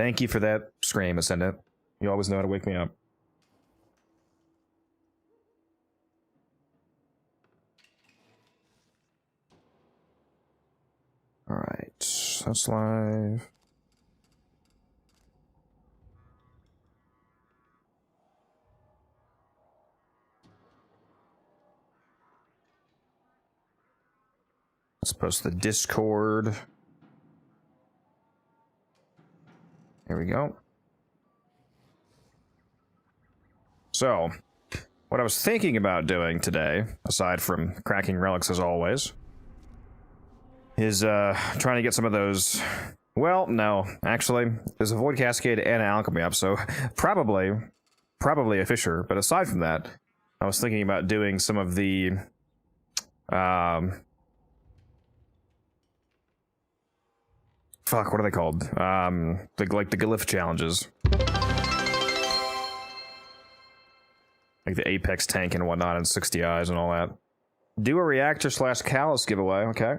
Thank you for that scream, Ascendant. You always know how to wake me up. Alright, that's live. Let's post the Discord. Here we go. So, what I was thinking about doing today, aside from cracking relics as always, is trying to get some of those. Well, no, actually, there's a Void Cascade and an Alchemy up, so probably a Fisher. But aside from that, I was thinking about doing some of the fuck, what are they called? The glyph challenges. Like the Apex tank and whatnot, and 60 eyes and all that. Do a reactor / callus giveaway, okay.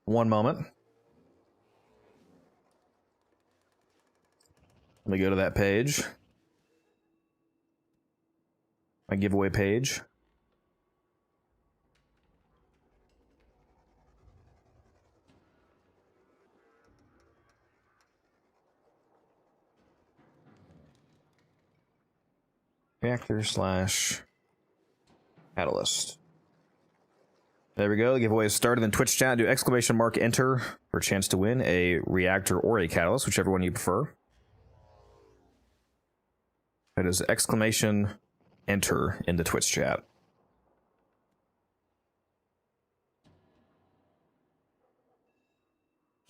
One moment. Let me go to that page. My giveaway page. Reactor / catalyst. There we go. The giveaway is started in Twitch chat. Do ! Enter for a chance to win a reactor or a catalyst, whichever one you prefer. That is ! Enter in the Twitch chat.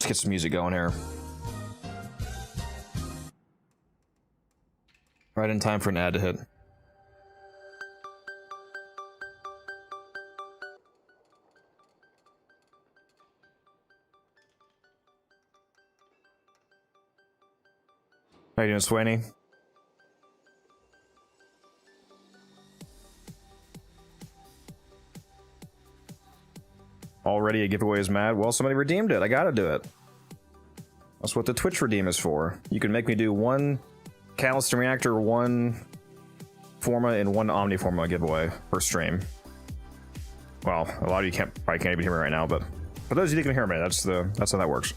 Let's get some music going here. Right in time for an ad to hit. How you doing, Swaney? Already a giveaway is mad. Well, somebody redeemed it. I gotta do it. That's what the Twitch redeem is for. You can make me do one Catalyst and Reactor, one Forma, and one Omniforma giveaway per stream. Well, a lot of you probably can't even hear me right now, but for those of you that can hear me, that's how that works.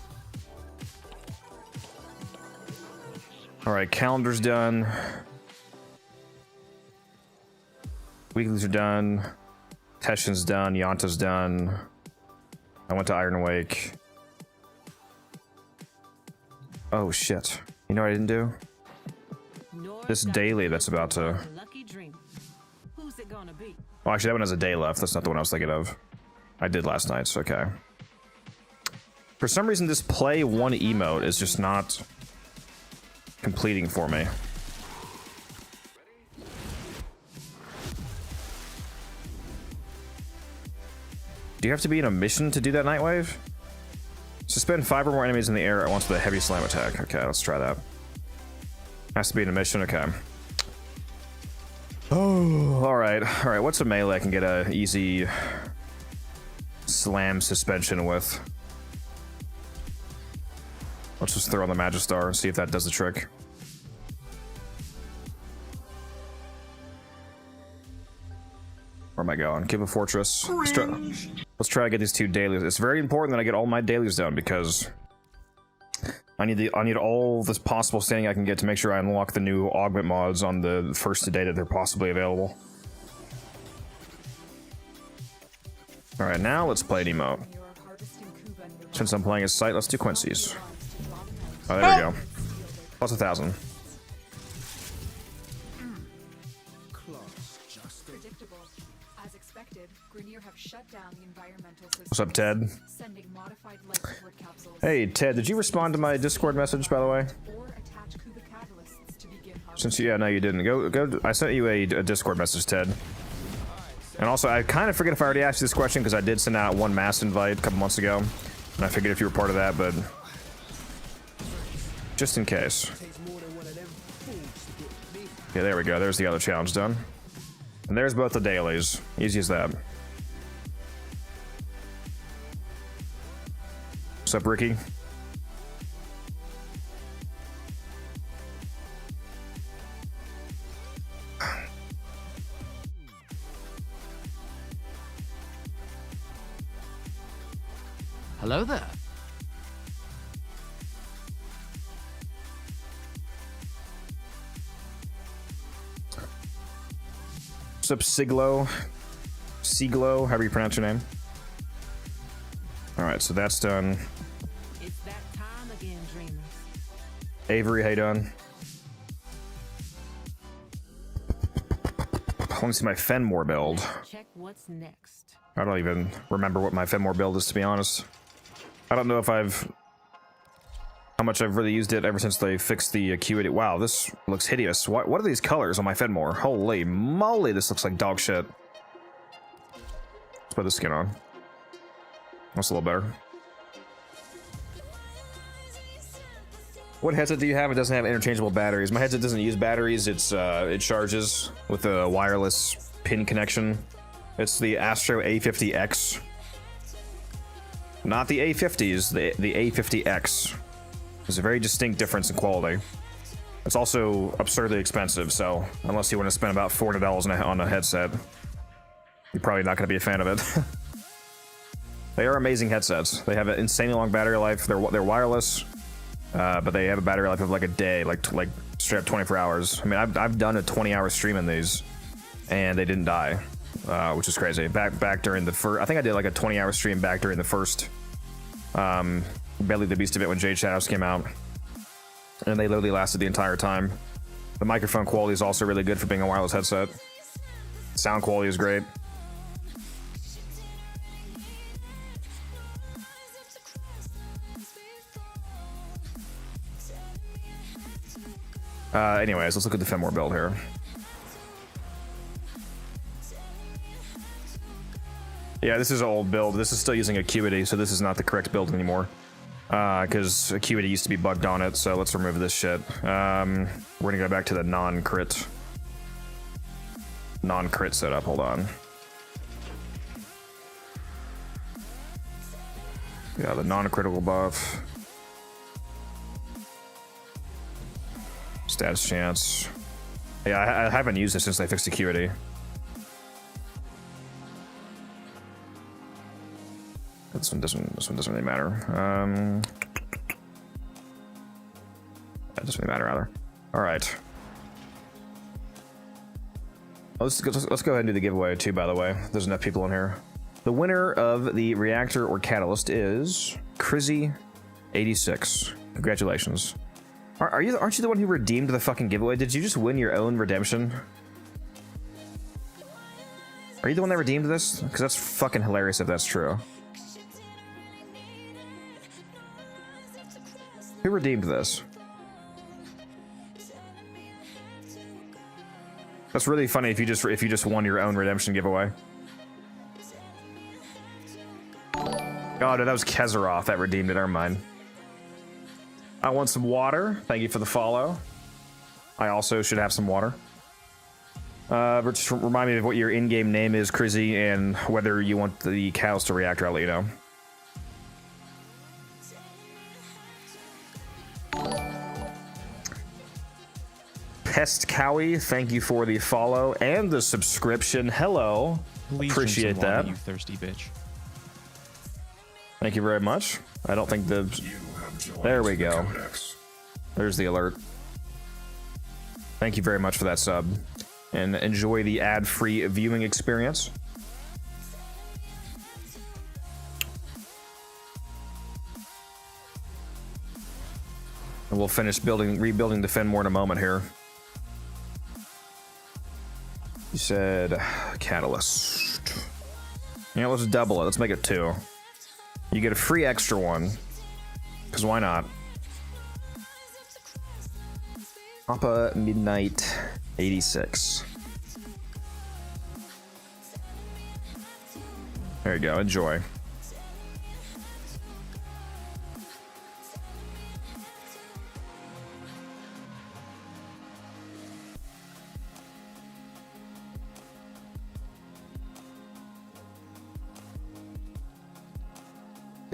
All right, calendar's done. Weeklies are done. Teshin's done. Yanta's done. I went to Iron Wake. Oh shit. You know what I didn't do? This daily that's about to... Well, actually that one has a day left. That's not the one I was thinking of. I did last night, so okay. For some reason this play one emote is just not completing for me. Do you have to be in a mission to do that, Nightwave? Suspend 5 or more enemies in the air at once with a heavy slam attack. Okay, let's try that. Has to be in a mission, okay. Oh, alright. Alright, what's a melee I can get a easy slam suspension with? Let's just throw on the Magistar and see if that does the trick. Where am I going? Give a fortress. Let's try to get these 2 dailies. It's very important that I get all my dailies done because I need all this possible standing I can get to make sure I unlock the new Augment mods on the first day that they're possibly available. Alright, now let's play an emote. Since I'm playing a site, let's do Quincy's. Oh, there we go. Plus 1,000. What's up, Ted? Hey, Ted, did you respond to my Discord message, by the way? Since yeah, no, you didn't. Go. I sent you a Discord message, Ted. And also, I kind of forget if I already asked you this question because I did send out one mass invite a couple months ago, and I figured if you were part of that, but just in case. Yeah, there we go. There's the other challenge done. And there's both the dailies. Easy as that. What's up, Ricky? Hello there. What's up, Siglo? Siglo, however you pronounce your name. Alright, so that's done. It's that time again, dreamers. Avery, how you doing? I want to see my Fenmore build. Check what's next. I don't even remember what my Fenmore build is, to be honest. I don't know if how much I've really used it ever since they fixed the acuity. Wow, this looks hideous. What are these colors on my Fenmore? Holy moly, this looks like dog shit. Let's put the skin on. That's a little better. What headset do you have? It doesn't have interchangeable batteries. My headset doesn't use batteries. It charges with a wireless pin connection. It's the Astro A50X. Not the A50s, the A50X. There's a very distinct difference in quality. It's also absurdly expensive, so unless you want to spend about $400 on a headset, you're probably not going to be a fan of it. They are amazing headsets. They have an insanely long battery life. They're wireless, but they have a battery life of like a day, like straight up 24 hours. I mean, I've done a 20-hour stream in these, and they didn't die, which is crazy. Back during the first, I think I did like a 20-hour stream back during the first Belly the Beast event when Jade Shadows came out, and they literally lasted the entire time. The microphone quality is also really good for being a wireless headset. Sound quality is great. Anyways, let's look at the Fenmore build here. Yeah, this is an old build. This is still using Acuity, so this is not the correct build anymore. Because Acuity used to be bugged on it, so let's remove this shit. We're gonna go back to the non-crit setup. Hold on. Yeah, the non-critical buff. Status chance. Yeah, I haven't used it since they fixed Acuity. This one doesn't really matter. That doesn't really matter either. All right. Let's go ahead and do the giveaway too. By the way, there's enough people in here. The winner of the reactor or catalyst is Crizzy86. Congratulations. Aren't you the one who redeemed the fucking giveaway? Did you just win your own redemption? Are you the one that redeemed this? Because that's fucking hilarious if that's true. Who redeemed this? That's really funny if you just won your own redemption giveaway. Oh no, that was Kezeroff that redeemed it. Never mind. I want some water. Thank you for the follow. I also should have some water. Just remind me of what your in-game name is, Crizzy, and whether you want the cows to react. I'll let you know. Pest Cowie, thank you for the follow and the subscription. Hello. Please appreciate drink some water, that. you thirsty bitch. Thank you very much. I don't think the... There we go. There's the alert. Thank you very much for that sub. And enjoy the ad-free viewing experience. And we'll finish rebuilding the Fenmore in a moment here. You said catalyst. Yeah, let's double it. Let's make it 2. You get a free extra one. Because why not? Papa Midnight 86. There you go. Enjoy.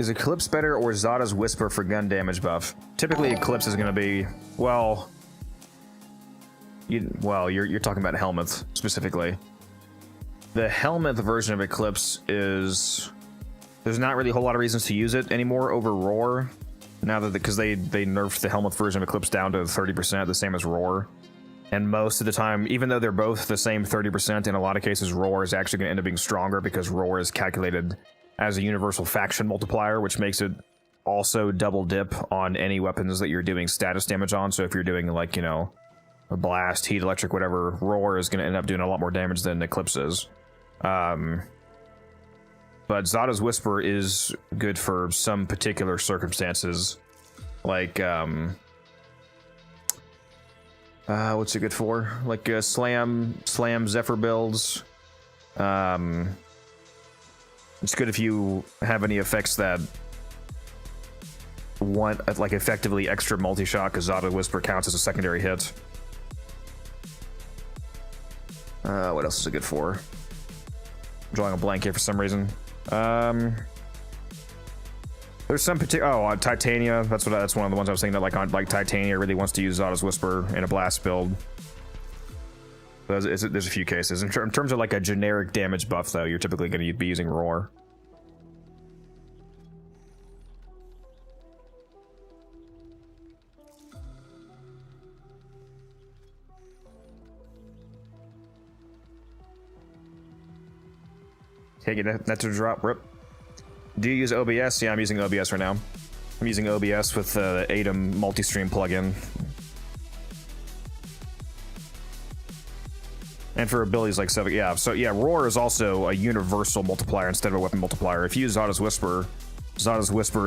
Is Eclipse better or Zada's Whisper for gun damage buff? Typically, Eclipse is going to be, well... you're talking about Helminth, specifically. The Helminth version of Eclipse is... There's not really a whole lot of reasons to use it anymore over Roar. Now that because they nerfed the Helminth version of Eclipse down to 30%, the same as Roar. And most of the time, even though they're both the same 30%, in a lot of cases, Roar is actually going to end up being stronger because Roar is calculated as a universal faction multiplier, which makes it also double dip on any weapons that you're doing status damage on. So if you're doing, like, you know, a blast, heat, electric, whatever, Roar is going to end up doing a lot more damage than Eclipse is. But Zada's Whisper is good for some particular circumstances, like, what's it good for? Like, Slam Zephyr builds. It's good if you have any effects that want, like, effectively extra multi-shot, because Zada's Whisper counts as a secondary hit. What else is it good for? I'm drawing a blank here for some reason. There's some particular... Titania. That's one of the ones I was thinking that, like Titania really wants to use Zada's Whisper in a blast build. There's a few cases. In terms of, like, a generic damage buff, though, you're typically going to be using Roar. Can't get that to drop. Rip. Do you use OBS? Yeah, I'm using OBS right now. I'm using OBS with the ATOM multi-stream plugin. And for abilities like Seven, yeah. So yeah, Roar is also a universal multiplier instead of a weapon multiplier. If you use Zada's Whisper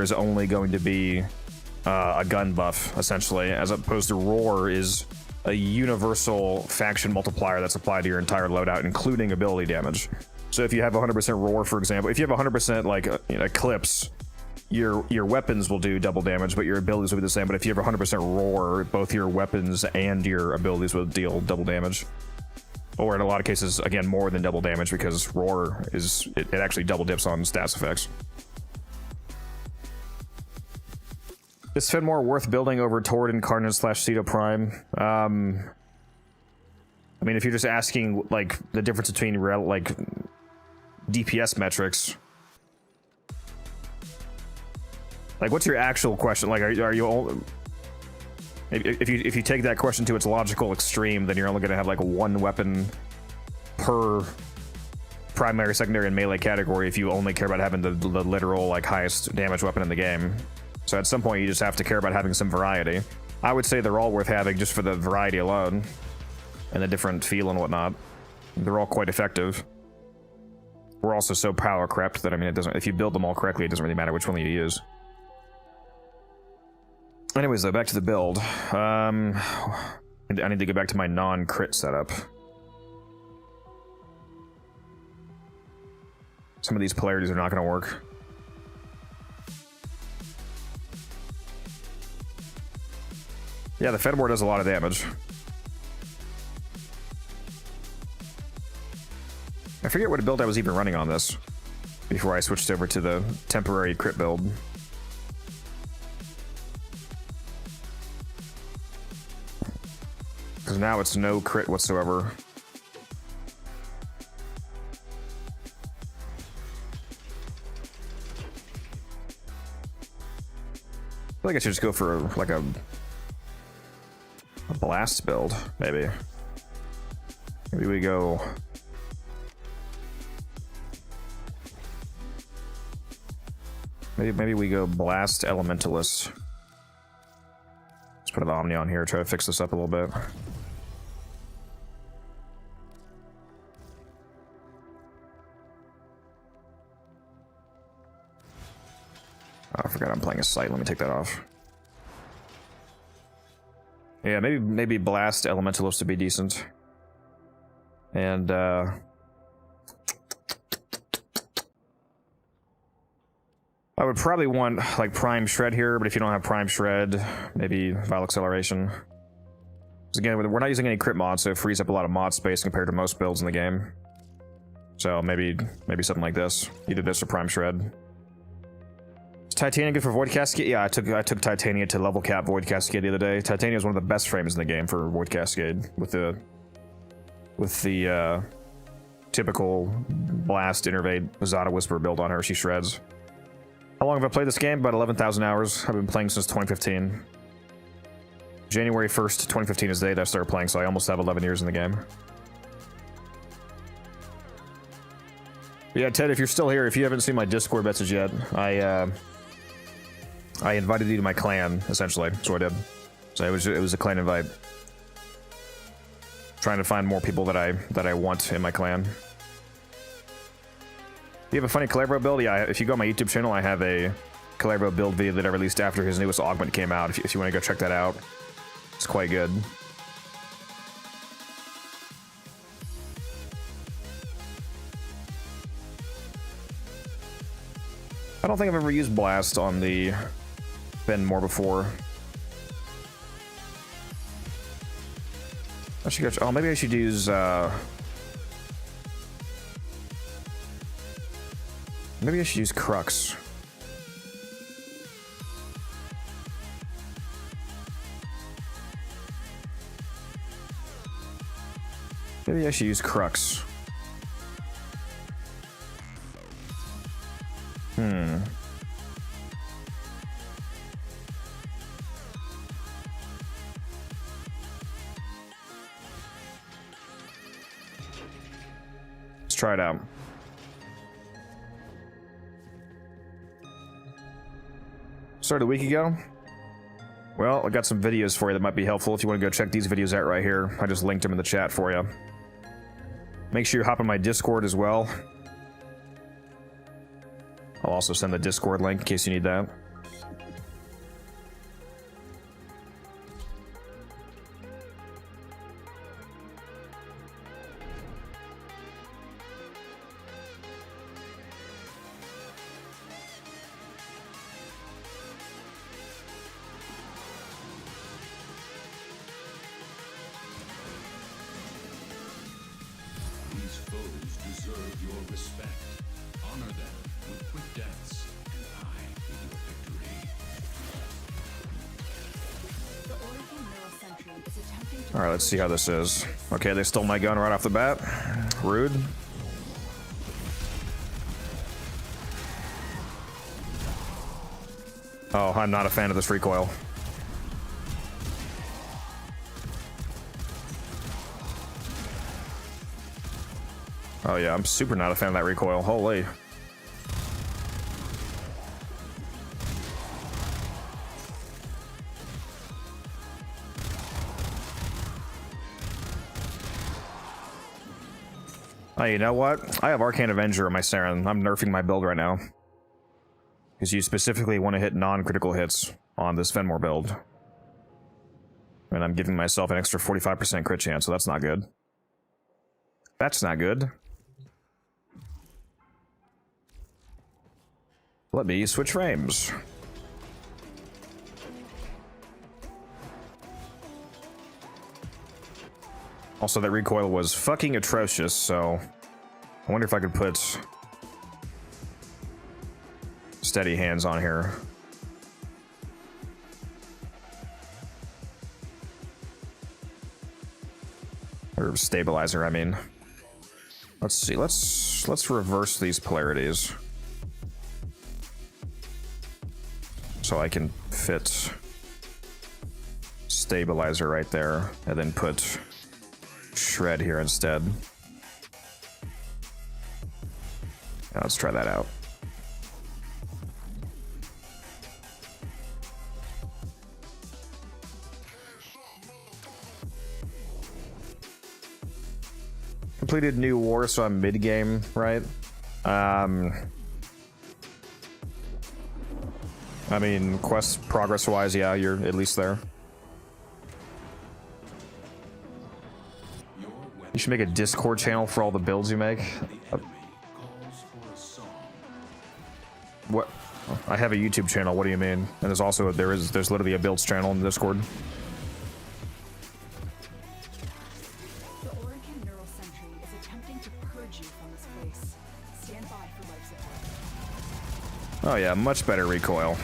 is only going to be a gun buff, essentially, as opposed to Roar is a universal faction multiplier that's applied to your entire loadout, including ability damage. So if you have 100% Roar, for example, if you have 100% like Eclipse, your weapons will do double damage, but your abilities will be the same. But if you have 100% Roar, both your weapons and your abilities will deal double damage. Or in a lot of cases, again, more than double damage, because Roar is, it actually double dips on stats effects. Is Fenmore worth building over Torrid Incarnate / Cedo Prime? I mean, if you're just asking, like, the difference between, like, DPS metrics, like, what's your actual question? Like, are you all, if you take that question to its logical extreme, then you're only going to have, like, one weapon per primary, secondary, and melee category if you only care about having the literal, like, highest damage weapon in the game. So at some point you just have to care about having some variety. I would say they're all worth having just for the variety alone and the different feel and whatnot. They're all quite effective. We're also so power crept that, I mean, it doesn't, if you build them all correctly, it doesn't really matter which one you use. Anyways, though, back to the build. I need to go back to my non-crit setup. Some of these polarities are not going to work. Yeah, the Fenmore does a lot of damage. I forget what build I was even running on this before I switched over to the temporary crit build. Because now it's no crit whatsoever. I feel like I should just go for like a blast build, maybe. Maybe we go... Maybe we go Blast Elementalist. Let's put an Omni on here, try to fix this up a little bit. Oh, I forgot I'm playing a site. Let me take that off. Yeah, maybe Blast Elementalist would be decent. And I would probably want, like, Prime Shred here, but if you don't have Prime Shred, maybe Vile Acceleration. Because again, we're not using any crit mods, so it frees up a lot of mod space compared to most builds in the game. So maybe something like this. Either this or Prime Shred. Is Titania good for Void Cascade? Yeah, I took Titania to level cap Void Cascade the other day. Titania is one of the best frames in the game for Void Cascade with the typical blast innervate Zada Whisper build on her. She shreds. How long have I played this game? About 11,000 hours. I've been playing since 2015. January 1st, 2015 is the day that I started playing, so I almost have 11 years in the game. Yeah, Ted, if you're still here, if you haven't seen my Discord message yet, I invited you to my clan, essentially. That's what I did. So it was a clan invite. Trying to find more people that I want in my clan. You have a funny Calabro build? Yeah, if you go on my YouTube channel, I have a Calabro build video that I released after his newest Augment came out. If you want to go check that out, it's quite good. I don't think I've ever used Blast on the Fenmore before. I should go. Oh, maybe I should use. Maybe I should use Crux. Maybe I should use Crux. Let's try it out. Started a week ago. Well, I got some videos for you that might be helpful if you want to go check these videos out right here. I just linked them in the chat for you. Make sure you hop on my Discord as well. I'll also send the Discord link in case you need that. Alright, let's see how this is. Okay, they stole my gun right off the bat. Rude. Oh, I'm not a fan of this recoil. Oh yeah, I'm super not a fan of that recoil. Holy. Oh, you know what? I have Arcane Avenger on my Saren. I'm nerfing my build right now. Because you specifically want to hit non-critical hits on this Fenmore build. And I'm giving myself an extra 45% crit chance, so that's not good. That's not good. Let me switch frames. Also, that recoil was fucking atrocious, so I wonder if I could put steady hands on here. Or stabilizer, I mean. Let's see, let's reverse these polarities. So I can fit stabilizer right there, and then put shred here instead. Now let's try that out. Completed new war, so I'm mid-game, right? I mean, quest progress-wise, yeah, you're at least there. You should make a Discord channel for all the builds you make. What? I have a YouTube channel. What do you mean? And there's also there's literally a builds channel in Discord. Oh yeah, much better recoil.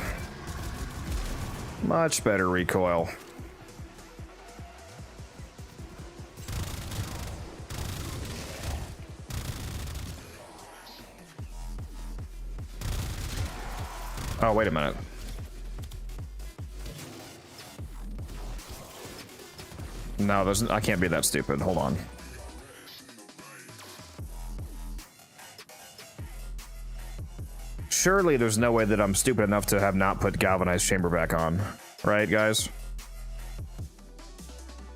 Much better recoil. Oh, wait a minute. No, there's, I can't be that stupid. Hold on. Surely there's no way that I'm stupid enough to have not put galvanized chamber back on. Right, guys?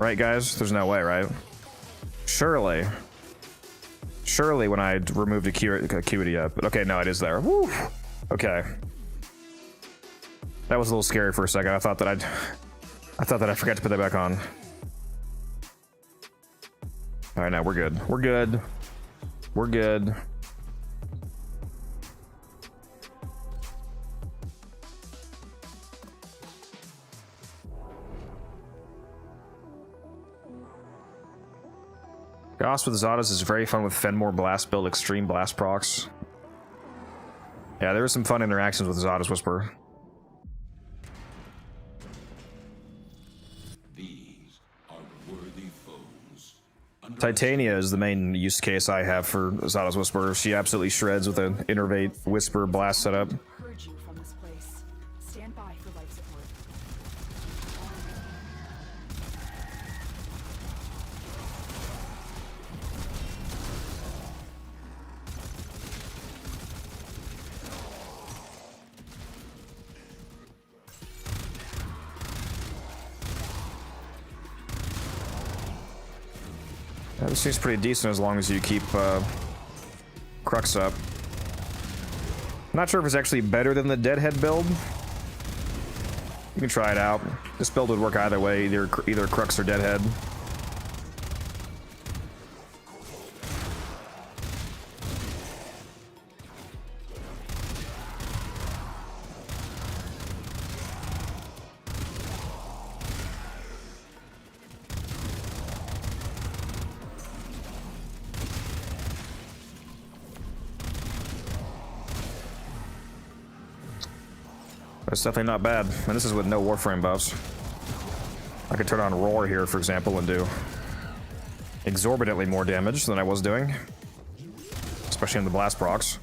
Right, guys? There's no way, right? Surely. Surely when I removed acuity up. Okay, no, it is there. Woo! Okay. That was a little scary for a second. I thought that I forgot to put that back on. All right, now we're good. We're good. We're good. Gauss with Zadas is very fun with Fenmore blast build, extreme blast procs. Yeah, there was some fun interactions with Zadas Whisper. These are worthy foes. Titania is the main use case I have for Zadas Whisper. She absolutely shreds with an Innervate Whisper blast setup. Purge you from this place. Stand by for life support. Yeah, this seems pretty decent as long as you keep Crux up. Not sure if it's actually better than the Deadhead build. You can try it out. This build would work either way, either Crux or Deadhead. It's definitely not bad. And this is with no Warframe buffs. I could turn on Roar here, for example, and do exorbitantly more damage than I was doing. Especially in the blast procs.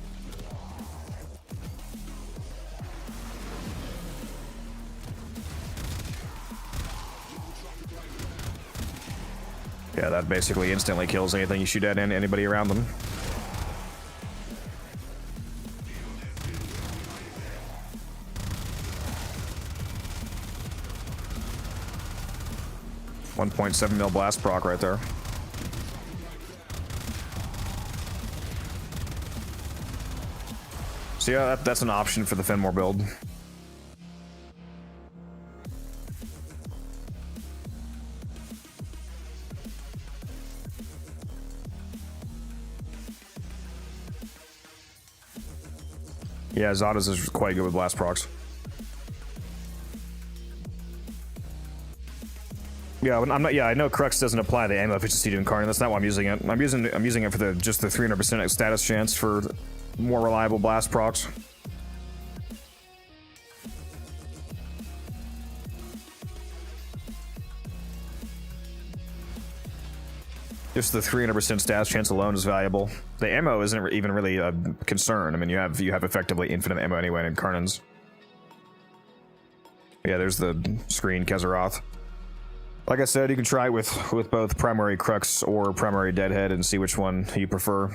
Yeah, that basically instantly kills anything you shoot at and anybody around them. .7 mil blast proc right there. So yeah, that's an option for the Fenmore build. Yeah, Zadas is quite good with blast procs. Yeah, I'm not. Yeah, I know Crux doesn't apply the ammo efficiency to Incarnate. That's not why I'm using it. I'm using it for just the 300% status chance for more reliable blast procs. Just the 300% status chance alone is valuable. The ammo isn't even really a concern. I mean, you have effectively infinite ammo anyway in Incarnates. Yeah, there's the screen Kezeroth. Like I said, you can try it with both primary Crux or primary Deadhead and see which one you prefer.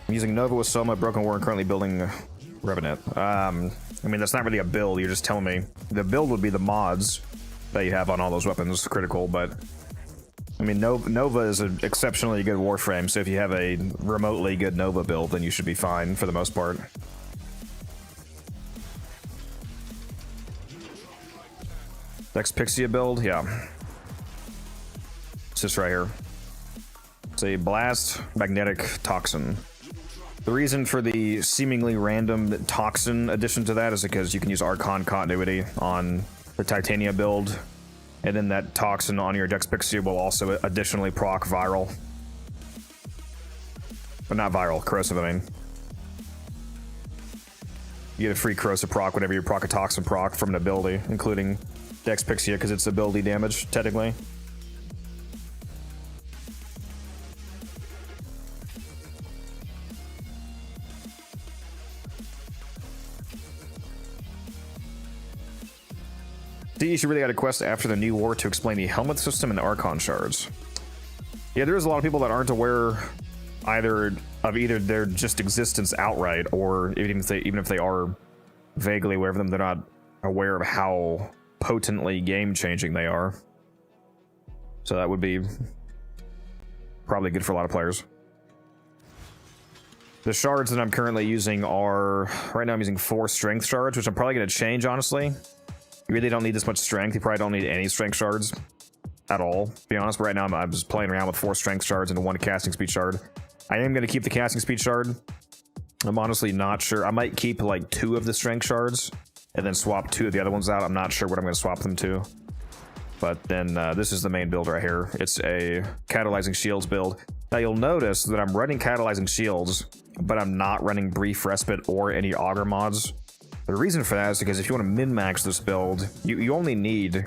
I'm using Nova with Soma, Broken War, and currently building Revenant. I mean, that's not really a build, you're just telling me. The build would be the mods that you have on all those weapons, critical, but... I mean, Nova is an exceptionally good Warframe, so if you have a remotely good Nova build, then you should be fine for the most part. Next Pixia build, yeah. It's this right here. It's a Blast Magnetic Toxin. The reason for the seemingly random toxin addition to that is because you can use Arcane continuity on the Titania build, and then that toxin on your Dex Pixie will also additionally proc viral. But not viral, corrosive, I mean. You get a free corrosive proc whenever you proc a toxin proc from an ability, including Dex Pixie, because it's ability damage, technically. See, you should really add a quest after the new war to explain the helmet system and the Archon shards. Yeah, there's a lot of people that aren't aware either of their just existence outright, or even if they are vaguely aware of them, they're not aware of how potently game-changing they are. So that would be probably good for a lot of players. The shards that I'm currently using are, right now I'm using 4 strength shards, which I'm probably going to change, honestly. You really don't need this much strength. You probably don't need any strength shards at all, to be honest. But right now I'm just playing around with 4 strength shards and 1 casting speed shard. I am going to keep the casting speed shard. I'm honestly not sure. I might keep like 2 of the strength shards and then swap 2 of the other ones out. I'm not sure what I'm going to swap them to. But then this is the main build right here. It's a catalyzing shields build. Now you'll notice that I'm running catalyzing shields, but I'm not running brief respite or any auger mods. The reason for that is because if you want to min-max this build, you only need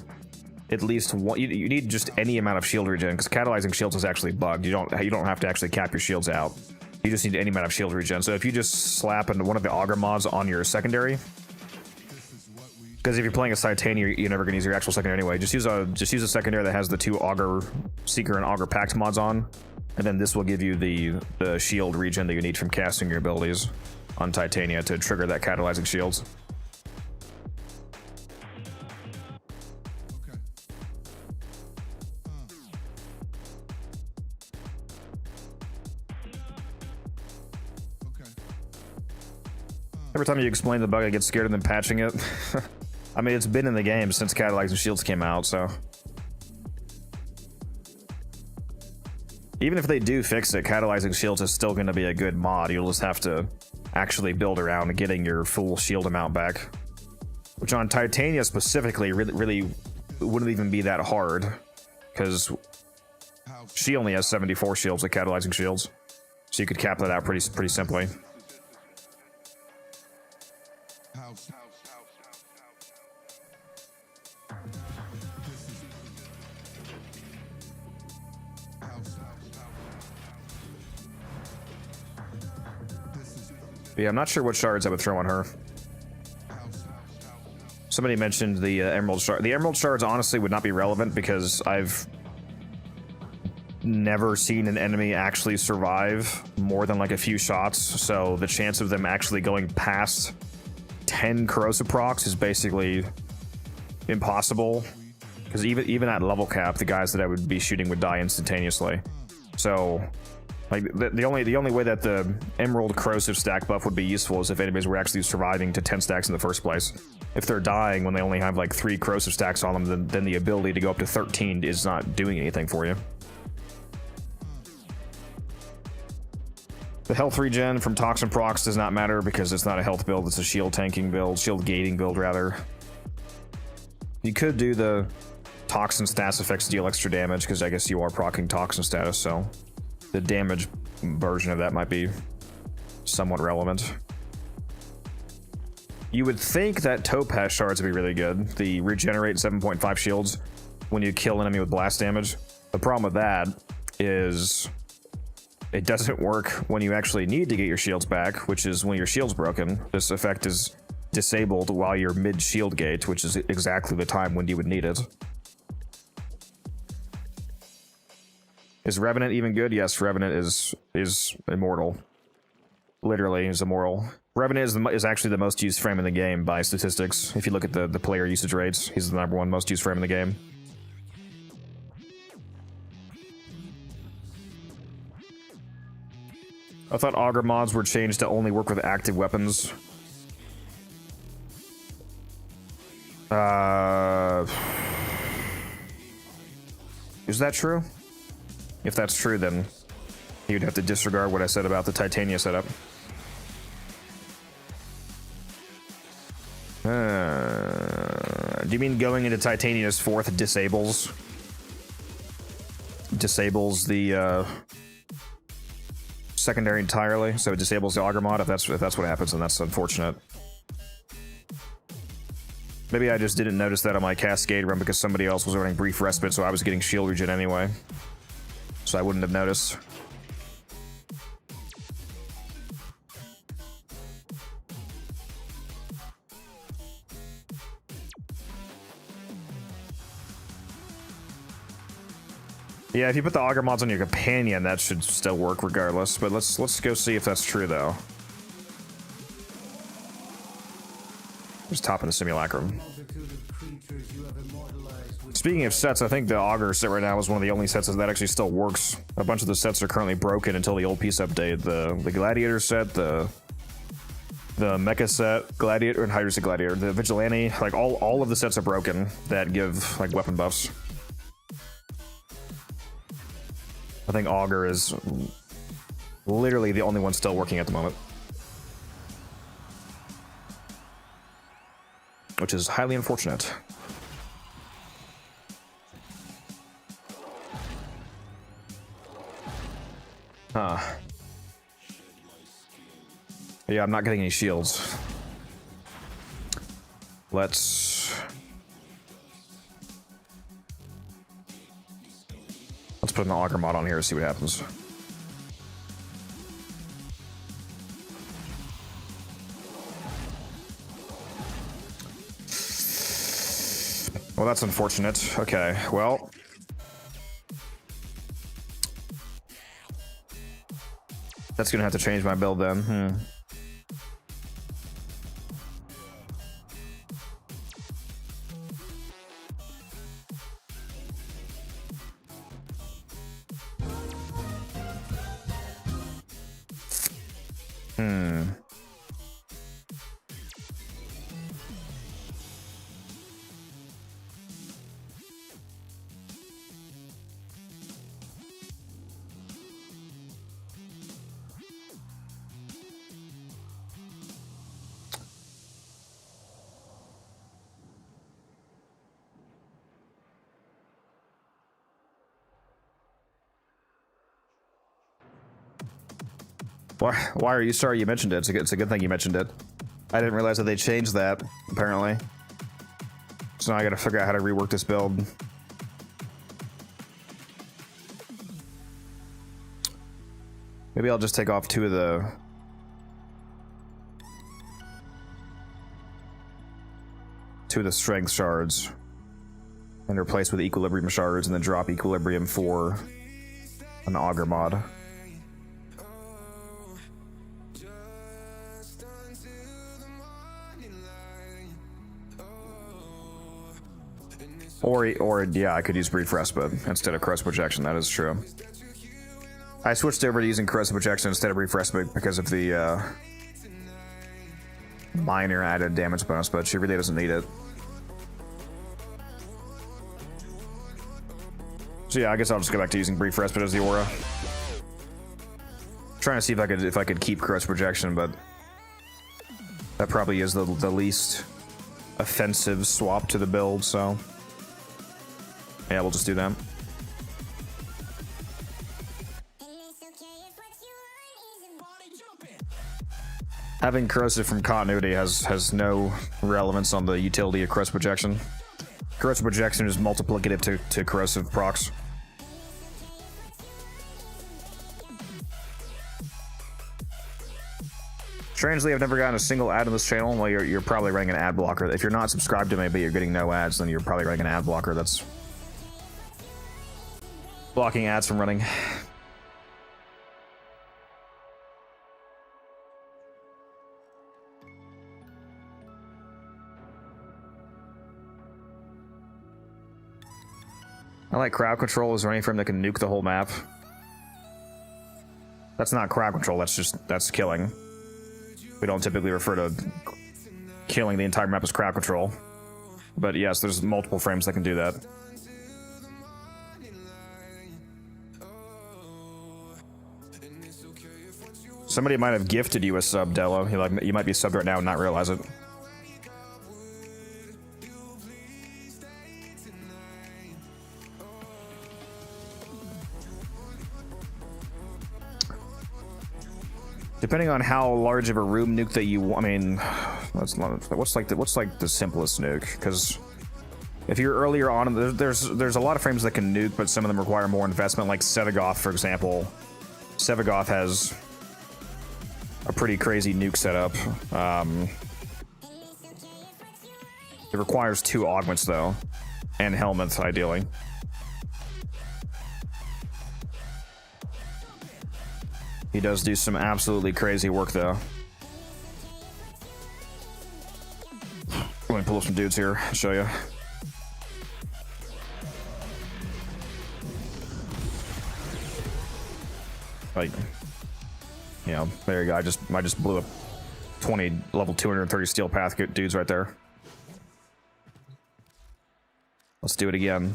at least one. You need just any amount of shield regen, because catalyzing shields is actually bugged. You don't have to actually cap your shields out. You just need any amount of shield regen. So if you just slap into one of the auger mods on your secondary, because if you're playing a Titania, you're never going to use your actual secondary anyway. Just use a secondary that has the 2 auger seeker and auger pact mods on, and then this will give you the shield regen that you need from casting your abilities on Titania to trigger that catalyzing shields. Every time you explain the bug, I get scared of them patching it. I mean, it's been in the game since catalyzing shields came out, so. Even if they do fix it, catalyzing shields is still going to be a good mod. You'll just have to actually build around getting your full shield amount back. Which on Titania specifically really wouldn't even be that hard, because she only has 74 shields with catalyzing shields. So you could cap that out pretty simply. But yeah, I'm not sure what shards I would throw on her. Somebody mentioned the emerald shard. The emerald shards honestly would not be relevant because I've never seen an enemy actually survive more than like a few shots. So the chance of them actually going past 10 corrosive procs is basically impossible. Because even at level cap, the guys that I would be shooting would die instantaneously. So like the only way that the emerald corrosive stack buff would be useful is if enemies were actually surviving to 10 stacks in the first place. If they're dying when they only have like 3 corrosive stacks on them, then the ability to go up to 13 is not doing anything for you. The health regen from toxin procs does not matter because it's not a health build, it's a shield tanking build, shield gating build rather. You could do the toxin stats effects deal extra damage because I guess you are proccing toxin status, so the damage version of that might be somewhat relevant. You would think that topaz shards would be really good. The regenerate 7.5 shields when you kill an enemy with blast damage. The problem with that is it doesn't work when you actually need to get your shields back, which is when your shield's broken. This effect is disabled while you're mid-shield gate, which is exactly the time when you would need it. Is Revenant even good? Yes, Revenant is immortal. Literally is immortal. Revenant is actually the most used frame in the game by statistics. If you look at the player usage rates, he's the #1 most used frame in the game. I thought auger mods were changed to only work with active weapons. Is that true? If that's true, then you'd have to disregard what I said about the Titania setup. Do you mean going into Titania's 4th disables the secondary entirely, so it disables the auger mod? If that's what happens, then that's unfortunate. Maybe I just didn't notice that on my Cascade run because somebody else was running Brief Respite, so I was getting shield regen anyway. So I wouldn't have noticed. Yeah, if you put the auger mods on your companion, that should still work regardless. But let's go see if that's true though. Just topping the simulacrum. Speaking of sets, I think the auger set right now is one of the only sets that actually still works. A bunch of the sets are currently broken until the old piece update. The gladiator set, the mecha set, gladiator and Hydra set gladiator, the vigilante, like all of the sets are broken that give like weapon buffs. I think auger is literally the only one still working at the moment, which is highly unfortunate. Huh. Yeah, I'm not getting any shields. Let's put an auger mod on here and see what happens. Well, that's unfortunate. Okay, well. That's gonna have to change my build then. Why are you sorry you mentioned it? It's a good thing you mentioned it. I didn't realize that they changed that, apparently. So now I gotta figure out how to rework this build. Maybe I'll just take off two of the strength shards and replace with equilibrium shards and then drop equilibrium for an auger mod. Or yeah, I could use brief respite instead of corrosive projection. That is true. I switched over to using corrosive projection instead of brief respite because of the minor added damage bonus, but she really doesn't need it. So yeah, I guess I'll just go back to using brief respite as the aura. Trying to see if I could keep corrosive projection, but that probably is the least offensive swap to the build. So yeah, we'll just do that. Having corrosive from continuity has no relevance on the utility of corrosive projection. Corrosive projection is multiplicative to corrosive procs. Strangely, I've never gotten a single ad on this channel. Well, you're probably running an ad blocker. If you're not subscribed to me, but you're getting no ads, then you're probably running an ad blocker that's blocking ads from running. I like crowd control. Is there any frame that can nuke the whole map? That's not crowd control, that's killing. We don't typically refer to killing the entire map as crowd control. But yes, there's multiple frames that can do that. Somebody might have gifted you a sub, Dello. You might be subbed right now and not realize it. Depending on how large of a room nuke that you want, I mean, what's like the simplest nuke? Because if you're earlier on, there's a lot of frames that can nuke, but some of them require more investment. Like Sevagoth, for example. Sevagoth has a pretty crazy nuke setup. It requires 2 augments though, and helmets ideally. He does do some absolutely crazy work though. Let me pull up some dudes here, show you. Like, you know, there you go. I just blew up 20 level 230 steel path dudes right there. Let's do it again.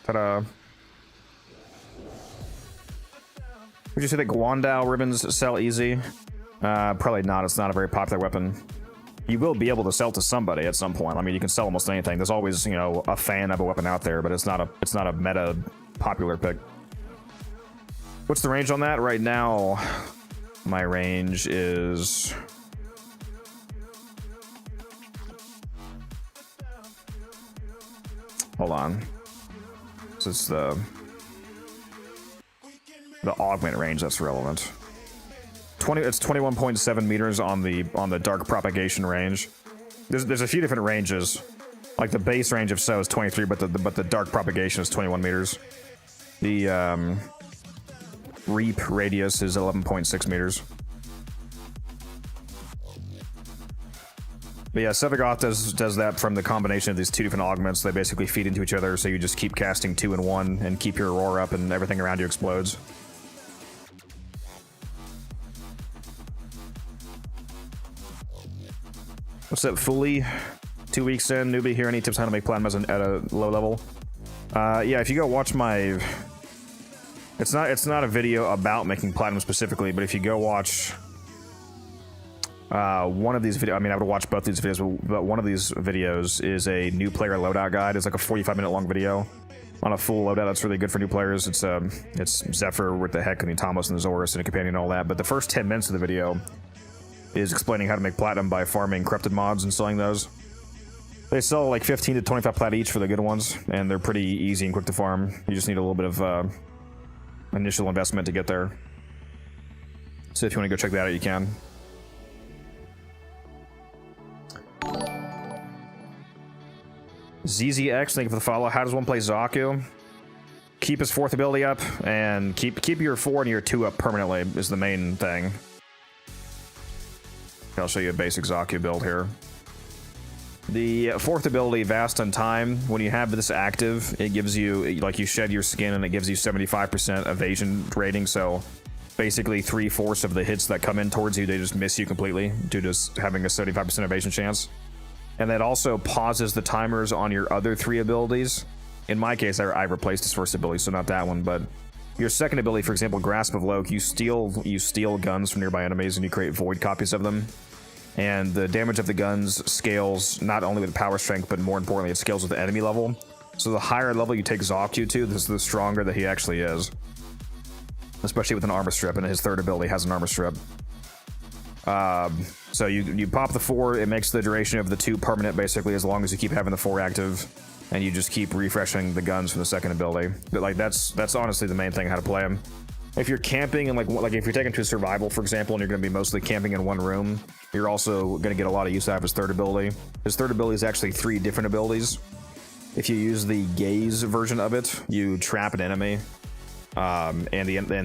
Ta-da. Would you say that Guandao ribbons sell easy? Probably not. It's not a very popular weapon. You will be able to sell to somebody at some point. I mean, you can sell almost anything. There's always, you know, a fan of a weapon out there, but it's not a meta popular pick. What's the range on that? Right now, my range is... Hold on. So it's the augment range that's relevant. It's 21.7 meters on the dark propagation range. There's a few different ranges. Like the base range of so is 23, but the dark propagation is 21 meters. The reap radius is 11.6 meters. But yeah, Sevagoth does that from the combination of these 2 different augments. They basically feed into each other, so you just keep casting 2 in 1 and keep your aurora up and everything around you explodes. What's up, Fully? 2 weeks in, newbie here. Any tips how to make platinum at a low level? Yeah, if you go watch my... It's not a video about making platinum specifically, but if you go watch... one of these videos, I mean, I would watch both these videos, but one of these videos is a new player loadout guide. It's like a 45-minute long video on a full loadout. That's really good for new players. It's Zephyr with the Heck and the Thomas and the Zorus and a companion and all that. But the first 10 minutes of the video is explaining how to make platinum by farming corrupted mods and selling those. They sell like 15 to 25 plat each for the good ones, and they're pretty easy and quick to farm. You just need a little bit of initial investment to get there. So if you want to go check that out, you can. ZZX, thank you for the follow. How does one play Xaku? Keep his 4th ability up, and keep your 4 and your 2 up permanently is the main thing. I'll show you a basic Xaku build here. The 4th ability, Vast on Time, when you have this active, it gives you, like, you shed your skin and it gives you 75% evasion rating, so basically 3/4 of the hits that come in towards you, they just miss you completely due to having a 75% evasion chance. And that also pauses the timers on your other 3 abilities. In my case, I replaced his 1st ability, so not that one, but your 2nd ability, for example, Grasp of Loke, you steal guns from nearby enemies and you create void copies of them. And the damage of the guns scales not only with power strength, but more importantly, it scales with the enemy level. So the higher level you take Xaku to, the stronger that he actually is. Especially with an armor strip, and his 3rd ability has an armor strip. So you pop the 4, it makes the duration of the 2 permanent basically as long as you keep having the 4 active, and you just keep refreshing the guns from the 2nd ability. But like that's honestly the main thing how to play him. If you're camping and like if you're taking to survival, for example, and you're going to be mostly camping in one room, you're also going to get a lot of use out of his 3rd ability. His 3rd ability is actually 3 different abilities. If you use the gaze version of it, you trap an enemy. And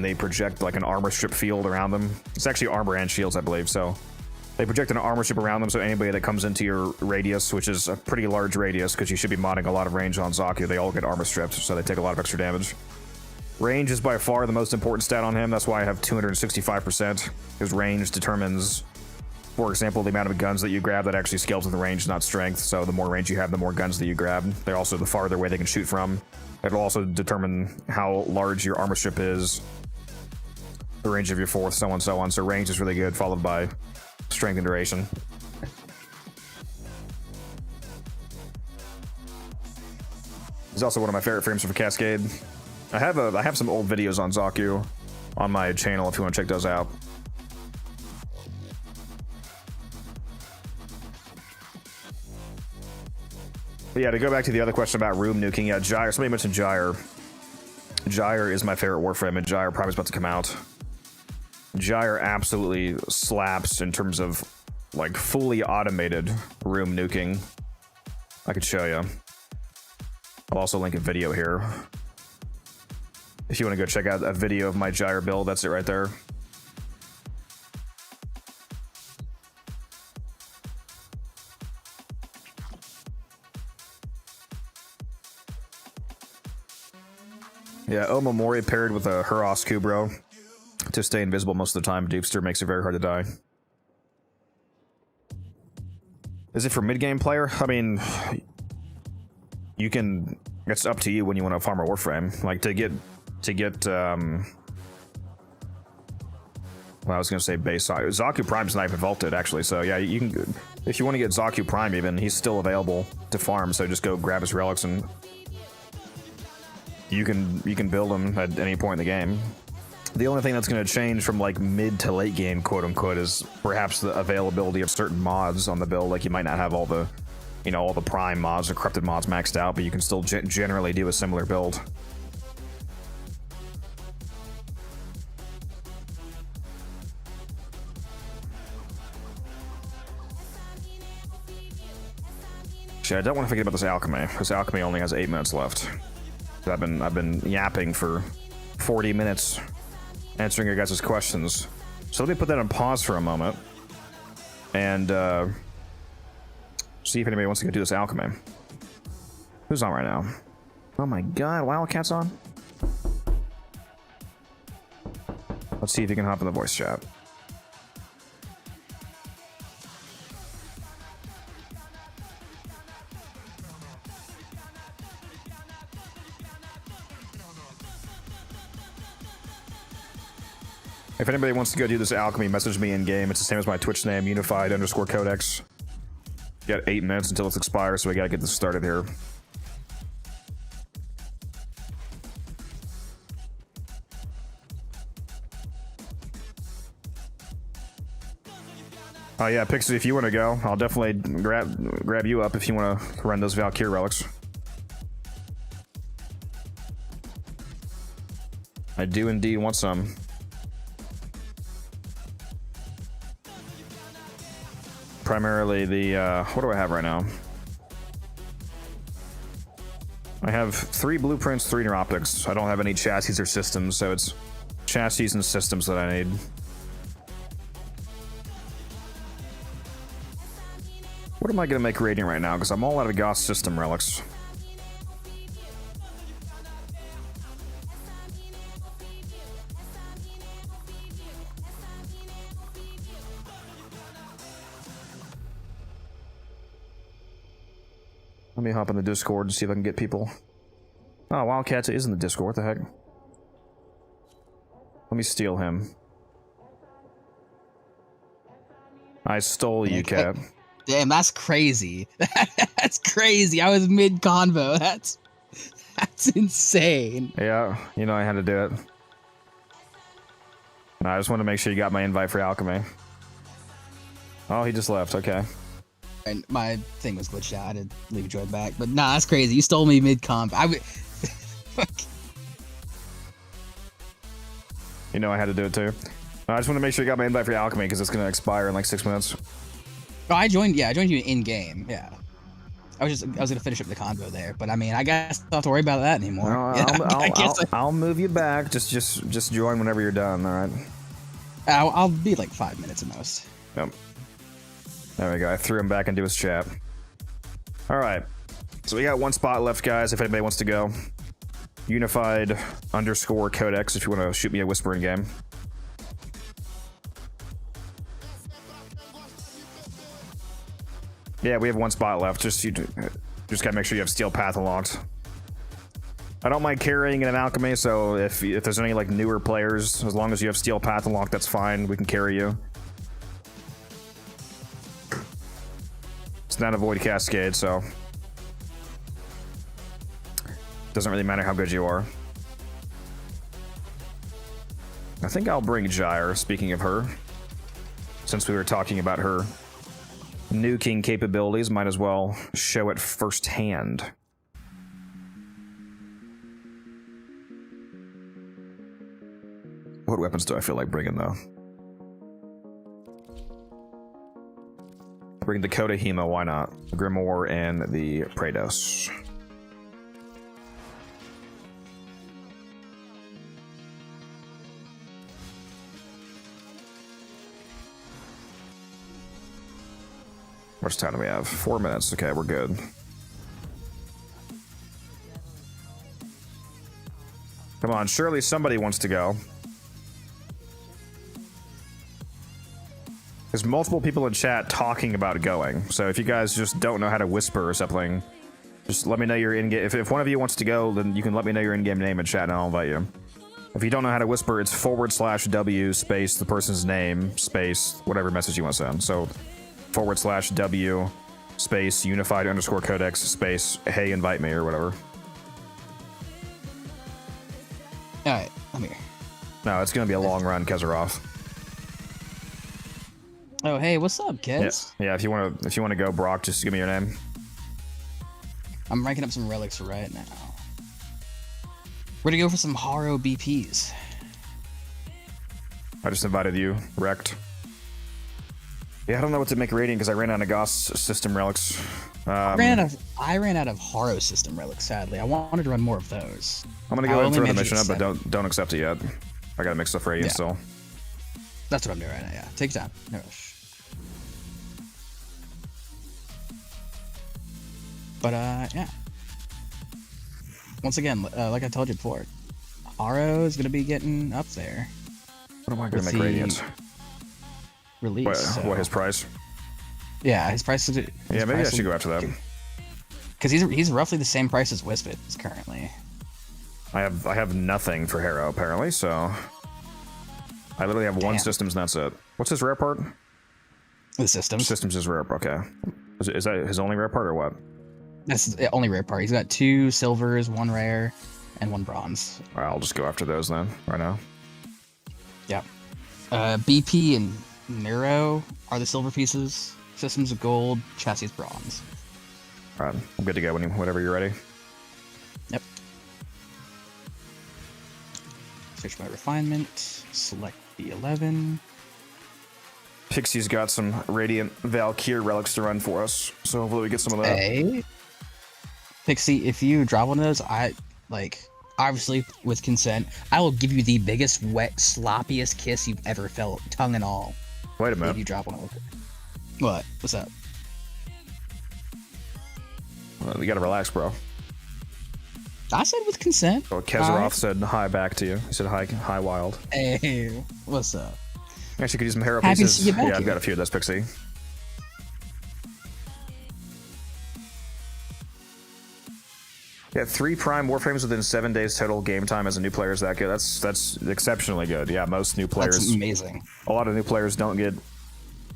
they project like an armor strip field around them. It's actually armor and shields, I believe. So they project an armor strip around them, so anybody that comes into your radius, which is a pretty large radius because you should be modding a lot of range on Xaku, they all get armor stripped, so they take a lot of extra damage. Range is by far the most important stat on him. That's why I have 265%. His range determines, for example, the amount of guns that you grab that actually scales with the range, not strength. So the more range you have, the more guns that you grab. They're also the farther away they can shoot from. It'll also determine how large your armor strip is, the range of your 4th, so on and so on. So range is really good, followed by strength and duration. He's also one of my favorite frames for Cascade. I have some old videos on Xaku on my channel if you want to check those out. But yeah, to go back to the other question about room nuking, yeah, Gyre. Somebody mentioned Gyre. Gyre is my favorite Warframe, and Gyre probably is about to come out. Gyre absolutely slaps in terms of like fully automated room nuking. I could show you. I'll also link a video here. If you want to go check out a video of my Gyre build, that's it right there. Yeah, Omamori paired with a Huros Kubro to stay invisible most of the time. Dupster makes it very hard to die. Is it for mid-game player? I mean, you can. It's up to you when you want to farm a Warframe. Like to get. Well, I was gonna say base Xaku Prime's not even vaulted actually. So yeah, you can. If you want to get Xaku Prime, even he's still available to farm. So just go grab his relics and you can build him at any point in the game. The only thing that's going to change from like mid to late game, quote unquote, is perhaps the availability of certain mods on the build. Like you might not have all the, you know, all the prime mods or corrupted mods maxed out, but you can still generally do a similar build. Actually, I don't want to forget about this Alchemy. This Alchemy only has 8 minutes left. I've been yapping for 40 minutes answering your guys' questions. So let me put that on pause for a moment and see if anybody wants to go do this Alchemy. Who's on right now? Oh my god, Wildcat's on? Let's see if you can hop in the voice chat. If anybody wants to go do this Alchemy, message me in game. It's the same as my Twitch name, unified_codex. You got 8 minutes until it expires, so we gotta get this started here. Oh yeah, Pixie, if you want to go, I'll definitely grab you up if you want to run those Valkyrie relics. I do indeed want some. Primarily the, what do I have right now? I have 3 blueprints, 3 neuroptics. I don't have any chassis or systems, so it's chassis and systems that I need. What am I going to make radiant right now? Because I'm all out of Gauss system relics. Let me hop in the Discord to see if I can get people. Oh, Wildcat is in the Discord. What the heck? Let me steal him. I stole you, Cap. Damn, that's crazy. That's crazy. I was mid convo. That's insane. Yeah, you know I had to do it. No, I just wanted to make sure you got my invite for Alchemy. Oh, he just left. Okay. And my thing was glitched out. I had to leave Joy back. But nah, that's crazy. You stole me mid-comp. You know I had to do it too. I just want to make sure you got my invite for Alchemy because it's going to expire in like 6 minutes. Oh, I joined you in-game. Yeah. I was going to finish up the convo there. But I mean, I guess I don't have to worry about that anymore. No, I'll move you back. Just join whenever you're done, all right? I'll be like 5 minutes at most. Yep. There we go. I threw him back into his chat. All right. So we got 1 spot left, guys. If anybody wants to go, unified_codex. If you want to shoot me a whisper in game. Yeah, we have 1 spot left. Just gotta make sure you have steel path unlocked. I don't mind carrying in an Alchemy, so if there's any like newer players, as long as you have steel path unlocked, that's fine. We can carry you. It's not a void cascade, so doesn't really matter how good you are. I think I'll bring Gyre, speaking of her. Since we were talking about her nuking capabilities, might as well show it firsthand. What weapons do I feel like bringing, though? Bring the Coda Hema, why not? Grimoire and the Praetos. How much time do we have? 4 minutes. Okay, we're good. Come on, surely somebody wants to go. There's multiple people in chat talking about going, so if you guys just don't know how to whisper or something, just let me know your in-game. If one of you wants to go, then you can let me know your in-game name in chat and I'll invite you. If you don't know how to whisper, it's /W space the person's name space whatever message you want to send. So /W space unified _ codex space hey invite me or whatever. Alright, I'm here. No, it's gonna be a long run, Kezeroth. Oh, hey, what's up, kids? Yeah, if you wanna go, Brock, just give me your name. I'm ranking up some relics right now. We're gonna go for some Haro BPs. I just invited you, wrecked. Yeah, I don't know what to make rating because I ran out of Gauss system relics. I ran out of Haro system relics, sadly. I wanted to run more of those. I'm gonna go ahead and throw the mission up, but don't accept it yet. I gotta mix stuff radiant still. That's what I'm doing right now, yeah. Take your time. No rush. But, yeah. Once again, like I told you before, Haro is going to be getting up there. What am I going to make radiant? Release. What, his price? Yeah, his price is... Yeah, maybe I should go after that. Because he's roughly the same price as Wisbit is currently. I have nothing for Haro, apparently, so... I literally have one systems and that's it. What's his rare part? The systems. Systems is rare, okay. Is that his only rare part or what? That's the only rare part. He's got 2 silvers, 1 rare, and 1 bronze. Alright, I'll just go after those then, right now. Yep. BP and Neuro are the silver pieces. Systems of gold, chassis is bronze. Alright, I'm good to go whenever you're ready. Yep. Search by refinement. Select the 11. Pixie's got some Radiant Valkyrie relics to run for us, so hopefully we get some of that. Hey. Pixie, if you drop one of those, obviously with consent, I will give you the biggest, wet, sloppiest kiss you've ever felt, tongue and all. Wait a minute. If you drop one of them. What? What's up? Well, you gotta relax, bro. I said with consent. Oh, Kezeroth said hi back to you. He said hi wild. Hey, what's up? Actually, could use some Haro Happy pieces. to see you back Yeah, I've here. got a few of those, Pixie. Yeah, 3 prime Warframes within 7 days total game time as a new player is that good. That's exceptionally good. Yeah, most new players. That's amazing. A lot of new players don't get.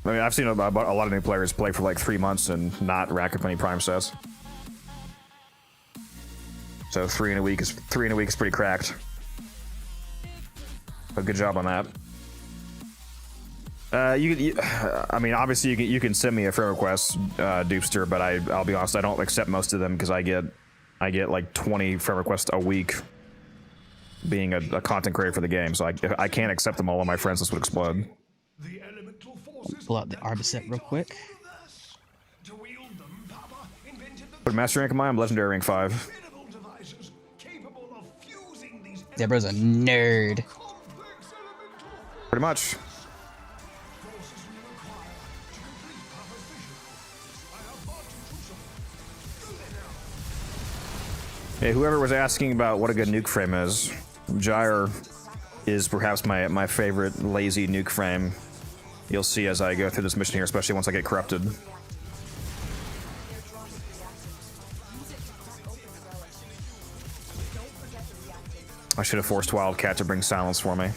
I mean, I've seen a lot of new players play for like 3 months and not rack up any prime sets. So 3 in a week is pretty cracked. But good job on that. I mean, obviously you can send me a friend request, Doopster, but I'll be honest, I don't accept most of them because I get like 20 friend requests a week being a content creator for the game, so I can't accept them all on my friends list would explode. Pull out the Arbiset real quick. What master rank am I? I'm legendary rank 5. Yeah, bro's a nerd. Pretty much. Hey, whoever was asking about what a good nuke frame is, Gyre is perhaps my favorite lazy nuke frame. You'll see as I go through this mission here, especially once I get corrupted. I should have forced Wildcat to bring silence for me.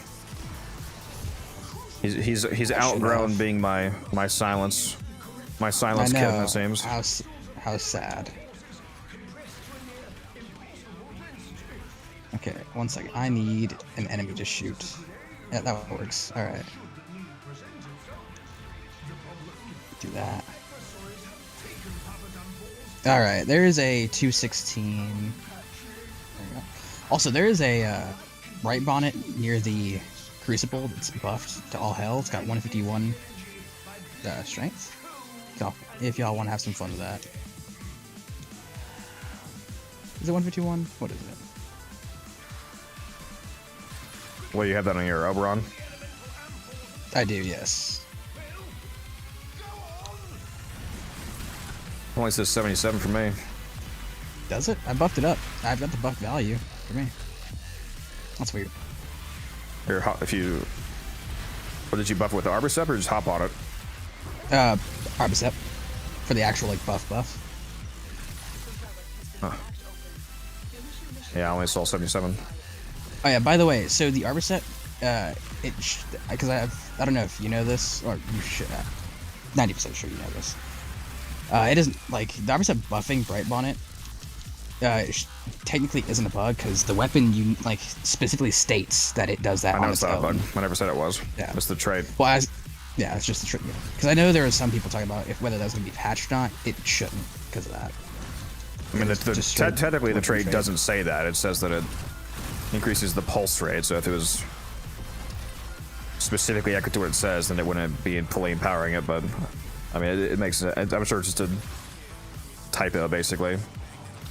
He's outgrown being my silence kitten, it seems. How sad. Okay, one second. I need an enemy to shoot. Yeah, that one works. All right. Do that. All right. There is a 216. There you go. Also, there is a right bonnet near the crucible that's buffed to all hell. It's got 151 strength. So, if y'all want to have some fun with that. Is it 151? What is it? Well, you have that on your Oberon? I do, yes. Only says 77 for me. Does it? I buffed it up. I've got the buff value for me. That's weird. Here, if you... What did you buff it with, the Arborcept or just hop on it? Arborcept. For the actual, like, buff. Huh. Yeah, I only saw 77. Oh yeah, by the way, so the Arborcept, because I don't know if you know this, or you should have. 90% sure you know this. It isn't, like, the Arborcept buffing Bright Bonnet, technically isn't a bug, because the weapon, like, specifically states that it does that I know on it's its not a own. bug. I never said it was. Yeah. It's the trait. Well, yeah, it's just the trick. Because I know there are some people talking about whether that's going to be patched or not. It shouldn't, because of that. I mean, technically the trait trait. doesn't say that. It says that it increases the pulse rate, so if it was specifically accurate to what it says, then it wouldn't be fully empowering it, but I mean, it makes it, I'm sure it's just a typo, basically.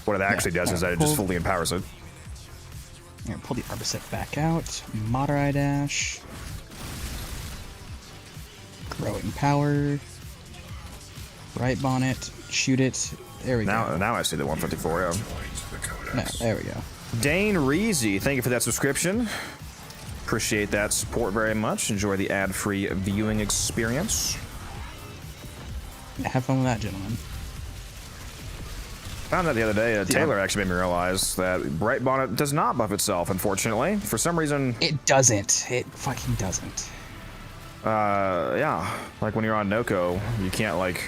What it actually does is that it just fully empowers it. Here, pull the Arborcept back out. Moder Eye Dash. Growing Power. Bright Bonnet. Shoot it. There we go. Now I see the 154, yeah. No, there we go. Dane Reezy, thank you for that subscription. Appreciate that support very much. Enjoy the ad-free viewing experience. Have fun with that, gentlemen. Found out the other day, Taylor actually made me realize that Bright Bonnet does not buff itself, unfortunately. For some reason... It doesn't. It fucking doesn't. Yeah. Like when you're on Noko, you can't, like,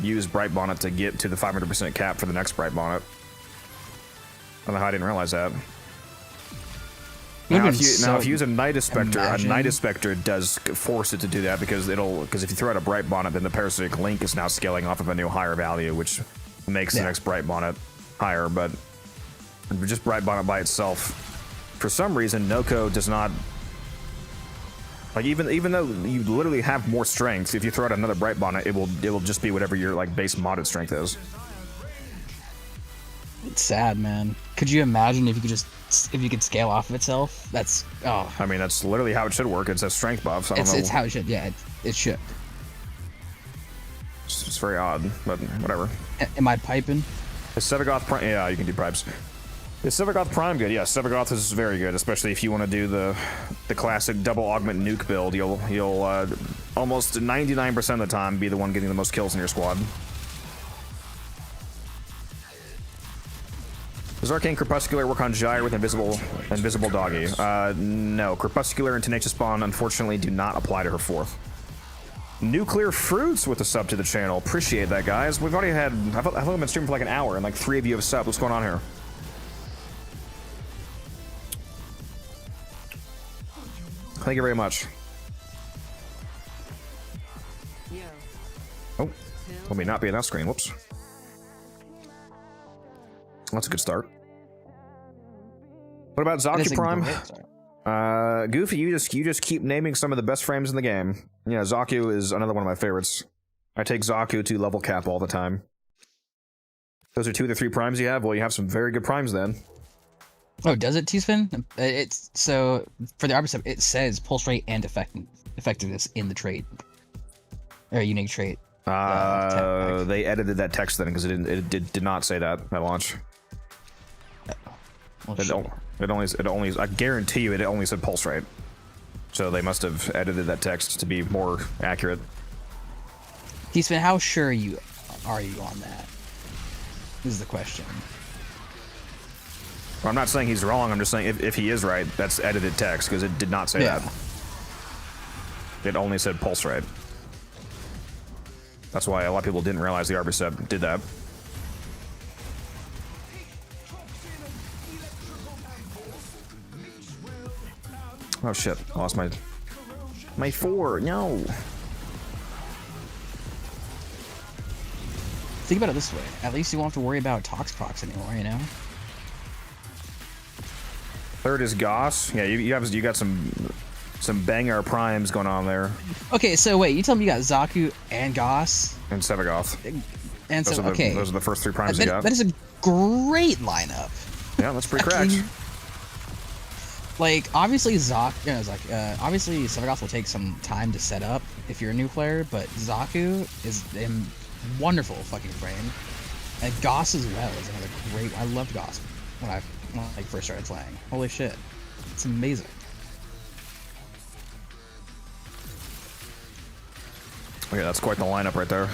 use Bright Bonnet to get to the 500% cap for the next Bright Bonnet. I don't know how I didn't realize that. Now, if you use a Nidus Spectre does force it to do that because if you throw out a Bright Bonnet, then the parasitic link is now scaling off of a new higher value, which makes the next Bright Bonnet higher. But just Bright Bonnet by itself, for some reason, Noko does not. Like even though you literally have more strength, if you throw out another Bright Bonnet, it will just be whatever your like base modded strength is. It's sad, man. Could you imagine if you could scale off of itself? That's I mean, that's literally how it should work. It's a strength buff. So I don't know. It's how it should. Yeah, it should. It's very odd, but whatever. Am I piping? Is Sevagoth Prime? Yeah, you can do pipes. Is Sevagoth Prime good? Yeah, Sevagoth is very good, especially if you want to do the classic double augment nuke build. You'll almost 99% of the time be the one getting the most kills in your squad. Does Arcane Crepuscular work on Gyre with Invisible Doggy? No. Crepuscular and Tenacious Spawn, unfortunately, do not apply to her fourth. Nuclear Fruits with a sub to the channel. Appreciate that, guys. We've already had... I've only been streaming for like an hour, and like 3 of you have subbed. What's going on here? Thank you very much. Oh. Let me not be in that screen. Whoops. That's a good start. What about Xaku Prime? Goofy, you just keep naming some of the best frames in the game. Yeah, Xaku is another one of my favorites. I take Xaku to level cap all the time. Those are 2 of the 3 primes you have? Well, you have some very good primes then. Oh, does it, T-Spin? It's so for the Arborcept, it says pulse rate and effectiveness in the trait or unique trait. They edited that text then because it did not say that at launch. Well, it only I guarantee you it only said pulse rate. So they must have edited that text to be more accurate. T-Spin, how sure are you on that? This is the question. Well, I'm not saying he's wrong. I'm just saying if he is right, that's edited text because it did not say that. It only said pulse rate. That's why a lot of people didn't realize the Arborcept did that. Oh shit, I lost my 4. No. Think about it this way. At least you won't have to worry about tox procs anymore, you know? Third is Gauss. Yeah, you got some banger primes going on there. Okay, so wait, you tell me you got Xaku and Gauss? And Sevagoth. And Those so, are the, okay. those are the first 3 primes you got. That is a great lineup. Yeah, that's pretty cracked. Like, obviously obviously Sevagoth will take some time to set up if you're a new player, but Xaku is a wonderful fucking frame. And Gauss as well is another great. I loved Gauss when I first started playing. Holy shit, it's amazing. Okay, that's quite the lineup right there.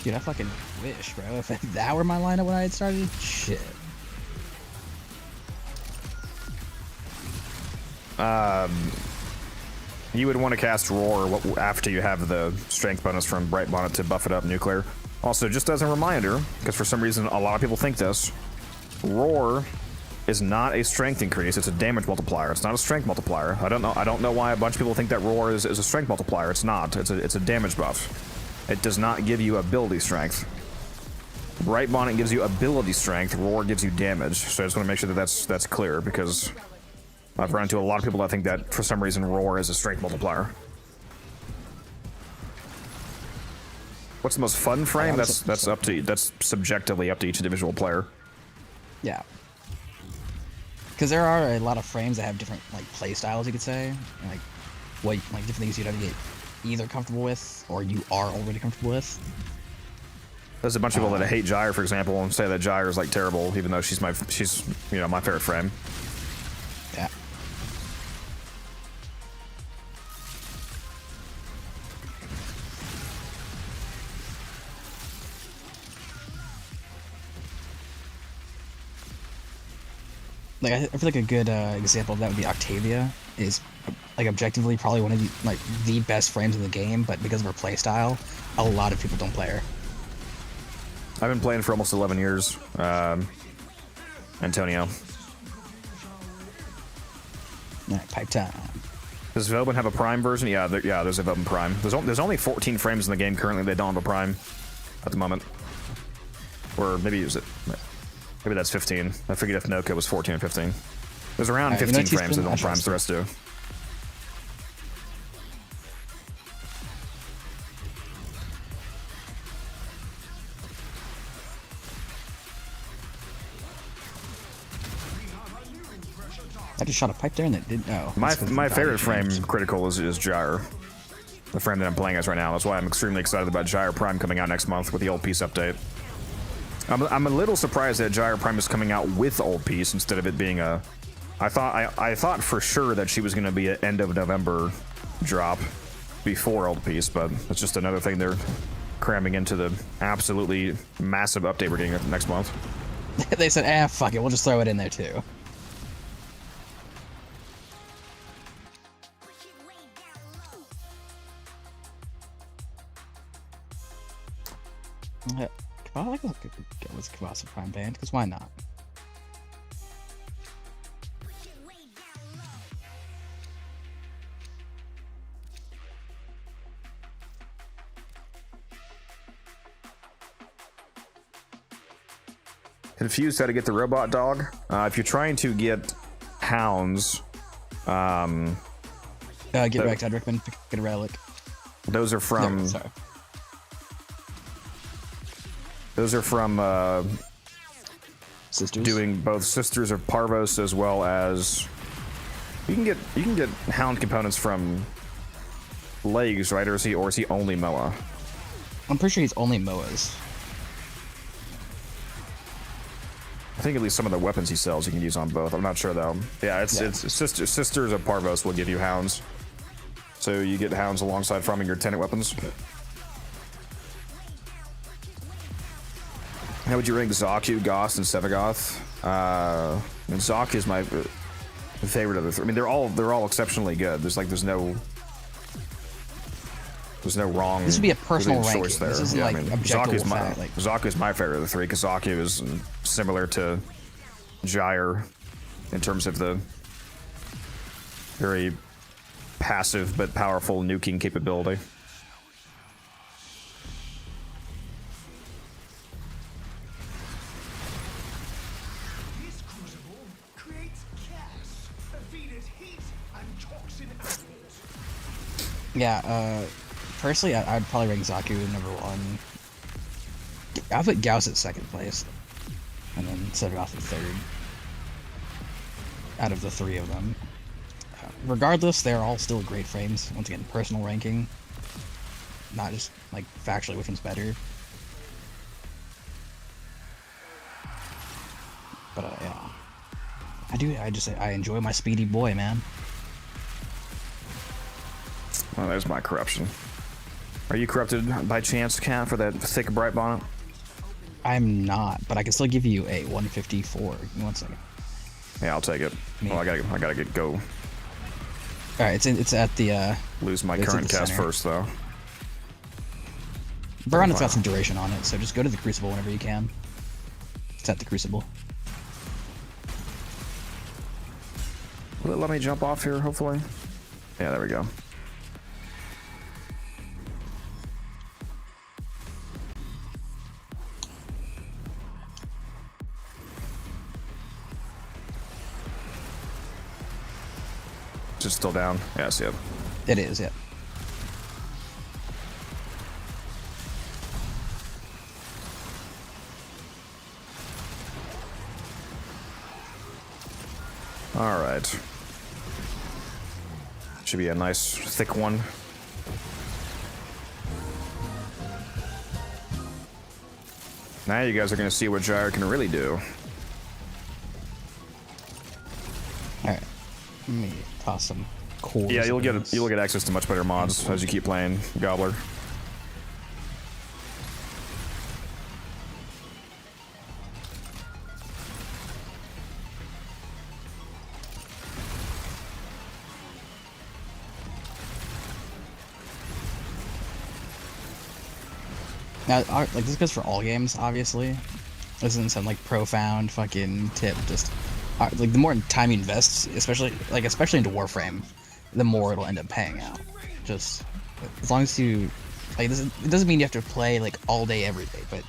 Dude, I fucking wish, bro. If that were my lineup when I had started, shit. You would want to cast Roar after you have the strength bonus from Bright Bonnet to buff it up nuclear. Also, just as a reminder, because for some reason a lot of people think this, Roar is not a strength increase, it's a damage multiplier. It's not a strength multiplier. I don't know why a bunch of people think that Roar is a strength multiplier. It's not. It's a damage buff. It does not give you ability strength. Bright Bonnet gives you ability strength, Roar gives you damage. So I just want to make sure that that's clear, because I've run into a lot of people that think that for some reason Roar is a strength multiplier. What's the most fun frame? That's up to that's subjectively up to each individual player. Yeah. Because there are a lot of frames that have different like play styles, you could say, and, like different things you'd have to get either comfortable with or you are already comfortable with. There's a bunch of people that hate Gyre, for example, and say that Gyre is like terrible, even though she's my favorite frame. Yeah. Like I feel like a good example of that would be Octavia. Is like objectively probably one of the best frames in the game, but because of her playstyle, a lot of people don't play her. I've been playing for almost 11 years. Antonio. Alright, pipe time. Does Velbin have a Prime version? Yeah, there's a Velbin Prime. There's only 14 frames in the game currently. They don't have a Prime at the moment. Or maybe maybe that's 15. I figured if Noka was 14 or 15. There's around 15 frames that don't Primes, the rest do. I just shot a pipe there and it didn't know. My favorite frame critical is Gyre. The frame that I'm playing as right now. That's why I'm extremely excited about Gyre Prime coming out next month with the Old Piece update. I'm a little surprised that Gyre Prime is coming out with Old Piece instead of it being a... I thought for sure that she was going to be an end of November drop before Old Piece, but it's just another thing they're cramming into the absolutely massive update we're getting next month. They said, fuck it, we'll just throw it in there too. I like to go with Gauss Prime Band, because why not? Confused how to get the robot dog. If you're trying to get hounds, get wrecked. I'd recommend get a relic. Those are from. No, sorry. Those are from Sisters. doing both Sisters of Parvos as well as you can get hound components from legs, right? Or is he only Moa? I'm pretty sure he's only Moas. I think at least some of the weapons he sells you can use on both. I'm not sure though. Yeah, it's Sisters of Parvos will give you hounds, so you get hounds alongside farming your tenant weapons. How would you rank Xaku, Gauss, and Sevagoth? And Xaku is my favorite of the three. I mean, they're all exceptionally good. There's no There's no wrong. This would be a personal there's no ranking. choice there. This isn't like objective fact. Like, Xaku's my favorite of the three because Xaku is similar to Gyre in terms of the very passive but powerful nuking capability. This crucible creates gas that feeds heat and toxin animals. yeah, personally, I'd probably rank Xaku number 1. I'll put Gauss at 2nd place, and then Sephiroth at 3rd. Out of the 3 of them. Regardless, they're all still great frames. Once again, personal ranking, not just like factually which one's better. But yeah, I enjoy my speedy boy, man. Well, there's my corruption. Are you corrupted by chance, Cat, for that thick bright bonnet? I'm not, but I can still give you a 154. Give me 1 second. Yeah, I'll take it. Oh, I gotta go. All right, it's at the Lose my it's at current the cast center. first, though. Baronet's got some duration on it, so just go to the Crucible whenever you can. It's at the Crucible. Will it let me jump off here, hopefully? Yeah, there we go. Just still down. Yeah, I see it. It is, yeah. All right. Should be a nice thick one. Now you guys are gonna see what Gyre can really do. Alright. Let me toss some cores. Yeah, you'll into this. get access to much better mods as you keep playing Gobbler. Now, like, this goes for all games, obviously. This isn't some, like, profound fucking tip. Just, like, the more time you invest, especially into Warframe, the more it'll end up paying out. Just, as long as you, like, it doesn't mean you have to play, like, all day, every day, but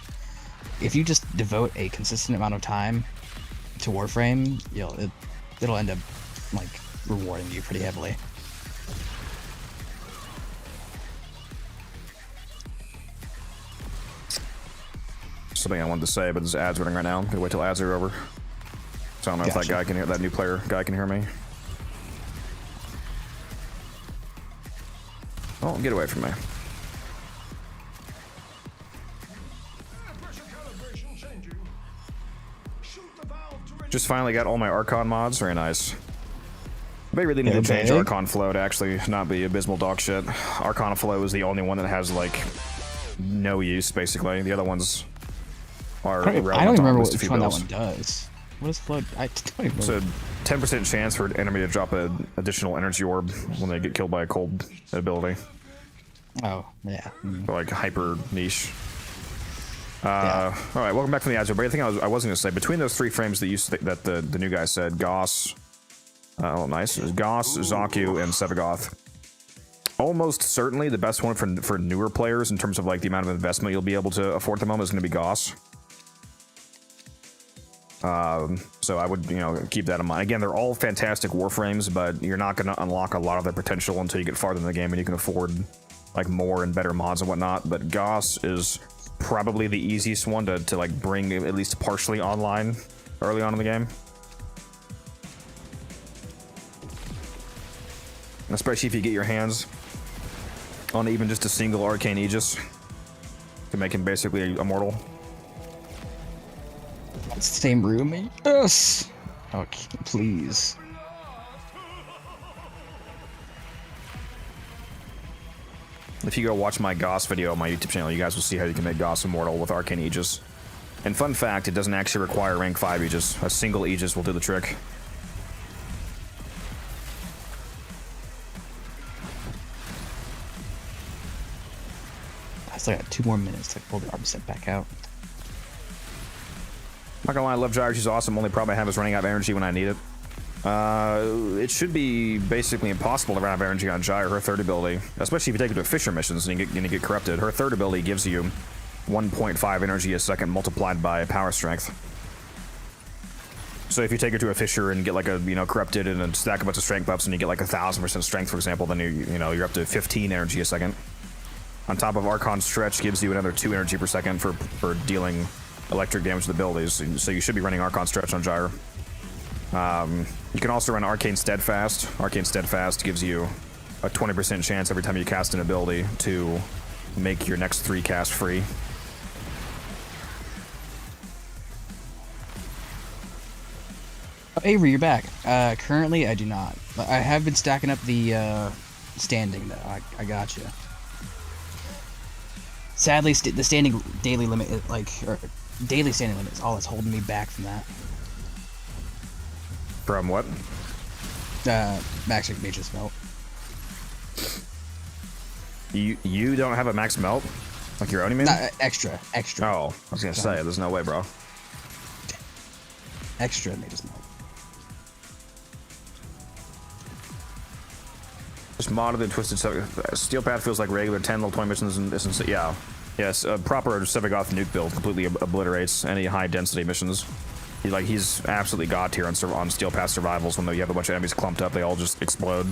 if you just devote a consistent amount of time to Warframe, it'll end up, like, rewarding you pretty heavily. Something I wanted to say, but there's ads running right now. I'm gonna wait till ads are over. So I don't know if that new player guy can hear me. Oh, get away from me. Just finally got all my Archon mods. Very nice. They really need to change Archon Flow to actually not be abysmal dog shit. Archon Flow is the only one that has, like, no use, basically. The other ones are irrelevant. I don't remember which one that one does. What is flow? I don't even It's a 10% chance for an enemy to drop an additional energy orb when they get killed by a cold ability. Oh, yeah. Mm. Like hyper niche. All right, welcome back from the ads. But I think I was going to say, between those 3 frames that the new guy said, Gauss, oh nice, Gauss, Xaku, and Sephiroth. Almost certainly the best one for newer players in terms of, like, the amount of investment you'll be able to afford at the moment is going to be Gauss. So I would, keep that in mind. Again, they're all fantastic Warframes, but you're not going to unlock a lot of their potential until you get farther in the game and you can afford, like, more and better mods and whatnot. But Gauss is probably the easiest one to like bring at least partially online early on in the game. Especially if you get your hands on even just a single Arcane Aegis to make him basically immortal. Same room? Yes! Okay, please. If you go watch my Gauss video on my YouTube channel, you guys will see how you can make Gauss immortal with Arcane Aegis. And fun fact, it doesn't actually require rank 5 Aegis. A single Aegis will do the trick. I still got 2 more minutes to pull the arm set back out. Not gonna lie, I love Gyre. She's awesome. Only problem I have is running out of energy when I need it. It should be basically impossible to run out of energy on Gyre. Her third ability, especially if you take it to Fisher missions and you get corrupted, her third ability gives you 1.5 energy a second multiplied by power strength. So if you take her to a Fisher and get like a corrupted and then stack a bunch of strength buffs and you get like 1000% strength, for example, then you're up to 15 energy a second. On top of Archon Stretch gives you another 2 energy per second for dealing electric damage to the abilities. So you should be running Archon Stretch on Gyre. You can also run Arcane Steadfast. Arcane Steadfast gives you a 20% chance every time you cast an ability to make your next 3 casts free. Oh, Avery, you're back. Currently, I do not. But I have been stacking up the standing, though. I got you. Sadly, the standing daily limit, daily standing limit is all that's holding me back from that. From what? Max Mage's Melt. You don't have a max melt? Like your own, man? Extra. Oh, I was gonna say, there's no way, bro. Extra Mage's Melt. Just modded and twisted Steel Path feels like regular 10 level 20 missions and this and yeah. Yes, a proper Sevagoth nuke build completely obliterates any high density missions. He's absolutely god tier on Steel Path survivals. When you have a bunch of enemies clumped up, they all just explode.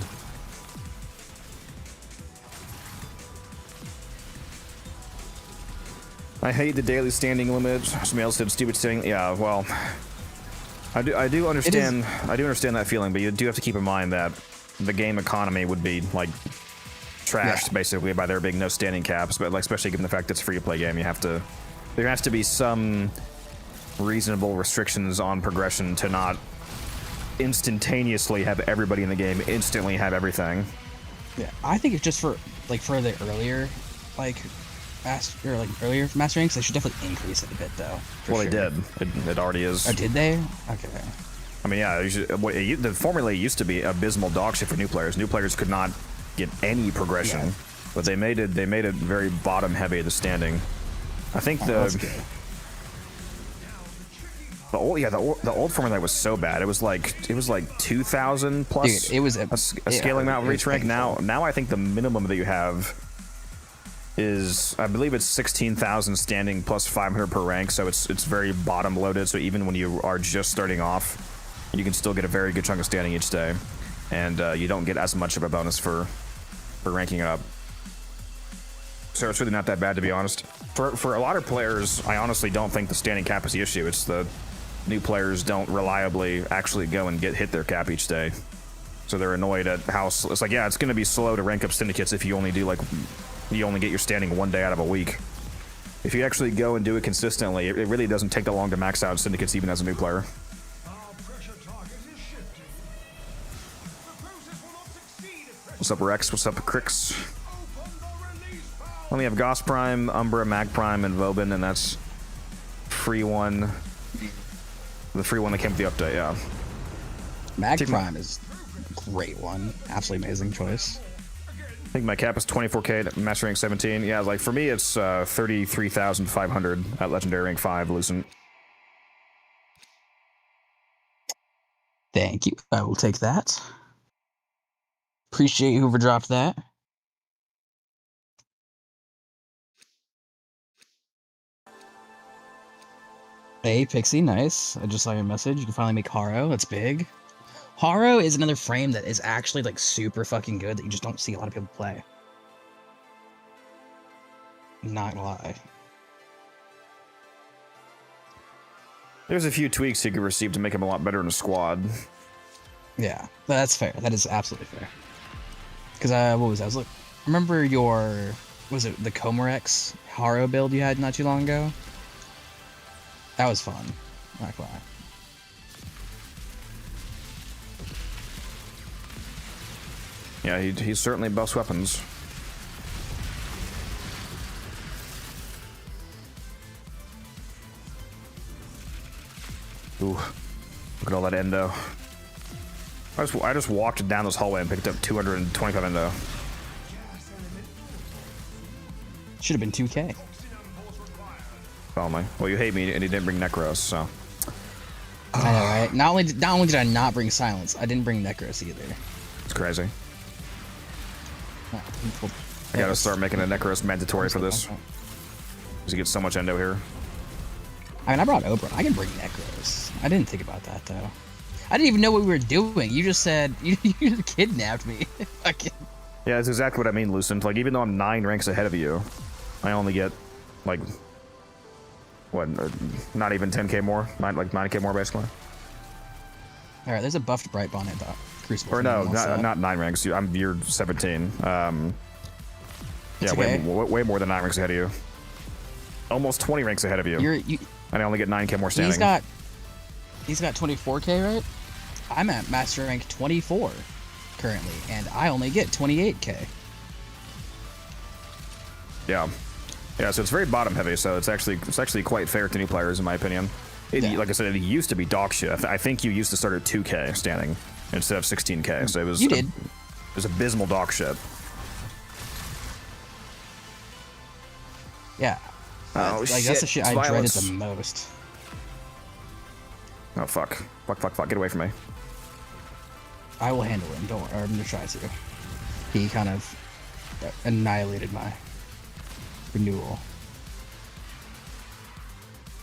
I hate the daily standing limit. Somebody else said stupid standing. Yeah, well, I do understand that feeling, but you do have to keep in mind that the game economy would be like trashed basically by there being no standing caps. But especially given the fact that it's a free to play game, there has to be some reasonable restrictions on progression to not instantaneously have everybody in the game instantly have everything. Yeah, I think it's just for the earlier earlier master ranks, they should definitely increase it a bit though. Well, they did. It already is. Oh, did they? Okay. I mean, yeah, the formula used to be abysmal dog shit for new players. New players could not get any progression, but they made it very bottom heavy, the standing. I think that's good. The old formula was so bad. It was like 2,000 plus. Dude, it was a scaling mount reach rank. Now I think the minimum that you have is, I believe it's 16,000 standing plus 500 per rank. So it's very bottom loaded. So even when you are just starting off, you can still get a very good chunk of standing each day, and you don't get as much of a bonus for ranking it up. So it's really not that bad, to be honest. For a lot of players, I honestly don't think the standing cap is the issue. It's the new players don't reliably actually go and hit their cap each day. So they're annoyed at how it's like, yeah, it's going to be slow to rank up syndicates if you only get your standing 1 day out of a week. If you actually go and do it consistently, it really doesn't take that long to max out syndicates even as a new player. What's up, Rex? What's up, Crix? We have Gauss Prime, Umbra, Mag Prime, and Vobin, and that's free one. The free one that came with the update, yeah. Mag Prime is a great one. Absolutely amazing choice. I think my cap is 24k, master rank 17. Yeah, like for me, it's 33,500 at legendary rank 5, Lucent. Thank you. I will take that. Appreciate whoever dropped that. Hey, Pixie, nice. I just saw your message. You can finally make Haro. That's big. Haro is another frame that is actually like super fucking good that you just don't see a lot of people play. Not gonna lie. There's a few tweaks he could receive to make him a lot better in a squad. Yeah, that's fair. That is absolutely fair. Because what was that? I was like, remember was it the Comorex Haro build you had not too long ago? That was fun. Not gonna lie. Yeah, he certainly buffs weapons. Ooh, look at all that Endo. I just walked down this hallway and picked up 225 Endo. Should have been 2K. Only. Well, you hate me, and you didn't bring Necros, so. I know, right? Not only did I not bring Silence, I didn't bring Necros either. It's crazy. Oh, I gotta start making a Necros mandatory for this. Because you get so much endo here. I mean, I brought Oberon. I can bring Necros. I didn't think about that, though. I didn't even know what we were doing. You just said, you kidnapped me. Fucking. Yeah, that's exactly what I mean, Lucent. Like, even though I'm 9 ranks ahead of you, I only get, like, what, not even 10k more? Like 9k more, basically? Alright, there's a buffed Bright Bonnet, though. Crucible. Or no, not 9 ranks. You're 17. Yeah, okay. way more than 9 ranks ahead of you. Almost 20 ranks ahead of you. And I only get 9k more standing. He's got 24k, right? I'm at master rank 24 currently, and I only get 28k. Yeah, so it's very bottom heavy. So it's actually quite fair to new players, in my opinion. Like I said, it used to be dog shit. I think you used to start at 2k standing instead of 16k. So it was. You did. It was abysmal dog shit. Yeah. Oh shit! That's the shit I dreaded the most. Oh fuck! Get away from me! I will handle him. Don't. Or I'm gonna try to. He kind of annihilated my renewal.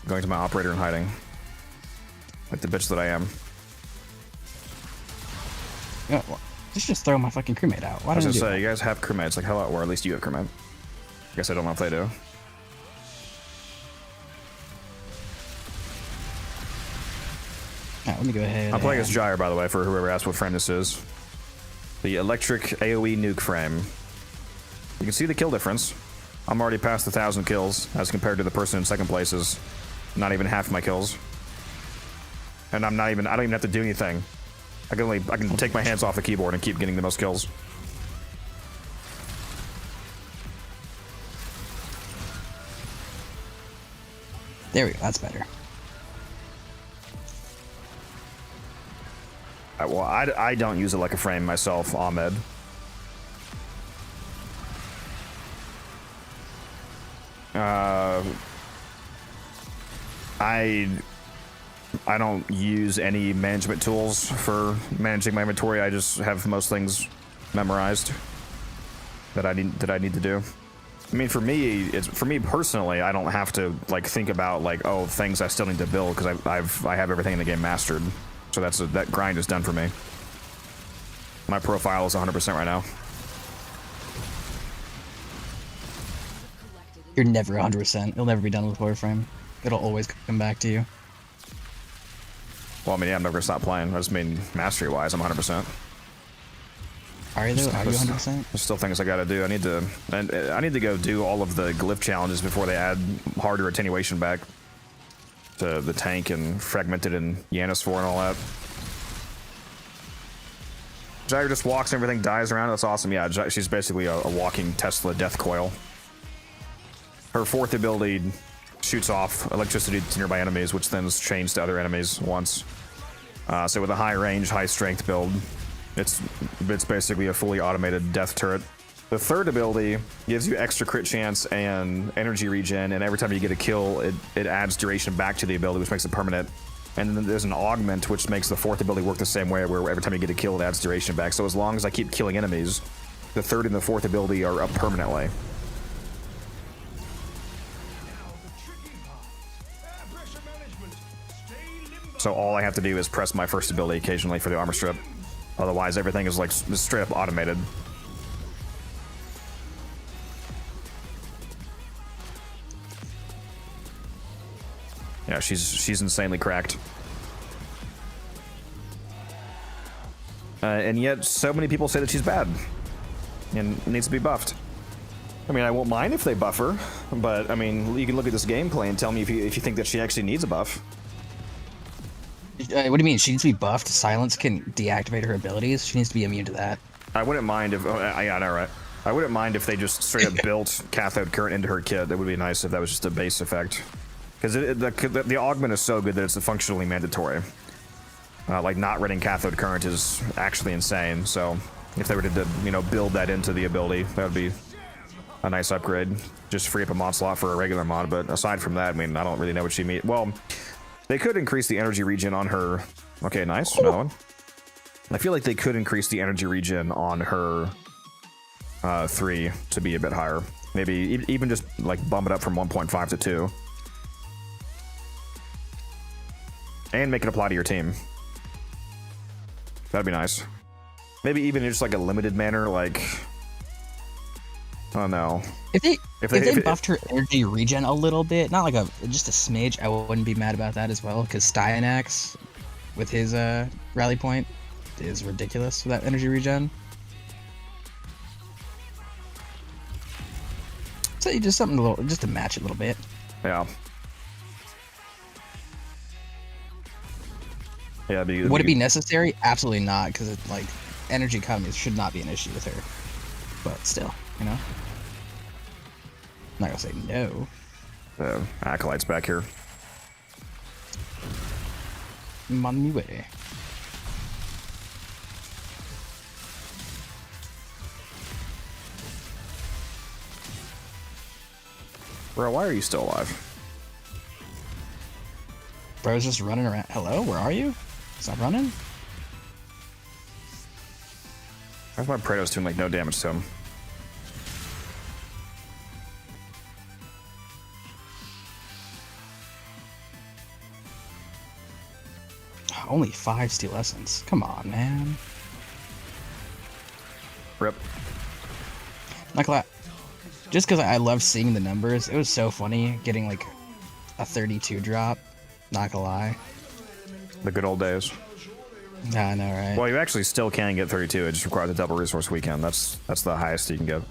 Going to my operator and hiding. Like the bitch that I am. You know, just throw my fucking crewmate out. Why I was don't gonna you say, you guys have crewmates, like hello, or at least you have crewmate. I guess I don't know if they do. Alright, let me go ahead. I'm playing as Gyre, by the way, for whoever asked what frame this is. The electric AoE nuke frame. You can see the kill difference. I'm already past 1,000 kills as compared to the person in second place is not even half my kills. And I don't even have to do anything. I can take my hands off the keyboard and keep getting the most kills. There we go. That's better. Well, I don't use it like a frame myself, Ahmed. I don't use any management tools for managing my inventory. I just have most things memorized that I need to do. I mean, for me personally, I don't have to like think about like, oh, things I still need to build because I have everything in the game mastered. So that grind is done for me. My profile is 100% right now. You're never 100%. You'll never be done with Warframe. It'll always come back to you. Well, I mean, yeah, I'm never gonna stop playing. I just mean mastery-wise, I'm 100%. Are you though? Are you 100%? There's still things I gotta do. I need to go do all of the glyph challenges before they add harder attenuation back to the tank and fragmented and Yanisfor and all that. Gyre just walks and everything dies around. That's awesome. Yeah, she's basically a walking Tesla death coil. Her fourth ability shoots off electricity to nearby enemies, which then is changed to other enemies once. So with a high range, high strength build, it's basically a fully automated death turret. The third ability gives you extra crit chance and energy regen, and every time you get a kill, it adds duration back to the ability, which makes it permanent. And then there's an augment, which makes the fourth ability work the same way, where every time you get a kill, it adds duration back. So as long as I keep killing enemies, the third and the fourth ability are up permanently. So all I have to do is press my first ability occasionally for the armor strip. Otherwise, everything is like straight up automated. Yeah, she's insanely cracked. And yet, so many people say that she's bad and needs to be buffed. I mean, I won't mind if they buff her, but I mean, you can look at this gameplay and tell me if you think that she actually needs a buff. What do you mean? She needs to be buffed? Silence can deactivate her abilities? She needs to be immune to that. I wouldn't mind if... yeah, I know, right? I wouldn't mind if they just straight up built cathode current into her kit. That would be nice if that was just a base effect. Because the augment is so good that it's functionally mandatory. Like, not running cathode current is actually insane. So, if they were to, build that into the ability, that would be a nice upgrade. Just free up a mod slot for a regular mod, but aside from that, I mean, I don't really know what she means. Well, they could increase the energy regen on her. Okay, nice. Another one. I feel like they could increase the energy regen on her 3 to be a bit higher. Maybe even just like bump it up from 1.5 to 2. And make it apply to your team. That'd be nice. Maybe even just like a limited manner, like... Oh no. If they buffed her energy regen a little bit, not like just a smidge, I wouldn't be mad about that as well, because Styanax, with his rally point, is ridiculous for that energy regen. So you just something a little, just to match it a little bit. Yeah. Yeah. Would it be necessary? Absolutely not, because like energy economy should not be an issue with her. But still, you know, I'm not gonna say no. Acolytes back here. I'm on my way. Bro, why are you still alive? Bro's just running around. Hello, where are you? Stop running. Why's my Praetor's doing like no damage to him? Only 5 steel essence. Come on, man. Rip. Not gonna lie. Just because I love seeing the numbers, it was so funny getting like a 32 drop. Not gonna lie. The good old days. Yeah, I know, right? Well, you actually still can get 32. It just requires a double resource weekend. That's the highest you can get.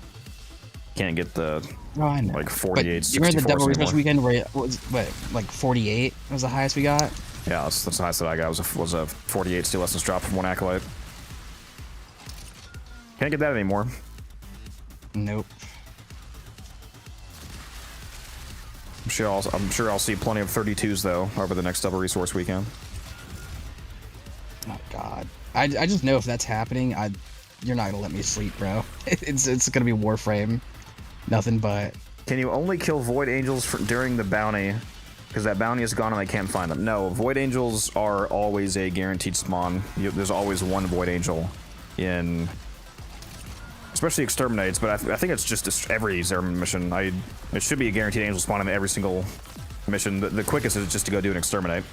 Can't get the I know. like 48, but you remember the 64 double resource anymore. weekend where it was what, like 48 was the highest we got? Yeah, that's the highest that I got was a 48 steel essence drop from one acolyte. Can't get that anymore. Nope. I'm sure I'll see plenty of 32s though over the next double resource weekend. Oh god. I just know if that's happening, you're not gonna let me sleep, bro. It's gonna be Warframe. Nothing but. Can you only kill Void Angels during the bounty? Because that bounty is gone and I can't find them. No, Void Angels are always a guaranteed spawn. There's always one Void Angel in... Especially Exterminates, but I think it's just every Zerman mission. It should be a guaranteed Angel spawn in every single mission. The quickest is just to go do an Exterminate.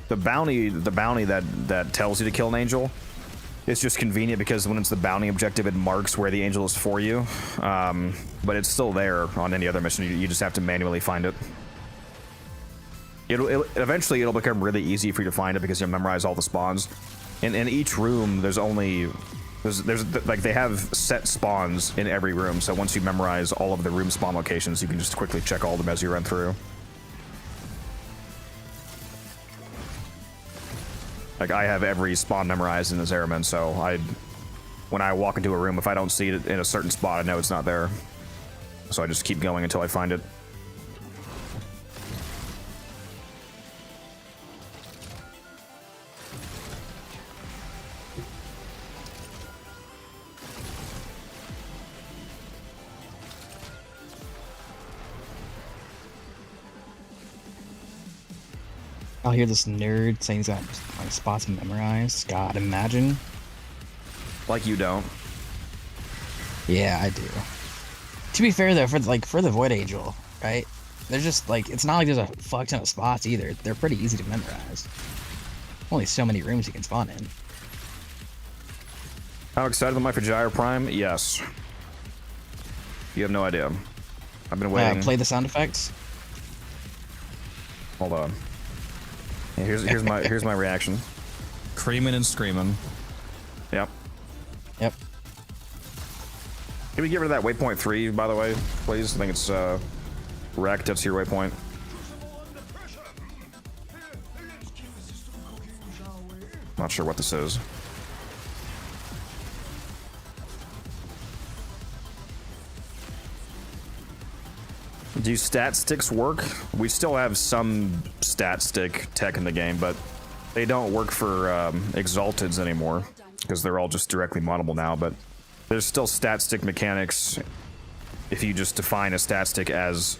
The bounty that tells you to kill an Angel, it's just convenient because when it's the bounty objective, it marks where the Angel is for you. But it's still there on any other mission. You just have to manually find it. Eventually it'll become really easy for you to find it because you'll memorize all the spawns. In each room, there's like they have set spawns in every room. So once you memorize all of the room spawn locations, you can just quickly check all of them as you run through. Like I have every spawn memorized in the Zeraman, so when I walk into a room, if I don't see it in a certain spot, I know it's not there. So I just keep going until I find it. I'll hear this nerd saying he's got like spots memorized. God, imagine. Like you don't. Yeah, I do. To be fair though, for the Void Angel, right? They're just like, it's not like there's a fuck ton of spots either. They're pretty easy to memorize. Only so many rooms you can spawn in. How excited am I for Gyre Prime? Yes. You have no idea. I've been waiting. Play the sound effects. Hold on. Yeah, here's my reaction. Creaming and screaming. Yep. Yep. Can we get rid of that waypoint 3, by the way, please? I think it's wrecked. That's your waypoint. Not sure what this is. Do stat sticks work? We still have some stat stick tech in the game, but they don't work for Exalteds anymore because they're all just directly moddable now. But There's still stat stick mechanics if you just define a stat stick as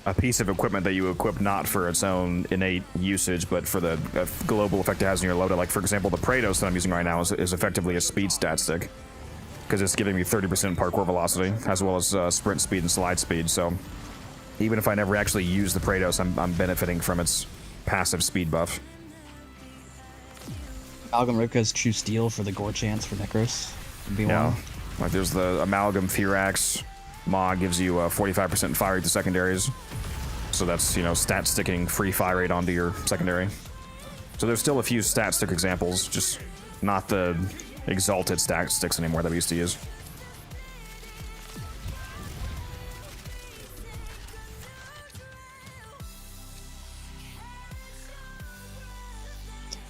a piece of equipment that you equip not for its own innate usage, but for the global effect it has on your loadout. Like, for example, the Praetos that I'm using right now is effectively a speed stat stick, because it's giving me 30% parkour velocity, as well as sprint speed and slide speed, so even if I never actually use the Praetos, I'm benefiting from its passive speed buff. Amalgam Rivka's True Steel for the gore chance for Necros would be Yeah, one. like there's the Amalgam Firax mod, gives you 45% fire rate to secondaries. So that's, you know, stat sticking free fire rate onto your secondary. So there's still a few stat stick examples, just not the exalted stat sticks anymore that we used to use.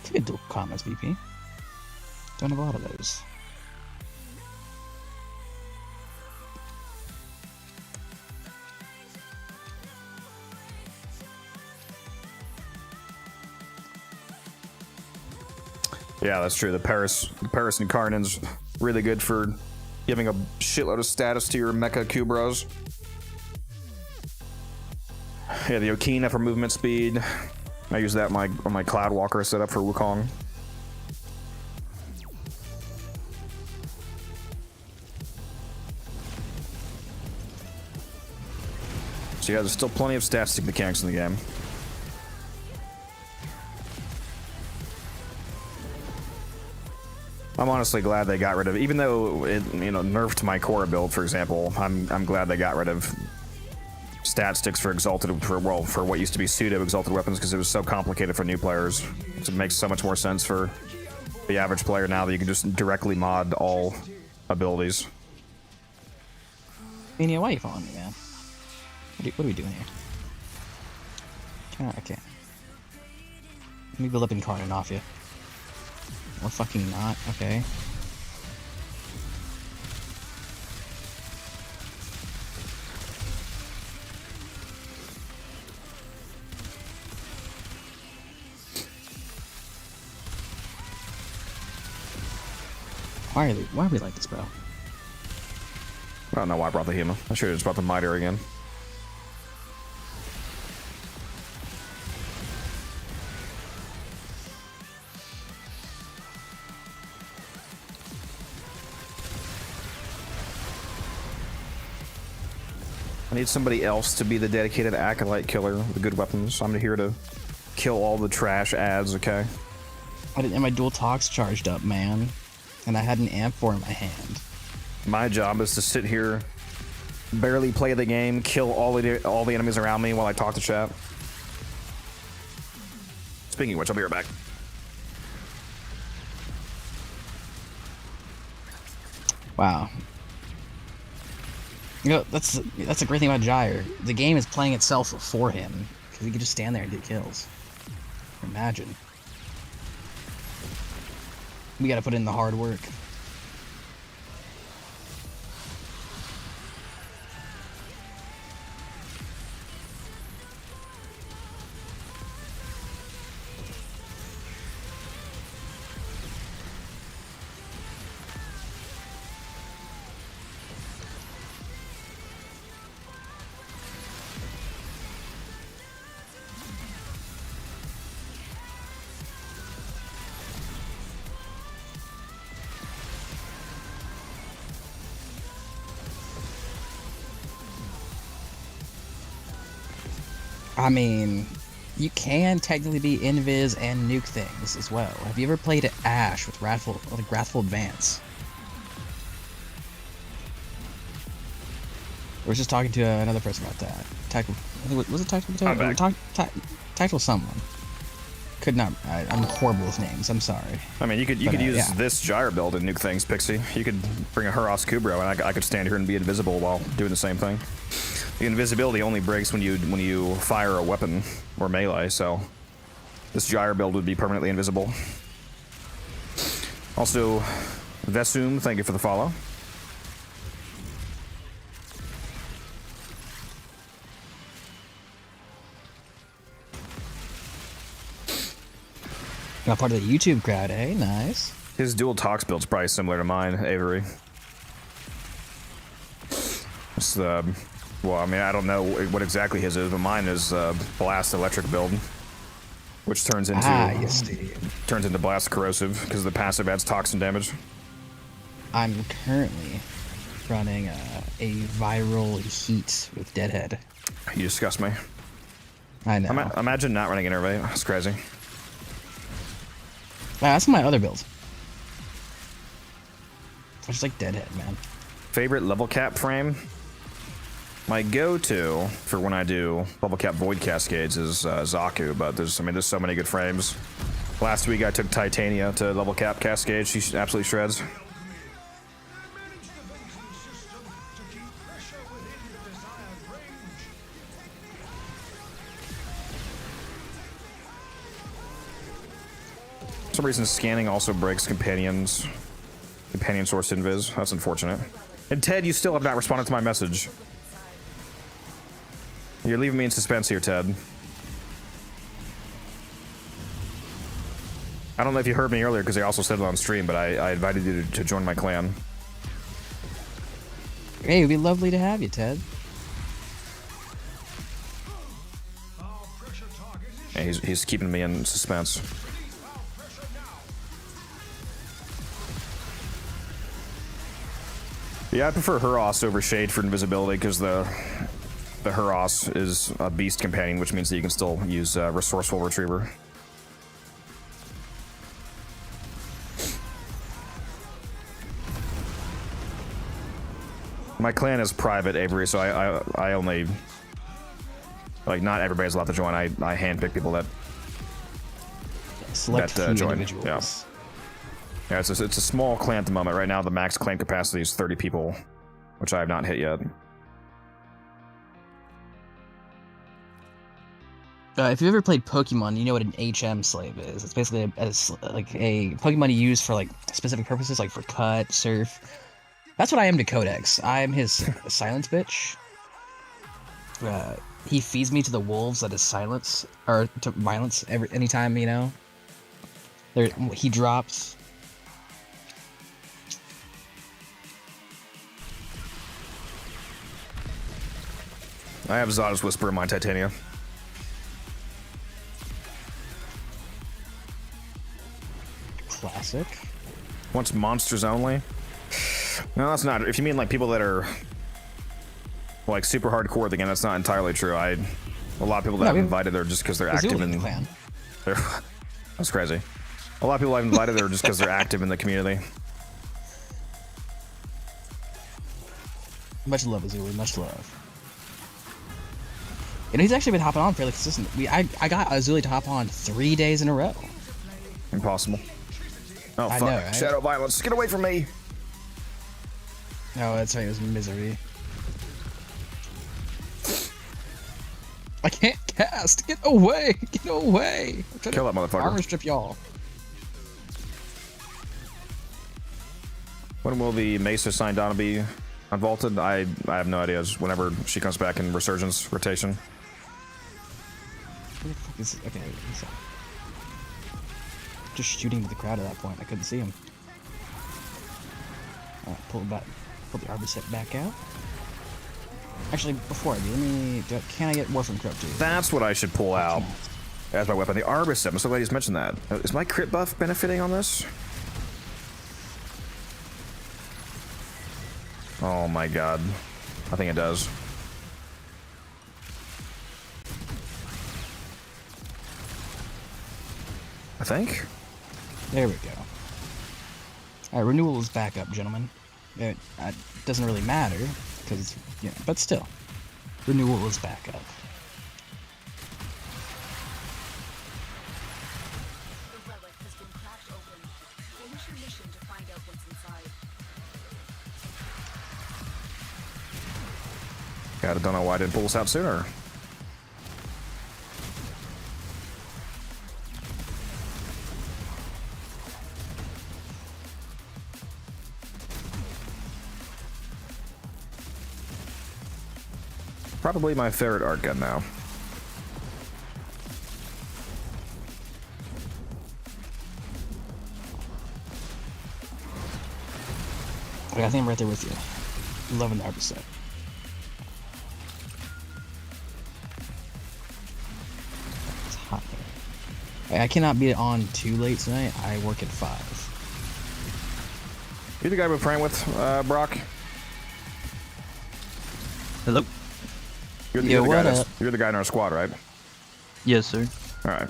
It's a good dual comments, VP. Don't have a lot of those. Yeah, that's true. The Paris Incarnate's really good for giving a shitload of status to your mecha Kubros. Yeah, the Okina for movement speed. I use that on my Cloud Walker setup for Wukong. So yeah, there's still plenty of stat stick mechanics in the game. I'm honestly glad they got rid of, even though it, you know, nerfed my core build, for example. I'm glad they got rid of stat sticks for exalted, for what used to be pseudo exalted weapons, because it was so complicated for new players. It makes so much more sense for the average player now that you can just directly mod all abilities. Mania, why are you following me, man? What are we doing here? Okay. Let me build up Incarnate off you. Or fucking not, okay. Why are we like this, bro? I don't know why I brought the Hema. I should have just brought the Mitre again. I need somebody else to be the dedicated acolyte killer with the good weapons. I'm here to kill all the trash ads, okay? I didn't have my dual talks charged up, man. And I had an amp in my hand. My job is to sit here, barely play the game, kill all the enemies around me while I talk to chat. Speaking of which, I'll be right back. Wow. You know, that's a great thing about Gyre. The game is playing itself for him. Because he can just stand there and get kills. Imagine. We gotta put in the hard work. I mean, you can technically be invis and nuke things as well. Have you ever played Ash with Wrathful Advance? I was just talking to another person about that. Was it Tactical? I'm back. Tactical someone. Could not. I'm horrible with names. I'm sorry. I mean, you could use this Gyre build and nuke things, Pixie. You could bring a Huros Kubro, and I could stand here and be invisible while doing the same thing. The invisibility only breaks when you fire a weapon or melee, so this Gyre build would be permanently invisible. Also, Vesum, thank you for the follow. Not part of the YouTube crowd, eh? Nice. His dual tox build's probably similar to mine, Avery. It's the, well, I mean, I don't know what exactly his is, but mine is blast electric build, which turns into blast corrosive because the passive adds toxin damage. I'm currently running a viral heat with Deadhead. You disgust me. I know. Imagine not running Innervate. That's crazy. That's my other build. I just like Deadhead, man. Favorite level cap frame? My go-to for when I do level cap void cascades is Xaku, but there's so many good frames. Last week I took Titania to level cap cascade. She absolutely shreds. For some reason, scanning also breaks companion source invis. That's unfortunate. And Ted, you still have not responded to my message. You're leaving me in suspense here, Ted. I don't know if you heard me earlier because I also said it on stream, but I invited you to join my clan. Hey, it'd be lovely to have you, Ted. Yeah, he's keeping me in suspense. Yeah, I prefer Hurros over Shade for invisibility because the Hurros is a beast companion, which means that you can still use Resourceful Retriever. My clan is private, Avery, so I only, like, not everybody's allowed to join. I handpick people that Select join. individuals. Yeah, it's a small clan at the moment. Right now, the max clan capacity is 30 people, which I have not hit yet. If you've ever played Pokemon, you know what an HM slave is. It's basically a Pokemon you use for like specific purposes, like for cut, surf. That's what I am to Codex. I'm his silence bitch. He feeds me to the wolves at his silence, or to violence anytime, you know. He drops. I have Zada's Whisper in my Titania. Classic. Once monsters only? No, that's not. If you mean like people that are like super hardcore with the game, that's not entirely true. A lot of people that I've invited there just because they're active in the clan. That's crazy. A lot of people I've invited there just because they're active in the community. Much love, Azuli. Much love. You know, he's actually been hopping on fairly consistently. I got Azuli to hop on 3 days in a row. Impossible. Oh, fuck. I know, right? Shadow violence. Get away from me. No, that's right. It was misery. I can't cast. Get away. Get away. Kill that motherfucker. Armor strip y'all. When will the Mesa sign Donna be unvaulted? I have no idea. It's whenever she comes back in resurgence rotation. Where the fuck is it? Okay, just shooting to the crowd at that point. I couldn't see him. Alright, pull the arbor set back out. Actually, before I do, can I get Warframe Croak too? That's what I should pull out as my weapon. The arbor set. I'm so glad he's mentioned that. Is my crit buff benefiting on this? Oh my god. I think it does. I think? There we go. Alright, renewal is back up, gentlemen. It doesn't really matter, because, you know, but still. Renewal is back up. The relic has been cracked open. Finish your mission to find out what's inside. God, I don't know why I didn't pull this out sooner. Probably my favorite art gun now. I think I'm right there with you. Loving the arbor set. I cannot be on too late tonight. I work at 5. You the guy we're praying with, Brock? Hello? You're the, Yo, you're the guy what that's, up? you're the guy in our squad, right? Yes, sir. Alright.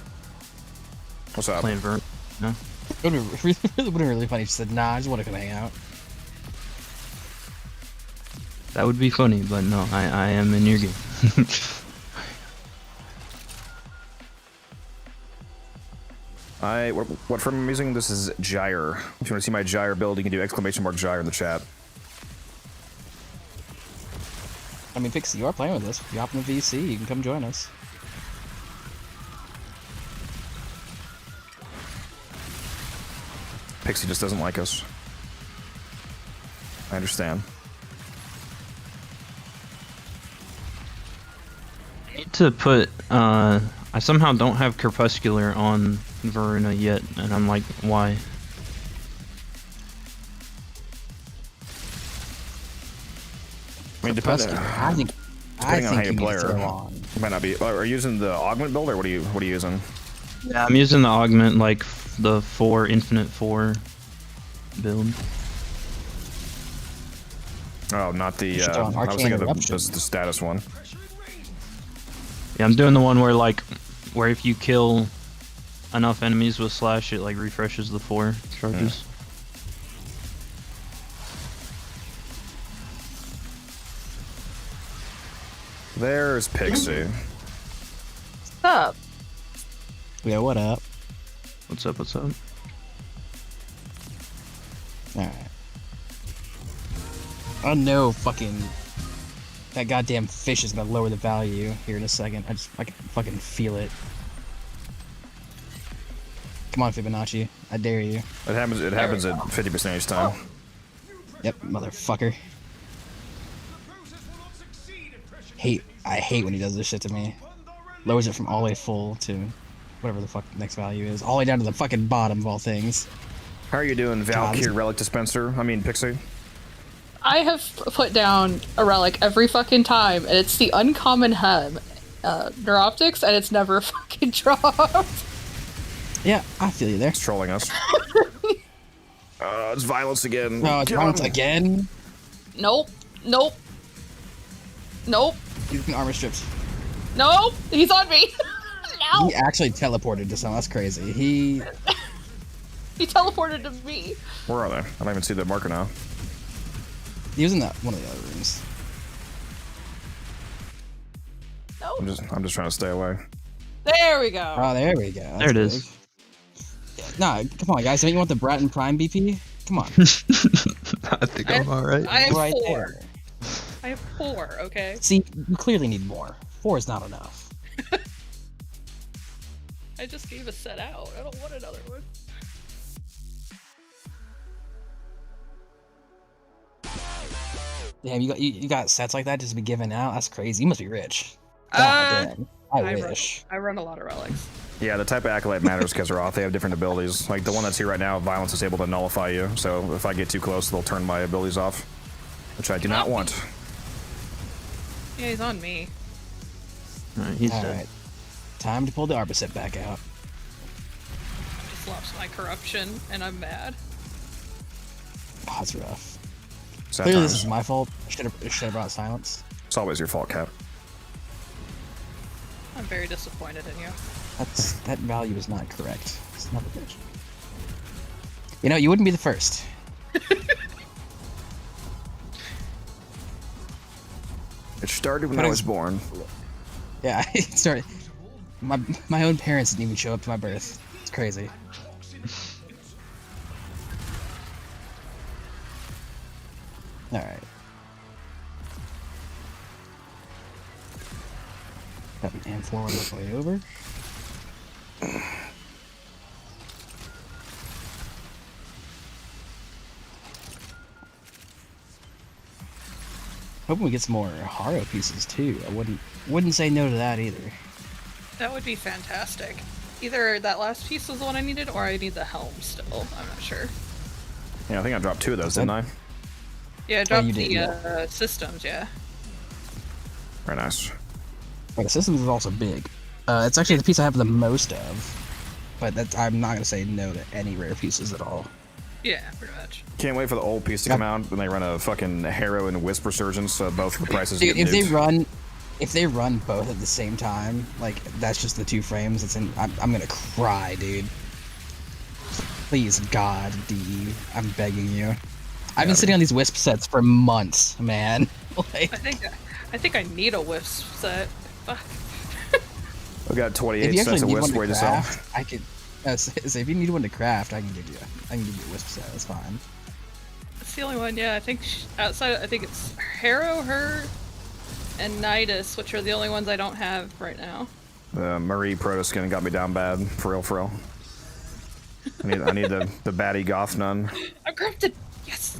What's up? Playing Vert. No? It would have been really funny if you said, nah, I just want to come hang out. That would be funny, but no, I am in your game. What frame I'm using? This is Gyre. If you want to see my Gyre build, you can do !Gyre in the chat. I mean, Pixie, you are playing with us. If you hop in the VC, you can come join us. Pixie just doesn't like us. I understand. I need to put, I somehow don't have Crepuscular on Verona yet, and I'm like, why? I mean, depending I on how you need to play throw her. on. You might not be. Are you using the Augment build, or what are you using? Yeah, I'm using the Augment, like, the 4, Infinite 4 build. Oh, not the. should throw on I was Arcane thinking of Eruption. the status one. Yeah, I'm doing the one where, like, where if you kill enough enemies with Slash, it, like, refreshes the 4 charges. There's Pixie. What's up? Yeah, what up? What's up, what's up? Alright. Oh no, fucking... That goddamn fish is gonna lower the value here in a second. I can fucking feel it. Come on, Fibonacci. I dare you. It happens at 50% each time. Yep, motherfucker. I hate when he does this shit to me. Lowers it from all the way full to whatever the fuck the next value is. All the way down to the fucking bottom of all things. How are you doing, Valkyrie Relic Dispenser? I mean, Pixie? I have put down a relic every fucking time, and it's the uncommon hem, Neuroptics, and it's never fucking dropped. Yeah, I feel you there. It's trolling us. It's violence again. No, it's violence again. Nope. Nope. Nope. He's armor strips. Nope. He's on me. No. He actually teleported to someone. That's crazy. He teleported to me. Where are they? I don't even see the marker now. He was in that one of the other rooms. Nope. I'm just trying to stay away. There we go. Oh, there we go. That's There it big. is. Nah, come on, guys. Don't you want the Bratton Prime BP? Come on. I think I'm alright. I have Right 4. there. I have 4, okay? See, you clearly need more. 4 is not enough. I just gave a set out. I don't want another one. Damn, you got sets like that just to be given out? That's crazy. You must be rich. God damn. I wish. I run a lot of relics. Yeah, the type of accolade matters because they're off. They have different abilities. Like the one that's here right now, violence is able to nullify you. So if I get too close, they'll turn my abilities off, which I do not want. Yeah, he's on me. Alright, he's dead. Alright. Time to pull the Arbor set back out. Just lost my corruption, and I'm mad. Oh, that's rough. Sad Clearly times. this is my fault. I should have brought silence. It's always your fault, Cap. I'm very disappointed in you. That value is not correct. It's not a bitch. You know, you wouldn't be the first. It started when I was born. Yeah, it started. My own parents didn't even show up to my birth. It's crazy. Alright. Got an M4 on the way over. Hoping we get some more Haro pieces too. I wouldn't say no to that either. That would be fantastic. Either that last piece was the one I needed, or I need the helm still. I'm not sure. Yeah, I think I dropped 2 of those, didn't I? Yeah, I dropped you the did, yeah. systems, yeah. Very nice. Right, the systems is also big. It's actually the piece I have the most of. but that's I'm not gonna say no to any rare pieces at all. Yeah, pretty much. Can't wait for the old piece to come out when they run a fucking Harrow and Wisp Resurgence, so both the prices Dude, get nuked. if they run both at the same time, like that's just the 2 frames. I'm gonna cry, dude. Please, God, D, I'm begging you. I've been sitting on these Wisp sets for months, man. Like, I think I need a wisp set. Fuck. I've got if 28 you sets actually of need one Wisp to ready to sell. craft, I could. So if you need one to craft, I can give you a Wisp set. That's fine. That's the only one. Yeah, I think outside. I think it's Harrow, her, and Nidus, which are the only ones I don't have right now. Marie Protoskin got me down bad, for real, for real. I need the baddie Goth nun. I'm corrupted. Yes.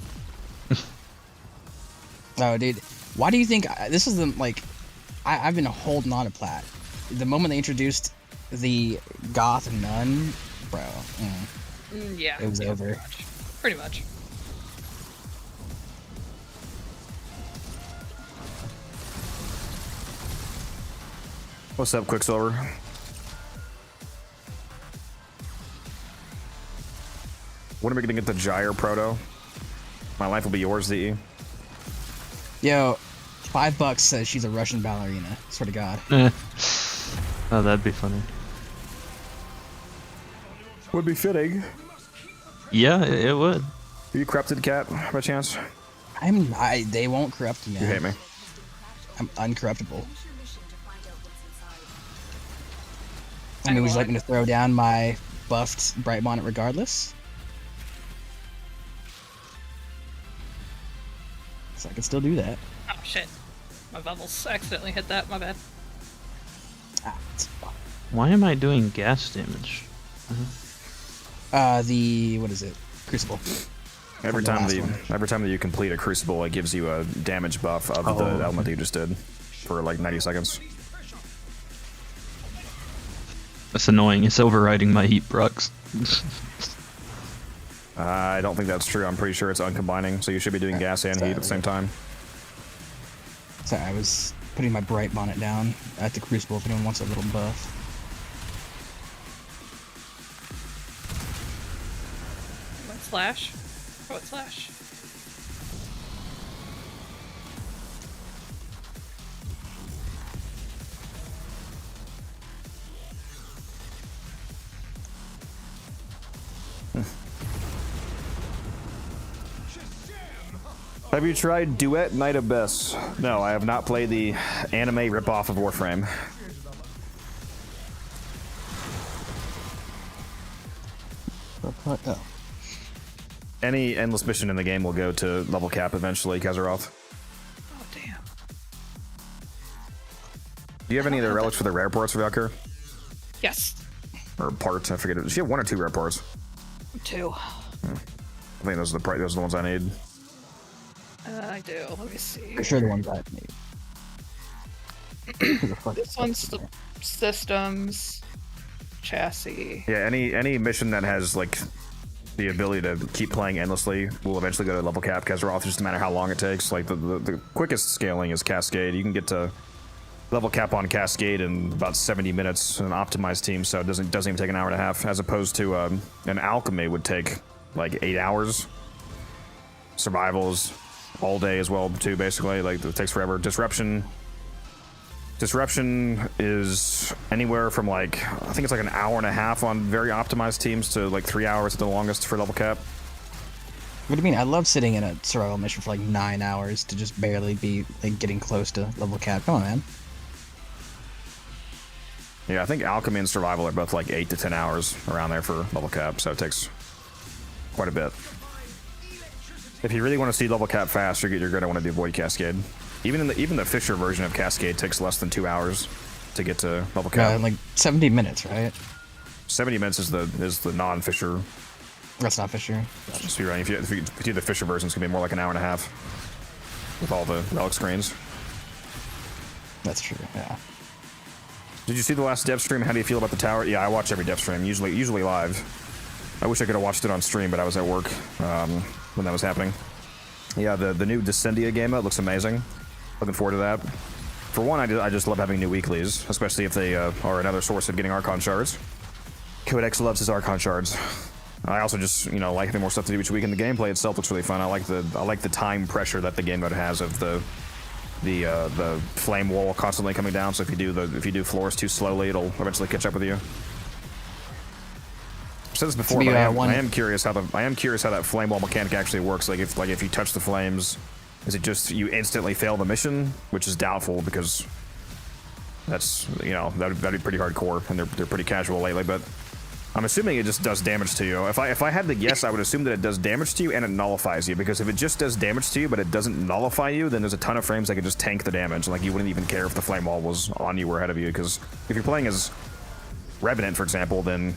Oh, dude, why do you think this is the like? I've been holding on to Plat. The moment they introduced the Goth nun, bro, Yeah. it was over. Pretty much. What's up, Quicksilver? When are we gonna get the Gyre Proto? My life will be yours, DE. Yo, $5 says she's a Russian ballerina. Swear to God. Oh, that'd be funny. Would be fitting. Yeah, it would. Are you corrupted, Cat, by chance? They won't corrupt me. You hate me. I'm uncorruptible. I mean, would you like me to throw down my buffed Bright Bonnet regardless? So I can still do that. Oh shit. My bubbles accidentally hit that. My bad. It's fine. Why am I doing gas damage? What is it? Crucible. Every From time the last one. every time that you complete a Crucible, it gives you a damage buff of the element that you just did for like 90 seconds. That's annoying. It's overriding my heat procs. I don't think that's true. I'm pretty sure it's uncombining, so you should be doing gas and heat at the same time. Sorry, I was putting my Bright Bonnet down at the Crucible if anyone wants a little buff. What slash? What slash? Have you tried Duet Night Abyss? No, I have not played the anime ripoff of Warframe. Oh. Any endless mission in the game will go to level cap eventually, Kazaroth. Oh damn. Do you have any of the relics for the rare parts of Valkyr? Yes. Or parts? I forget. Does she have 1 or 2 rare parts? 2. I think those are the ones I need. I do. Let me see. For sure the ones I need. This one's the systems, chassis. Yeah, any mission that has like the ability to keep playing endlessly will eventually go to level cap Kazaroth, just no matter how long it takes. Like the quickest scaling is Cascade. You can get to level cap on Cascade in about 70 minutes in an optimized team, so it doesn't even take an hour and a half, as opposed to an Alchemy would take like 8 hours. Survivals all day as well too, basically. Like it takes forever. Disruption is anywhere from like, I think it's like an hour and a half on very optimized teams to like 3 hours at the longest for level cap. What do you mean? I love sitting in a survival mission for like 9 hours to just barely be like getting close to level cap. Come on, man. Yeah, I think Alchemy and Survival are both like 8 to 10 hours around there for level cap, so it takes quite a bit. If you really want to see level cap fast, you're going to want to do Void Cascade. Even the Fisher version of Cascade takes less than 2 hours to get to level cap. Like 70 minutes, right? 70 minutes is the non-Fisher. That's not Fisher. Just be right. If you do the Fisher version, it's gonna be more like an hour and a half with all the relic screens. That's true. Yeah. Did you see the last dev stream? How do you feel about the tower? Yeah, I watch every dev stream, usually live. I wish I could have watched it on stream, but I was at work when that was happening. Yeah, the new Descendia game mode looks amazing. Looking forward to that. For one, I just love having new weeklies, especially if they are another source of getting Archon shards. Codex loves his Archon shards. I also just, you know, like having more stuff to do each week, and the gameplay itself looks really fun. I like the time pressure that the game mode has of the flame wall constantly coming down. So if you do floors too slowly, it'll eventually catch up with you. I've said this before, but I am curious how that flame wall mechanic actually works. Like if you touch the flames, is it just you instantly fail the mission, which is doubtful because that's, you know, that'd be pretty hardcore, and they're pretty casual lately, but. I'm assuming it just does damage to you. If I had to guess, I would assume that it does damage to you and it nullifies you, because if it just does damage to you but it doesn't nullify you, then there's a ton of frames that could just tank the damage. Like, you wouldn't even care if the flame wall was on you or ahead of you, because if you're playing as Revenant, for example, then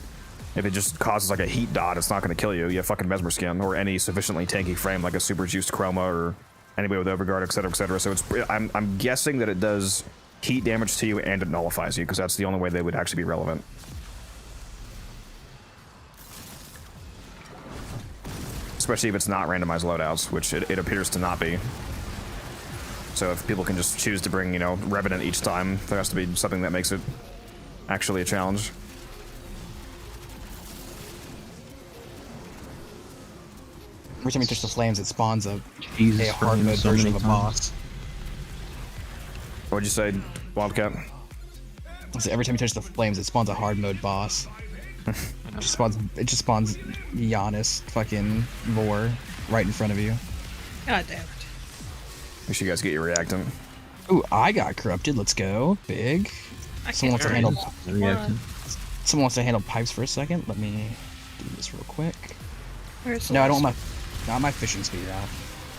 if it just causes like a heat dot, it's not going to kill you. You have fucking Mesmer Skin, or any sufficiently tanky frame like a super juiced Chroma or anybody with Overguard, etc., etc. So I'm guessing that it does heat damage to you and it nullifies you, because that's the only way they would actually be relevant. Especially if it's not randomized loadouts, which it appears to not be. So if people can just choose to bring, you know, Revenant each time, there has to be something that makes it actually a challenge. Every time you touch the flames, it spawns a hard mode so version many of a boss. What'd you say, Wildcat? So every time you touch the flames, it spawns a hard mode boss. It just spawns Giannis fucking Vor right in front of you. God damn it. Make sure you guys get your reactant. Ooh, I got corrupted. Let's go. Big. Someone wants to handle pipes for a second. Let me do this real quick. Where's No, I don't want my fishing speed out.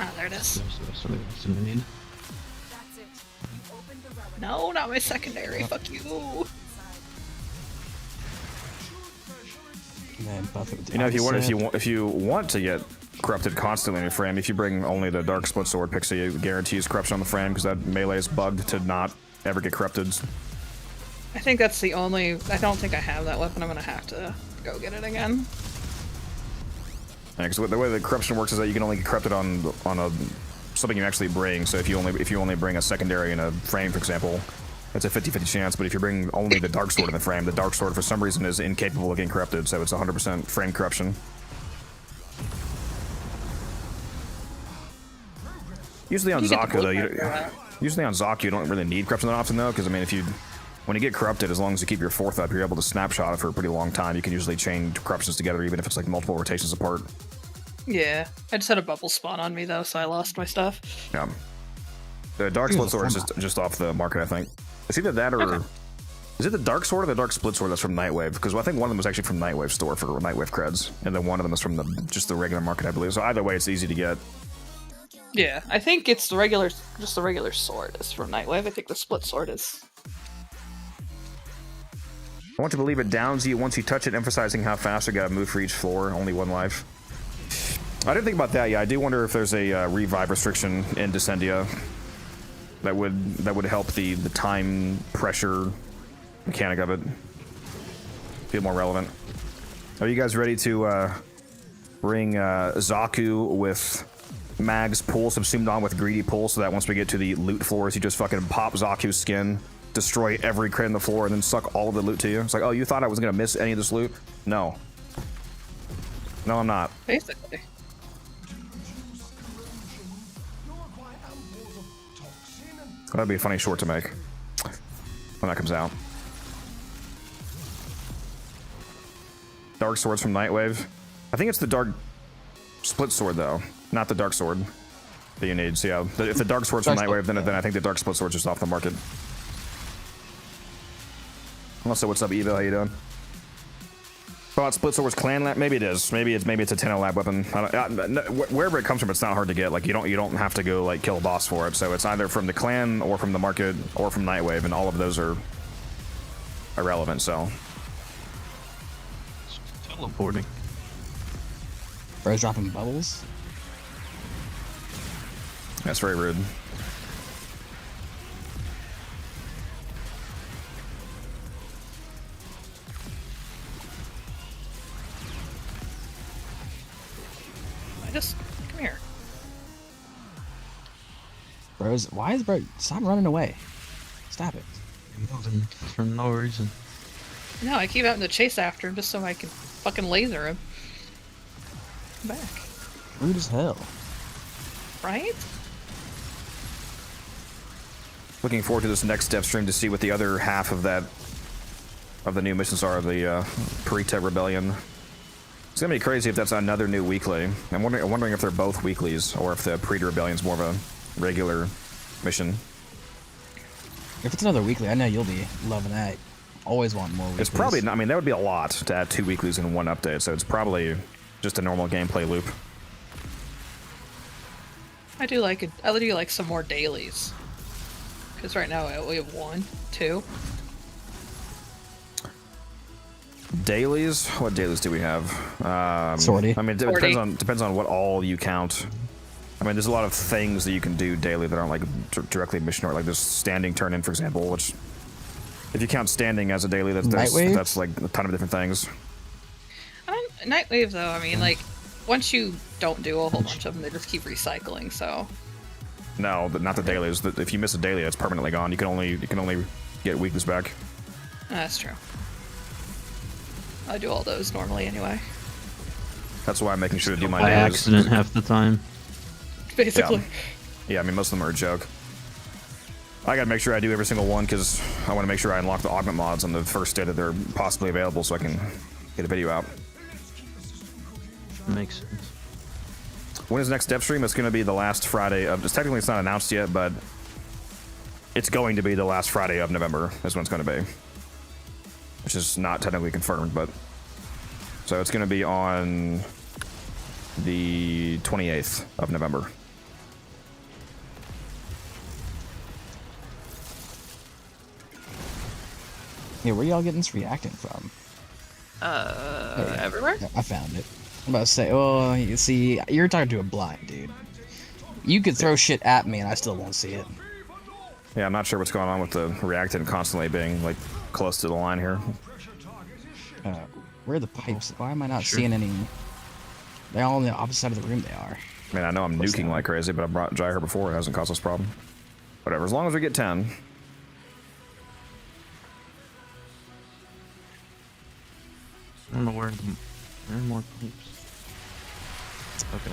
Ah, there it is. That's it. Open the relic. No, not my secondary. Fuck you. And then buff it with the You know, opposite. if you want to get corrupted constantly in your frame, if you bring only the Dark Split Sword Pixie, it guarantees corruption on the frame, because that melee is bugged to not ever get corrupted. I think that's the only. I don't think I have that weapon. I'm gonna have to go get it again. Yeah, because the way the corruption works is that you can only get corrupted on something you actually bring. So if you only bring a secondary in a frame, for example, it's a 50-50 chance. But if you bring only the Dark Sword in the frame, the Dark Sword for some reason is incapable of getting corrupted, so it's 100% frame corruption. Usually on Xaku though, usually on Xaku you don't really need corruption that often though, because I mean when you get corrupted, as long as you keep your fourth up, you're able to snapshot it for a pretty long time. You can usually chain corruptions together, even if it's like multiple rotations apart. Yeah, I just had a bubble spawn on me though, so I lost my stuff. Yeah. The Dark Split Sword is just off the market, I think. It's either that or... Okay. Is it the Dark Sword or the Dark Split Sword that's from Nightwave? Because I think one of them was actually from Nightwave store for Nightwave creds, and then one of them is from just the regular market, I believe. So either way, it's easy to get. Yeah, I think it's the regular sword is from Nightwave. I think the Split Sword is... I want to believe it downs you once you touch it, emphasizing how fast you gotta move for each floor, only one life. I didn't think about that, yeah. I do wonder if there's a revive restriction in Descendia that would help the time pressure mechanic of it feel more relevant. Are you guys ready to bring Xaku with Mag's pull subsumed on with greedy pull, so that once we get to the loot floors, you just fucking pop Zaku's skin, destroy every crit on the floor, and then suck all of the loot to you? It's like, oh, you thought I was gonna miss any of this loot? No. No, I'm not. Basically. That'd be a funny short to make when that comes out. Dark Swords from Nightwave. I think it's the Dark Split Sword, though, not the Dark Sword that you need. So yeah, if the Dark Sword's from Nightwave, then I think the Dark Split Sword's just off the market. Also, what's up, Evo? How you doing? Thought Split Sword's clan lab? Maybe it is. Maybe it's a Tenno lab weapon. Wherever it comes from, it's not hard to get. Like you don't have to go like kill a boss for it. So it's either from the clan or from the market or from Nightwave, and all of those are irrelevant. So teleporting. Bro's dropping bubbles. That's very rude. Come here. Why is bro? Stop running away. Stop it. Moving for no reason. No, I keep having to chase after him just so I can fucking laser him. Come back. Rude as hell. Right? Looking forward to this next step stream to see what the other half of that of the new missions are. The Parita Rebellion. It's gonna be crazy if that's another new weekly. I'm wondering if they're both weeklies or if the Parita Rebellion is more of a regular mission. If it's another weekly, I know you'll be loving that. Always want more weeklies. It's probably not, I mean, that would be a lot to add 2 weeklies in one update, so it's probably just a normal gameplay loop. I do like some more dailies. Because right now we have 1, 2. Dailies? What dailies do we have? Sortie. I mean, it depends on what all you count. I mean, there's a lot of things that you can do daily that aren't like directly mission or like this standing turn in, for example, which if you count standing as a daily, that's like a ton of different things. Nightwave though, I mean, like once you don't do a whole bunch of them, they just keep recycling. So. No, but not the dailies. If you miss a daily, it's permanently gone. You can only get weeklies back. That's true. I do all those normally anyway. That's why I'm making sure to do my by dailies. accident half the time. Basically. Yeah, I mean, most of them are a joke. I gotta make sure I do every single one because I want to make sure I unlock the Augment mods on the first day that they're possibly available so I can get a video out. Makes sense. When is the next step stream? It's going to be the last Friday of... Technically, it's not announced yet, but it's going to be the last Friday of November is when it's going to be. Which is not technically confirmed, but... So it's going to be on the 28th of November. Yeah, where y'all getting this reacting from? Everywhere? Yeah, I found it. I'm about to say, oh, you see, you're talking to a blind dude. You could throw shit at me and I still won't see it. Yeah, I'm not sure what's going on with the reactant constantly being, like, close to the line here. Where are the pipes? Why am I not seeing any? They're all on the opposite side of the room they are. I mean, I know I'm nuking like crazy, but I brought Gyre before. It hasn't caused us a problem. Whatever, as long as we get 10. I don't know where there are more pipes. Okay.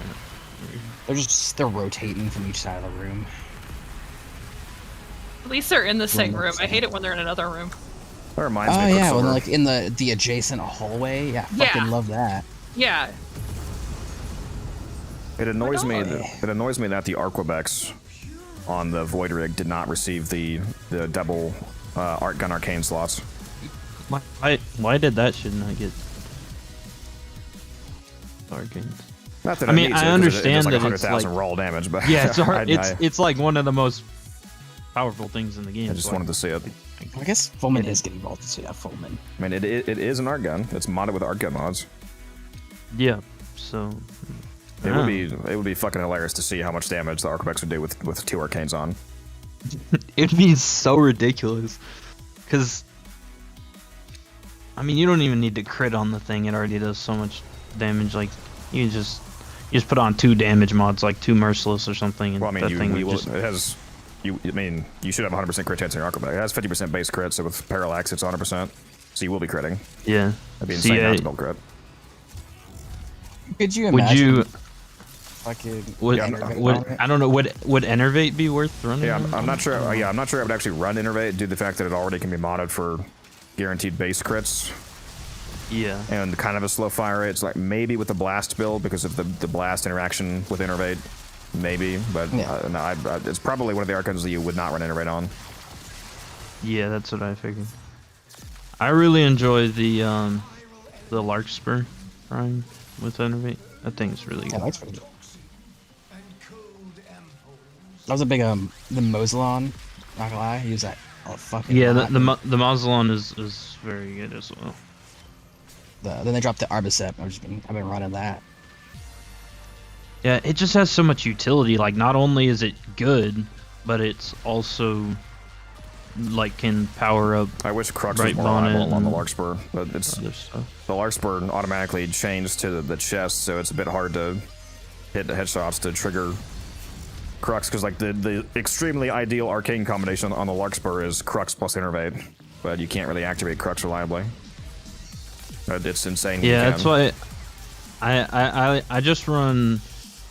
They're rotating from each side of the room. At least they're in the same room. I hate it when they're in another room. That reminds me. Oh yeah, when well, like in the adjacent hallway. Yeah, fucking love that. Yeah. It annoys me. It annoys me that the Arquebex on the Void Rig did not receive the double art gun arcane slots. Why did that shit not get arcane? Not that I mean, need to, I understand like that 100,000 like, raw damage, but yeah, it's like one of the most powerful things in the game. I just wanted to see it. I guess Fulman is getting involved to see that Fulman. I mean, it is an art gun. It's modded with art gun mods. Yeah, so it would be fucking hilarious to see how much damage the Arquebex would do with 2 arcanes on. It'd be so ridiculous, because I mean, you don't even need to crit on the thing. It already does so much damage. Like you just put on 2 damage mods, like 2 merciless or something, and well, I mean, that thing would just... it has. I mean, you should have 100% crit chance in your Arquebex. It has 50% base crit, so with Parallax, it's 100%. So you will be critting. Yeah. That'd be insane not to build crit. Could you imagine? Would you? Fucking. I don't know. Would Enervate be worth running? Yeah, I'm not sure. Yeah, I'm not sure I would actually run Enervate due to the fact that it already can be modded for guaranteed base crits. Yeah. And kind of a slow fire rate. It's like maybe with the blast build because of the blast interaction with Enervate. Maybe, but yeah. No, it's probably one of the arcades that you would not run Enervate on. Yeah, that's what I figured. I really enjoy the Larkspur prime with Enervate. That thing's really good. Yeah, that's pretty good. I was a big the Moslon, not gonna lie, I use that fucking yeah, lot. the Moslon is very good as well. Then they dropped the Arbicep. I've been running that. Yeah, it just has so much utility. Like, not only is it good, but it's also like can power up. I wish Crux was more reliable on the Larkspur, but it's the Larkspur automatically chains to the chest, so it's a bit hard to hit the headshots to trigger Crux, because like the extremely ideal arcane combination on the Larkspur is Crux plus Innervate, but you can't really activate Crux reliably. It's insane. you Yeah, can. that's why I just run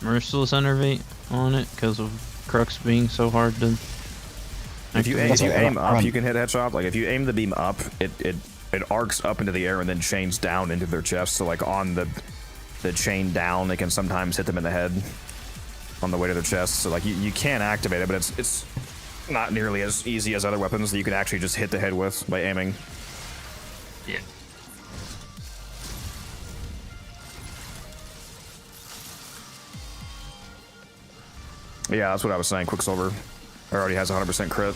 Merciless Enervate on it because of Crux being so hard to. If you That's what I aim up, run. you can hit headshot. Like if you aim the beam up, it arcs up into the air and then chains down into their chest. So like on the chain down, it can sometimes hit them in the head on the way to their chest. So like you can activate it, but it's not nearly as easy as other weapons that you can actually just hit the head with by aiming. Yeah. Yeah, that's what I was saying. Quicksilver already has 100% crit.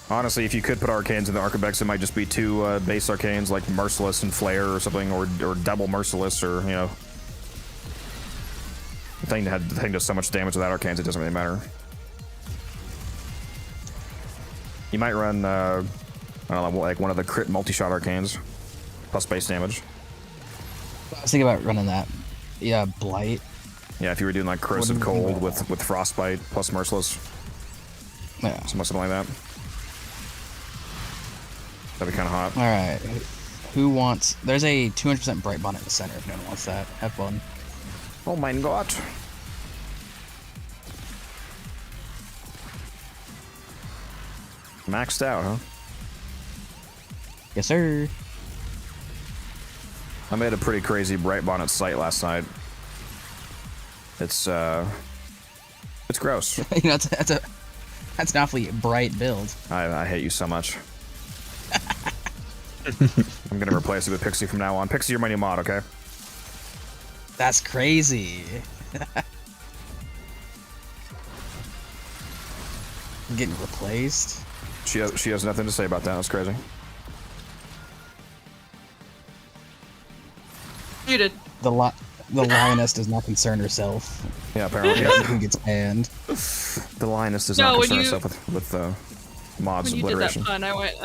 Honestly, if you could put arcanes in the Archibeks, it might just be two base arcanes like Merciless and Flare or something, or double Merciless, or you know. The thing does so much damage without arcanes, it doesn't really matter. You might run, I don't know, like one of the crit multi-shot arcanes, plus base damage. I was thinking about running that. Yeah, Blight. Yeah, if you were doing like Corrosive What do you Cold think with Frostbite plus Merciless, Yeah. something like that. That'd be kind of hot. All right. Who wants? There's a 200% Bright Bonnet in the center. If no one wants that, have fun. Oh my god. Maxed out, huh? Yes, sir. I made a pretty crazy Bright Bonnet sight last night. It's gross. You know, that's an awfully bright build. I hate you so much. I'm gonna replace it with Pixie from now on. Pixie, you're my new mod, okay? That's crazy. Getting replaced. She has nothing to say about that. That's crazy. Muted. The lioness does not concern herself. Yeah, apparently. Who gets banned? The lioness does No, not when concern you- herself with mods When you did that obliteration. pun, I went,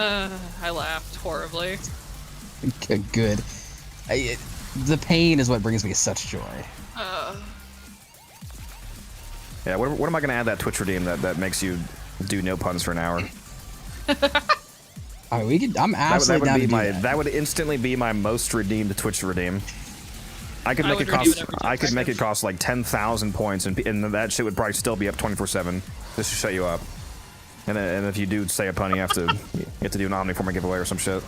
I laughed horribly. Good. The pain is what brings me such joy. Yeah, what am I gonna add that Twitch redeem that makes you do no puns for an hour? All right, we could. I'm That absolutely would down be to do my that. that would instantly be my most redeemed Twitch redeem. I could I make would it redeem cost. it every I could make it second. cost like 10,000 points, and that shit would probably still be up 24/7 just to shut you up. And if you do say a pun, you have to do an Omniformer giveaway or some shit.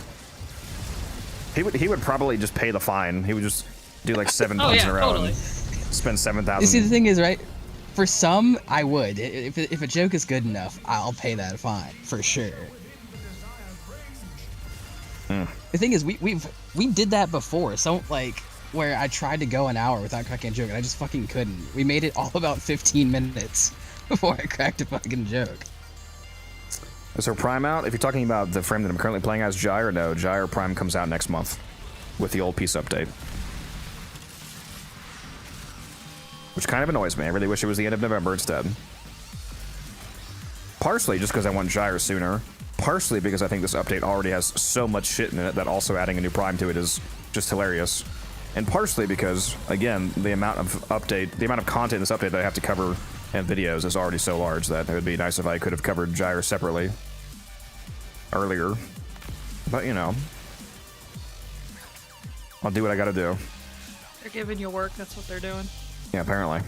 He would probably just pay the fine. He would just do like 7 Oh, puns yeah, in a row totally. and spend You see, the 7,000. thing is, right? For some, I would. If a joke is good enough, I'll pay that fine for sure. The thing is, we did that before. So like, where I tried to go an hour without cracking a joke, and I just fucking couldn't. We made it all about 15 minutes before I cracked a fucking joke. Is there Prime out? If you're talking about the frame that I'm currently playing as, Gyre, no. Gyre Prime comes out next month with the old piece update. Which kind of annoys me. I really wish it was the end of November instead. Partially just because I want Gyre sooner. Partially because I think this update already has so much shit in it that also adding a new Prime to it is just hilarious. And partially because, again, the amount of content in this update that I have to cover and videos is already so large that it would be nice if I could have covered Gyre separately earlier. But, you know, I'll do what I gotta do. They're giving you work, that's what they're doing. Yeah, apparently.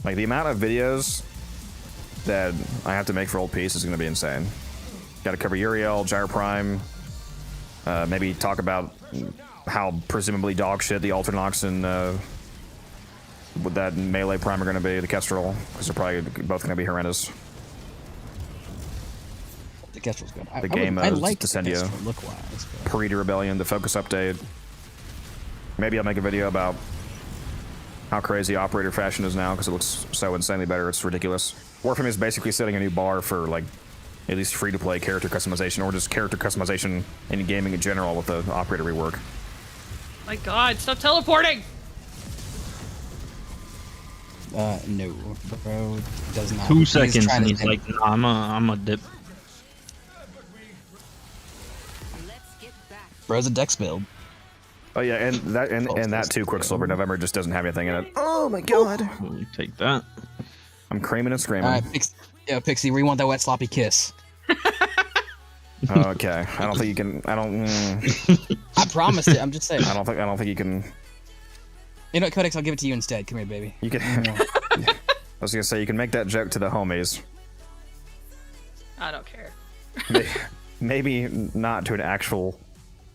Like, the amount of videos that I have to make for Old Piece is gonna be insane. Gotta cover Uriel, Gyre Prime, maybe talk about how presumably dog shit the Alternox and with that melee Prime are gonna be, the Kestrel, because they're probably both gonna be horrendous. The Kestrel's good. The game I of like the Descendia. Kestrel look-wise. but- Parida Rebellion, the Focus Update. Maybe I'll make a video about how crazy Operator Fashion is now, because it looks so insanely better, it's ridiculous. Warframe is basically setting a new bar for, like, at least free-to-play character customization, or just character customization in gaming in general with the Operator rework. My god, stop teleporting! No, bro does not. 2 He's seconds trying and to he's think- like, nah, I'm a dip. Let's get back. bro's a dex build. Oh yeah, and that too, Quicksilver November just doesn't have anything in it. Oh my god! We'll take that. I'm creaming and screaming. All right, Pixie, Pixie, where you want that wet sloppy kiss? Okay, I don't think you can. I don't. I promised it. I'm just saying. I don't think you can. You know what, Codex? I'll give it to you instead. Come here, baby. You can. I was gonna say you can make that joke to the homies. I don't care. Maybe not to an actual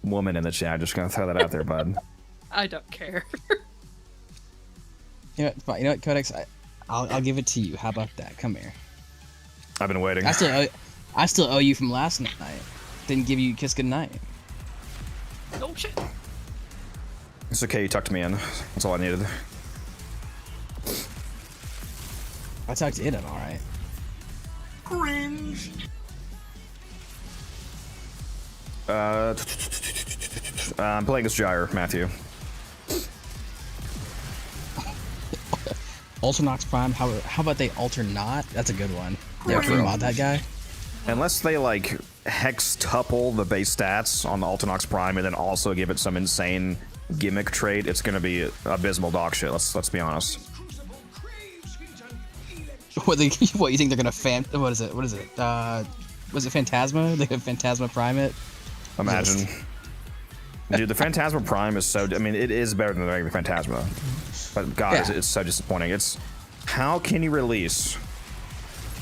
woman in the chat. Just gonna throw that out there, bud. I don't care. You know what? Fine. You know what, Codex? I'll give it to you. How about that? Come here. I've been waiting. I still owe you from last night. Didn't give you a kiss goodnight. Oh shit. It's okay. You tucked me in. That's all I needed. I talked to Endo, all right. Cringe. I'm playing as Gyre, Matthew. Ultranox Prime. How about they alter not? That's a good one. Yeah, can you mod that guy? Unless they like hex tuple the base stats on the Ultranox Prime and then also give it some insane gimmick trait, it's gonna be abysmal dog shit. Let's be honest. What you think they're gonna What is it? Was it Phantasma? They have Phantasma Prime it. Imagine. Dude, the Phantasma Prime is so. I mean, it is better than the regular Phantasma, but God, Yeah. it's so disappointing. It's how can you release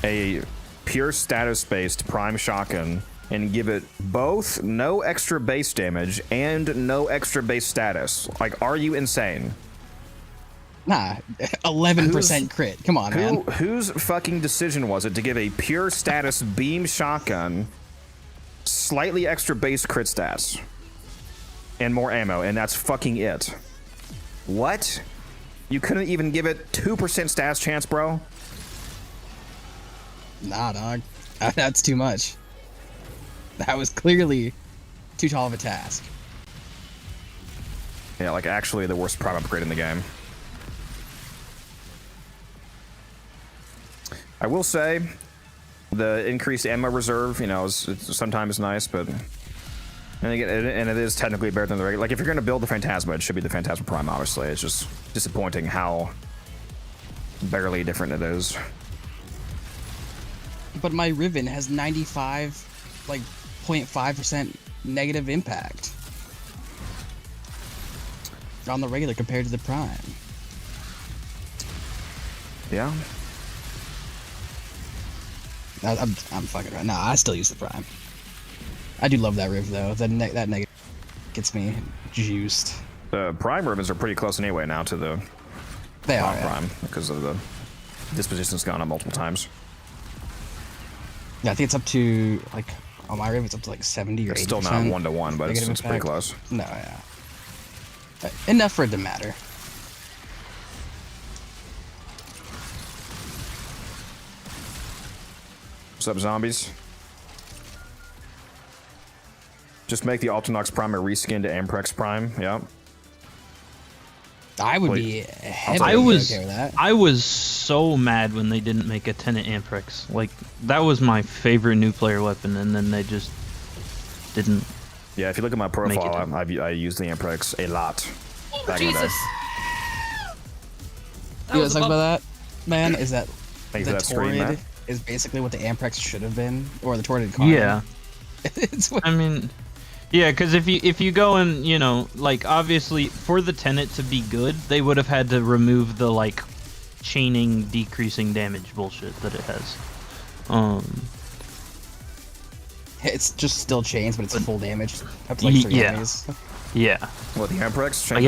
a pure status-based Prime Shotgun and give it both no extra base damage and no extra base status? Like, are you insane? Nah, 11% crit. Come on, man. Whose fucking decision was it to give a pure status beam shotgun slightly extra base crit stats and more ammo, and that's fucking it? What? You couldn't even give it 2% stats chance, bro? Nah, dog. That's too much. That was clearly too tall of a task. Yeah, like actually the worst prime upgrade in the game. I will say, the increased ammo reserve, you know, it's sometimes nice, but and again, and it is technically better than the regular. Like if you're gonna build the Phantasma, it should be the Phantasma Prime. Obviously, it's just disappointing how barely different it is. But my Riven has 95, like 0.5% negative impact on the regular compared to the Prime. Yeah. I'm fucking right. Nah, I still use the Prime. I do love that Riv though. That negative gets me juiced. The Prime Rivens are pretty close anyway now to the They are, yeah. Prime because of the disposition's gone up multiple times. Yeah, I think it's up to like on my Riv, it's up to like 70 or 80%. It's still not 1-to-1, but it's pretty close. No, yeah. Enough for it to matter. What's up, zombies? Just make the Ultranox Prime a reskin to Amprex Prime. Yep. I would Wait. be heavily okay with that. I was so mad when they didn't make a Tenet Amprex. Like that was my favorite new player weapon, and then they just didn't. Yeah, if you look at my profile, I use the Amprex a lot. Oh, back in the day. Jesus. You know what's like about that, man, is that Thanks the for that screen, Torrid Matt. is basically what the Amprex should have been, or the Torrid Carbon. Yeah. It's what, I mean, yeah, because if you go and like obviously for the Tenet to be good, they would have had to remove the like chaining decreasing damage bullshit that it has. it's just still chains, but it's full damage up to like 3 yeah. enemies. Yeah. What, the Amprex? Like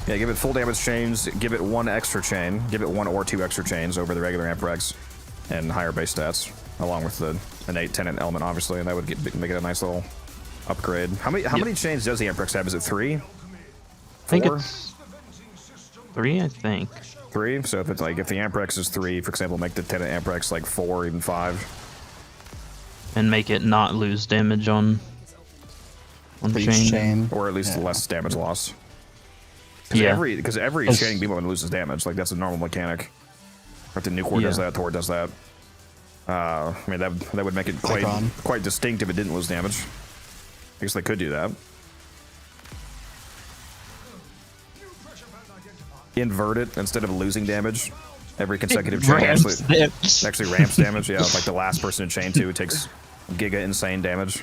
Yeah, give it full damage chains, give it 1 extra chain, give it 1 or 2 extra chains over the regular Amprex, and higher base stats, along with the innate Tenet element, obviously, and that would make it a nice little upgrade. How many chains does the Amprex have? Is it 3? 4? I think it's 3, I think. 3? So if it's like, if the Amprex is 3, for example, make the Tenet Amprex like 4 or even 5. And make it not lose damage on For each chain. Or at least less damage loss. Yeah. Because every chaining beam weapon loses damage. Like, that's a normal mechanic. If the Nucor does that, Tor does that. I mean, that would make it quite distinct if it didn't lose damage. I guess they could do that. Invert it instead of losing damage. Every consecutive chain actually ramps damage. Yeah, like the last person in chain 2 takes giga insane damage.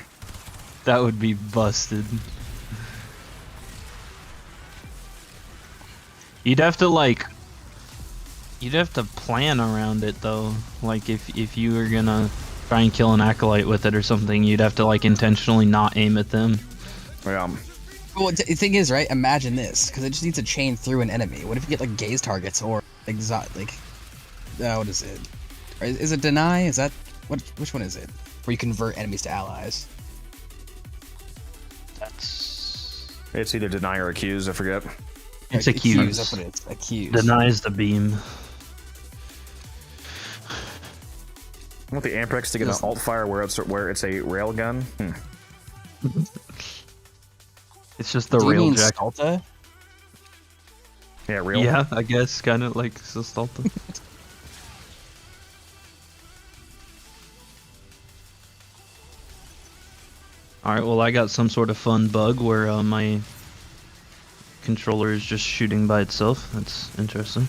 That would be busted. You'd have to plan around it though. Like if you were gonna try and kill an acolyte with it or something, you'd have to like intentionally not aim at them. Yeah. Well, the thing is, right? Imagine this, because it just needs to chain through an enemy. What if you get like gaze targets or what is it? Or is it deny? Is that which one is it? Where you convert enemies to allies? It's either deny or accuse, I forget. It's accuse. That's what it is. Accuse. Denies the beam. I want the Amprex to get an alt fire where it's a railgun. It's just the Do you rail mean jack. Stalta? Yeah, rail. Yeah, I guess kind of like Stalta. Alright, well I got some sort of fun bug where my controller is just shooting by itself. That's interesting.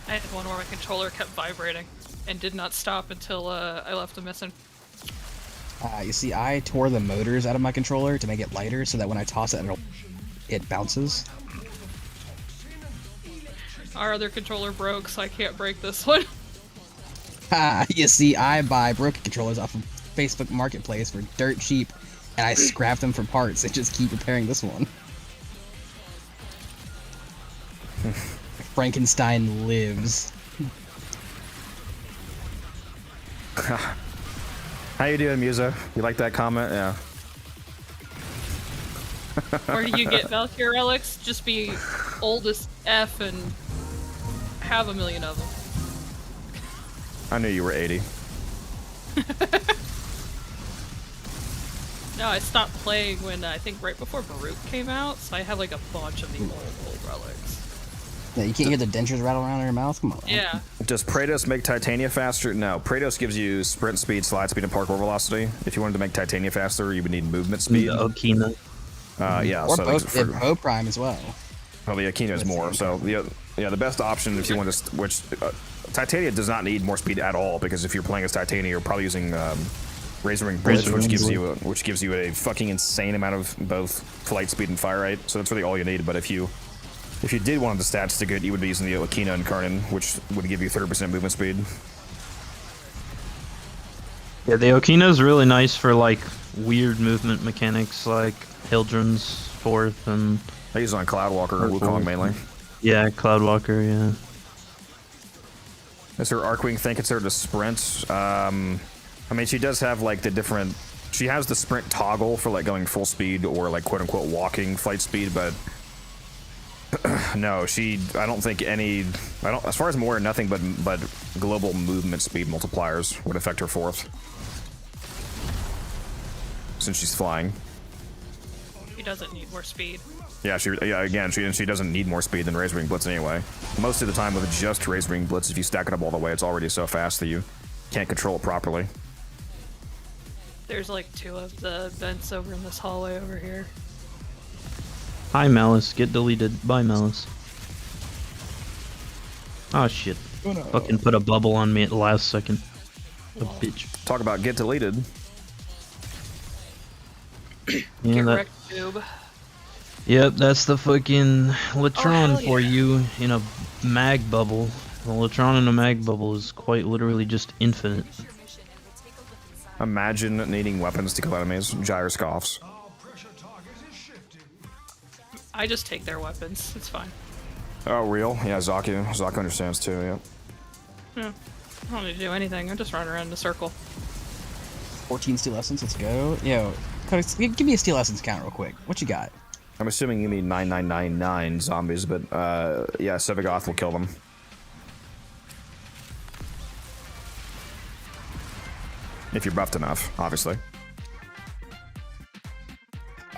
I had one where my controller kept vibrating and did not stop until I left the mission. You see, I tore the motors out of my controller to make it lighter, so that when I toss it, it bounces. Our other controller broke, so I can't break this one. You see, I buy broken controllers off of Facebook Marketplace for dirt cheap, and I scrap them for parts and just keep repairing this one. Frankenstein lives. How you doing, Musa? You like that comment? Yeah. Or you get Valkyrie relics, just be old as F and have a million of them. I knew you were 80. No, I stopped playing when I think right before Baruch came out, so I have like a bunch of the old relics. Yeah, you can't hear the dentures rattle around in your mouth? Come on. Yeah. Does Praetos make Titania faster? No. Praetos gives you sprint speed, slide speed, and parkour velocity. If you wanted to make Titania faster, you would need movement speed. Okina. Yeah. Or so both Prime as well. Well, the Akina is more. So the best option if you want to Titania does not need more speed at all, because if you're playing as Titania, you're probably using Razoring Blitz, which gives you a fucking insane amount of both flight speed and fire rate. So that's really all you need. But if you did want the stats to get, you would be using the Akina and Karnan, which would give you 30% movement speed. Yeah, the Okina is really nice for like weird movement mechanics, like Hildren's Fourth and. I use it on Cloudwalker and Wukong mainly. Yeah, Cloudwalker. Yeah. Does her Arcwing think it's her to sprint? I mean, she does have like the different. She has the sprint toggle for like going full speed or like quote unquote walking flight speed, but no, I don't think any. As far as I'm aware, nothing but global movement speed multipliers would affect her fourth, since she's flying. He doesn't need more speed. Yeah, she doesn't need more speed than Razoring Blitz anyway. Most of the time with just Razoring Blitz, if you stack it up all the way, it's already so fast that you can't control it properly. There's like 2 of the vents over in this hallway over here. Hi, Malice. Get deleted. Bye, Malice. Oh, shit. Oh, no. Fucking put a bubble on me at the last second. A bitch. Talk about get deleted. Yeah, Get that, wrecked, tube. yep, that's the fucking Latron hell for yeah. you in a mag bubble. The Latron in a mag bubble is quite literally just infinite. Imagine needing weapons to kill enemies. Gyre scoffs. I just take their weapons. It's fine. Oh, real? Yeah, Xaku. Xaku understands too, yeah. Yeah. I don't need to do anything. I'm just running around in a circle. 14 steel essence, let's go. Yo, Codex, give me a steel essence count real quick. What you got? I'm assuming you mean 9999 zombies, but yeah, Sevagoth will kill them. If you're buffed enough, obviously.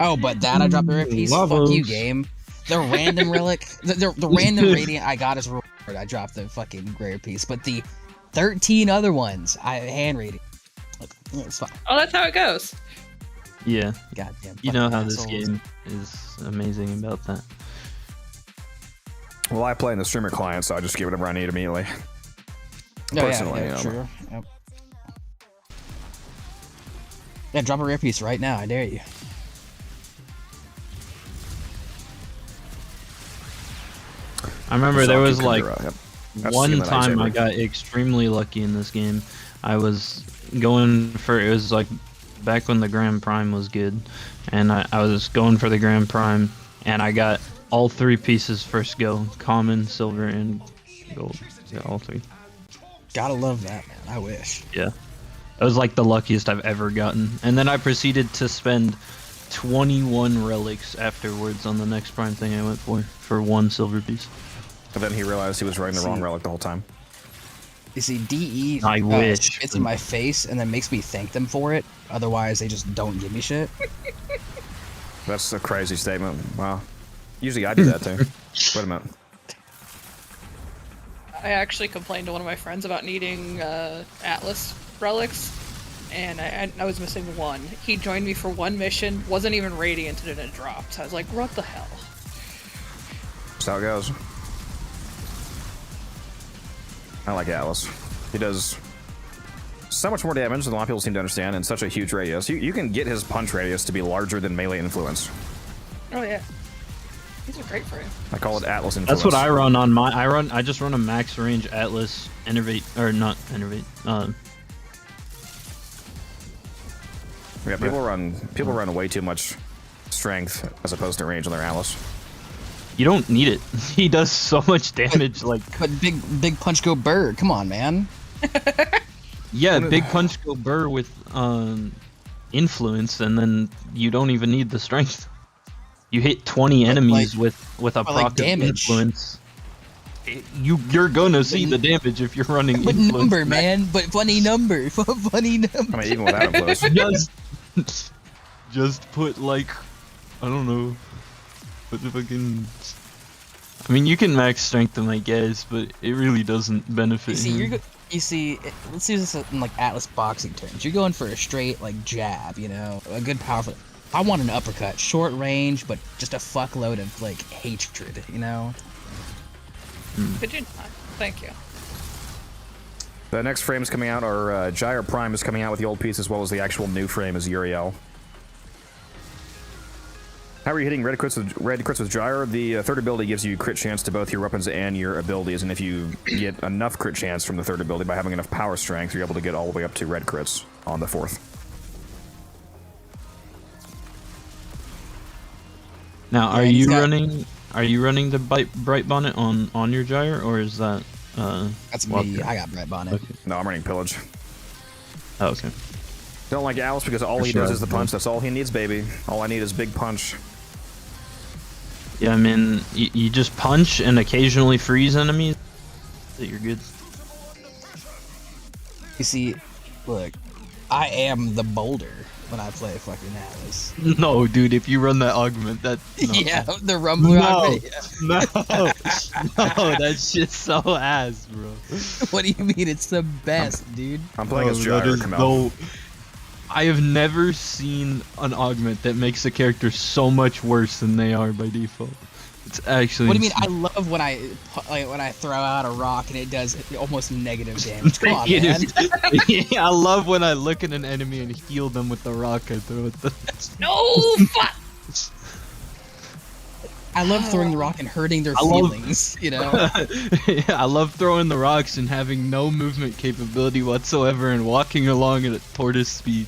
Oh, but that I dropped the rare piece. Fuck you, game. The random relic, the random radiant I got as reward. I dropped the fucking rare piece, but the 13 other ones I hand rated. It's fine. Oh, that's how it goes. Yeah. Goddamn. You know how assholes. this game is amazing about that. Well, I play in the streamer client, so I just get whatever I need immediately. Oh, Personally, yeah, you know. sure. Yep. Yeah, drop a rare piece right now. I dare you. I remember there was like Yep. That's one human time I lightsaber. got extremely lucky in this game. I was going for, it was like back when the Grand Prime was good, and I was going for the Grand Prime, and I got all 3 pieces first go: common, silver, and gold. Yeah, all 3. Gotta love that, man. I wish. Yeah, that was like the luckiest I've ever gotten. And then I proceeded to spend 21 relics afterwards on the next Prime thing I went for 1 silver piece. And then he realized he was running the wrong relic the whole time. You see, DE I wish. spits in my face and then makes me thank them for it. Otherwise, they just don't give me shit. That's a crazy statement. Wow. Usually I do that too. Wait a minute. I actually complained to one of my friends about needing Atlas relics, and I was missing 1. He joined me for 1 mission, wasn't even radiant, and it dropped. So I was like, what the hell? That's how it goes. I like Atlas. He does so much more damage than a lot of people seem to understand in such a huge radius. You can get his punch radius to be larger than melee influence. Oh yeah, these are great for him. I call it Atlas influence. That's what I run on my. I just run a max range Atlas Innervate, or not Innervate. Yeah, people run way too much strength as opposed to range on their Atlas. You don't need it. He does so much damage. Like, But big punch go burr. Come on, man. yeah, big punch go burr with influence, and then you don't even need the strength. You hit 20 enemies with a proc of damage. influence. You're gonna see the damage if you're running But influence. number, man. But funny number. Funny number. I mean, even without influence. Just put like, I don't know, put the fucking. I mean, you can max strength them, I guess, but it really doesn't benefit. You see, let's use this in like Atlas boxing terms. You're going for a straight like jab, you know, a good powerful. I want an uppercut, short range, but just a fuckload of like hatred, you know. Could you not? Thank you. The next frame is coming out, or Gyre Prime is coming out with the old piece as well as the actual new frame is Uriel. How are you hitting red crits with Gyre? The third ability gives you crit chance to both your weapons and your abilities, and if you get enough crit chance from the third ability by having enough power strength, you're able to get all the way up to red crits on the fourth. Now, are you running the bright bonnet on your Gyre, or is that That's me. I got bright bonnet. Okay. No, I'm running pillage. Oh, okay. Don't like Alice because all he does is the punch. That's all he needs, baby. All I need is big punch. Yeah, I mean, you just punch and occasionally freeze enemies. You're good. You see, look, I am the boulder when I play fucking Atlas. No, dude, if you run that augment, that no. Yeah, the rumble. No, no, that shit's so ass, bro. What do you mean? It's the best, dude. I'm playing as that Gyre. is Come out. no. I have never seen an augment that makes a character so much worse than they are by default. It's actually. What do you mean? I love when I throw out a rock and it does almost negative damage. Come on, man. Yeah, I love when I look at an enemy and heal them with the rock I throw at them. No, fuck. I love throwing the rock and hurting their feelings. You know. Yeah, I love throwing the rocks and having no movement capability whatsoever and walking along at tortoise speed.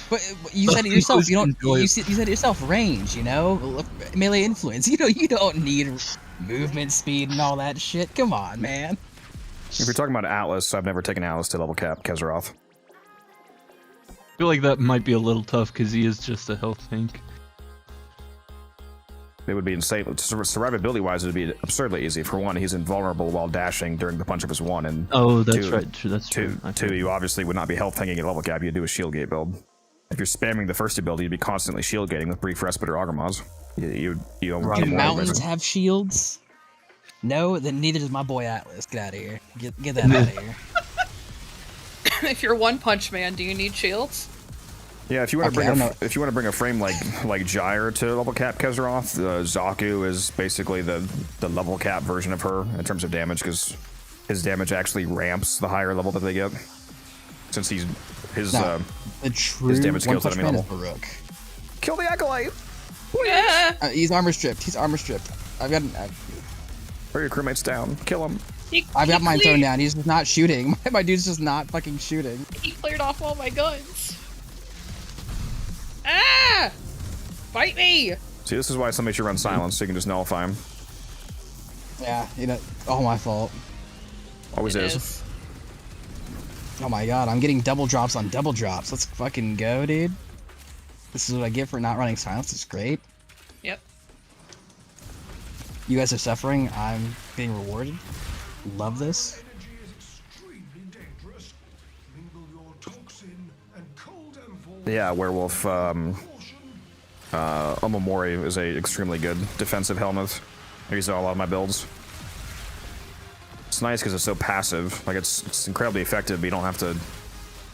But you said it yourself. You don't. You said it yourself. Range. You know, melee influence. You know, you don't need movement speed and all that shit. Come on, man. If you're talking about Atlas, I've never taken Atlas to level cap Kezeroth. I feel like that might be a little tough because he is just a health tank. It would be insane. Survivability wise, it would be absurdly easy. For one, he's invulnerable while dashing during the punch of his one, and oh, that's right. True, that's true. Two, you obviously would not be health tanking at level cap. You'd do a shield gate build. If you're spamming the first ability, you'd be constantly shield gating with brief respite or Agramaz. You Do mountains have shields? No, then neither does my boy Atlas. Get out of here. Get that out of here. If you're One Punch Man, do you need shields? Yeah, if you want to bring a frame like Gyre to level cap Kezeroth, Xaku is basically the level cap version of her in terms of damage, because his damage actually ramps the higher level that they get, since his No, the true damage One skills at Punch enemy Man is level. Baroque. Kill the acolyte. Yeah. He's armor stripped. He's armor stripped. I've got Or your crewmates down. Kill him. I've got mine thrown down. He's just not shooting. My dude's just not fucking shooting. He cleared off all my guns. Ah! Fight me! See, this is why somebody should run silence so you can just nullify him. Yeah, you know, all my fault. Always It is. Oh my god, I'm getting double drops on double drops. Let's fucking go, dude. This is what I get for not running silence. It's great. Yep. You guys are suffering. I'm being rewarded. Love this. Energy is extremely dangerous. Mingle your toxin and cold and void. Yeah, werewolf. Omamori is a extremely good defensive helmet. I use it on a lot of my builds. It's nice because it's so passive. Like it's incredibly effective, but you don't have to.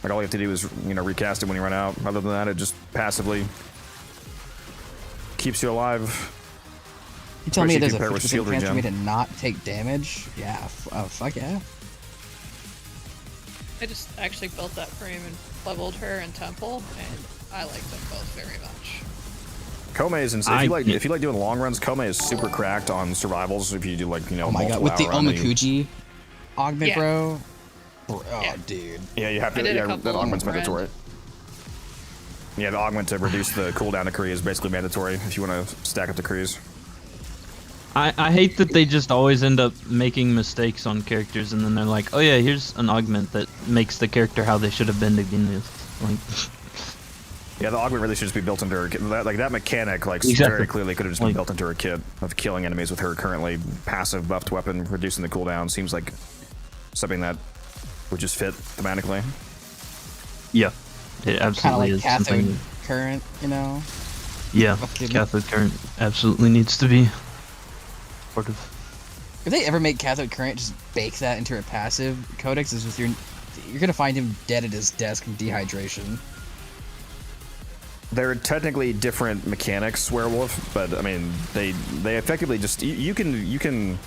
Like all you have to do is recast it when you run out. Other than that, it just passively keeps you alive. You tell me Especially there's a if you 50% pair it with chance for me shield to not take damage? Yeah, fuck yeah. I just actually built that frame and leveled her in Temple, and I like them both very much. Kome is insane. If you like doing long runs, Kome is super cracked on survivals. If you do Oh my god, with the Omakuji augment, Yeah. bro. Oh, Yeah. dude. Yeah, you have to. I did a Yeah, couple that augment's on Red. mandatory. Yeah, the augment to reduce the cooldown to Kree is basically mandatory if you want to stack up the Krees. I hate that they just always end up making mistakes on characters, and then they're like, oh yeah, here's an augment that makes the character how they should have been to begin with. Like, Yeah, the augment really should just be built into her kit. That mechanic, like, Exactly. very clearly could have just been Like- built into her kit of killing enemies with her currently passive buffed weapon, reducing the cooldown. Seems like something that would just fit thematically. yeah, it Kind of absolutely like is cathode something. current, you know? Yeah, Fucking- cathode current absolutely needs to be part of. If they ever make cathode current, just bake that into a passive. Codex is just you're gonna find him dead at his desk from dehydration. They're technically different mechanics, werewolf, but I mean, they effectively just you can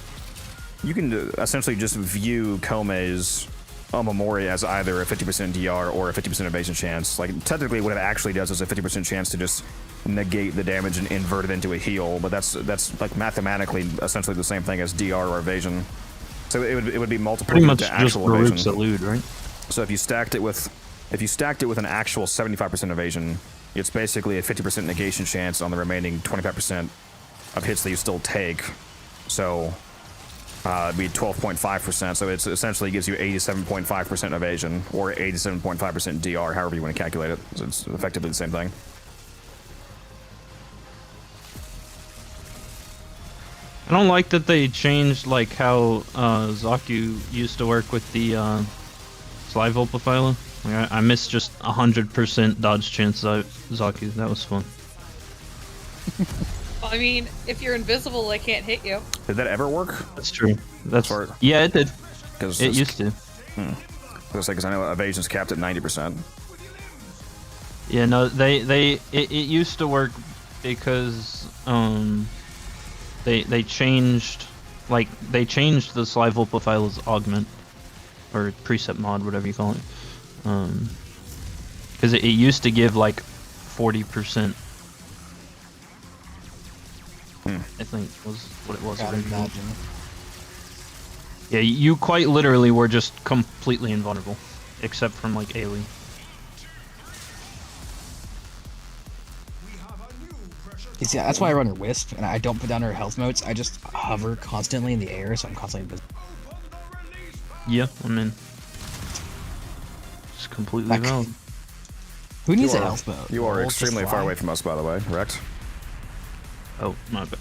essentially just view Kome's Omamori as either a 50% DR or a 50% evasion chance. Like technically, what it actually does is a 50% chance to just negate the damage and invert it into a heal, but that's like mathematically essentially the same thing as DR or evasion. So it would be multiple Pretty much to just actual Baruch evasion. Salud, right? So if you stacked it with an actual 75% evasion, it's basically a 50% negation chance on the remaining 25% of hits that you still take. So it'd be 12.5%. So it essentially gives you 87.5% evasion or 87.5% DR, however you want to calculate it. So it's effectively the same thing. I don't like that they changed like how Xaku used to work with the Sly Volpifila. Like, I missed just 100% dodge chance Xaku. That was fun. Well, I mean, if you're invisible, they can't hit you. Did that ever work? That's true. That's Or- yeah, it did. Because It used to. Because I know evasion's capped at 90%. Yeah, no, it used to work because they changed the Sly Volpifila's augment or preset mod, whatever you call it. Because it used to give like 40%. I think was what it was Gotta originally. imagine. Yeah, you quite literally were just completely invulnerable, except from like Ailey. You see, that's why I run her Wisp, and I don't put down her health motes. I just hover constantly in the air, so I'm constantly invisible. Yeah, I mean, it's completely Like- valid. Who needs You a are- health mote? You are Roll, just extremely far fly. away from us, by the way, correct? Oh, my bad.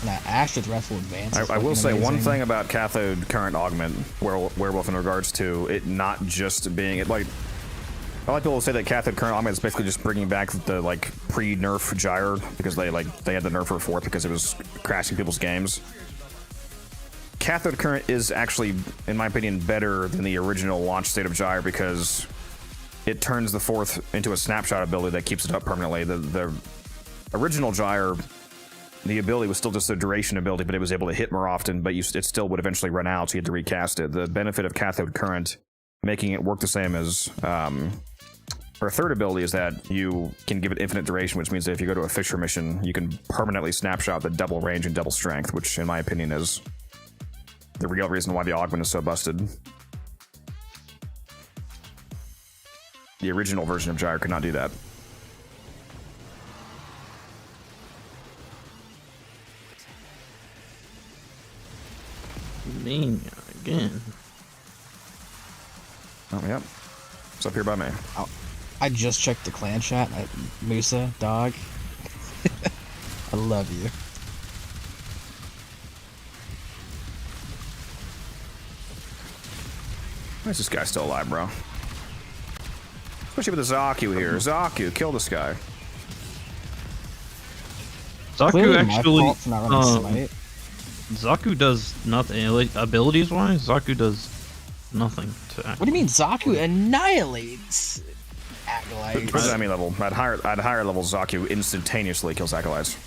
Nah, Ash with Wrathful Advance. is I will fucking say one amazing. thing about cathode current augment werewolf in regards to it not just being it like I like people to say that cathode current augment is basically just bringing back the like pre-nerf gyre because they had the nerf for fourth because it was crashing people's games. Cathode current is actually, in my opinion, better than the original launch state of gyre because it turns the fourth into a snapshot ability that keeps it up permanently. The original gyre the ability was still just a duration ability, but it was able to hit more often, but it still would eventually run out, so you had to recast it. The benefit of cathode current, making it work the same as her third ability, is that you can give it infinite duration, which means that if you go to a Fisher mission, you can permanently snapshot the double range and double strength, which in my opinion is the real reason why the Augment is so busted. The original version of Gyre could not do that. Mean again. Oh, yep. It's up here by me. Oh, I just checked the clan chat. Musa, dog. I love you. Why is this guy still alive, bro? Especially with the Xaku here. Xaku, kill this guy. Zaku Clearly my actually. fault for not running smite. Zaku does nothing. Like, abilities wise, Zaku does nothing to act. What do you mean Xaku annihilates acolytes? What does that mean level? At higher levels, Xaku instantaneously kills acolytes.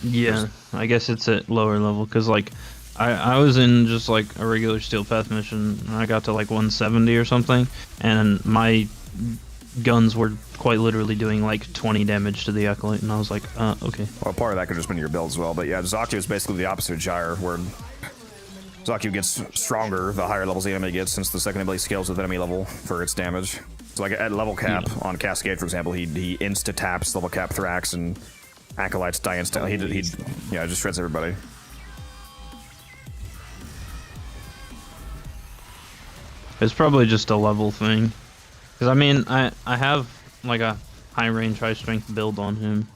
Yeah, I guess it's at lower level because like I was in just like a regular Steel Path mission and I got to like 170 or something, and my guns were quite literally doing like 20 damage to the acolyte, and I was like, okay. Well, part of that could have just been your build as well, but yeah, Xaku is basically the opposite of Gyre, where Xaku gets stronger the higher levels the enemy gets, since the second ability scales with enemy level for its damage. So like at level cap on Cascade, for example, he insta taps level cap Thrax, and acolytes die instantly. He just shreds everybody. It's probably just a level thing, because I mean I have like a high range, high strength build on him,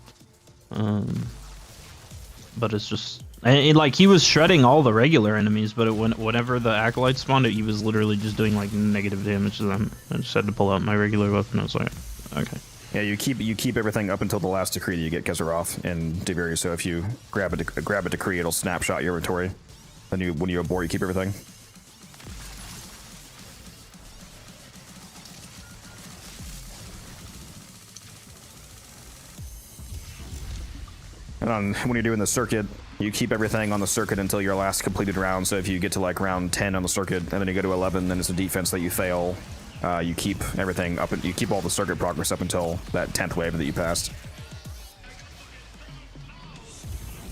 but it's just like he was shredding all the regular enemies, but whenever the acolytes spawned, he was literally just doing like negative damage to them. I just had to pull out my regular weapon. I was like, okay. Yeah, you keep everything up until the last decree that you get Kezeroth in Tiberi. So if you grab a decree, it'll snapshot your inventory. Then when you abort, you keep everything. And when you're doing the circuit, you keep everything on the circuit until your last completed round. So if you get to like round 10 on the circuit, and then you go to 11, then it's a defense that you fail. You keep everything up, and you keep all the circuit progress up until that 10th wave that you passed.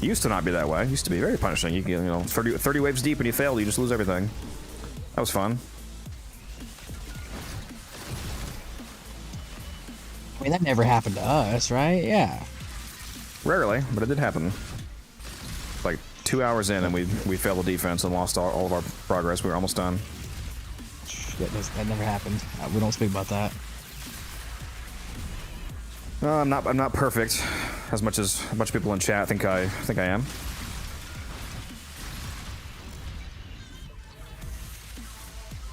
It used to not be that way. It used to be very punishing. You know, 30 waves deep and you fail, you just lose everything. That was fun. I mean, that never happened to us, right? Yeah. Rarely, but it did happen. Like 2 hours in, and we failed the defense and lost all of our progress. We were almost done. Shit, that never happened. We don't speak about that. I'm not perfect, as much as a bunch of people in chat think I am.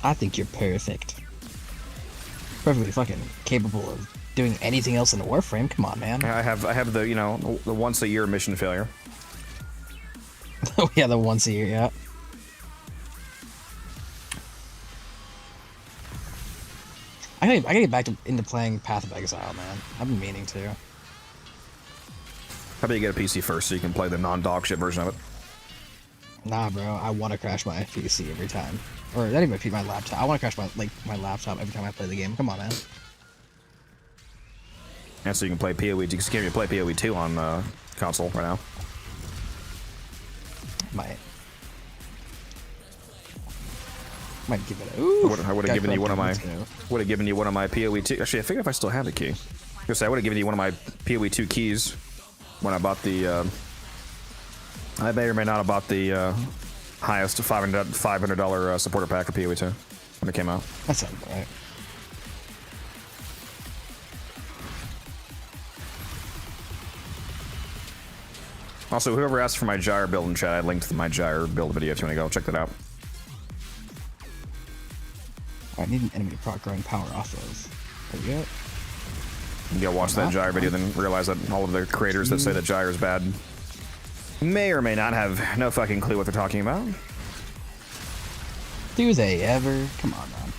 I think you're perfect. Perfectly fucking capable of doing anything else in the Warframe. Come on, man. I have the the once a year mission failure. Oh yeah, the once a year, yeah. I gotta get back into playing Path of Exile, man. I've been meaning to. How about you get a PC first so you can play the non-dog shit version of it? Nah, bro. I want to crash my PC every time, or not even my laptop. I want to crash my laptop every time I play the game. Come on, man. And so you can play PoE. You can't even play PoE 2 on console right now. Might give it a. Ooh, I would have given you one of my. Would have given you one of my PoE 2. Actually, I figure if I still have the key. I would have given you one of my PoE 2 keys when I bought the. I may or may not have bought the highest $500 supporter pack for PoE 2 when it came out. That sounds right. Also, whoever asked for my Gyre build in chat, I linked my Gyre build video if you want to go check that out. I need an enemy proc growing power off of. There we go. You go watch that Gyre video, then realize that all of the creators that say that Gyre is bad may or may not have no fucking clue what they're talking about. Do they ever? Come on, man.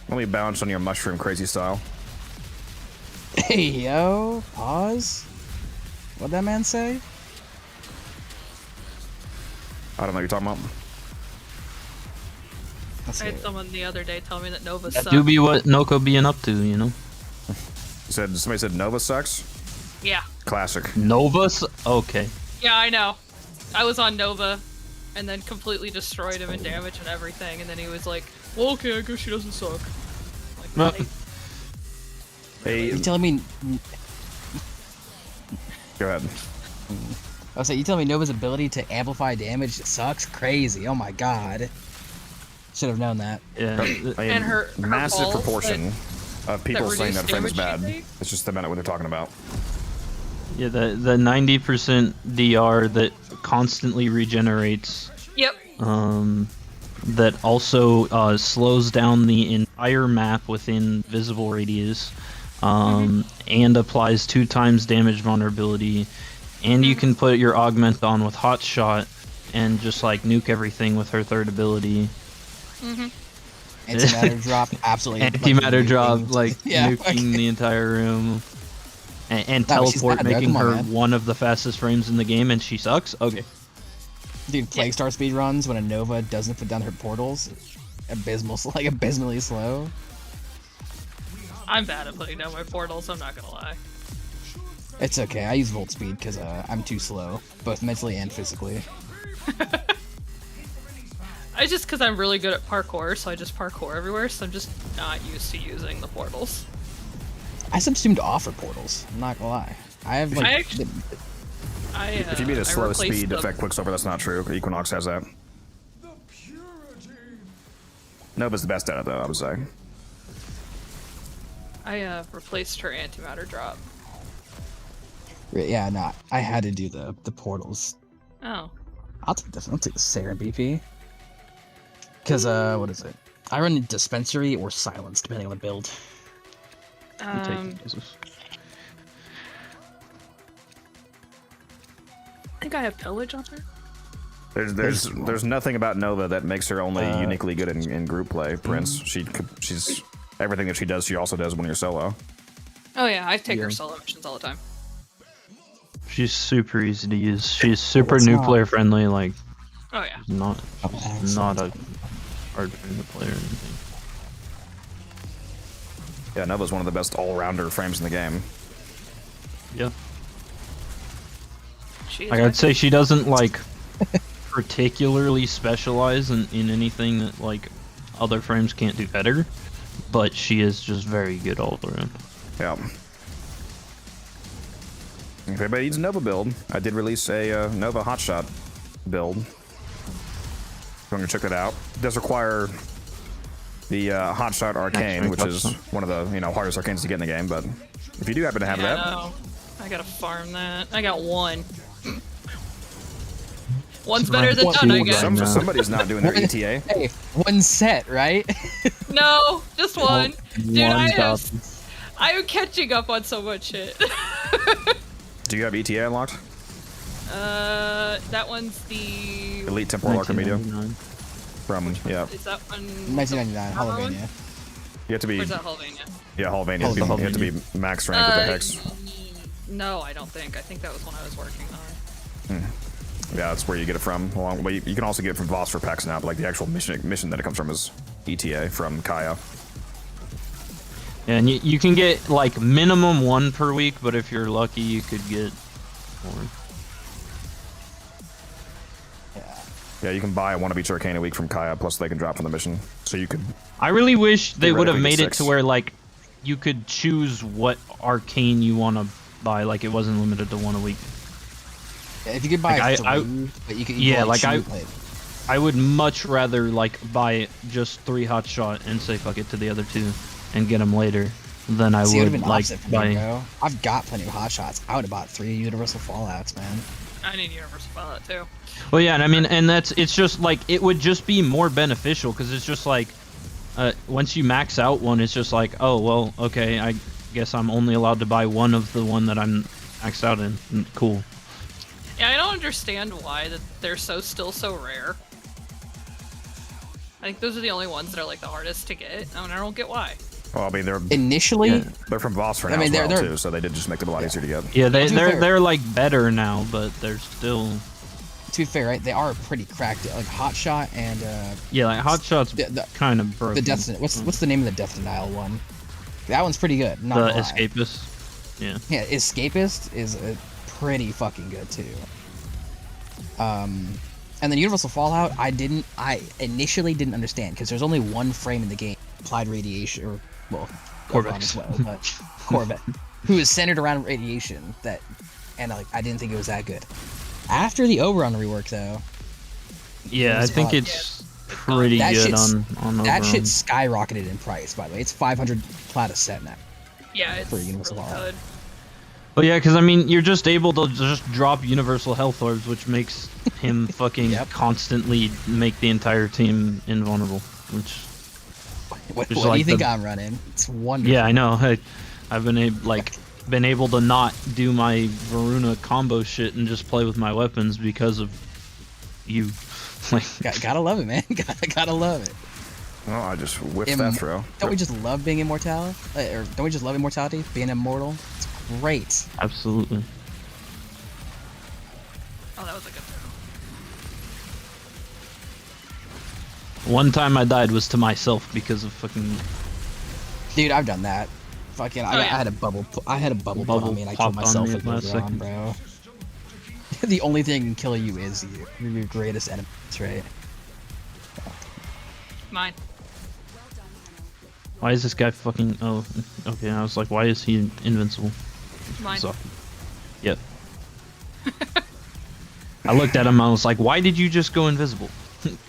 Let me bounce on your mushroom crazy style. Hey, yo. Pause. What'd that man say? I don't know what you're talking about. Let's I see. had someone the other day tell me that Nova That sucks. do be what Noko being up to, you know? Somebody said Nova sucks? Yeah. Classic. Nova? Okay. Yeah, I know. I was on Nova, and then completely destroyed him in damage and everything, and then he was like, well, okay, I guess she doesn't suck. Like, really? Hey, You telling me? go ahead. I was like, you telling me Nova's ability to amplify damage sucks? Crazy. Oh my god. Should have known that. Yeah. I mean, And her massive balls proportion of people saying reduce that frame is damage bad. she takes? It's just the amount of what they're talking about. Yeah, the 90% DR that constantly regenerates. Yep. That also slows down the entire map within visible radius, and applies 2 times damage vulnerability, and you can put your augment on with hot shot and just like nuke everything with her third ability. Antimatter drop, absolutely. Antimatter nuking. drop, like Yeah, nuking the entire room. And No, but she's teleport, bad, bro. making Come on, her man. one of the fastest frames in the game, and she sucks? Okay. Dude, Plague Star speedruns when a Nova doesn't put down her portals. Abysmally slow. I'm bad at putting down my portals, I'm not gonna lie. It's okay, I use Volt Speed because I'm too slow, both mentally and physically. I just, because I'm really good at parkour, so I just parkour everywhere, so I'm just not used to using the portals. I subsumed off for portals, I'm not gonna lie. I have like... I actually- If you beat I a slow replaced speed the- effect Quicksilver, that's not true. Equinox has that. The purity. Nova's the best at it, though, I would say. I replaced her antimatter drop. Yeah, no, I had to do the portals. Oh. I'll take this. I'll take the Saren BP. Because, what is it? I run Dispensary or Silence, depending on the build. I think I have pillage on her. There's nothing about Nova that makes her only uniquely good in group play. Prince, she's everything that she does. She also does when you're solo. Oh yeah, I take her solo missions all the time. She's super easy to use. She's super it's new not. player friendly, like, Oh yeah. not Excellent. a hard to play or anything. Yeah, Nova's one of the best all-rounder frames in the game. Yeah. She is Like, I'd say she doesn't, like, particularly specialize in anything that, like, other frames can't do better, but she is just very good all around. Yeah. If anybody needs a Nova build, I did release a Nova Hotshot build. If you want to check that out, it does require the Hotshot Arcane, which is one of the hardest arcanes to get in the game. But if you do happen to have that, No, I gotta farm that. I got one. One's better than none, I guess. somebody's not doing their E ETA. Hey, one set, right? No, just one. Dude, One I am catching up on so much shit. Do you have ETA unlocked? That one's the... Elite Temporal Archimedio. 1999. From, yeah. Is that one... 1999, Hallovania. You have to be... Where's that Halvania? Yeah, Halvania. You have to be max rank with the Hex. No, I don't think. I think that was one I was working on. Yeah, that's where you get it from. Well, you can also get it from Voss for packs now, but like the actual mission that it comes from is ETA from Kaya. And you can get, like, minimum 1 per week, but if you're lucky, you could get more. Yeah, you can buy one of each arcane a week from Kaya, plus they can drop from the mission. So you could... I really wish they would have Theoretically made it 6. to where, like, you could choose what arcane you want to buy, like it wasn't limited to 1 a week. Yeah, if you could buy Like, three, but you could yeah, like like, I would much rather, like, buy just 3 hot shot and say fuck it to the other 2 and get them later than I See, it would, would've been like, opposite for me, buy... bro. I've got plenty of hot shots. I would have bought 3 Universal Fallouts, man. I need Universal Fallout too. Well, yeah, and I mean, and it's just, like, it would just be more beneficial, because it's just, like, once you max out one, it's just like, oh, well, okay, I guess I'm only allowed to buy one of the one that I'm maxed out in. Cool. Yeah, I don't understand why that they're still so rare. I think those are the only ones that are like the hardest to get, and I don't get why. Well, I mean, Initially, they're from Warframe I mean, as well, they're- too, so they did just make them a lot easier to get. Yeah, To be fair- they're like better now, but they're still. to be fair, right? They are pretty cracked. Like Hot Shot and Yeah, like Hot Shot's the kind of broken. the Death. What's the name of the Death Denial one? That one's pretty good. Not The gonna lie. Escapist. Yeah. Yeah, Escapist is pretty fucking good too. And then Universal Fallout, I initially didn't understand because there's only one frame in the game, applied radiation, or well, Corvette as well, but Corvette, who is centered around radiation. And I didn't think it was that good. After the Oberon rework, though, Yeah, I think it's pretty that good shit's- on that shit Oberon. skyrocketed in price. By the way, it's 500 plat a set now. Yeah, it's For really Universal Fallout. good. Well, yeah, because I mean, you're just able to just drop Universal Health Orbs, which makes him fucking Yep. constantly make the entire team invulnerable. Which, What It's do like you think the- I'm running? It's wonderful. yeah, I know. I've been able to not do my Varuna combo shit and just play with my weapons because of you. Like, Gotta love it, man. Gotta love it. Oh, I just whiffed that throw. Don't we just love being immortal? Or don't we just love immortality? Being immortal? It's great. absolutely. Oh, that was a good throw. One time I died was to myself because of fucking Dude, I've done that. Fucking, I yeah. had a bubble. I had a bubble put Bubble on me, and I popped killed on myself me with at the last later on, second. bro. The only thing can kill you is you. You're your greatest enemy. That's right. Mine. why is this guy fucking? Oh, okay. I was like, why is he invincible? Mine. So, yep. I looked at him. I was like, why did you just go invisible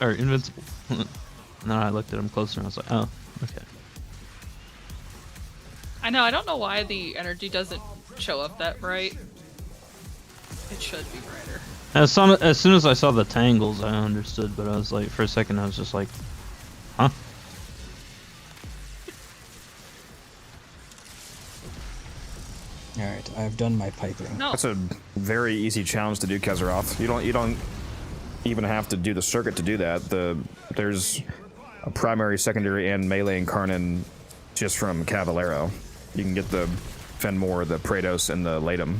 or invincible? And then I looked at him closer. and I was like, oh, okay. I know, I don't know why the energy doesn't show up that bright. It should be brighter. As soon as I saw the tangles, I understood. But I was like, for a second, I was just like, huh? All right, I've done my piping. No. That's a very easy challenge to do, Kezeroth. You don't even have to do the circuit to do that. There's a primary, secondary, and melee incarnate just from Cavallero. You can get the Fenmore, the Praetos, and the Latum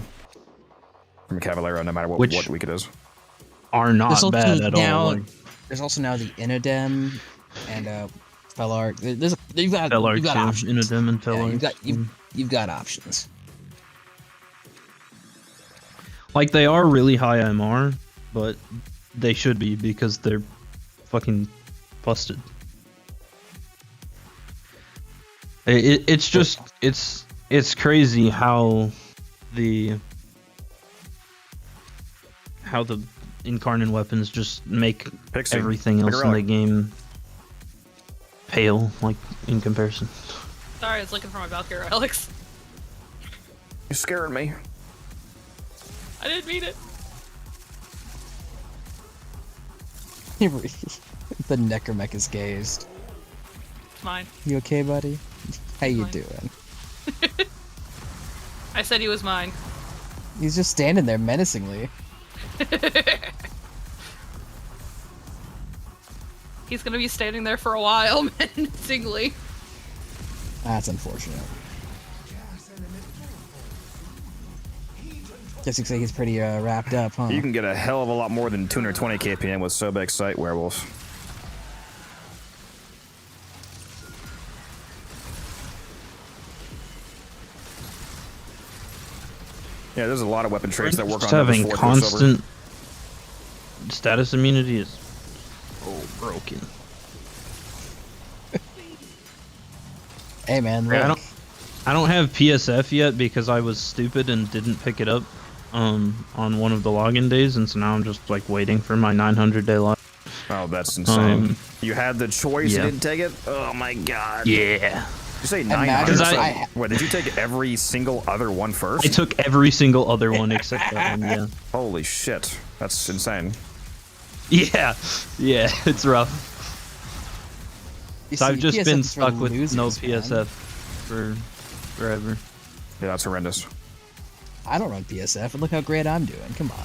from Cavallero, no matter what week it is. Are not There's also bad at now- all. Like, There's also now the Inodem and Fellark. You've got Fellark too, options. Inodem and Yeah, Fellark. you've got options. Like, they are really high MR, but they should be because they're fucking busted. It's just it's crazy how the incarnate weapons just make Pixie. everything Make else a in the relic. game pale, like, in comparison. Sorry, I was looking for my Valkyrie relics. You're scaring me. I didn't mean it. The Necromech is gazed. It's mine. You okay, buddy? How you Fine. doing? I said he was mine. He's just standing there menacingly. He's gonna be standing there for a while, menacingly. That's unfortunate. Guess looks like he's pretty wrapped up, huh? You can get a hell of a lot more than 220 KPM with Sobek Sight Werewolves. Yeah, there's a lot of weapon traits that work Just on numbers having 4 through silver. constant status immunity is broken. Hey man, Yeah, look. I don't have PSF yet because I was stupid and didn't pick it up on one of the login days, and so now I'm just like waiting for my 900-day log. Oh, that's insane. Um, You had the choice, yeah. you didn't take it? Oh my god. Yeah. You say Imagine 900? if So, I- what, did you take every single other one first? I took every single other one except that one, yeah. Holy shit. That's insane. Yeah, it's rough. You So I've see, just PSF been is for stuck with no losers, man. PSF for forever. Yeah, that's horrendous. I don't run PSF, and look how great I'm doing. Come on.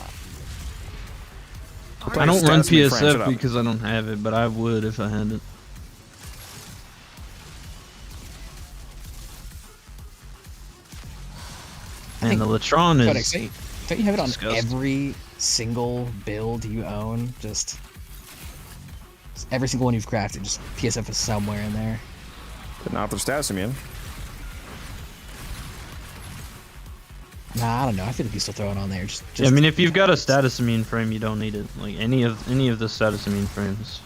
I don't run Status me, Fran, shut PSF up. because I don't have it, but I would if I had it. the Latron Codex, is. don't you have it on disgusting. every single build you own? Just every single one you've crafted, just PSF is somewhere in there. But not for status immune. Nah, I don't know. I feel like you still throw it on there. Just Yeah, I mean, if you've got a status immune frame, you don't need it. Like any of the status immune frames,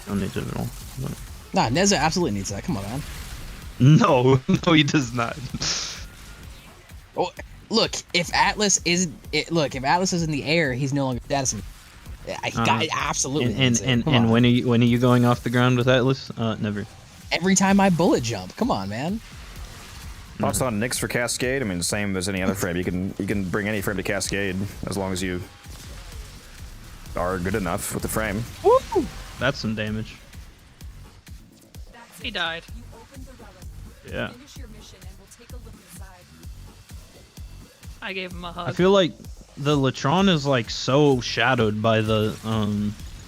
you don't need it at all. But... nah, Neza absolutely needs that. Come on, man. No, no, he does not. Oh, look, if Atlas is in the air, he's no longer status immune. He got absolutely. And when are you going off the ground with Atlas? Never. Every time I bullet jump, come on, man. Thoughts on Nyx for Cascade? I mean, same as any other frame. You can bring any frame to Cascade as long as you are good enough with the frame. Woo! That's some damage. He died. Yeah. Finish your mission and we'll take a look inside. I gave him a hug. I feel like the Latron is like so shadowed by the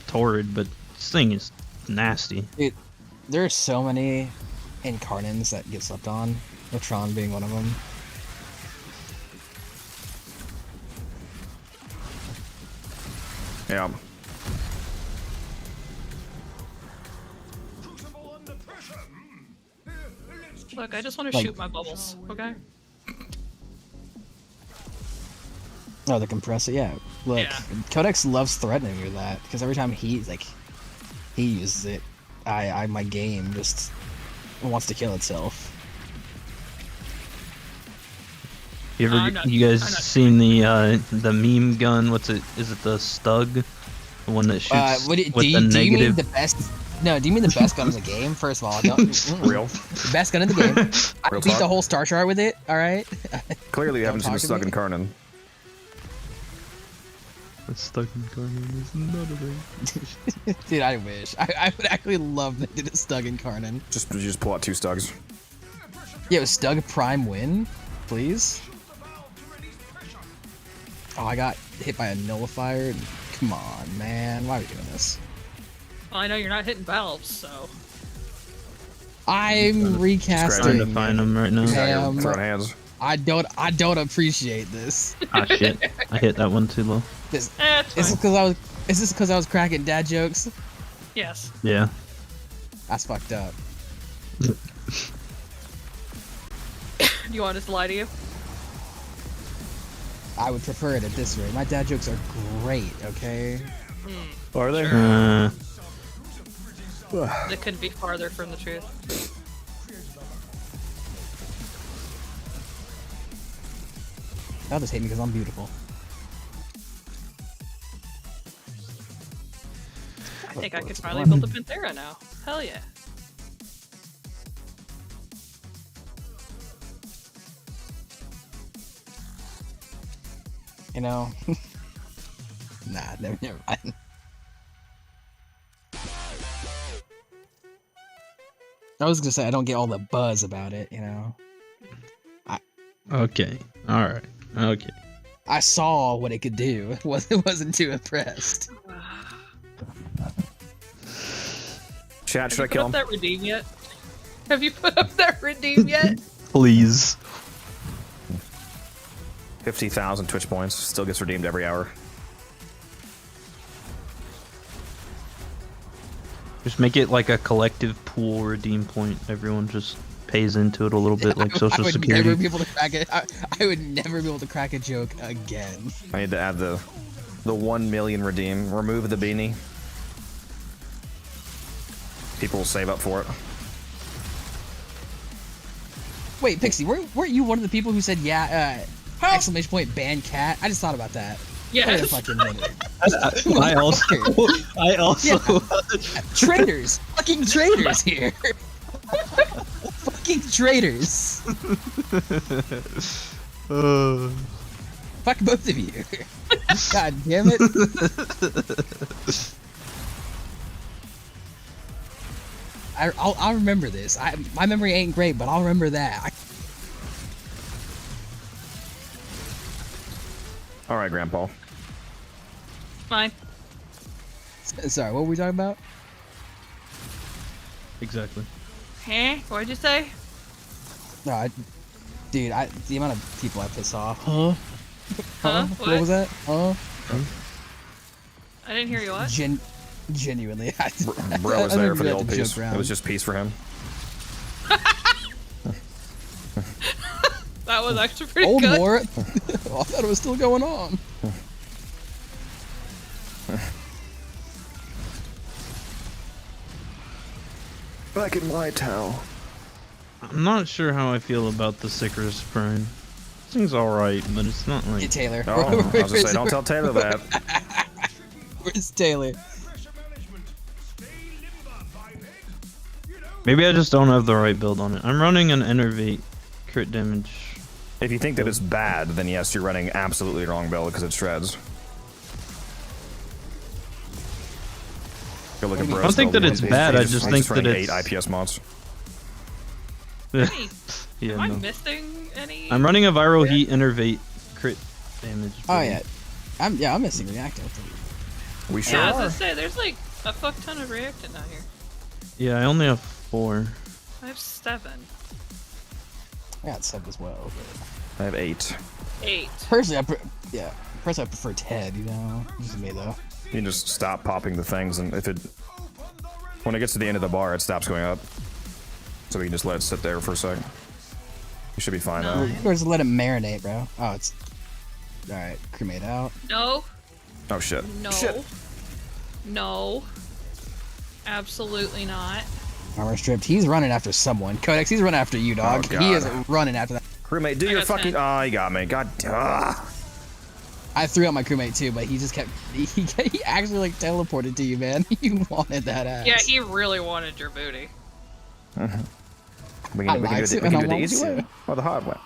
Torrid, but this thing is nasty. Dude, there are so many Incarnans that get slept on. Latron being one of them. Yeah. Look, I just want to Like- shoot my bubbles, okay? Oh, the compressor, yeah. Look, Yeah. Codex loves threatening me with that because every time he uses it, my game just wants to kill itself. You ever, I'm not- you guys I'm not- seen the meme gun? What's it? Is it the Stug? The one that shoots Do with you the mean negative? the best? No, do you mean the best gun in the game? First of all, Real. the best gun in the game. I Real beat talk. the whole star chart with it. All right. Clearly, you haven't seen the talk to Stuck me. in Karnan. The Stug in Karnan is not a thing. Dude, I wish. I would actually love that did a Stug Incarnate. Just pull out 2 Stugs. Yo, Stug Prime win, please. Oh, I got hit by a nullifier. Come on, man. Why are we doing this? Well, I know you're not hitting valves, so... I'm Trying recasting. to find them right now. Damn. Throwing hands. I don't appreciate this. Ah shit! I hit that one too low. This it's is fine. this because I was cracking dad jokes? Yes. Yeah. That's fucked up. Do you want us to lie to you? I would prefer it at this rate. My dad jokes are great, okay? Are they? They couldn't be farther from the truth. They'll just hate me because I'm beautiful. I think I could finally build a Pantera now. Hell yeah. You know? Nah, never mind. I was gonna say I don't get all the buzz about it, you know? Okay. All right. Okay. I saw what it could do. Wasn't too impressed. Chat, should I Have you put kill up him? that redeem yet? Have you put up that redeem yet? Please. 50,000 Twitch points. Still gets redeemed every hour. Just make it like a collective pool redeem point. Everyone just pays into it a little bit, like Social I would Security. never be able to crack it. I would never be able to crack a joke again. I need to add the 1 million redeem. Remove the beanie. People will save up for it. Wait, Pixie, weren't you one of the people who said exclamation point ban cat? I just thought about that. Wait a Yes. fucking minute. I also. Traitors! Fucking traitors here! Fucking traitors! Fuck both of you. God damn it. I'll remember this. My memory ain't great, but I'll remember that. All right, Grandpa. Fine. Sorry, what were we talking about? Exactly. Huh? What'd you say? No, Dude, the amount of people I piss off. Huh? Huh? What was that? Huh? I didn't hear you. What? Genuinely. Bro was I there don't for the even old have to piece. joke It around. was just peace for him. That was actually pretty Old good. war. I thought it was still going on. Black and white towel. I'm not sure how I feel about the Sickers Prime. This thing's alright, but it's not like... Get Taylor. Oh, I was gonna say, don't tell Taylor that. Where's Taylor? Maybe I just don't have the right build on it. I'm running an Enervate crit damage. If you think that it's bad, then yes, you're running absolutely wrong build because it shreds. Go look at I Bro's don't think build. that it's bad, I just think that running it's... 8 IPS mods. Yeah, Am I no. missing any? I'm running a Viral Heat Enervate crit damage. Oh build. yeah. I'm missing reactive. We sure Yeah, I was are. gonna say, there's like a fuck ton of reactant out here. Yeah, I only have 4. I have 7. I got 7 as well. But... I have 8. 8. Personally, I prefer Ted. You know, this is me though. You can just stop popping the things, and if it... When it gets to the end of the bar, it stops going up. So we can just let it sit there for a sec. You should be fine now. Or just let it marinate, bro. Oh, it's... Alright, cremate out. No. Oh shit. No. Shit. No. Absolutely not. Armor stripped. He's running after someone. Codex, he's running after you, dog. Oh, He is God. running after that. Crewmate, do I your got fucking... 10. Oh, he got me. God... I threw out my crewmate too, but he just kept... He actually, like, teleported to you, man. You wanted that ass. Yeah, he really wanted your booty. We I can like do it, it and I the want easy to. way or the hard way.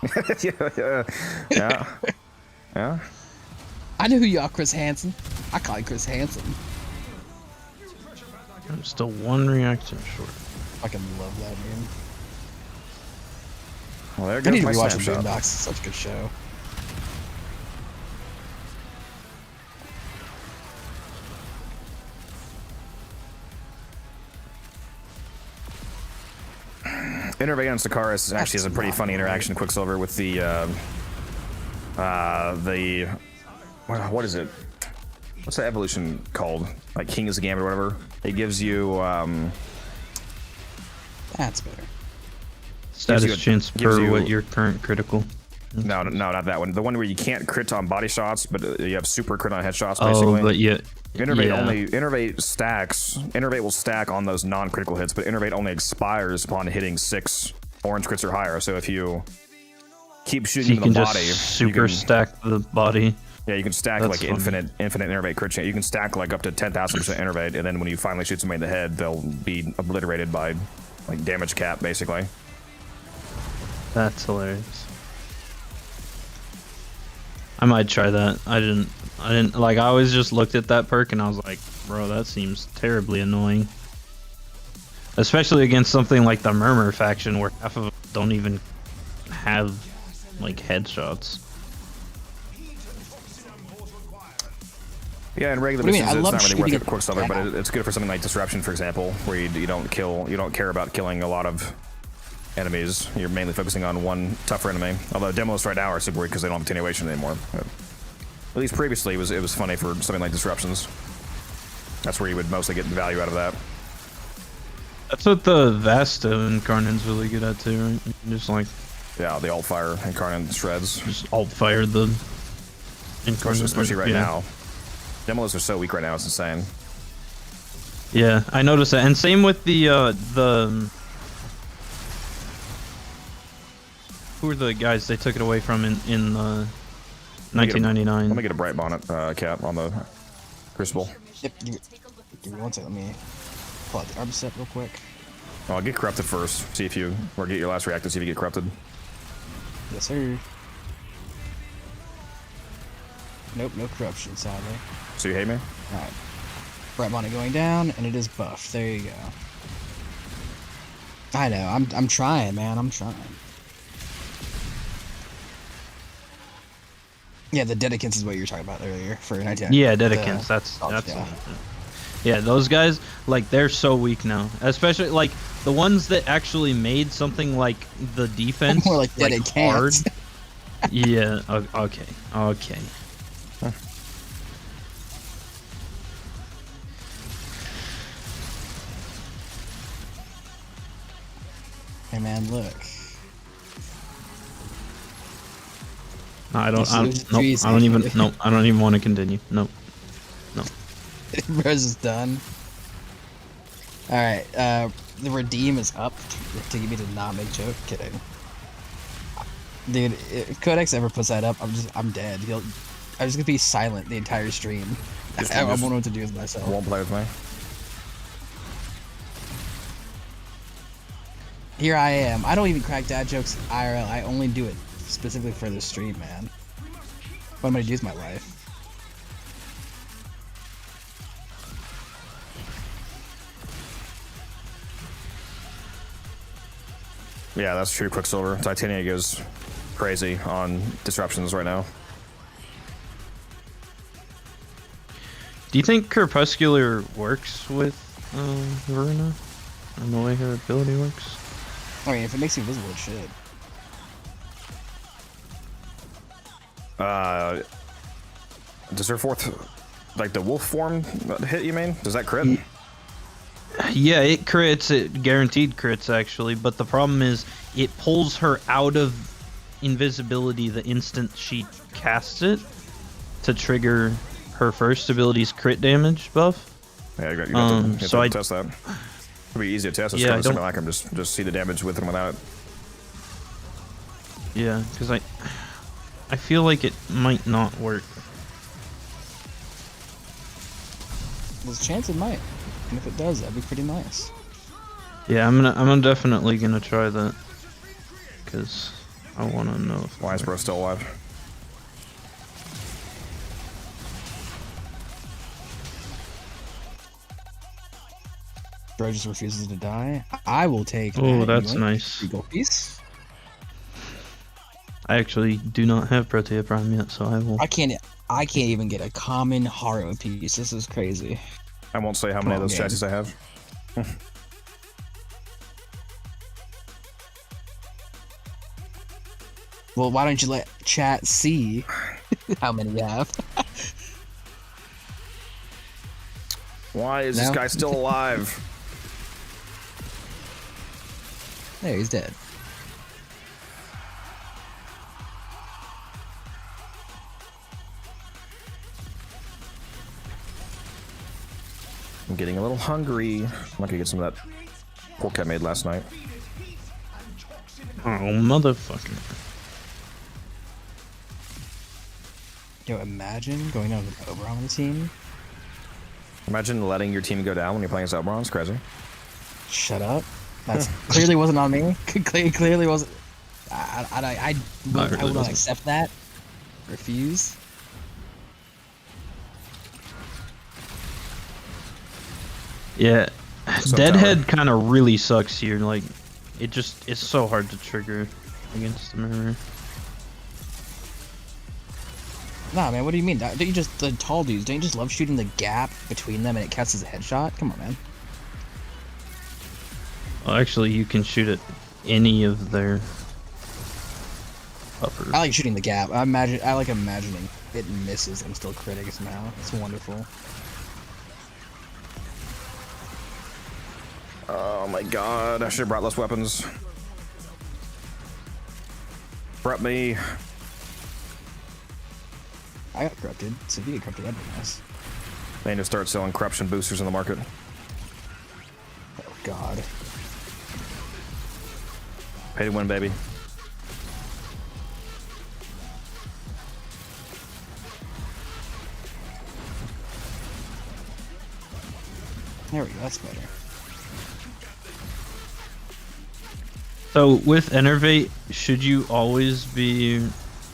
Yeah. Yeah. I knew who you are, Chris Hansen. I call you Chris Hansen. I'm still 1 reactor short. Fucking love that, man. Well, there I goes need to my rewatch the snapshot. Boondocks. It's such a good show. Innervate on Sakaris actually has a pretty funny interaction, Quicksilver, with the what is it? What's the evolution called? Like King's Gambit or whatever. It gives you That's better. Status you chance gives per you- what your current critical. no, not that one. The one where you can't crit on body shots, but you have super crit on headshots. Basically. Oh, but yeah. Innervate will stack on those non-critical hits, but Innervate only expires upon hitting 6 orange crits or higher. So if you keep So shooting you in can the just body, super you can, stack the body. yeah, you can stack That's like funny. infinite Innervate crit chance. You can stack like up to 10,000% Innervate, and then when you finally shoot somebody in the head, they'll be obliterated by like damage cap, basically. That's hilarious. I might try that. I didn't like, I always just looked at that perk and I was like, bro, that seems terribly annoying. Especially against something like the Murmur faction where half of them don't even have like headshots. Yeah, in regular What do you missions, mean? I it's love not really worth shooting it for Quicksilver, at- but it's good for something like Disruption, for example, where you don't care about killing a lot of enemies. You're mainly focusing on one tougher enemy. Although demos right now are super weak because they don't have attenuation anymore. But at least previously, it was funny for something like Disruptions. That's where you would mostly get value out of that. That's what the Vasta Incarnate's really good at too, right? You can just like Yeah, the alt fire Incarnate shreds. just alt fire the Incarnate. Especially right yeah. now. Demos are so weak right now, it's insane. Yeah, I noticed that, and same with the who are the guys they took it away from in 1999? Let me get a bright bonnet cap on the Crucible. Yep, give me one second. Let me pull out the arm set real quick. Oh, I'll get corrupted first. See if you, or get your last reactor, see if you get corrupted. Yes, sir. Nope, no corruption, sadly. So you hate me? Alright. Bright bonnet going down, and it is buffed. There you go. I know, I'm trying, man. I'm trying. Yeah, the Dedicants is what you were talking about earlier for 19. Yeah, Dedicants. That's yeah. the one. Yeah, those guys, like, they're so weak now. Especially, like, the ones that actually made something like the defense More like that it can't. hard. Yeah, okay. Okay. Hey man, look. I don't Trees even want to continue. Nope. Res is done. Alright, the redeem is up to get me to not make joke. Kidding. Dude, if Codex ever puts that up, I'm dead. I'm just gonna be silent the entire stream. I won't know what to do with myself. Won't play with me. Here I am. I don't even crack dad jokes IRL. I only do it specifically for the stream, man. What am I gonna do with my life? Yeah, that's true, Quicksilver. Titania goes crazy on disruptions right now. Do you think Crepuscular works with Verna? And the way her ability works? I mean, if it makes you invisible, it should. Does her fourth, like the wolf form hit, you mean? Does that crit? Yeah, it crits. It guaranteed crits, actually. But the problem is it pulls her out of invisibility the instant she casts to trigger her first ability's crit damage buff. Yeah, you got so to test that. It'll be easy to test. It's Yeah, kind of something like him. Just see the damage with and without it. Yeah, because I feel like it might not work. There's a chance it might. And if it does, that'd be pretty nice. Yeah, I'm definitely gonna try that. Because I want to know if Why is bro still alive? Bro just refuses to die. I will take. Oh, that that's anyway. nice. You go peace. I actually do not have Protea Prime yet, so I will. I can't even get a common Haro piece. This is crazy. I won't say how many of those chassis I have. Well, why don't you let chat see how many you have? Why is this No? guy still alive? There, he's dead. I'm getting a little hungry. I'm not gonna get some of that pork I made last night. Oh, motherfucker. Yo, imagine going down with Oberon on the team. Imagine letting your team go down when you're playing as Elbron. It's crazy. Shut up. That's clearly wasn't on me. Clearly wasn't. I will not accept that. Refuse. Yeah, Some Deadhead kind of really sucks here. Like, it's so hard to trigger against the mirror. Nah, man, what do you mean? Don't you just, the tall dudes, don't you just love shooting the gap between them and it counts as a headshot? Come on, man. Well, actually, you can shoot at any of their upper. I like shooting the gap. I like imagining it misses and still critting somehow. It's wonderful. Oh my god, I should have brought less weapons. Prep me. I got corrupted. So if you get corrupted, that'd be nice. They need to start selling corruption boosters in the market. Oh god. Pay to win, baby. There we go, that's better. So with Enervate, should you always be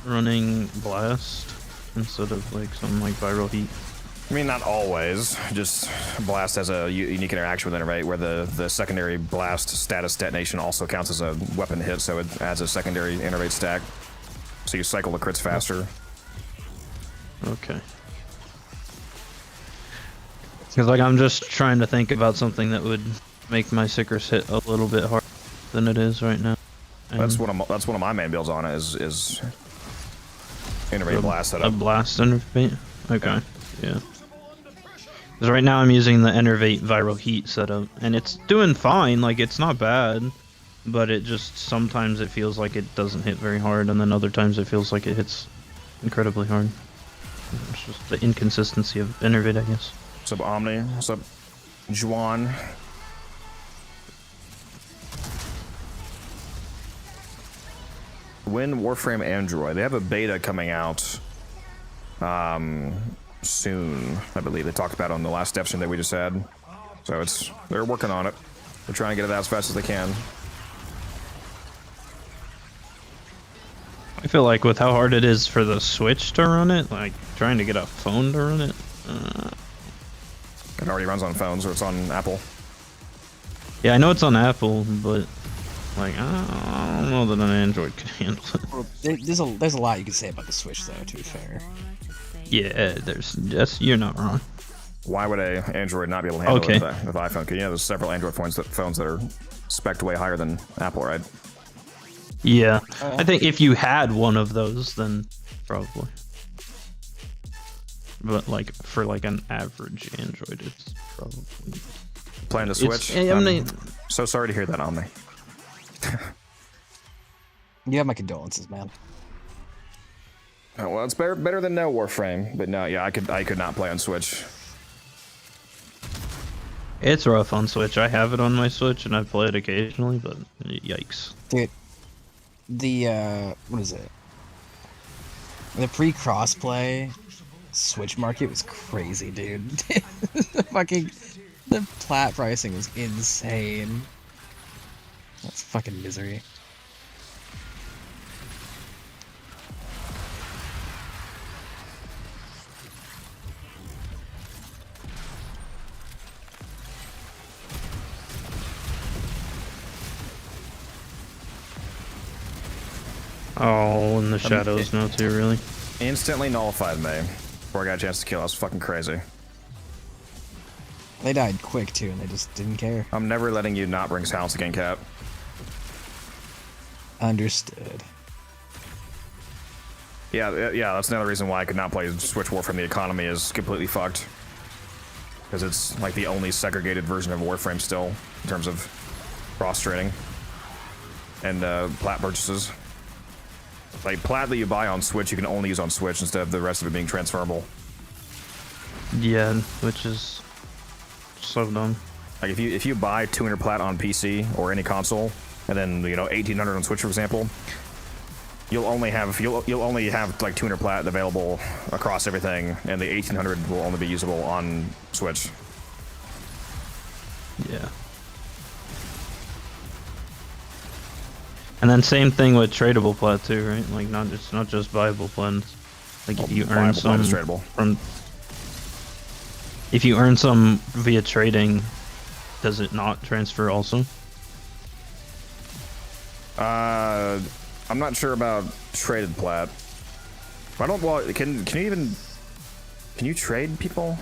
running Blast instead of like something like Viral Heat? I mean, not always. Just Blast has a unique interaction with Innervate, where the secondary Blast status detonation also counts as a weapon hit, so it adds a secondary Innervate stack. So you cycle the crits faster. Okay. Because like I'm just trying to think about something that would make my Sickers hit a little bit harder than it is right now. And That's one of my main builds on it is Innervate Blast setup. A Blast Innervate? Okay, yeah. Because right now I'm using the Innervate Viral Heat setup, and it's doing fine, like it's not bad, but it just, sometimes it feels like it doesn't hit very hard, and then other times it feels like it hits incredibly hard. It's just the inconsistency of Innervate, I guess. What's up, Omni? What's up, Juan? When Warframe Android, they have a beta coming out soon, I believe. They talked about it on the last episode that we just had. So they're working on it. They're trying to get it out as fast as they can. I feel like with how hard it is for the Switch to run it, like trying to get a phone to run it. It already runs on phones, or it's on Apple. Yeah, I know it's on Apple, but like I don't know that an Android can handle it. Well, there's a lot you can say about the Switch, though. To be fair. Yeah, you're not wrong. Why would a Android not be able to handle it with iPhone? Because there's several Android phones that are spec'd way higher than Apple, right? Yeah, I think if you had one of those, then probably. But like for like an average Android, it's probably playing the Switch. I'm so sorry to hear that, Omni. You have my condolences, man. Oh, well, it's better than no Warframe, but no, yeah, I could not play on Switch. It's rough on Switch. I have it on my Switch and I play it occasionally, but yikes. Dude, the what is it? The pre-crossplay Switch market was crazy, dude. The plat pricing was insane. That's fucking misery. Oh, in the shadows now too, really. Instantly nullified me before I got a chance to kill. I was fucking crazy. They died quick too, and they just didn't care. I'm never letting you not bring silence again, Cap. Understood. Yeah, that's another reason why I could not play Switch Warframe. The economy is completely fucked. Because it's like the only segregated version of Warframe still, in terms of cross-trading and plat purchases. Like, plat that you buy on Switch, you can only use on Switch instead of the rest of it being transferable. Yeah, which is so dumb. Like, if you buy 200 plat on PC or any console, and then 1800 on Switch, for example, you'll only have like 200 plat available across everything, and the 1800 will only be usable on Switch. Yeah. And then same thing with tradable plat too, right? Like it's not just viable plans. Like if you earn some if you earn some via trading, does it not transfer also? I'm not sure about traded plat. I don't. Well, can you trade people?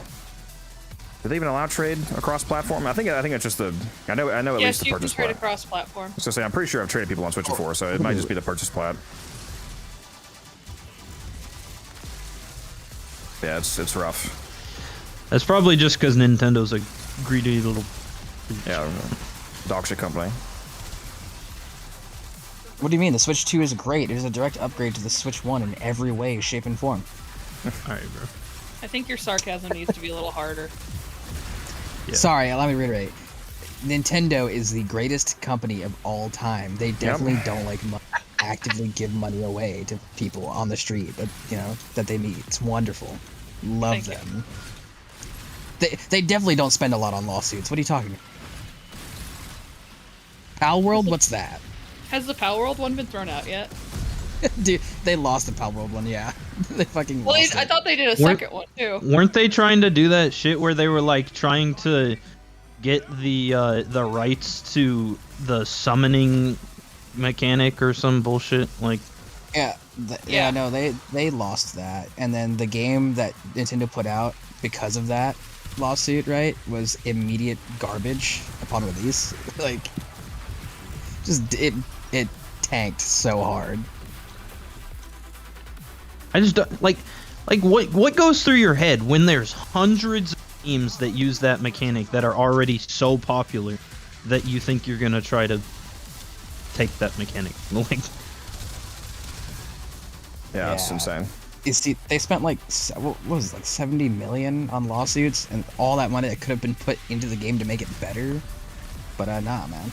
Do they even allow trade across platform? I think it's just the. I know at least the purchase plat. Yes, you can trade across platform. So say I'm pretty sure I've traded people on Switch before, so it might just be the purchase plat. Yeah, it's rough. That's probably just because Nintendo's a greedy little. Yeah, dog shit company. What do you mean? The Switch 2 is great. It is a direct upgrade to the Switch 1 in every way, shape, and form. Alright, bro. I think your sarcasm needs to be a little harder. Yeah. Sorry, allow me to reiterate. Nintendo is the greatest company of all time. They definitely don't like actively give money away to people on the street that they meet. It's wonderful. Love them. They definitely don't spend a lot on lawsuits. What are you talking about? Pal World? What's that? Has the Pal World one been thrown out yet? Dude, they lost the Pal World one, yeah. They fucking well, lost I it. thought they did a second one, too. Weren't they trying to do that shit where they were, like, trying to get the rights to the summoning mechanic or some bullshit? Like... Yeah, no, they lost that. And then the game that Nintendo put out because of that lawsuit, right, was immediate garbage upon release. Like, just it tanked so hard. I just don't, like what goes through your head when there's hundreds of teams that use that mechanic that are already so popular that you think you're gonna try to take that mechanic? Like, Yeah, it's insane. You see, they spent like what was it, like 70 million on lawsuits, and all that money that could have been put into the game to make it better. But nah, man.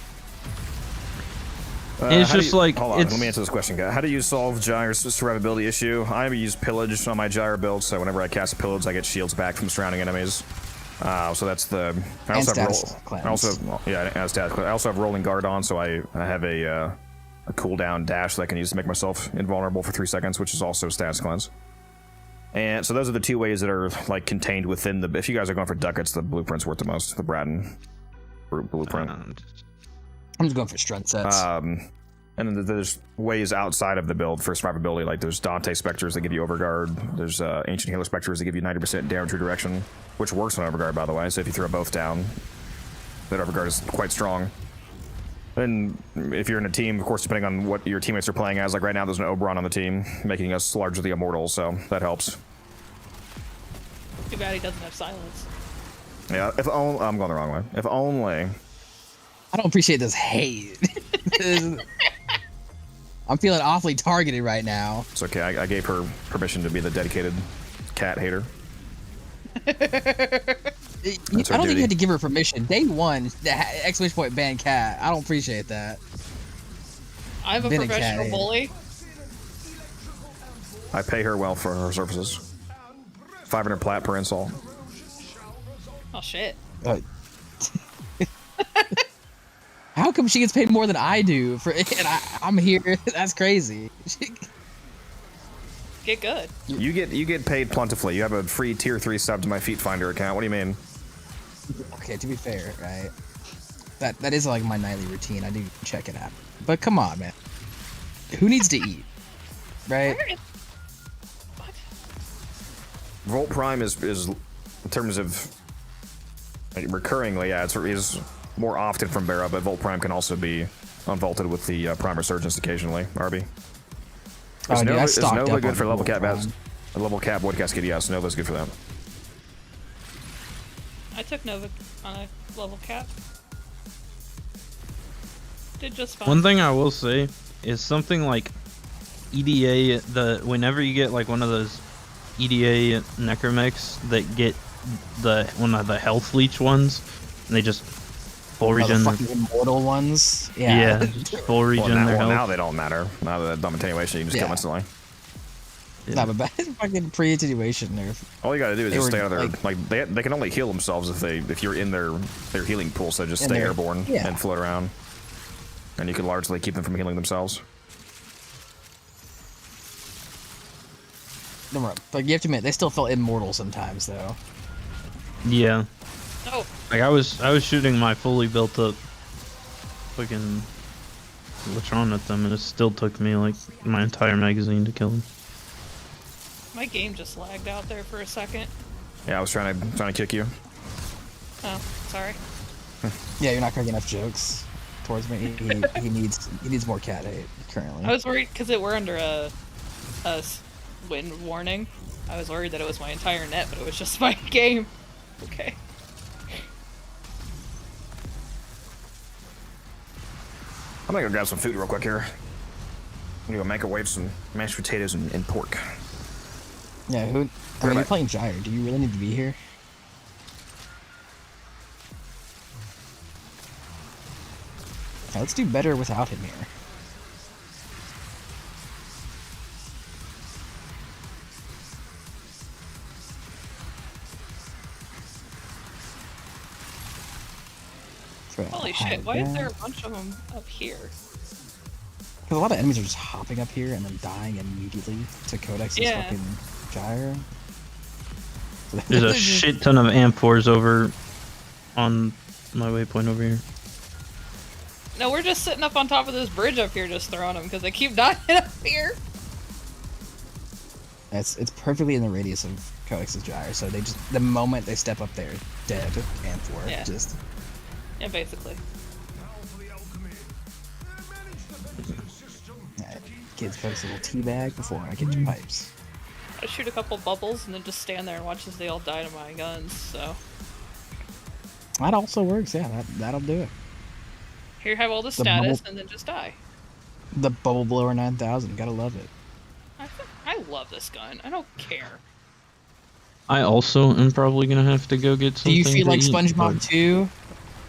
it's just like hold on, it's, let me answer this question, guy. How do you solve Gyre's survivability issue? I use pillage on my Gyre build, so whenever I cast pillage, I get shields back from surrounding enemies. So that's the. I also have I also have rolling guard on, so I have a cooldown dash that I can use to make myself invulnerable for 3 seconds, which is also status cleanse. And so those are the two ways that are like contained within the. If you guys are going for ducats, the blueprint's worth the most. The Braden blueprint. I'm just going for strength sets. And then there's ways outside of the build for survivability, like there's Dante Spectres that give you Overguard, there's Ancient Healer Spectres that give you 90% damage redirection, which works on Overguard, by the way, so if you throw both down, that Overguard is quite strong. And if you're in a team, of course, depending on what your teammates are playing as, like right now there's an Oberon on the team, making us largely immortal, so that helps. Too bad he doesn't have silence. Yeah, if only, I'm going the wrong way. If only. I don't appreciate this hate. I'm feeling awfully targeted right now. It's okay, I gave her permission to be the dedicated cat hater. I don't think you had to give her permission. Day one, exclamation point ban cat. I don't appreciate that. I'm a professional bully. I pay her well for her services. 500 plat per insult. Oh shit. How come she gets paid more than I do for? And I'm here. That's crazy. Get good. You get paid plentifully. You have a free tier 3 sub to my Feet Finder account. What do you mean? Okay, to be fair, right? That is like my nightly routine. I do check it out. But come on, man. Who needs to eat? Right? What? Volt Prime is in terms of like, recurringly, yeah, it's more often from Barra, but Volt Prime can also be unvaulted with the Prime Resurgence occasionally, RB. Is Nova good for level cap? A level cap wood cascade, yes, Nova's good for that. I took Nova on a level cap. Did just fine. one thing I will say is something like EDA. Whenever you get like one of those EDA necromechs that get one of the health leech ones, and they just full regen. The fucking immortal ones. Yeah, full regen their health. Now they don't matter. Now that dumb attenuation, you can just kill them instantly. Yeah. Nah, but fucking pre-attenuation nerf. All you gotta do is just stay out of their they can only heal themselves if you're in their healing pool. So just stay airborne and float around, and you can largely keep them from healing themselves. No more. But you have to admit, they still feel immortal sometimes, though. Yeah. Oh. Like I was shooting my fully built up fucking Latron at them, and it still took me like my entire magazine to kill them. My game just lagged out there for a second. Yeah, I was trying to kick you. Oh, sorry. Yeah, you're not cracking enough jokes towards me. He needs more cat hate currently. I was worried because we're under a wind warning. I was worried that it was my entire net, but it was just my game. Okay. I'm gonna go grab some food real quick here. I'm gonna go microwave some mashed potatoes and pork. Yeah, you're playing Gyre. Do you really need to be here? Yeah, let's do better without him here. Holy shit, why is there a bunch of them up here? Because a lot of enemies are just hopping up here and then dying immediately to Codex and fucking Gyre. There's a shit ton of amphors over on my waypoint over here. No, we're just sitting up on top of this bridge up here just throwing them because they keep dying up here. It's perfectly in the radius of Codex's Gyre, so they just the moment they step up there, dead and for Yeah. just Yeah, basically. Now for the alchemy. Manage the venting system. kids focus a little teabag before I get your pipes. I shoot a couple bubbles and then just stand there and watch as they all die to my guns. So That also works. Yeah, that'll do it. here, have all the The status, bubble- and then just die. The Bubble Blower 9000, gotta love it. I love this gun. I don't care. I also am probably gonna have to go get Do something. you feel to like eat, SpongeBob but- 2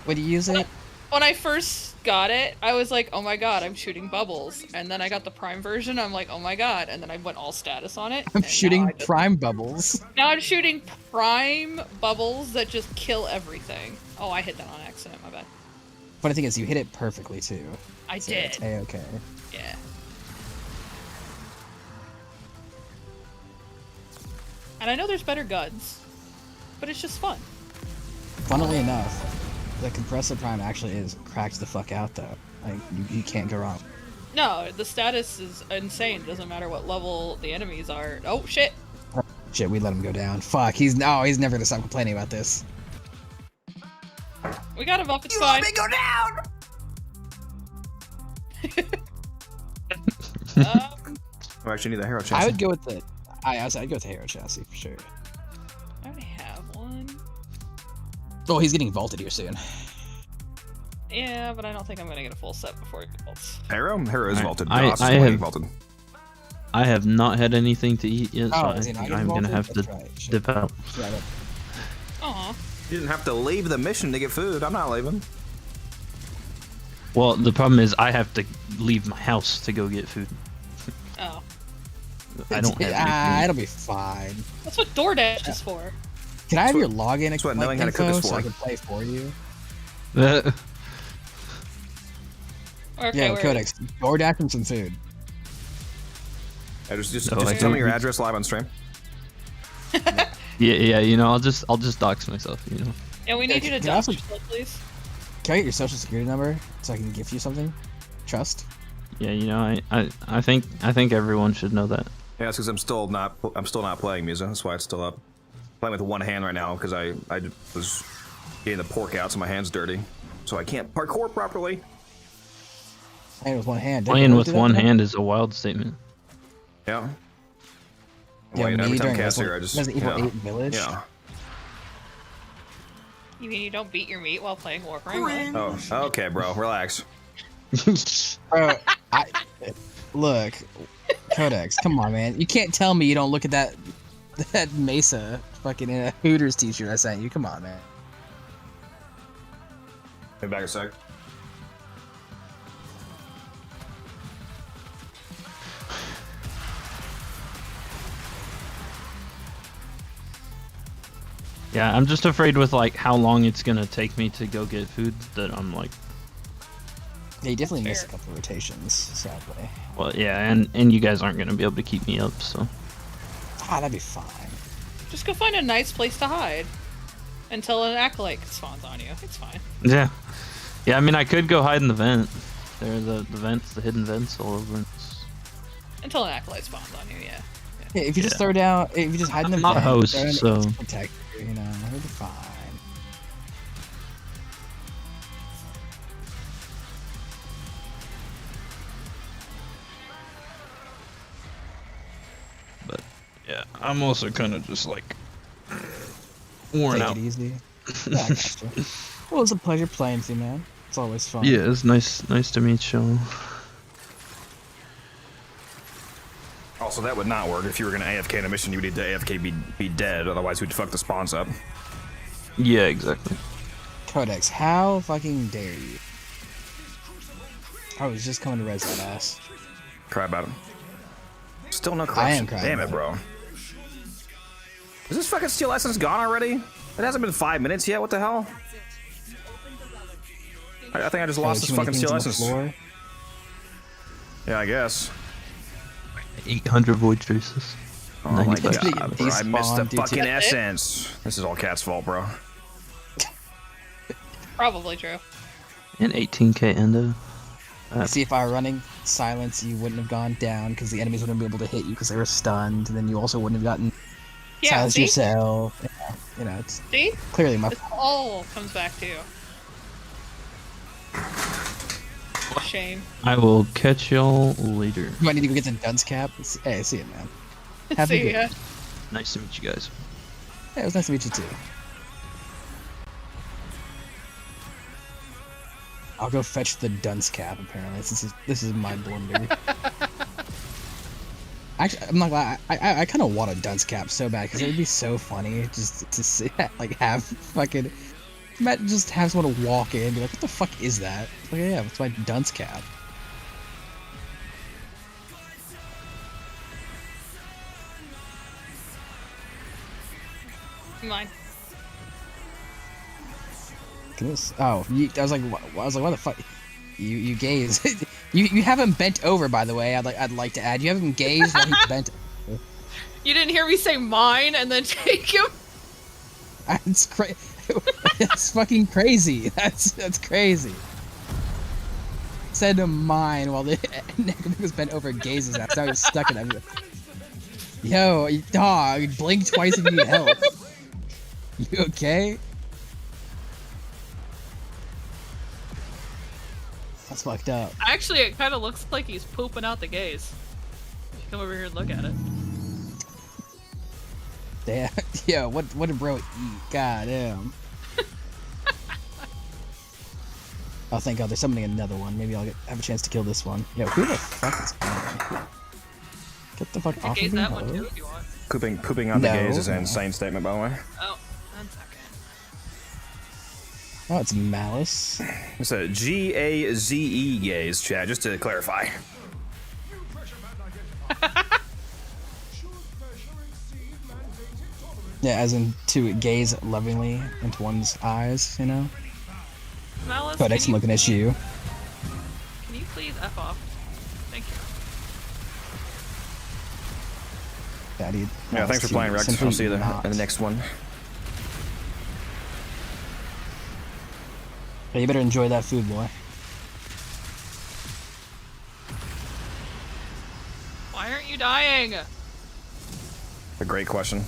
when you use it? When I first got it, I was like, oh my god, I'm shooting bubbles. And then I got the Prime version, I'm like, oh my god. And then I went all status on it. I'm and shooting now I just- prime bubbles. Now I'm shooting Prime bubbles that just kill everything. Oh, I hit that on accident, my bad. Funny thing is, you hit it perfectly too. I So did. it's A-okay. Yeah. And I know there's better guns, but it's just fun. Funnily enough, the compressor prime actually is cracked the fuck out though. Like you can't go wrong. No, the status is insane. Doesn't matter what level the enemies are. Oh shit! Shit, we let him go down. Fuck, he's never gonna stop complaining about this. We got him up. It's fine. go down! I actually need the hero chassis. I would go with the. I'd go with the hero chassis for sure. I already have one. Oh, he's getting vaulted here soon. Yeah, but I don't think I'm gonna get a full set before it vaults. Hero is Alright, vaulted. I Gauss is have- getting vaulted. I have not had anything to eat yet, so Oh, I is he not think getting I'm gonna vaulted? have to That's right, shit. dip out. Yeah, Aw. You didn't have to leave the mission to get food. I'm not leaving. Well, the problem is I have to leave my house to go get food. Oh. I don't have any it'll be fine. That's what DoorDash is for. Can I have your login that's what like, knowing how to cook info is so I for. can play for you? food. Okay, Yeah, where- Codex. DoorDash and some food. Yeah, just No, I tell me your don't- address live on stream. yeah, you know, I'll just dox myself, you know. And we need you to Can I also- dox yourself, please. Can I get your social security number so I can gift you something? Trust. Yeah, you know, I think everyone should know that. Yeah, it's because I'm still not playing Musa. That's why it's still up. Playing with one hand right now because I was getting the pork out, so my hand's dirty, so I can't parkour properly. Playing with one hand. Did Playing you with do that one though? hand is a wild statement. Yeah. Yeah, Wait, me every time during Cat's Resident- here, I just Resident Evil 8 Village. Yeah. You mean you don't beat your meat while playing Warframe? Oh, okay, bro. Relax. Bro, look, Codex, come on, man. You can't tell me you don't look at that Mesa fucking in a Hooters t-shirt I sent you. Come on, man. Be back a sec. Yeah, I'm just afraid with like how long it's gonna take me to go get food that I'm like, Yeah, you definitely missed a Fair. couple rotations, sadly. well, yeah, and you guys aren't gonna be able to keep me up, so. That'd be fine. Just go find a nice place to hide until an acolyte spawns on you. It's fine. Yeah. Yeah, I mean, I could go hide in the vent. There are the vents, the hidden vents all over. Until an acolyte spawns on you, yeah. Yeah, if you just throw down, if you just hide in the I'm not vent, host, throw in- so- it's protect you, you know, it'll be fine. But yeah, I'm also kind of just like worn Take out. it easy. Yeah, I got you. Well, it was a pleasure playing with you, man. It's always fun. Yeah, it's nice to meet you. Also, that would not work. If you were going to AFK in a mission, you would need to AFK be dead. Otherwise, we'd fuck the spawns up. Yeah, exactly. Codex, how fucking dare you? I was just coming to res that ass. Cry about it. Still no I corruption. am crying Damn it, about bro. Is this fucking Steel Essence gone already? It hasn't been 5 minutes yet. What the hell? I think I just lost this Too many fucking things Steel on the Essence. floor. Yeah, I guess. 800 void traces. Oh my 95. god, bro. I missed the Despawn, dude. fucking That's it? essence. This is all Cat's fault, bro. Probably true. And 18k endo. See, if I were running silence, you wouldn't have gone down because the enemies wouldn't be able to hit you because they were stunned. And then you also wouldn't have gotten Yeah, Silence see? yourself. Yeah, you know, it's See? clearly my. It all comes back to you. Shame. I will catch y'all later. Do I need to go get the dunce cap? Hey, see you, man. Have a See good. ya. Nice to meet you guys. Yeah, it was nice to meet you too. I'll go fetch the dunce cap. Apparently, this is my blunder. Actually, I'm not gonna lie. I kind of want a dunce cap so bad because it would be so funny just to see, like have fucking just have someone walk in and be like, "What the fuck is that?" Like, yeah, it's my dunce cap. Mine. Oh, I was like, what the fuck? You gaze. you haven't bent over, by the way. I'd like to add. You haven't gazed while he's bent. You didn't hear me say mine and then take him? It's crazy. That's fucking crazy. That's crazy. Said to mine while the neck was bent over, gazes at. So I was stuck in it. Yo, dog, blink twice if you need help. You okay? That's fucked up. Actually, it kind of looks like he's pooping out the gaze. Come over here and look at it. Damn. Yo, what did bro eat? God damn. Oh, thank God, there's summoning another one. Maybe I'll have a chance to kill this one. Yo, who the fuck is going? Get the fuck off of me. That one too if you want. Pooping on the gaze is an insane statement, by the way. Oh, 1 second. Oh, it's Malice. It's a G-A-Z-E gaze, chat, just to clarify. Yeah, as in to gaze lovingly into one's eyes, you know? Malice, Codex looking at you. Can you please F off? Thank you. Daddy. Yeah, thanks for playing, Rex. I'll see you in the next one. Yeah, you better enjoy that food, boy. Why aren't you dying? A great question.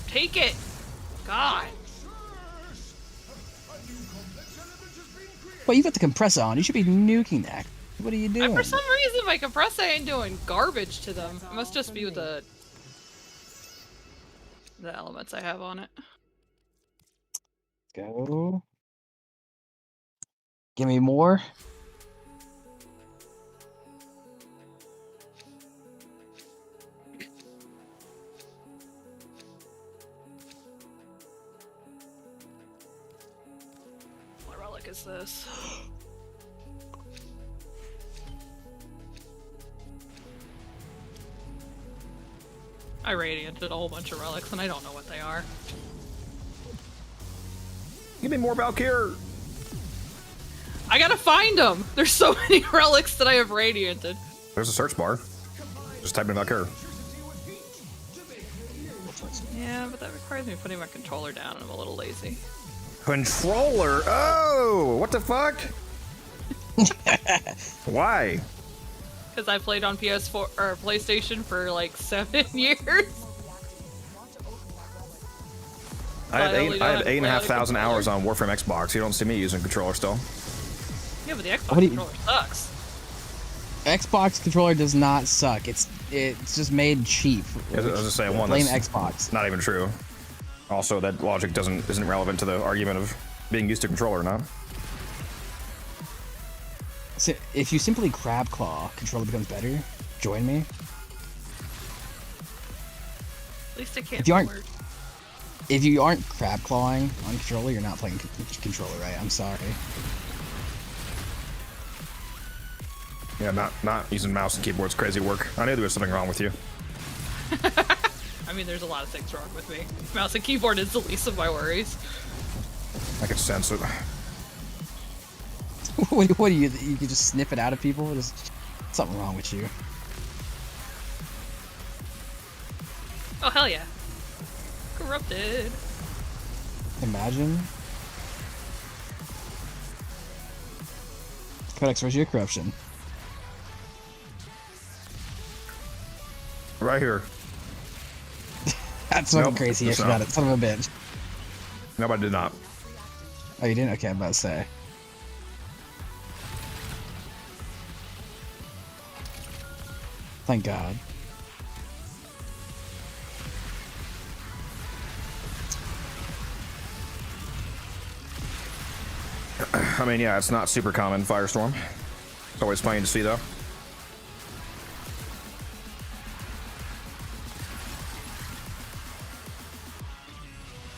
Take it! God. Well, you've got the compressor on. You should be nuking that. What are you doing? For some reason, my compressor ain't doing garbage to them. It must just be with the elements I have on it. Go. Give me more. What relic is this? I radianted a whole bunch of relics and I don't know what they are. Give me more Valkyr. I gotta find them! There's so many relics that I have radianted. There's a search bar. Just type in Valkyr. Yeah, but that requires me putting my controller down and I'm a little lazy. Controller? Oh, what the fuck? Why? Because I played on PS4 or PlayStation for like 7 years. I have only know how to play 8,500 on a hours on Warframe Xbox. You don't see me using controller still. Yeah, but the Xbox controller sucks. Xbox controller does not suck. It's just made cheap. I was gonna say one. Blame That's Xbox. not even true. Also, that logic isn't relevant to the argument of being used to controller or not. So if you simply crab claw, controller becomes better. Join me. At least I can't. If you aren't crab clawing on controller, you're not playing controller right. I'm sorry. Yeah, not using mouse and keyboard's crazy work. I knew there was something wrong with you. I mean, there's a lot of things wrong with me. Mouse and keyboard is the least of my worries. I could sense it. What do you can just sniff it out of people? There's something wrong with you. Oh, hell yeah. Corrupted. Imagine. Codex, where's your corruption? Right here. That's fucking Nope, crazy. I it's forgot not. it. Son of a bitch. No, I did not. Oh, you didn't? Okay, I'm about to say. Thank God. I mean, yeah, it's not super common, Firestorm. It's always funny to see, though.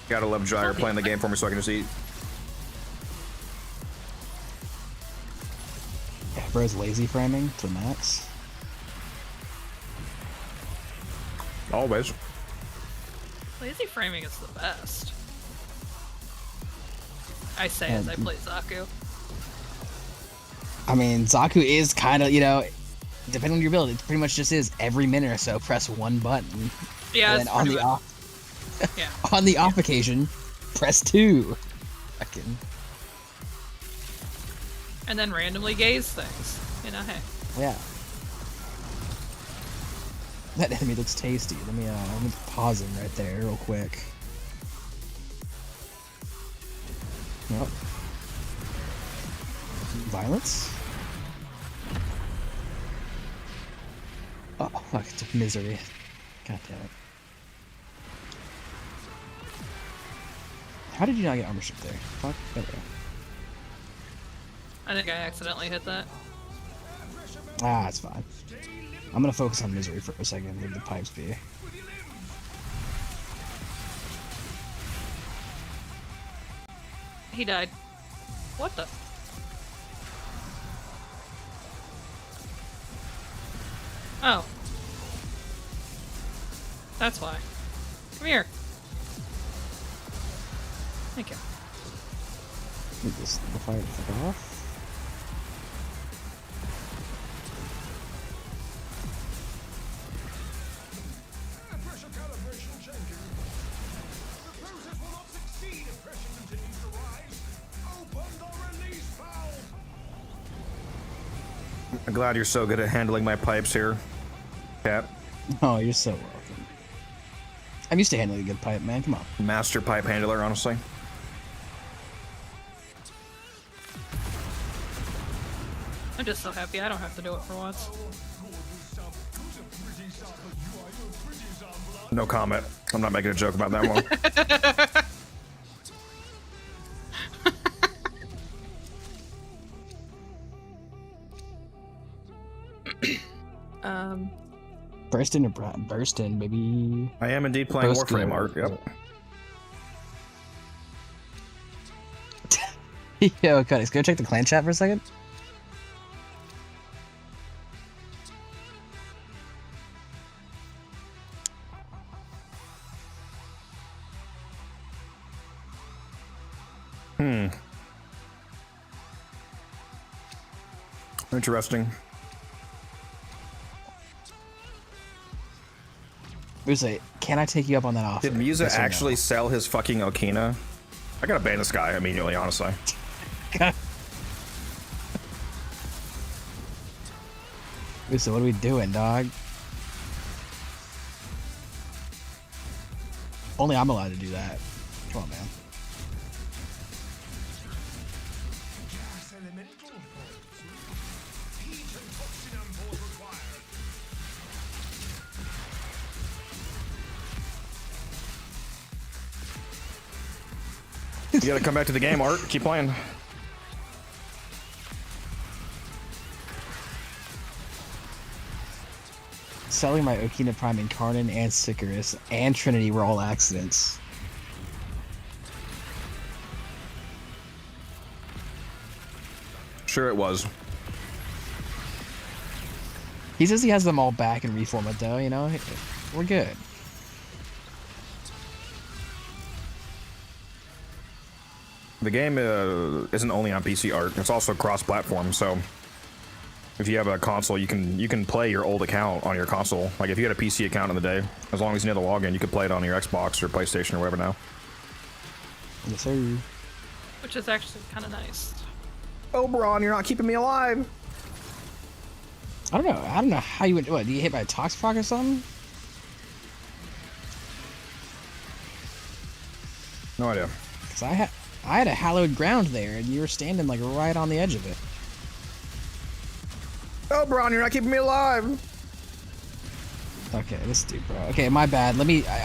Gotta love Gyre playing the game for me so I can just eat. Yeah, bro's lazy framing to the max. Always. Lazy framing is the best. I say as I play Xaku. I mean, Xaku is kind of, you know, depending on your build, it pretty much just is every minute or so press one button. Yeah, And it's then on pretty the much- off yeah. on the off occasion, press 2. Fucking And then randomly gaze things. You know, hey. yeah. That enemy looks tasty. Let me pause him right there real quick. Yep. Violence? Oh, fuck, it's a misery. God damn it. How did you not get armor strip there? Fuck, there we go. I think I accidentally hit that. Ah, it's fine. I'm gonna focus on misery for a second, leave the pipes be. He died. What the? Oh. That's why. Come here. Thank you. Need this the fire to fuck off. Pressure calibration changing. The process will not succeed if pressure continues to rise. Open the release valve. I'm glad you're so good at handling my pipes here, Cat. Oh, you're so welcome. I'm used to handling a good pipe, man. Come on. Master pipe handler, honestly. I'm just so happy I don't have to do it for once. No comment. I'm not making a joke about that one. Burst in or burst in, baby. I am indeed playing Post Warframe go. art. Yep. Yo, Cudix, go check the clan chat for a second. Interesting. Say, can I take you up on that offer? Did Musa Yes or no? actually sell his fucking Okina? I gotta ban this guy immediately, honestly. So what are we doing, dog? Only I'm allowed to do that. Come on, man. Gas elemental. Heat and toxin import required. You gotta come back to the game, Art. Keep playing. Selling my Okina Prime Incarnate and Sicarus and Trinity were all accidents. Sure it was. He says he has them all back in reformat though, you know? We're good. The game isn't only on PC, Art. It's also cross-platform, so if you have a console, you can play your old account on your console. Like if you had a PC account in the day, as long as you know the login, you could play it on your Xbox or PlayStation or whatever now. Yes, sir. Which is actually kind of nice. Oberon, you're not keeping me alive. I don't know how you went. What? Did you get hit by a tox proc or something? No idea. Cause I had a hallowed ground there, and you were standing like right on the edge of it. Oh, Braun, you're not keeping me alive. Okay, this dude, bro. Okay, my bad.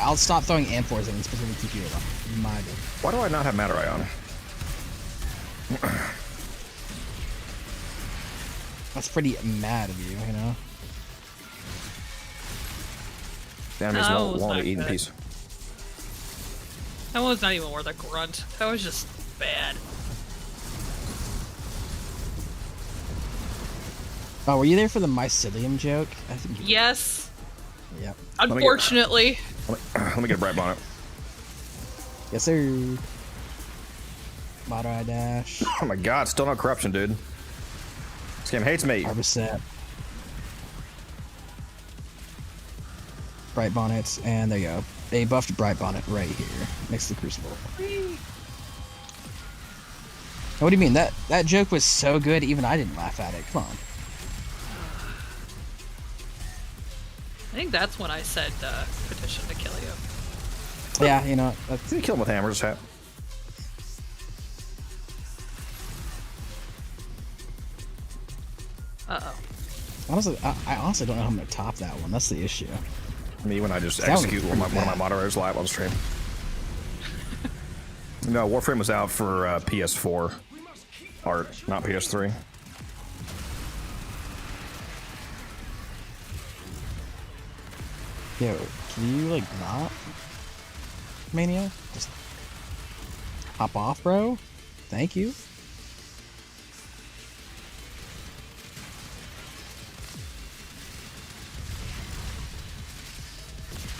I'll stop throwing amphors in specifically to keep you alive. My bad. Why do I not have Matter Eye on? That's pretty mad of you, you know? The enemies No, won't it's want not to eat in good. peace. That was not even worth a grunt. That was just bad. Oh, were you there for the mycelium joke? I think you Yes. Yep. Unfortunately. Let me get a bright bonnet. Yes, sir. Matter Eye dash. Oh my god, still no corruption, dude. This game hates me. Harvest set. Bright bonnets, and there you go. A buffed bright bonnet right here next to the crucible. What do you mean? That joke was so good, even I didn't laugh at it. Come on. I think that's when I said petition to kill you. Yeah, you know. That's, Did he kill him with hammers, hat? Uh-oh. honestly, I honestly don't know how I'm gonna top that one. That's the issue. Me when I just That was execute one of my moderators live on stream. No, Warframe was out for PS4 art, not PS3. Yo, can you like not? Mania? Just hop off, bro. Thank you.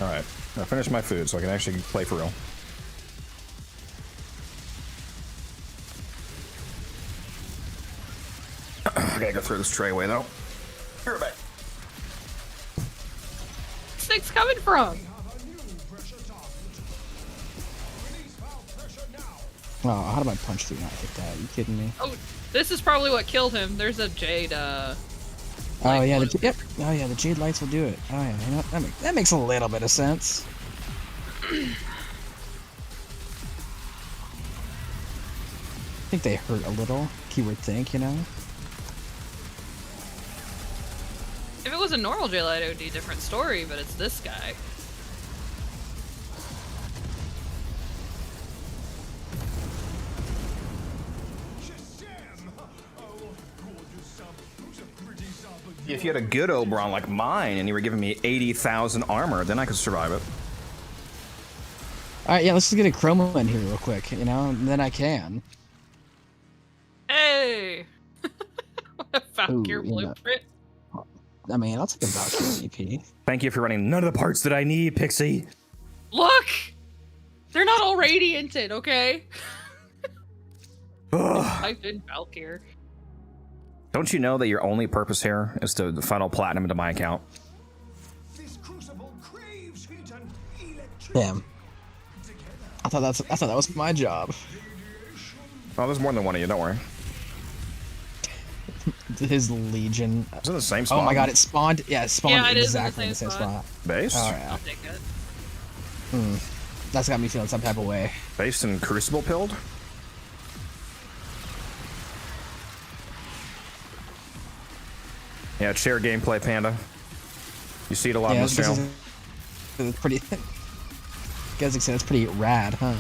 Alright, now finish my food so I can actually play for real. I gotta go throw this tray away though. Here, back. Where's things coming from? Oh, how did my punch through not hit that? Are you kidding me? Oh, this is probably what killed him. There's a jade, Oh light yeah, blue. yep. Oh yeah, the jade lights will do it. Oh yeah, you know, that makes a little bit of sense. I think they hurt a little. Keyword think, you know. If it was a normal jade light, it would be a different story, but it's this guy. If you had a good Oberon like mine and you were giving me 80,000 armor, then I could survive it. All right, yeah, let's just get a chroma in here real quick, you know, and then I can. Hey! Valkyr Ooh, you know. blueprint. I mean, I'll take a Valkyrie EP. Thank you for running none of the parts that I need, Pixie. Look! They're not all radianted, okay? Type in Valkyr. Don't you know that your only purpose here is to funnel platinum into my account? This crucible craves heat and electricity. Damn. I thought that was my job. Oh, there's more than one of you, don't worry. His legion. It's in the same spot. Oh my god, it spawned. Yeah, it spawned Yeah, it is in the exactly in the same same spot. spot. Based? All right. I'll take it. That's got me feeling some type of way. Based and Crucible pilled? Yeah, share gameplay, Panda. You see it a lot on this channel. It's pretty. Guys, it's pretty rad, huh?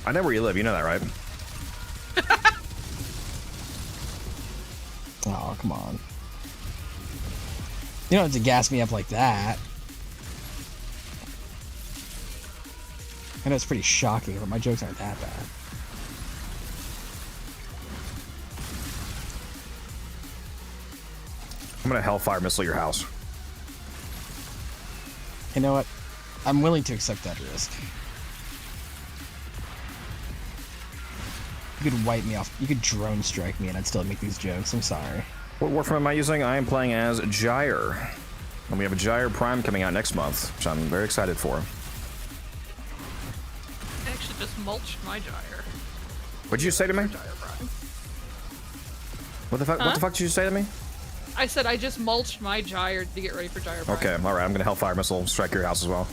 I know where you live, you know that, right? Oh, come on. You don't have to gas me up like that. I know it's pretty shocking, but my jokes aren't that bad. I'm gonna Hellfire Missile your house. You know what? I'm willing to accept that risk. You could wipe me off. You could drone strike me and I'd still make these jokes. I'm sorry. What Warframe am I using? I am playing as Gyre. And we have a Gyre Prime coming out next month, which I'm very excited for. I actually just mulched my gyre. What'd you say to me? Gyre Prime. What the fuck? What the fuck did you say to me? I said I just mulched my gyre to get ready for gyre Prime. Okay, alright, I'm gonna Hellfire Missile strike your house as well.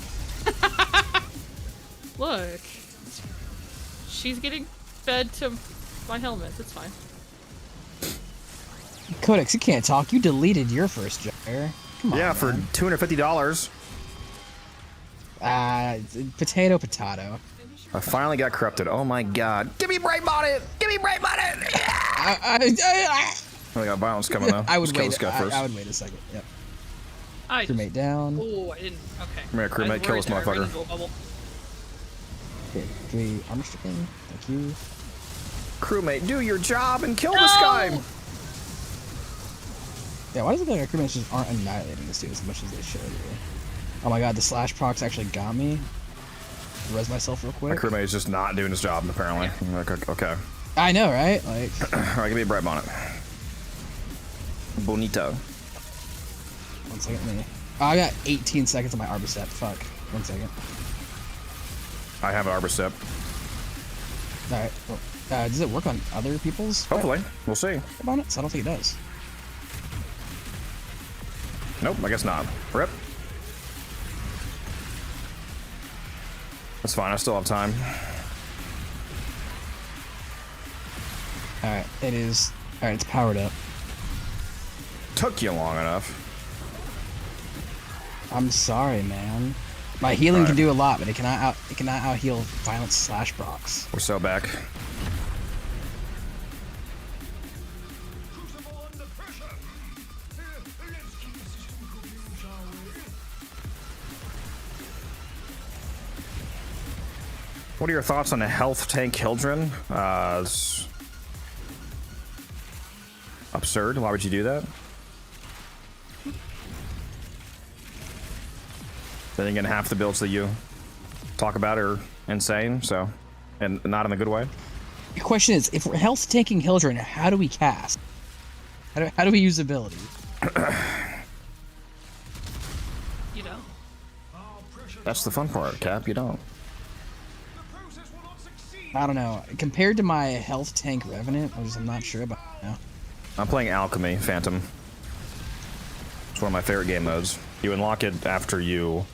Look. She's getting fed to my helmet. It's fine. Codex, you can't talk. You deleted your first Gyre. Come on. Yeah, for man. $250. Potato, potato. I finally got corrupted. Oh my god. Give me Bright Bonnet! Give me Bright Bonnet! I got violence coming though. I Let's would kill wait. this guy first. I would wait a second. Yep. I Crewmate down. Oh, I didn't. Okay. Come here, crewmate, kill this motherfucker. Okay, 3 armor stricken. Thank you. Crewmate, do your job and kill this guy! Yeah, why does it look like our crewmates just aren't annihilating this dude as much as they should? Oh my god, the slash procs actually got me. Res myself real quick. My crewmate is just not doing his job, apparently. I'm like, okay. I know, right? Like. Alright, give me a Bright Bonnet. Bonito. 1 second, me. Oh, I got 18 seconds on my arbor step. Fuck. 1 second. I have an arbor step. Alright. Well, does it work on other people's? Hopefully. We'll see. Bonnets? I don't think it does. Nope, I guess not. Rip. That's fine, I still have time. Alright, it is. Alright, it's powered up. Took you long enough. I'm sorry, man. My healing can do a lot, but it cannot out heal violence slash procs. We're so back. Crucible under pressure. Let's keep this moving, shall we? What are your thoughts on a health tank Hildren? It's absurd. Why would you do that? Then again, half the builds that you talk about are insane, so, and not in a good way. The question is, if we're health tanking Hildren, how do we cast? How do we use ability? You know. That's the fun part, Cap. You don't. I don't know. Compared to my health tank Revenant, I'm not sure about it now. I'm playing Alchemy Phantom. It's one of my favorite game modes. You unlock it after you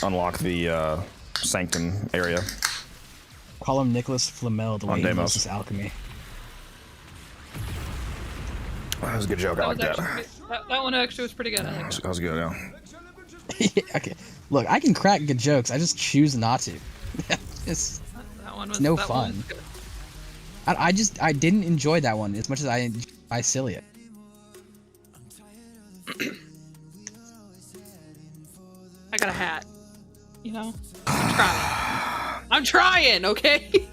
unlock the Sanctum area. Call him Nicholas Flamel the way he Demos. uses Alchemy. That was a good joke. I like that. That one actually was pretty good. I like That was good, yeah. Yeah, okay. Look, I can crack good jokes. I just choose not to. It's that one was no that one fun. was good. I didn't enjoy that one as much as I enjoy Cilia. I got a hat. You know? I'm trying. I'm trying, okay?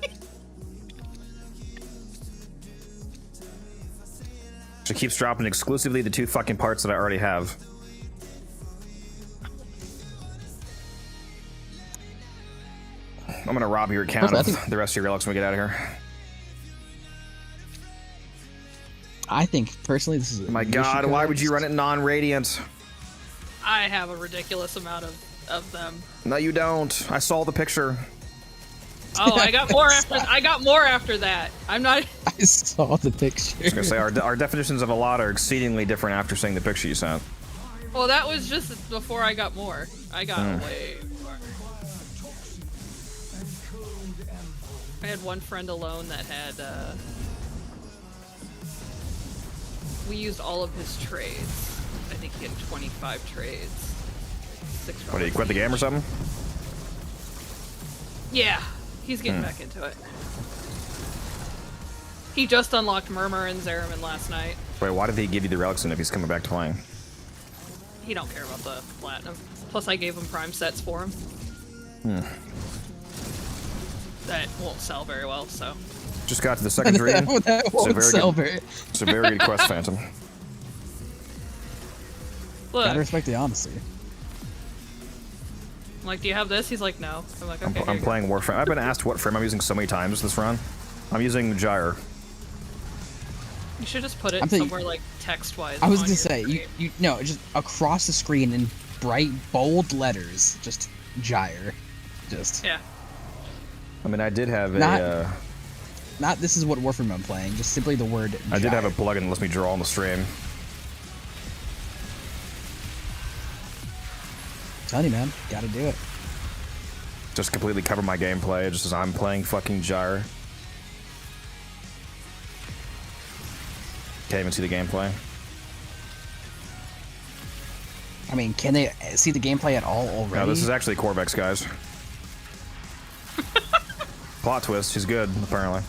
She keeps dropping exclusively the 2 fucking parts that I already have. I'm gonna rob your account of the rest of your relics when we get out of here. I think personally this is. My God, why would you run it non-radiant? I have a ridiculous amount of them. No, you don't. I saw the picture. Oh, I got more after. I got more after that. I'm not. I saw the picture. I was gonna say our definitions of a lot are exceedingly different after seeing the picture you sent. Well, that was just before I got more. I got way more. I had one friend alone that had. We used all of his trades. I think he had 25 trades. 6 What, did he quit the game or something? Yeah, he's getting back into it. He just unlocked Murmur and Zeraman last night. Wait, why did he give you the relics then if he's coming back to playing? He don't care about the platinum. Plus, I gave him prime sets for him. That won't sell very well, so. Just got to the second dream. That won't sell very. It's a very good quest, Phantom. Look, Gotta respect the honesty. I'm like, do you have this? He's like, no. I'm like, okay. I'm playing Warframe. I've been asked what frame I'm using so many times this run. I'm using Gyre. You should just put it somewhere like text-wise. I was gonna say you no, just across the screen in bright bold letters, just Gyre, just. Yeah. I mean, I did have a. Not this is what Warframe I'm playing. Just simply the word. Gyre. I did have a plugin that lets me draw on the stream. I'm telling you, man, gotta do it. just completely cover my gameplay just as I'm playing fucking Gyre. Can't even see the gameplay. I mean, can they see the gameplay at all already? No, this is actually Corvex, guys. Plot twist, he's good, apparently.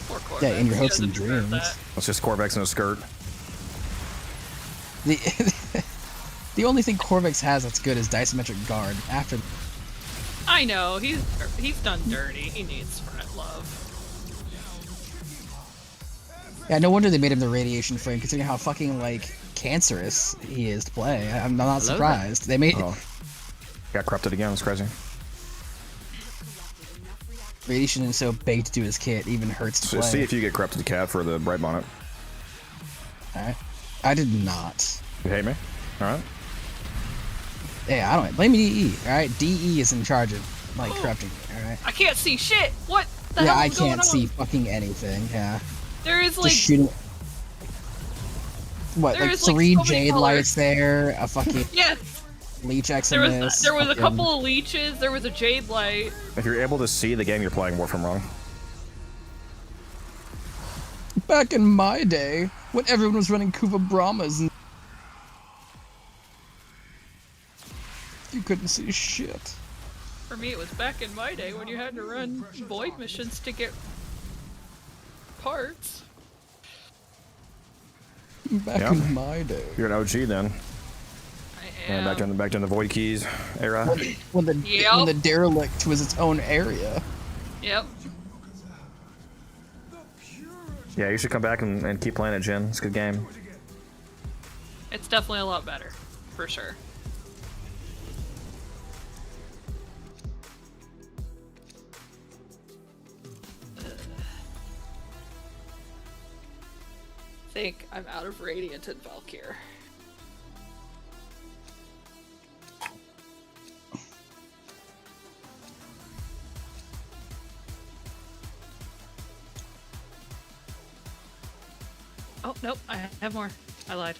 Poor Corvex. Yeah, in your He hopes doesn't and deserve dreams. that. It's just Corvex in a skirt. The the only thing Corvex has that's good is Disometric Guard. After I know, he's done dirty. He needs spread love. yeah, no wonder they made him the radiation frame, considering how fucking like cancerous he is to play. I'm not Hello surprised. They made Oh. Got corrupted again, it's crazy. radiation is so baked to his kit, even hurts to So play. see if you get corrupted cat for the bright bonnet. Alright. I did not. You hate me? Alright. Yeah, I don't blame DE. Alright, DE is in charge of like corrupting me. Alright. I can't see shit. What the Yeah, hell I is going can't on? see fucking anything. Yeah. There is like Just shooting. What, there like is, like, 3 so many jade colors. lights there, a fucking yes. leech X in There this. was a fucking- couple of leeches. There was a jade light. If you're able to see the game you're playing, Warframe wrong. Back in my day, when everyone was running Kuva Brahmas and you couldn't see shit. For me, it was back in my day when you had to run void missions to get parts. Back Yeah. in my day. You're an OG then. I am. And back in the Void Keys era. When the Yep. when the derelict was its own area. Yep. Yeah, you should come back and keep playing it, Jin. It's a good game. It's definitely a lot better, for sure. I think I'm out of Radiant and Valkyr. Oh, nope, I have more. I lied.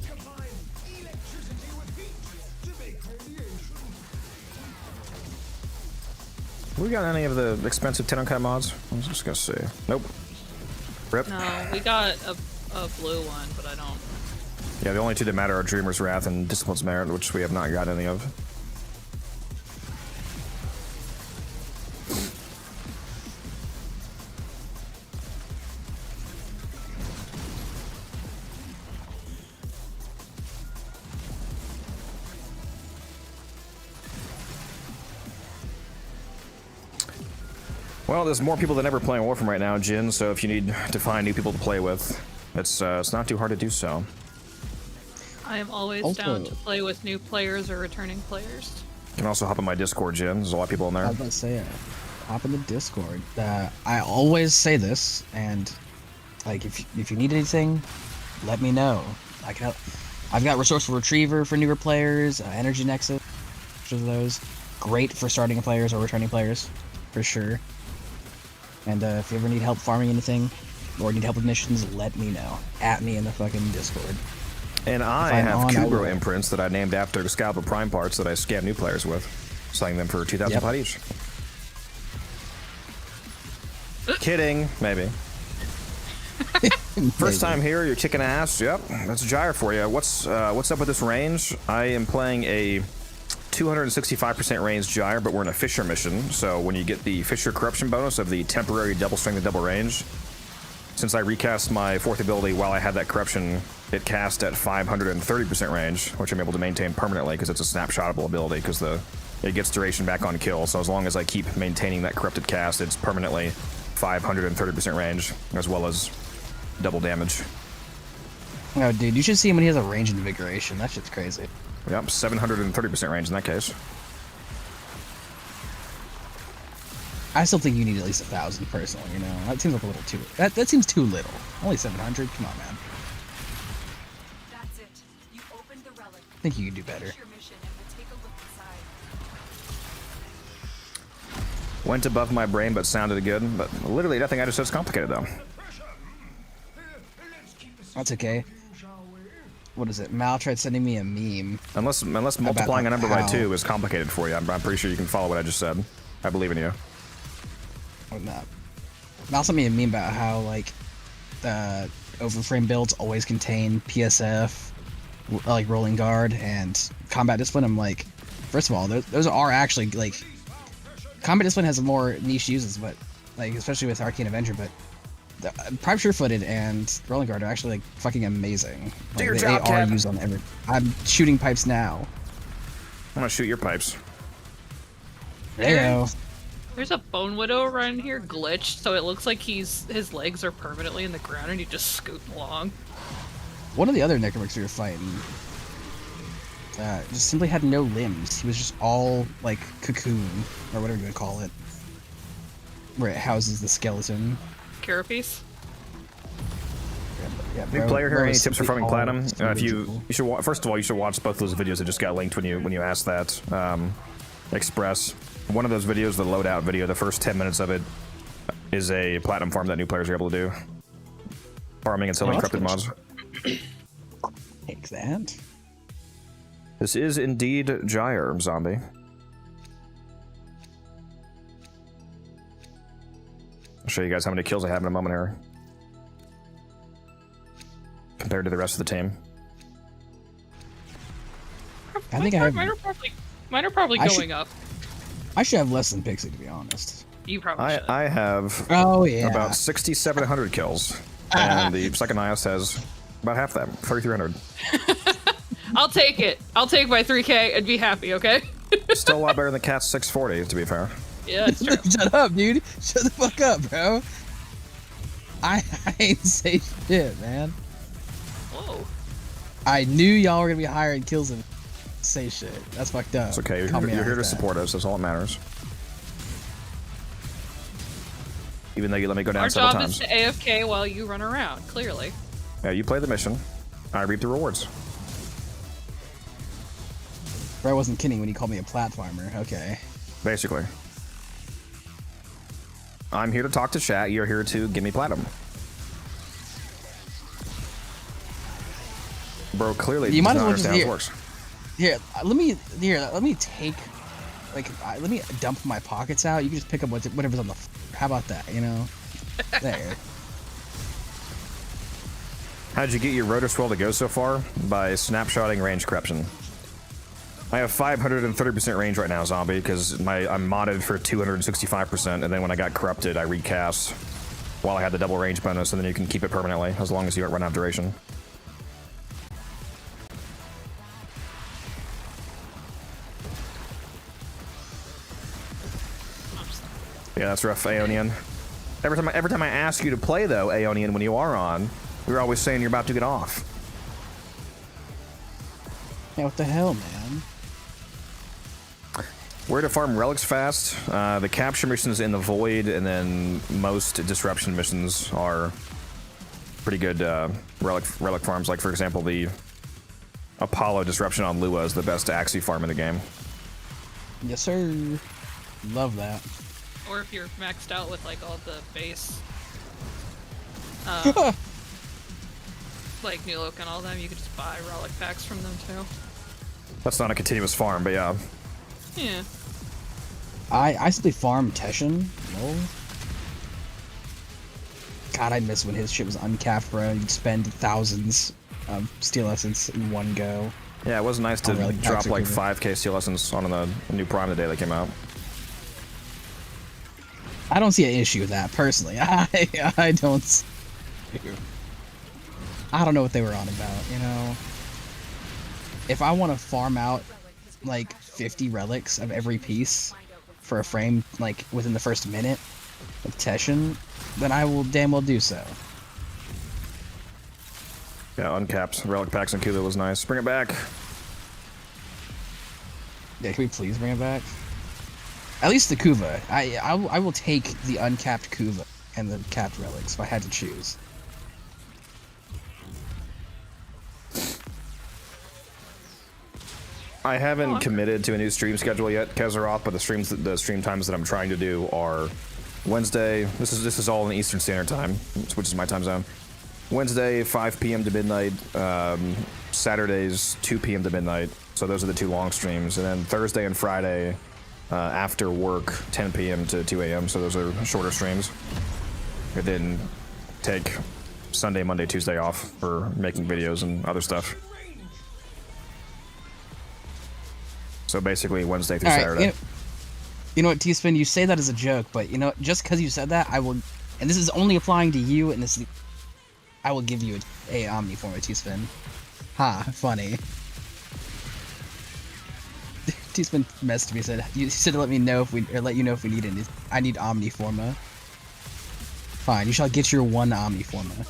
Combine electricity with heat to make radiation. We got any of the expensive TennoCreate mods? I'm just gonna see. Nope. Rip. No, we got a blue one, but I don't. Yeah, the only two that matter are Dreamer's Wrath and Discipline's Merit, which we have not got any of. Well, there's more people than ever playing Warframe right now, Jin, so if you need to find new people to play with, it's not too hard to do so. I am always Also- down to play with new players or returning players. You can also hop on my Discord, Jin. There's a lot of people in I there. was about to say, hop in the Discord. I always say this, and like if you need anything, let me know. I can help. I've got Resourceful Retriever for newer players, Energy Nexus, which of those great for starting players or returning players, for sure. And if you ever need help farming anything, or need help with missions, let me know. At me in the fucking Discord. And I If I'm have on, I Kubro will. imprints that I named after Scalper Prime parts that I scam new players with, selling them for 2,000 Yep. pot each. Kidding, maybe. First time here, you're kicking ass. Yep, that's Gyre for you. What's up with this range? I am playing a 265% range Gyre, but we're in a Fisher mission. So when you get the Fisher corruption bonus of the temporary double strength and double range, since I recast my fourth ability while I had that corruption, it cast at 530% range, which I'm able to maintain permanently because it's a snapshotable ability because it gets duration back on kill. So as long as I keep maintaining that corrupted cast, it's permanently 530% range as well as double damage. Oh, dude, you should see him when he has a range invigoration. That shit's crazy. Yep, 730% range in that case. I still think you need at least 1,000 personally. You know, that seems like a little too. That seems too little. Only 700. Come on, man. That's it. You opened the relic. I think you can do better. Finish your mission and we'll take a Went above my brain, but sounded good. But literally nothing I just said is complicated, though. That's okay. What is it? Mal tried sending me a meme. Unless multiplying a number by how- 2 is complicated for you. I'm pretty sure you can follow what I just said. I believe in you. What not? Mal sent me a meme about how like overframe builds always contain PSF, like rolling guard and combat discipline. I'm like, first of all, those are actually like combat discipline has more niche uses, but like especially with Arcane Avenger, but Prime Sure-Footed and rolling guard are actually like fucking amazing. Do Like, your they job, are Cap. used on every. I'm shooting pipes now. I'm gonna shoot your pipes. There you go. There's a Bone Widow around here glitched, so it looks like his legs are permanently in the ground and he just scoots along. One of the other necromancer we were fighting just simply had no limbs. He was just all like cocoon or whatever you would call it, where it houses the skeleton. Carapace? Yeah, New player here. Any tips for farming all platinum? If you miserable. should first of all you should watch both those videos that just got linked when you asked that. Express. One of those videos, the loadout video, the first 10 minutes of it is a platinum farm that new players are able to do. Farming and selling Oh, that's corrupted mods. Take that. This is indeed Gyre, zombie. I'll show you guys how many kills I have in a moment here. Compared to the rest of the team. I think I have. Mine are probably I going up. I should have less than Pixie, to be honest. You probably should. I have Oh yeah. about 6,700 kills, and the second highest has about half that, 3,300. I'll take it. I'll take my 3K and be happy, okay? Still a lot better than Cat's 640, to be fair. Yeah, that's true. Shut up, dude. Shut the fuck up, bro. I ain't say shit, man. Whoa. I knew y'all were gonna be higher in kills than say shit. That's fucked up. It's okay. Call me You're out here to like that. support us. That's all that matters. Even though you let me go down Our several job times. is to AFK while you run around, clearly. Yeah, you play the mission. I reap the rewards. Bro, I wasn't kidding when he called me a platformer. Okay. Basically. I'm here to talk to chat. You're here to give me platinum. Bro, clearly You does might as not well just understand how this here. works. Let me take, like, let me dump my pockets out. You can just pick up whatever's on the. How about that? You know. There. How'd you get your rotor swell to go so far? By snapshotting range corruption. I have 530% range right now, zombie, because I'm modded for 265%, and then when I got corrupted, I recast while I had the double range bonus, and then you can keep it permanently as long as you don't run out of duration. Yeah, that's rough, Aeonian. Every time I ask you to play, though, Aeonian, when you are on, you're always saying you're about to get off. Yeah, what the hell, man? Where to farm relics fast? The capture missions in the void, and then most disruption missions are pretty good relic farms. Like, for example, the Apollo disruption on Lua is the best Axie farm in the game. Yes, sir. Love that. Or if you're maxed out with like all the base, like New Look and all them, you could just buy relic packs from them too. That's not a continuous farm, but yeah. Yeah. I simply farm Teshin. No. God, I miss when his shit was uncapped, bro. You'd spend thousands of steel essence in one go. Yeah, it was nice to Oh, relic drop packs are like good. 5k steel lessons on the new Prime the day they came out. I don't see an issue with that personally. I don't. I don't know what they were on about. You know, if I want to farm out like 50 relics of every piece for a frame, like within the first minute of Teshin, then I will damn well do so. Yeah, uncapped relic packs and Kula was nice. Bring it back. Yeah, can we please bring it back? At least the Kuva. I will take the uncapped Kuva and the capped relics if I had to choose. I haven't committed to a new stream schedule yet, Kezaroth, but the stream times that I'm trying to do are Wednesday. This is all in Eastern Standard Time, which is my time zone. Wednesday, 5 p.m. to midnight. Saturdays, 2 p.m. to midnight. So those are the 2 long streams, and then Thursday and Friday after work, 10 p.m. to 2 a.m. So those are shorter streams. And then take Sunday, Monday, Tuesday off for making videos and other stuff. So basically Wednesday through Saturday. You know what, T-Spin, you say that as a joke, but you know, just because you said that, I will, and this is only applying to you, and this, I will give you a Omni form of T-Spin. Ha, funny. T-Spin messaged me, said, you said to let me know if we, or let you know if we need it. I need Omniforma. Fine, you shall get your 1 Omniforma.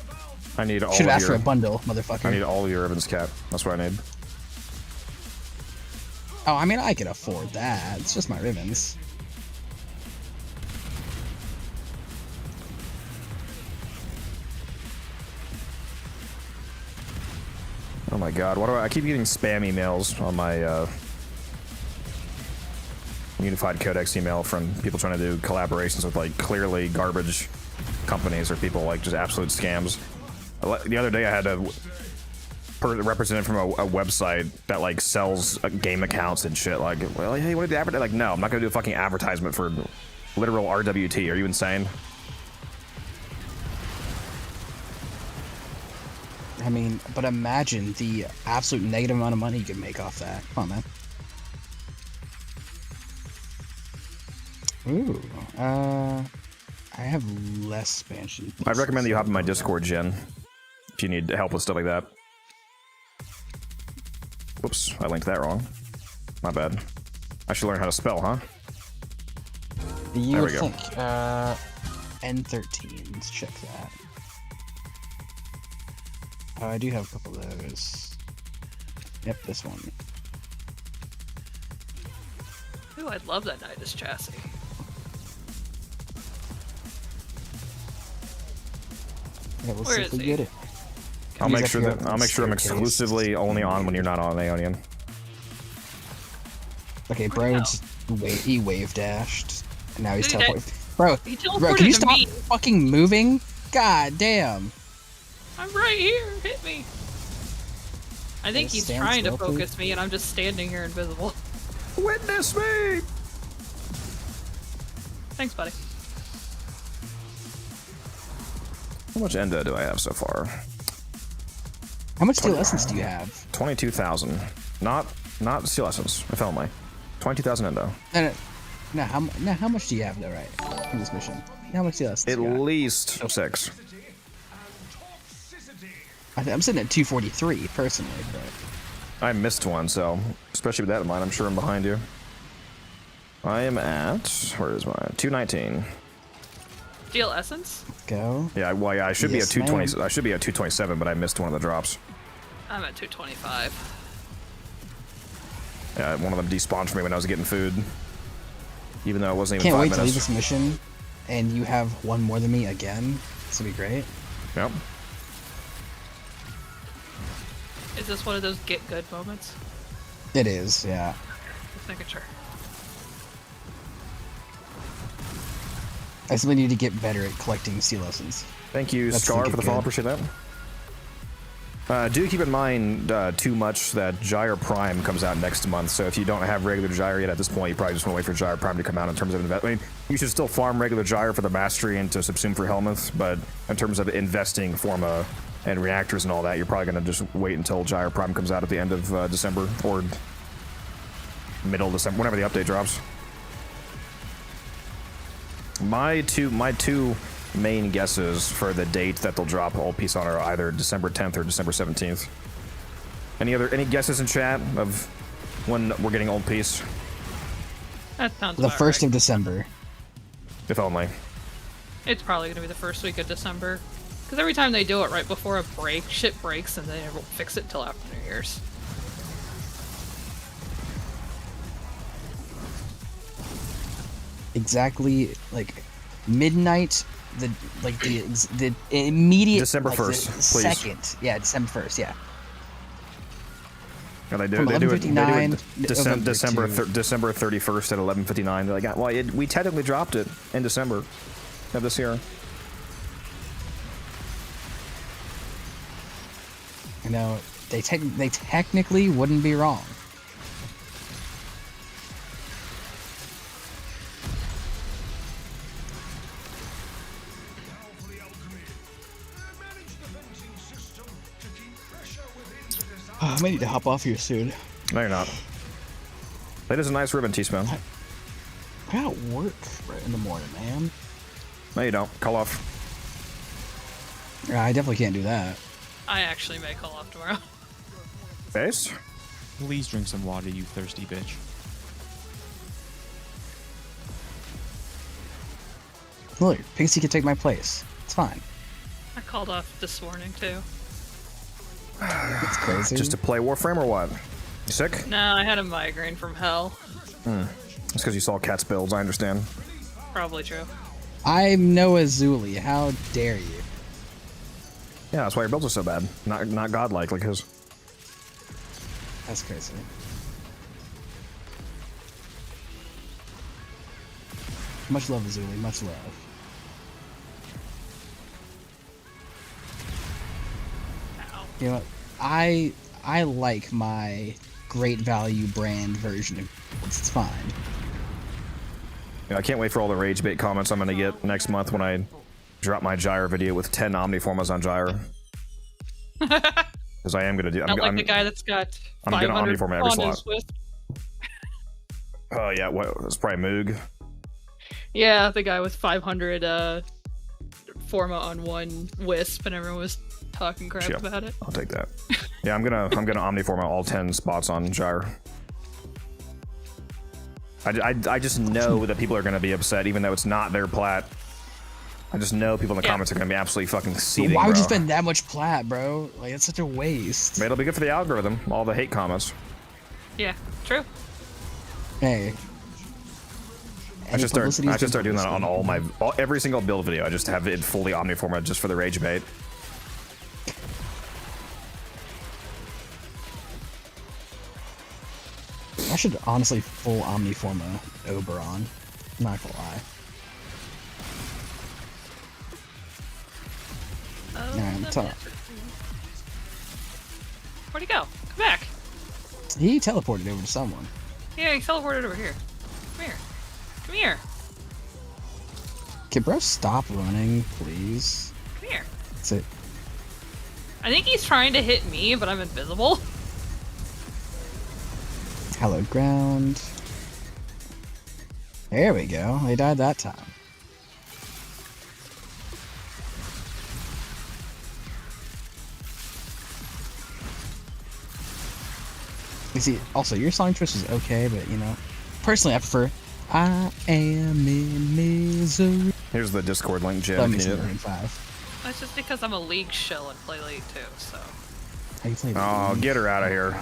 I need all Should have of asked for a bundle, motherfucker. I need all of your Evans Cap. That's what I need. Oh, I mean, I can afford that. It's just my ribbons. Oh my god, why do I keep getting spam emails on my Unified Codex email from people trying to do collaborations with like clearly garbage companies or people like just absolute scams. The other day I had a representative from a website that like sells game accounts and shit. Like, well, hey, what did you advertise? Like, no, I'm not gonna do a fucking advertisement for literal RWT. Are you insane? I mean, but imagine the absolute negative amount of money you could make off that. Come on, man. Ooh, I have less expansion. I'd recommend that you hop in my Discord, Jen, if you need help with stuff like that. Whoops, I linked that wrong. My bad. I should learn how to spell, huh? You there would we go. think, N13, let's check that. I do have a couple of those. Yep, this one. Ooh, I'd love that Nidus chassis. Yeah, let's Where see is if we he? get it. I'll He's make up sure here that on I'm the staircase. exclusively only on when you're not on Aeonian. Okay, bro, he wave dashed, and now he's Dude, teleporting. Bro, He can teleported you to stop me. fucking moving? God damn. I'm right here. Hit me. I think Just he's stand trying to still, please. focus me, and I'm just standing here invisible. Witness me! Thanks, buddy. How much Endo do I have so far? How much steel essence do you have? 22,000. Not Steel Essence, if only. 22,000 Endo. No, how much do you have though, right? In this mission? How much steel essence At do you got? least 6. I'm sitting at 243 personally, but I missed one, so especially with that in mind, I'm sure I'm behind you. I am at, where is mine? 219. Steel Essence? go. Yeah, well, yeah, I should Yes, be at 220. ma'am. I should be at 227, but I missed one of the drops. I'm at 225. Yeah, one of them despawned for me when I was getting food, even though it wasn't even Can't 5 wait to leave minutes. this mission, and you have one more than me again. This will be great. Yep. Is this one of those get good moments? It is, yeah. Just making sure. I simply need to get better at collecting steel essence. Thank you, That's Scar, looking for the follow. good. Appreciate that. Do keep in mind too much that Gyre Prime comes out next month. So if you don't have regular Gyre yet at this point, you probably just want to wait for Gyre Prime to come out in terms of investment. I mean, you should still farm regular Gyre for the mastery and to subsume for Helmuth, but in terms of investing Forma and reactors and all that, you're probably going to just wait until Gyre Prime comes out at the end of December or middle of December, whenever the update drops. My two main guesses for the date that they'll drop Old Peace on are either December 10th or December 17th. Any guesses in chat of when we're getting Old Peace? That sounds The about 1st right. of December. If only. It's probably going to be the first week of December. Because every time they do it right before a break, shit breaks and they won't fix it till after New Year's. Exactly, like midnight. The immediate December like, 1st, the please. second. Yeah, December 1st. Yeah. Yeah, they do. From They do it. They do 11:59 it December to- December 31st at 11:59. They're like, well, we technically dropped it in December of this year. You know, they technically wouldn't be wrong. Now for the Alchemy. Manage the venting system to keep pressure within the design. I might need to hop off here soon. No, you're not. That is a nice ribbon, Teaspoon. I got work right in the morning, man. No, you don't. Call off. Yeah, I definitely can't do that. I actually may call off tomorrow. Base? Please drink some water, you thirsty bitch. Look, Pixie can take my place. It's fine. I called off this morning too. It's crazy. Just to play Warframe or what? You sick? No, I had a migraine from hell. It's because you saw Cat's builds, I understand. Probably true. I'm Noah Zuli. How dare you? Yeah, that's why your builds are so bad. Not godlike like his. That's crazy. Much love, Zuli. Much love. Ow. You know what? I like my great value brand version of it's fine. Yeah, I can't wait for all the rage bait comments I'm gonna get next month when I drop my Gyre video with 10 Omniformas on Gyre. Because I am gonna do. Not like the guy that's got I'm gonna 500 Omniform every on slot. his Wisp. Oh yeah, what? It's probably Moog. Yeah, the guy with 500 Forma on one Wisp, and everyone was talking crap Yeah, about it. I'll take that. Yeah, I'm gonna Omniform all 10 spots on Gyre. I just know that people are gonna be upset, even though it's not their plat. I just know people in the comments are gonna be absolutely fucking seething, Why would you bro. spend that much plat, bro? Like, it's such a waste. It'll be good for the algorithm. All the hate comments. Yeah, true. Hey. I should start doing that on every single build video. I just have it fully Omniforma just for the rage bait. I should honestly full Omniforma Oberon. I'm not gonna lie. Where'd he go? Come back. He teleported over to someone. Yeah, he teleported over here. Come here. Come here. Can bro stop running, please? Come here. That's it. I think he's trying to hit me, but I'm invisible. Hallowed ground. There we go. He died that time. You see, also your song choice is okay, but you know, personally I prefer "I Am in Misery." Here's the Discord link, Jim. I'm if you missing need it. Marine 5. That's just because I'm a League shell and play League too, so. How you play? Oh, League? get her out of here.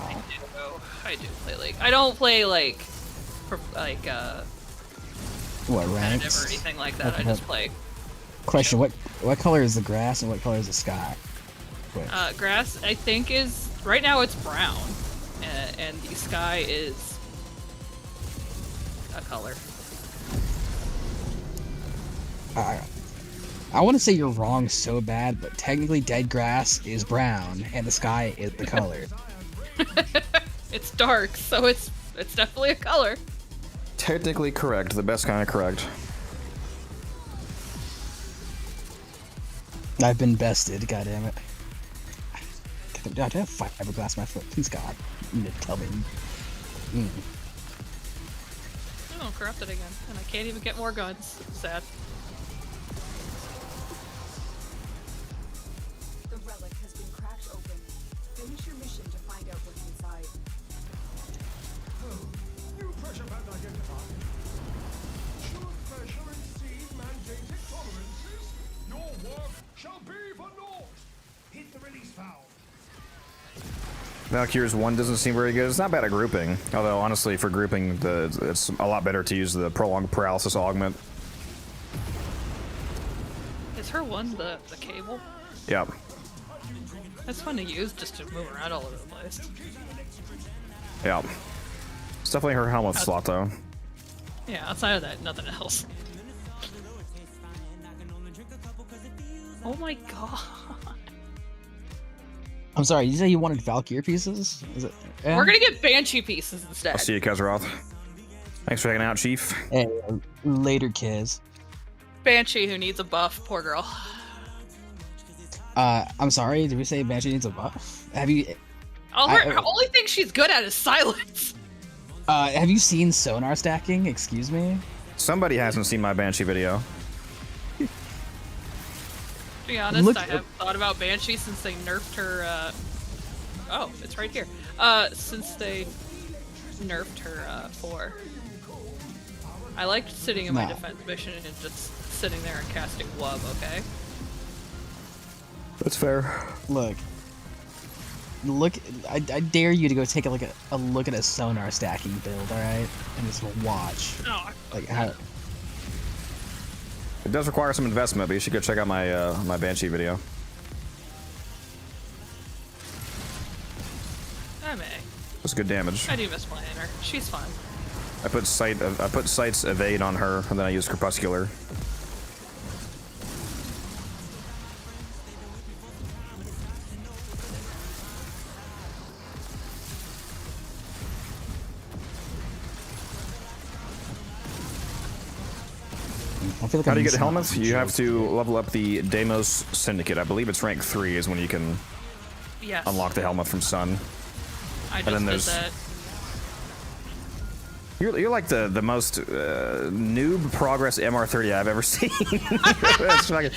I do play League. I don't play like What competitive or ranks? anything like that. I Okay. just play. Question: What color is the grass and what color is the sky? Quick. Grass, I think, is right now it's brown, and the sky is a color. I want to say you're wrong so bad, but technically dead grass is brown and the sky is the color. It's dark, so it's definitely a color. Technically correct. The best kind of correct. I've been bested, goddammit. I have fiberglass in my foot. Please, God. You need to tell me. Oh, corrupted again, and I can't even get more guns. Sad. The relic has been cracked open. Finish your mission to find out what's inside. New pressure band identified. Should pressure exceed mandated tolerances, your work shall be for naught. Hit the release valve. Valkyrie's 1 doesn't seem very good. It's not bad at grouping. Although, honestly, for grouping, it's a lot better to use the prolonged paralysis augment. Is her one the cable? Yep. That's fun to use just to move around all over the place. Yeah. It's definitely her helmet slot, though. Yeah, outside of that, nothing else. Oh my god. I'm sorry, you say you wanted Valkyrie pieces? Is it? Yeah? We're gonna get Banshee pieces instead. I'll see you, Kazaroth. Thanks for hanging out, Chief. Hey, later, kids. Banshee who needs a buff, poor girl. I'm sorry, did we say Banshee needs a buff? Have you Her only thing she's good at is silence. have you seen sonar stacking? Excuse me? Somebody hasn't seen my Banshee video. To be honest, Look- I have thought about Banshee since they nerfed her, oh, it's right here. Since they nerfed her, 4. I liked sitting in my defense mission and just sitting there and casting Wub, okay? That's fair. Look, I dare you to go take a look at a sonar stacking build, alright? And just watch. Oh, Like how It does require some investment, but you should go check out my my Banshee video. I may. It's good damage. I do miss playing her. She's fun. I put Sight's evade on her, and then I use Crepuscular. I feel like How I'm do you get missing out helmets? on You have jokes. to level up the Deimos Syndicate. I believe it's rank 3 is when you can Yes. unlock the helmet from Sun. I then just did there's- that. You're like the most noob progress MR30 I've ever seen. It's fucking-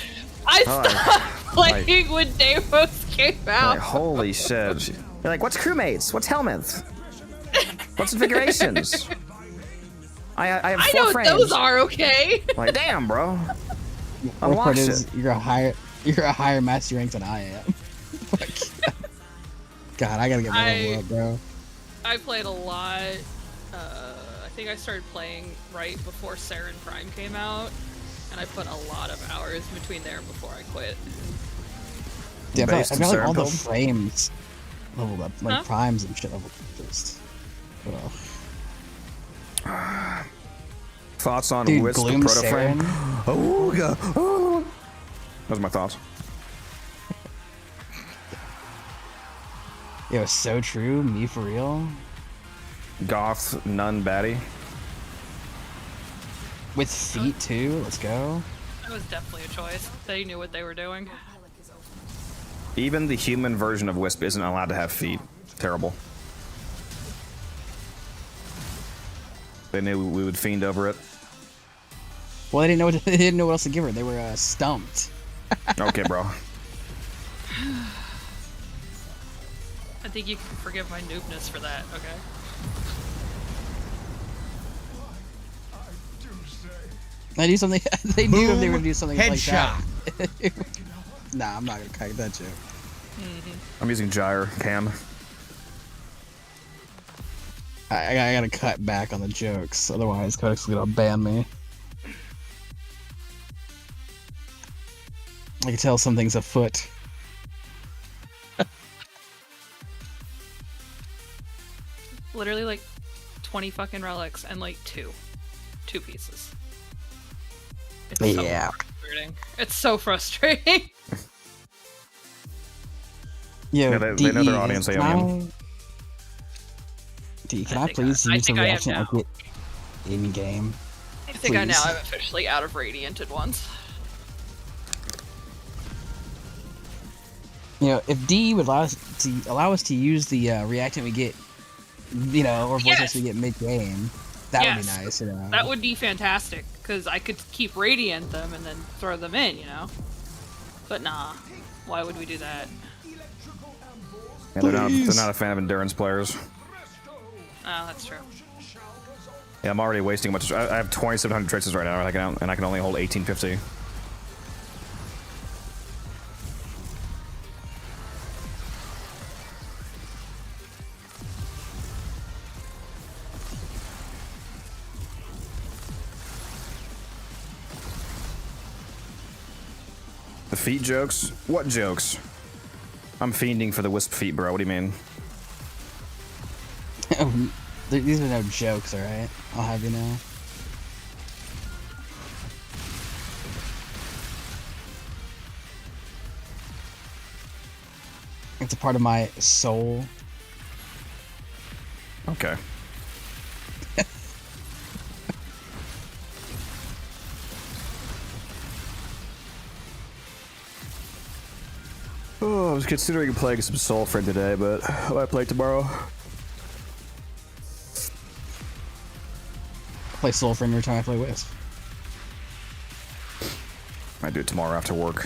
I Oh, stopped playing when Deimos came out. like, holy shit. You're like, what's crewmates? What's helmets? What's configurations? I have I 4 know what frames. those are, okay? Like, damn, bro. Worst Unlock part shit. is you're a higher master rank than I am. God, I gotta get my level up, bro. I played a lot. I think I started playing right before Saren Prime came out, and I put a lot of hours between there before I quit. Yeah, Based I in feel like all the Saren frames leveled up, like Huh? primes and shit leveled up. Just, Thoughts on Dude, Wisp Gloom Proto Frame? Saren. Oh, God. Oh. Those are my thoughts. It was so true. Me for real. Goth, Nun, Baddie. With feet too. Let's go. That was definitely a choice. They knew what they were doing. Even the human version of Wisp isn't allowed to have feet. Terrible. They knew we would fiend over it. Well, they didn't know what else to give her. They were stumped. Okay, bro. I think you can forgive my noobness for that, okay? They do something. They knew if they were gonna do something Headshot. like that. Nah, I'm not gonna crack that joke. I'm using Gyre Cam. I gotta cut back on the jokes, otherwise Codex is gonna ban me. I can tell something's afoot. Literally like 20 fucking relics and like two pieces. It's Yeah. so frustrating. It's so frustrating. Yo, Yeah, they know DE, their audience, they can own you. DE, can I I think please I use the think I am reaction now. like it in game? I think I now Please. am officially out of Radianted ones. You know, if DE would allow us to use the reactant we get, you know, or vortex Yes. we get mid game, that would Yes. be nice. You know, That would be fantastic, because I could keep Radiant them and then throw them in, you know? But nah. Why would we do that? Yeah, they're not a fan of endurance players. Oh, that's true. Yeah, I'm already wasting much. I have 2,700 traces right now, and I can only hold 1,850. The feet jokes? What jokes? I'm fiending for the wisp feet, bro. What do you mean? These are no jokes, alright? I'll have you know. It's a part of my soul. Okay. Oh, I was considering playing some Soulframe today, but I might play tomorrow. Play Soulframe every time I play Wisp. Might do it tomorrow after work.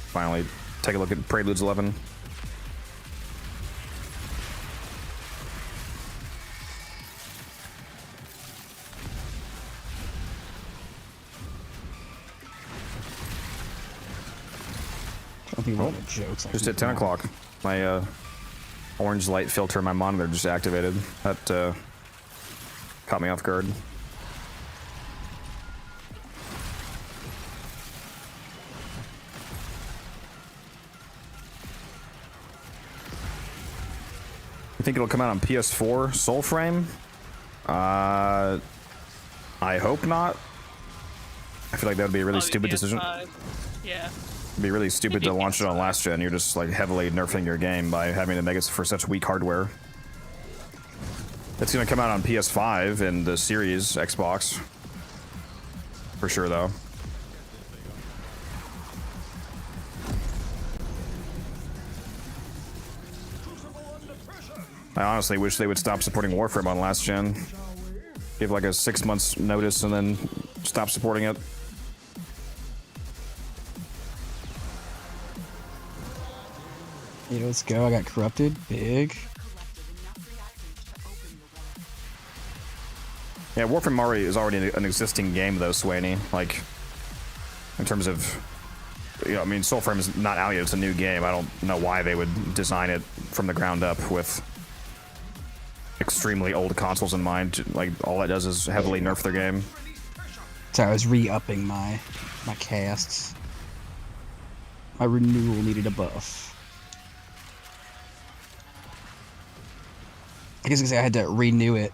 Finally, take a look at Preludes 11. I don't think about the jokes. Just hit 10 o'clock. My orange light filter in my monitor just activated. That caught me off guard. You think it'll come out on PS4 Soulframe? I hope not. I feel like that would be a really stupid decision. Yeah. It'd be really stupid to launch it on last gen. You're just like heavily nerfing your game by having to make it for such weak hardware. It's gonna come out on PS5 and the Series Xbox. For sure though. I honestly wish they would stop supporting Warframe on last gen. Give like a 6 months notice and then stop supporting it. Hey, let's go. I got corrupted. Big. Yeah, Warframe Mari is already an existing game though, Swaney. Like, in terms of, you know, I mean, Soulframe is not out yet. It's a new game. I don't know why they would design it from the ground up with extremely old consoles in mind. Like, all that does is heavily nerf their game. Sorry, I was re-upping my casts. My renewal needed a buff. I guess I could say I had to renew it.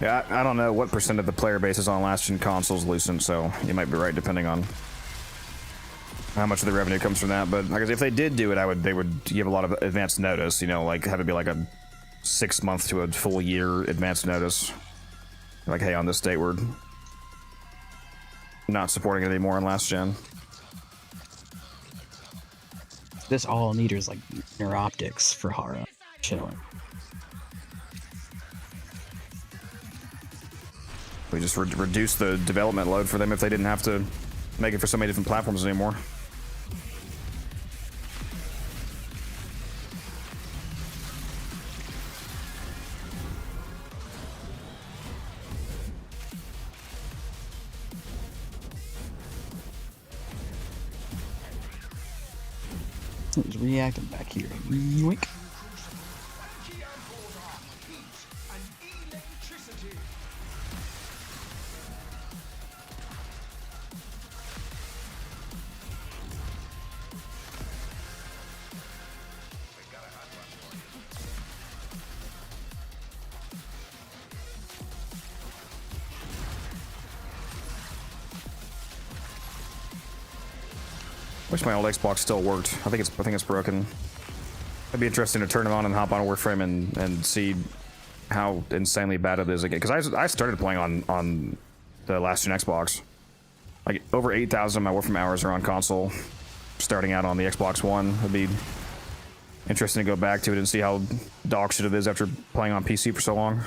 Yeah, I don't know what percent of the player base is on last gen consoles, Lucent, so you might be right depending on how much of the revenue comes from that. But like, if they did do it, they would give a lot of advance notice, you know, like have it be like a 6 month to a full year advance notice. Like, hey, on this date we're not supporting it anymore on last gen. This all I'll need is like neuroptics for Hara. Chilling. We just reduce the development load for them if they didn't have to make it for so many different platforms anymore. It's reacting back here. Yoink. Wish my old Xbox still worked. I think it's broken. It'd be interesting to turn it on and hop on a Warframe and see how insanely bad it is again. Because I started playing on the last gen Xbox. Like over 8,000 of my Warframe hours are on console. Starting out on the Xbox One, it'd be interesting to go back to it and see how dog shit it is after playing on PC for so long.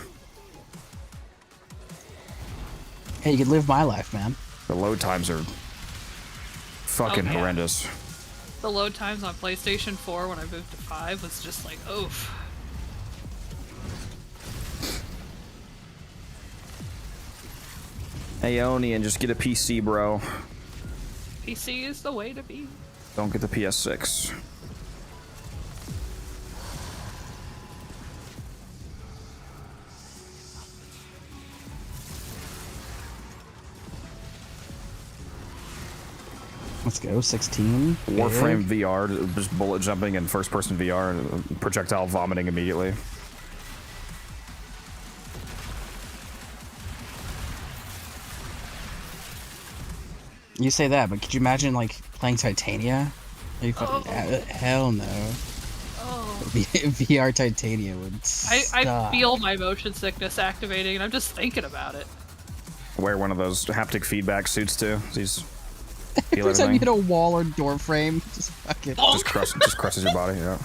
Hey, you could live my life, man. The load times are fucking horrendous. The load times on PlayStation 4 when I moved to 5 was just like, oof. Hey, Oni, and just get a PC, bro. PC is the way to be. Don't get the PS6. Let's go. 16. Warframe Big. VR, just bullet jumping in first-person VR, and projectile vomiting immediately. You say that, but could you imagine like playing Titania? Are you fucking hell no. Oh. VR Titania would I suck. feel my motion sickness activating, and I'm just thinking about it. Wear one of those haptic feedback suits too. These feel Every time you everything. hit a wall or door frame, just fucking. Just crushes your body. Yeah.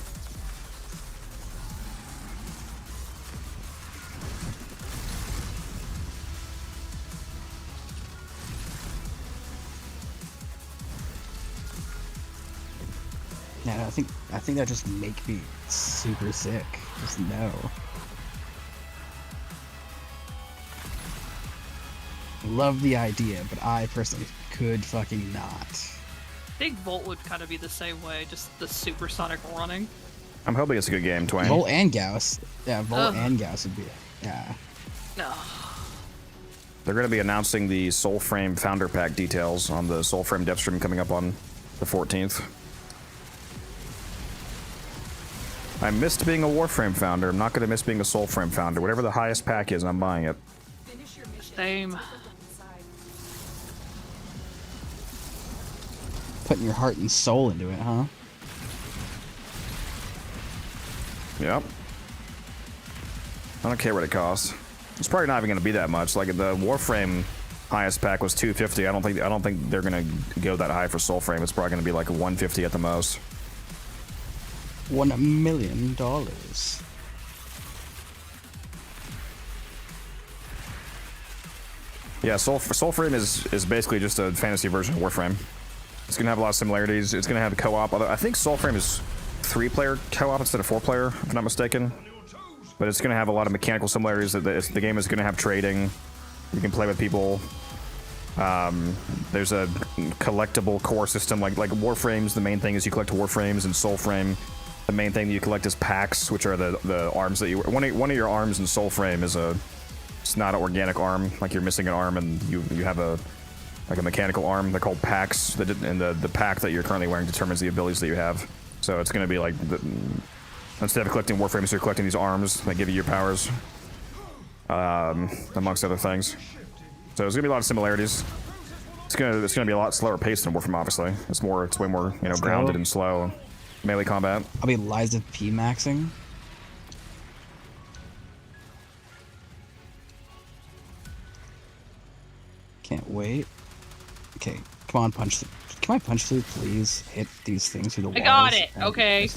Yeah, I think that just make me super sick. Just no. Love the idea, but I personally could fucking not. I think Volt would kind of be the same way, just the supersonic running. I'm hoping it's a good game, Twain. Volt and Gauss. Yeah, Volt Ugh. and Gauss would be. Yeah. No. They're going to be announcing the Soulframe Founder Pack details on the Soulframe dev stream coming up on the 14th. I missed being a Warframe founder. I'm not going to miss being a Soulframe founder. Whatever the highest pack is, I'm buying it. Same. Putting your heart and soul into it, huh? Yep. I don't care what it costs. It's probably not even going to be that much. Like the Warframe highest pack was 250. I don't think they're going to go that high for Soulframe. It's probably going to be like 150 at the most. $1 million. Yeah, Soulframe is basically just a fantasy version of Warframe. It's going to have a lot of similarities. It's going to have co-op. Although I think Soulframe is 3-player co-op instead of 4-player, if I'm not mistaken. But it's going to have a lot of mechanical similarities. The game is going to have trading. You can play with people. There's a collectible core system. Like Warframes, the main thing is you collect Warframes, and Soulframe, the main thing that you collect is packs, which are the arms that you... One of your arms in Soulframe is it's not an organic arm, like you're missing an arm and you have a mechanical arm. They're called packs, and the pack that you're currently wearing determines the abilities that you have. So it's going to be like, instead of collecting Warframes, you're collecting these arms that give you your powers, amongst other things. So there's going to be a lot of similarities. It's gonna be a lot slower paced than Warframe, obviously. It's way more, grounded and slow. Melee combat. I'll be Liza P maxing. Can't wait. Okay, come on, punch. Can I punch through, please? Hit these things through the walls. I got it. Okay.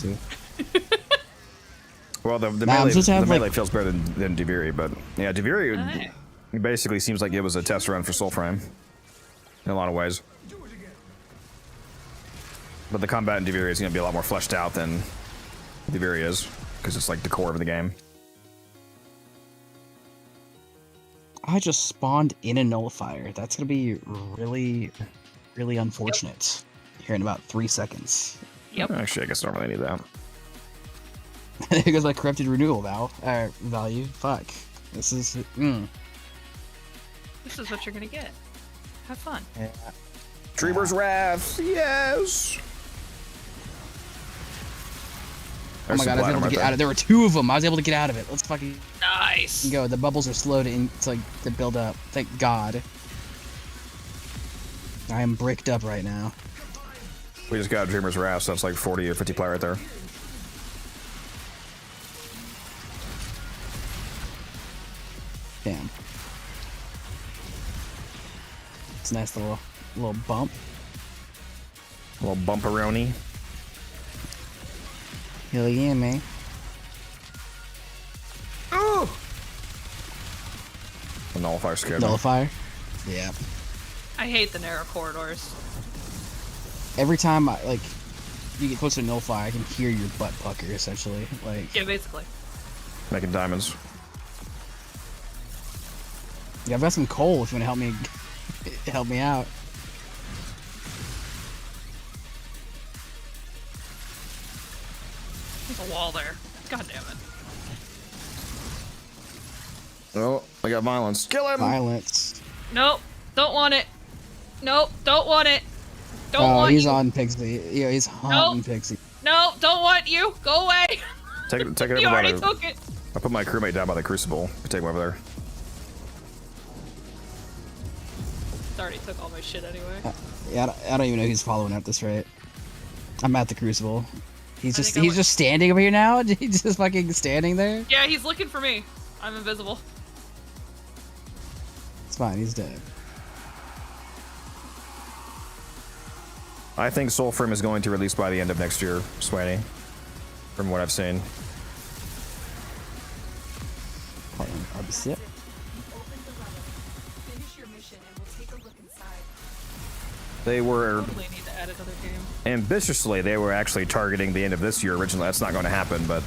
Well, the Nah, melee feels better than Deviri, but yeah, Deviri basically seems like it was a test run for Soulframe in a lot of ways. But the combat in Deviri is going to be a lot more fleshed out than Deviri is, because it's like the core of the game. I just spawned in a nullifier. That's gonna be really, really unfortunate. Here in about 3 seconds. Yep. Actually, I guess I don't really need that. There goes my corrupted renewal value. Fuck. This is. This is what you're gonna get. Have fun. Yeah. Dreamer's Wrath, yes! Oh my god, I was able to get out of it. There were 2 of them. I was able to get out of it. Let's fucking Nice. go. The bubbles are slow to build up. Thank God. I am bricked up right now. We just got Dreamer's Wrath, so that's like 40 or 50 player right there. Damn. It's a nice little bump. A little bumperoni. Hell yeah, man. Oh! The nullifier scared me. Nullifier? Yeah. I hate the narrow corridors. Every time you get close to nullifier, I can hear your butt pucker essentially. Like Yeah, basically. Making diamonds. yeah, I've got some coal if you want to help me out. There's a wall there. God damn it. Oh, I got violence. Kill him! Violence. Nope. Don't want it. Nope. Don't want it. Don't Oh, want he's you. on Pixie. Yeah, he's hunting Pixie. No, don't want you. Go away. Take it You over by already the... took it. I put my crewmate down by the crucible. Take him over there. It's already took all my shit anyway. Yeah, I don't even know who's following at this rate. I'm at the crucible. He's I just think I he's just standing over here now. He's just fucking standing there. Yeah, he's looking for me. I'm invisible. It's fine. He's dead. I think Soulframe is going to release by the end of next year, Swaney. From what I've seen. Hold on, I'll be sick. Open the relic. Finish your mission and we'll take a look inside. They were Totally need to add another game. ambitiously, they were actually targeting the end of this year originally. That's not going to happen, but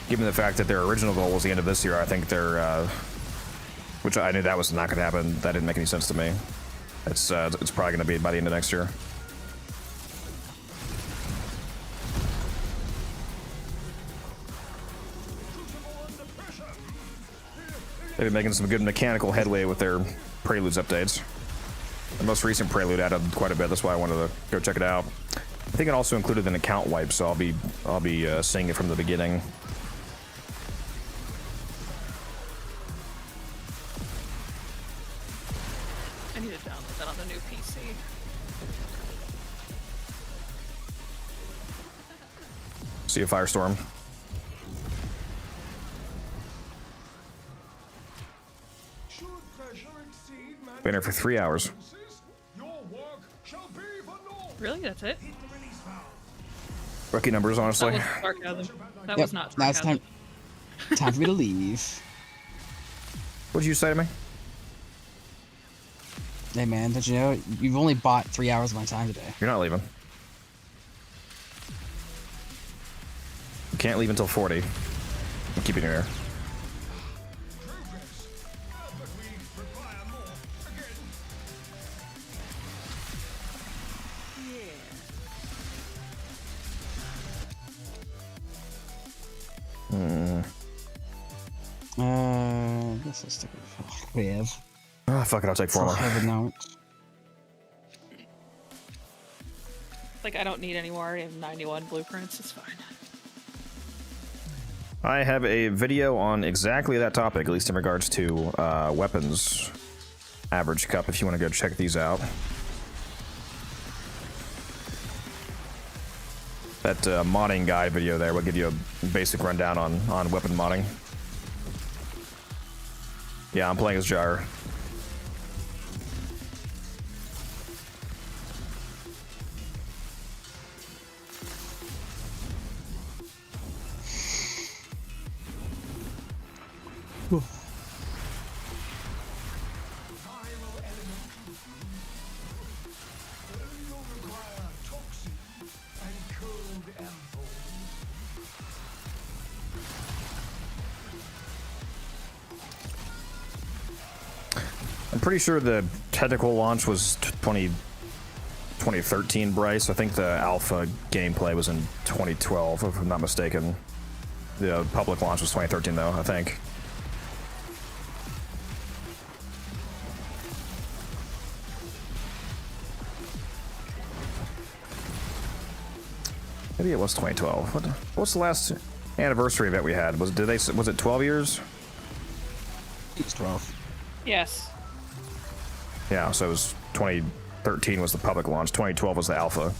given the fact that their original goal was the end of this year, I think they're, which I knew that was not going to happen. That didn't make any sense to me. It's probably going to be by the end of next year. They've been making some good mechanical headway with their Preludes updates. The most recent Prelude added quite a bit. That's why I wanted to go check it out. I think it also included an account wipe, so I'll be seeing it from the beginning. I need to download that on the new PC. See a firestorm. Should pressure exceed Been here for 3 hours. your work shall be for naught. Really? That's it? Hit the release valve. Rookie numbers, That honestly. was sarcasm. That Yep. was not Now it's sarcasm. time for me to leave. What did you say to me? Hey man, don't you know you've only bought 3 hours of my time today? You're not leaving. You can't leave until 40. I'm keeping you here. Progress. But we require more. Again. I guess I'll stick with Ah, fuck it, I'll take 4 more. Heaven knows. Like, I don't need any more. I have 91 blueprints. It's fine. I have a video on exactly that topic, at least in regards to weapons average cup, if you want to go check these out. That modding guide video there will give you a basic rundown on weapon modding. Yeah, I'm playing as Gyre. Viral element. You'll require toxins and cold ampoules. I'm pretty sure the technical launch was 2013, Bryce. I think the alpha gameplay was in 2012, if I'm not mistaken. The public launch was 2013, though, I think. Maybe it was 2012. What's the last anniversary event we had? Was it 12 years? It's 12. Yes. Yeah, so it was 2013 was the public launch. 2012 was the alpha.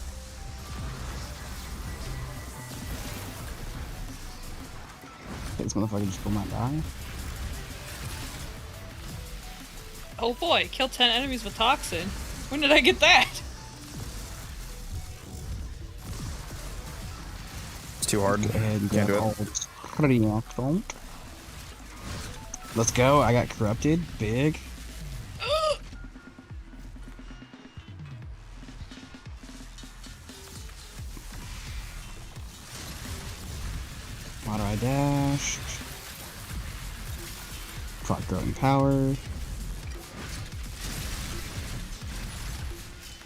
This motherfucker just will not die. Oh boy, kill 10 enemies with toxin. When did I get that? It's too hard. And Can't do it. pretty excellent. Let's go. I got corrupted. Big. How do I dash? Proc growing power.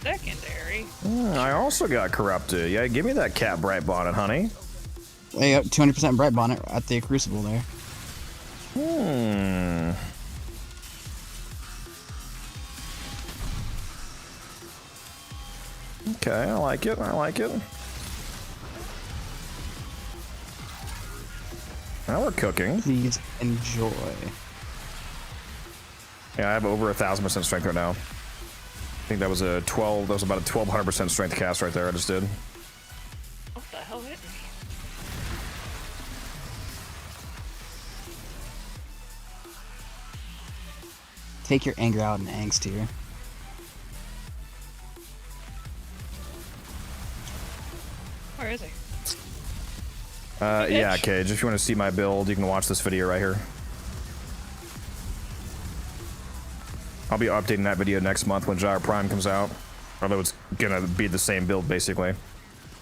Secondary. I also got corrupted. Yeah, give me that cat bright bonnet, honey. Hey, 200% bright bonnet at the crucible there. Okay, I like it. I like it. Now we're cooking. Please enjoy. Yeah, I have over 1,000% strength right now. I think that was a 12. That was about a 1,200% strength cast right there. I just did. What the hell hit me? Take your anger out in angst here. Where is he? Yeah, Cage. If you want to see my build, you can watch this video right here. I'll be updating that video next month when Gyre Prime comes out. Although it's gonna be the same build, basically.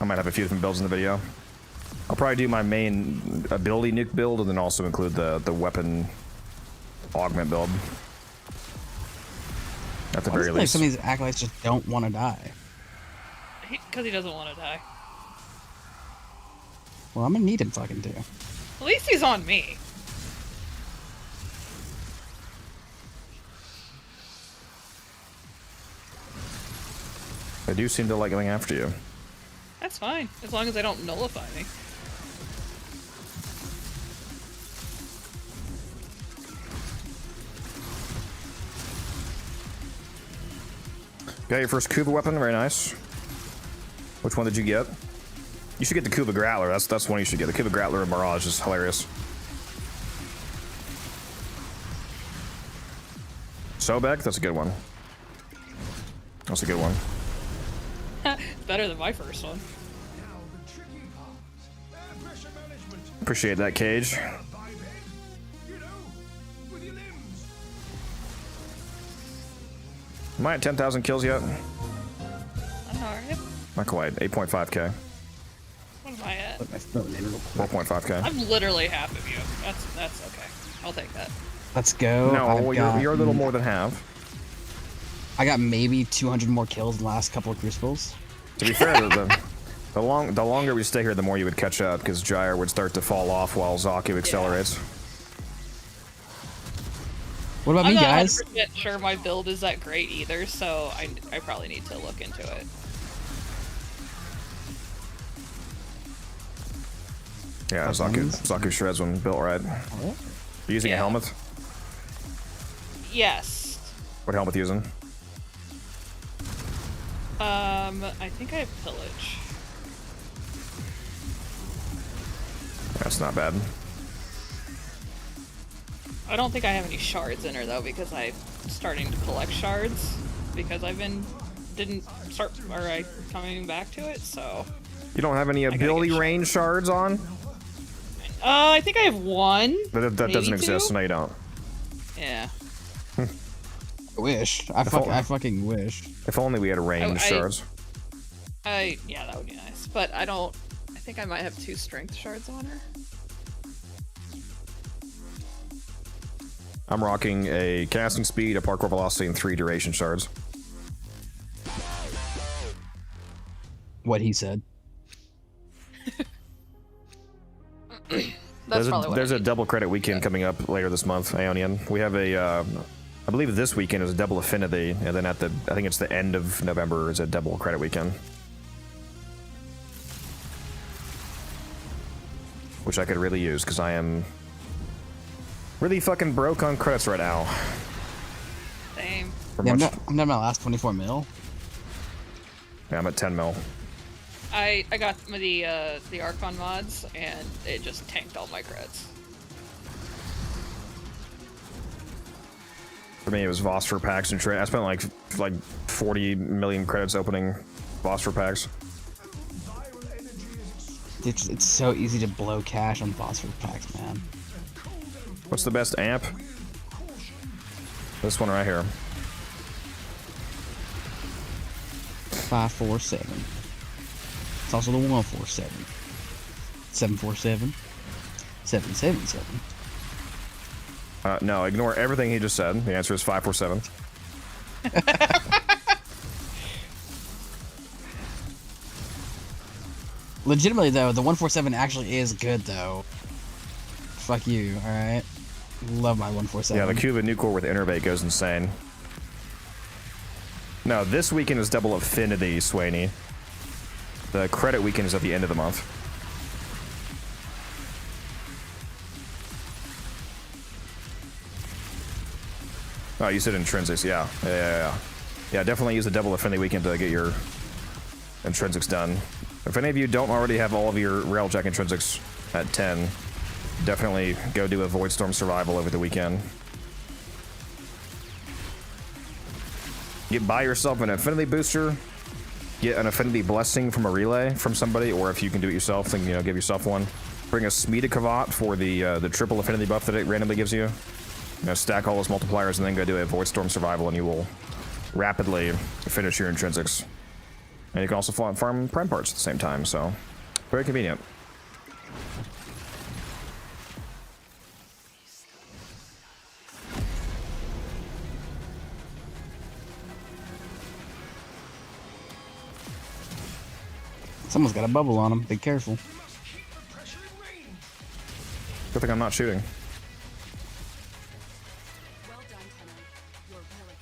I might have a few different builds in the video. I'll probably do my main ability nuke build and then also include the weapon augment build. At the very Like least. some of these acolytes just don't want to die. Because he doesn't want to die. Well, I'm gonna need him fucking to. At least he's on me. They do seem to like going after you. That's fine, as long as they don't nullify me. Got your first Kuba weapon, very nice. Which one did you get? You should get the Kuba Grappler, that's the one you should get. The Kuba Grappler and Mirage is hilarious. Sobek, that's a good one. That's a good one. It's better than my first one. Now the tricky part. Air pressure management. Appreciate that, Cage. Vibe it. You know, with your limbs. Am I at 10,000 kills yet? I don't know, are you? Not quite. 8.5k. What am I at? Put my phone in real quick. 4.5k. I'm literally half of you. That's okay. I'll take that. Let's go. No, you're a little more than half. I got maybe 200 more kills in the last couple of Crucibles. To be fair, the longer we stay here, the more you would catch up, because Gyre would start to fall off while Xaku accelerates. What about I'm me, not guys? 100% sure my build is that great either, so I probably need to look into it. Yeah, Xaku shreds when built right. You using a Yeah. helmet? Yes. What helmet you using? I think I have pillage. That's not bad. I don't think I have any shards in her though, because I'm starting to collect shards because didn't start coming back to it, so. You don't have any ability range shards on? I think I have one. That doesn't exist. Two? No, you don't. Yeah. I wish. I fucking wish. If only we had range shards. Yeah, that would be nice. But I think I might have 2 strength shards on her. I'm rocking a casting speed, a parkour velocity, and 3 duration shards. What he said. There's a double credit weekend coming up later this month, Aeonian. We have a, I believe this weekend is a double affinity, and then I think it's the end of November is a double credit weekend. Which I could really use, because I am really fucking broke on credits right now. Same. Yeah, I'm not my last 24 mil. Yeah, I'm at 10 mil. I got the Archon mods, and it just tanked all my creds. For me, it was Phosphor packs and trade. I spent like 40 million credits opening Phosphor packs. It's so easy to blow cash on phosphor packs, man. What's the best amp? This one right here. 547. It's also the 147. 747. 777. No, ignore everything he just said. The answer is 547. Legitimately though, the 147 actually is good though. Fuck you, alright? Love my 147. Yeah, the Cuba nuke core with Innervate goes insane. No, this weekend is double affinity, Swaney. The credit weekend is at the end of the month. Oh, you said intrinsics, yeah. Yeah, definitely use the double affinity weekend to get your intrinsics done. If any of you don't already have all of your Railjack intrinsics at 10, definitely go do a Void Storm Survival over the weekend. Buy yourself an affinity booster, get an affinity blessing from a relay from somebody, or if you can do it yourself, then give yourself one. Bring a Smita Kavat for the triple affinity buff that it randomly gives you. Stack all those multipliers and then go do a Void Storm Survival, and you will rapidly finish your intrinsics. And you can also farm prime parts at the same time, so very convenient. Someone's got a bubble on him. Be careful. Good thing I'm not shooting.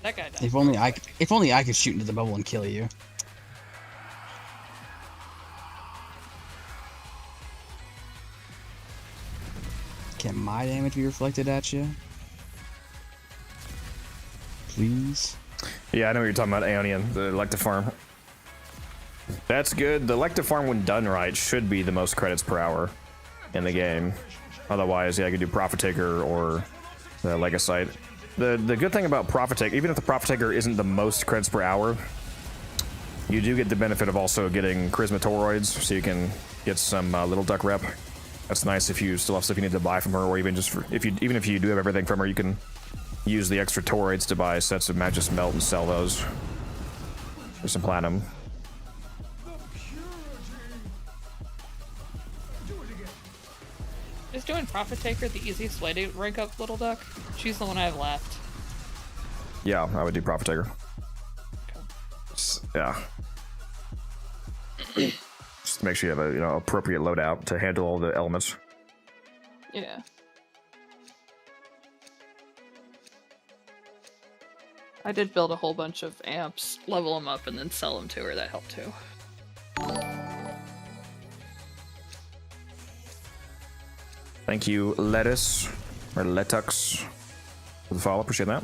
That guy died. If only I could shoot into the bubble and kill you. Can my damage be reflected at you? Please? Yeah, I know what you're talking about, Aeonian, the elective farm. That's good. The elective farm, when done right, should be the most credits per hour in the game. Otherwise, yeah, I could do Profit Taker or the Legacite. The good thing about Profit Taker, even if the Profit Taker isn't the most credits per hour, you do get the benefit of also getting Charisma Toroids, so you can get some Little Duck rep. That's nice if you still have stuff you need to buy from her, or even just even if you do have everything from her, you can use the extra Toroids to buy sets of Magus Melt and sell those for some platinum. Is doing Profit Taker the easiest way to rank up Little Duck? She's the one I have left. Yeah, I would do Profit Taker. Yeah. Just make sure you have a appropriate loadout to handle all the elements. Yeah. I did build a whole bunch of amps, level them up, and then sell them to her. That helped too. Thank you, Lettuce, or Letux, for the follow. Appreciate that.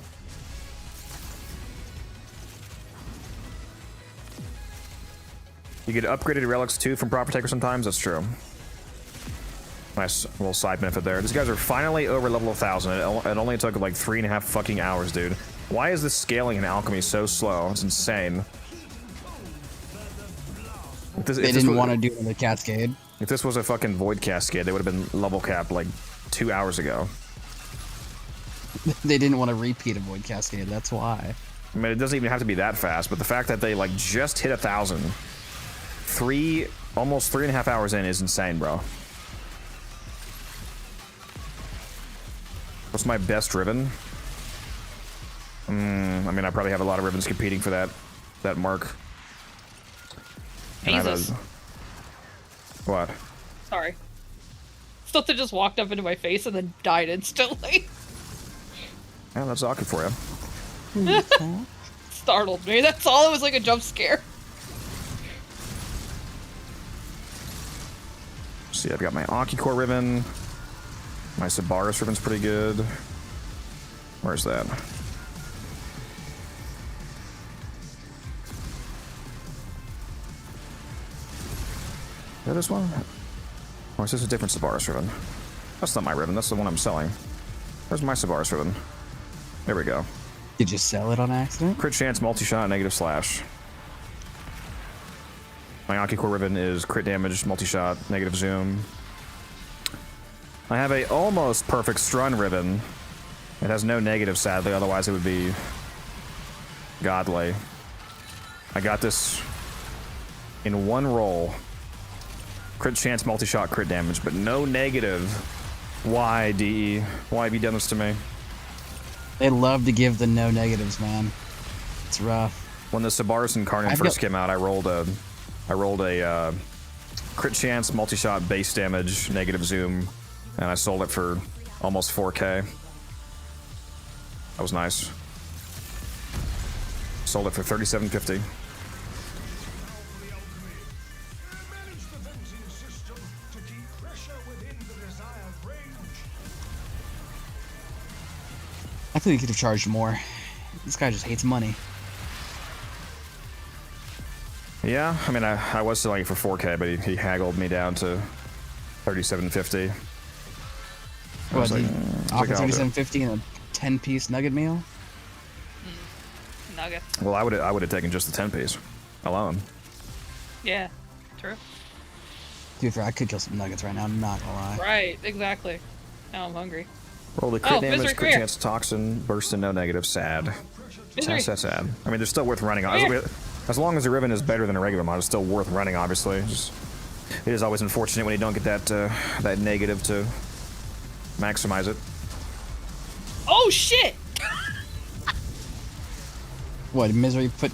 You get upgraded relics too from Profit Taker sometimes. That's true. Nice little side benefit there. These guys are finally over level 1000. It only took like 3.5 fucking hours, dude. Why is this scaling in Alchemy so slow? It's insane. They didn't want to do the Cascade. If this was a fucking Void Cascade, they would have been level capped like 2 hours ago. They didn't want to repeat a Void Cascade, that's why. I mean, it doesn't even have to be that fast, but the fact that they like just hit 1000, almost 3.5 hours in is insane, bro. What's my best ribbon? I mean, I probably have a lot of ribbons competing for that mark. Jesus. What? Sorry. Something just walked up into my face and then died instantly. Yeah, that's awkward for you. Startled me. That's all. It was like a jump scare. See, I've got my Akicore ribbon. My Sabaris ribbon's pretty good. Where's that? Is that this one? Or is this a different Sabaris ribbon? That's not my ribbon, that's the one I'm selling. Where's my Sabaris ribbon? There we go. Did you sell it on accident? Crit chance, multi-shot, negative slash. My Akicore ribbon is crit damage, multi-shot, negative zoom. I have a almost perfect Strun ribbon. It has no negative, sadly, otherwise it would be godly. I got this in one roll. Crit chance, multi-shot, crit damage, but no negative. Why, DE? Why have you done this to me? They love to give the no negatives, man. It's rough. When the Sabaris Incarnate first came out, I rolled a crit chance, multi-shot, base damage, negative zoom, and I sold it for almost 4K. That was nice. Sold it for 37.50. Manage the venting system to keep pressure within the desired range. I think he could have charged more. This guy just hates money. Yeah, I mean, I was selling it for 4K, but he haggled me down to 37.50. What, like, offer I'll do it. 37.50 and a 10-piece nugget meal? Nugget. Well, I would have taken just the 10 piece alone. Yeah, true. To be fair, I could kill some nuggets right now, I'm not gonna lie. Right, exactly. Now I'm hungry. Roll the crit Oh, damage, Misery, crit come chance, toxin, burst and no negative, sad. Misery. That's sad. I mean, they're still worth running. Come here. As long as the Riven is better than a regular mod, it's still worth running, obviously. It is always unfortunate when you don't get that negative to maximize it. Oh shit! What, Misery put...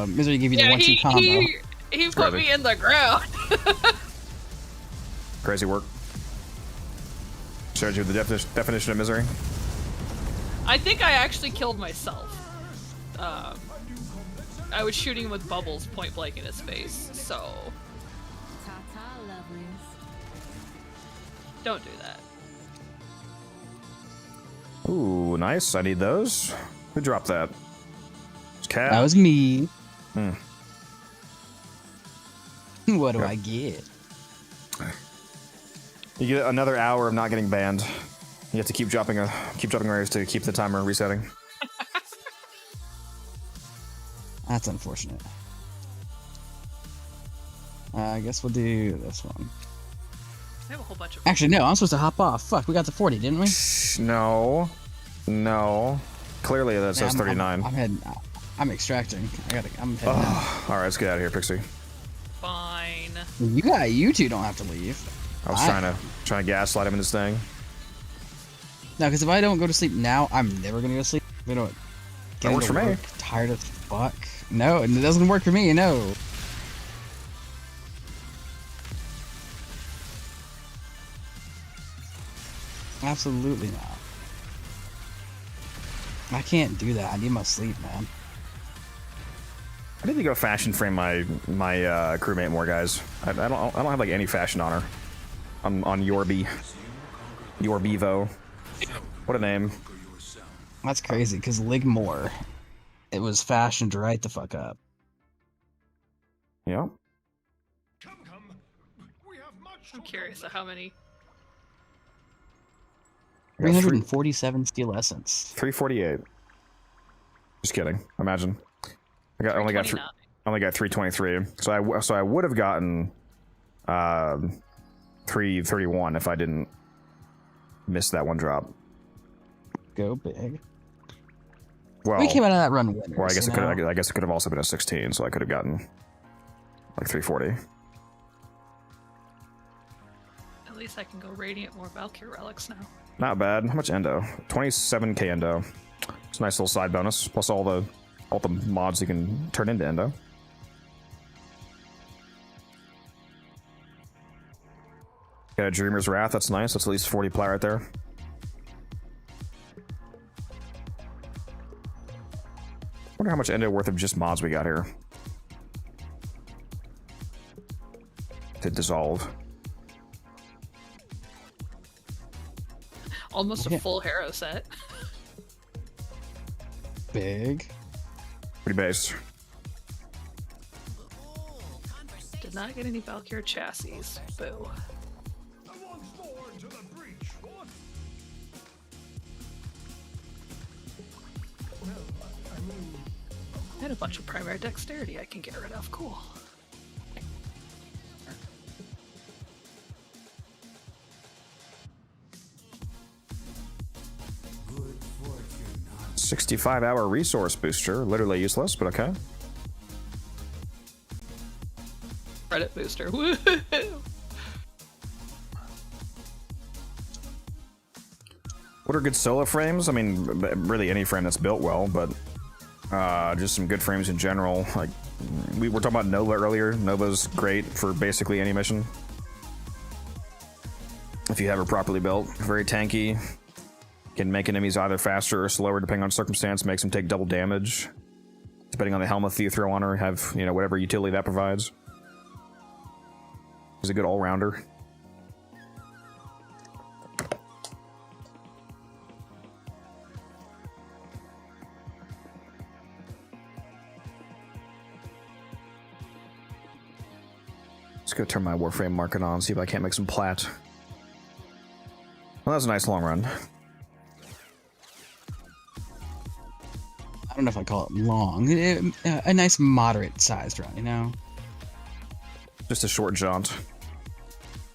Misery gave you the Yeah, 1-2 combo. he put me in the ground. Crazy work. Showed you the definition of misery. I think I actually killed myself. I was shooting him with bubbles point blank in his face, so Ta-ta, lovelies. don't do that. Ooh, nice. I need those. Who dropped that? It's Cat. That was me. Hmm. What do Yeah. I get? You get another hour of not getting banned. You have to keep dropping rares to keep the timer resetting. That's unfortunate. I guess we'll do this one. I have a whole bunch of. Actually, no, I'm supposed to hop off. Fuck, we got to 40, didn't we? No. Clearly that says 39. I'm extracting. I'm heading out. All right, let's get out of here, Pixie. Fine. You two don't have to leave. I was trying to gaslight him in this thing. No, because if I don't go to sleep now, I'm never gonna go to sleep. You know what? That works for me. Tired as fuck. No, it doesn't work for me. No. Absolutely not. I can't do that. I need my sleep, man. I need to go fashion frame my crewmate more, guys. I don't have like any fashion on her. On Yorbevo. What a name. That's crazy, because Ligmore, it was fashioned right the fuck up. Yeah. I'm curious at how many. 347 steel essence. 348. Just kidding. Imagine. I only got 323. So I would have gotten 331 if I didn't miss that one drop. Go big. Well, We came out of that run winners. Or I guess you it could. know? I guess it could have also been a 16, so I could have gotten like 340. At least I can go radiant more Valkyrie relics now. Not bad. How much Endo? 27k Endo. It's a nice little side bonus. Plus all the mods you can turn into Endo. Got a Dreamer's Wrath. That's nice. That's at least 40 plat right there. Wonder how much Endo worth of just mods we got here. To dissolve. Almost a full Harrow set. Big. Pretty base. Did not get any Valkyrie chassis. Boo. I had a bunch of primary dexterity I can get rid of. Cool. 65-hour resource booster. Literally useless, but okay. Credit booster. Woohoo! What are good solo frames? I mean, really any frame that's built well, but just some good frames in general. Like, we were talking about Nova earlier. Nova's great for basically any mission. If you have her properly built. Very tanky. Can make enemies either faster or slower depending on circumstance. Makes them take double damage. depending on the helmet that you throw on her, have, you know, whatever utility that provides. He's a good all-rounder. Let's go turn my Warframe market on, see if I can't make some plat. Well, that was a nice long run. I don't know if I call it long. A nice moderate sized run, you know? Just a short jaunt.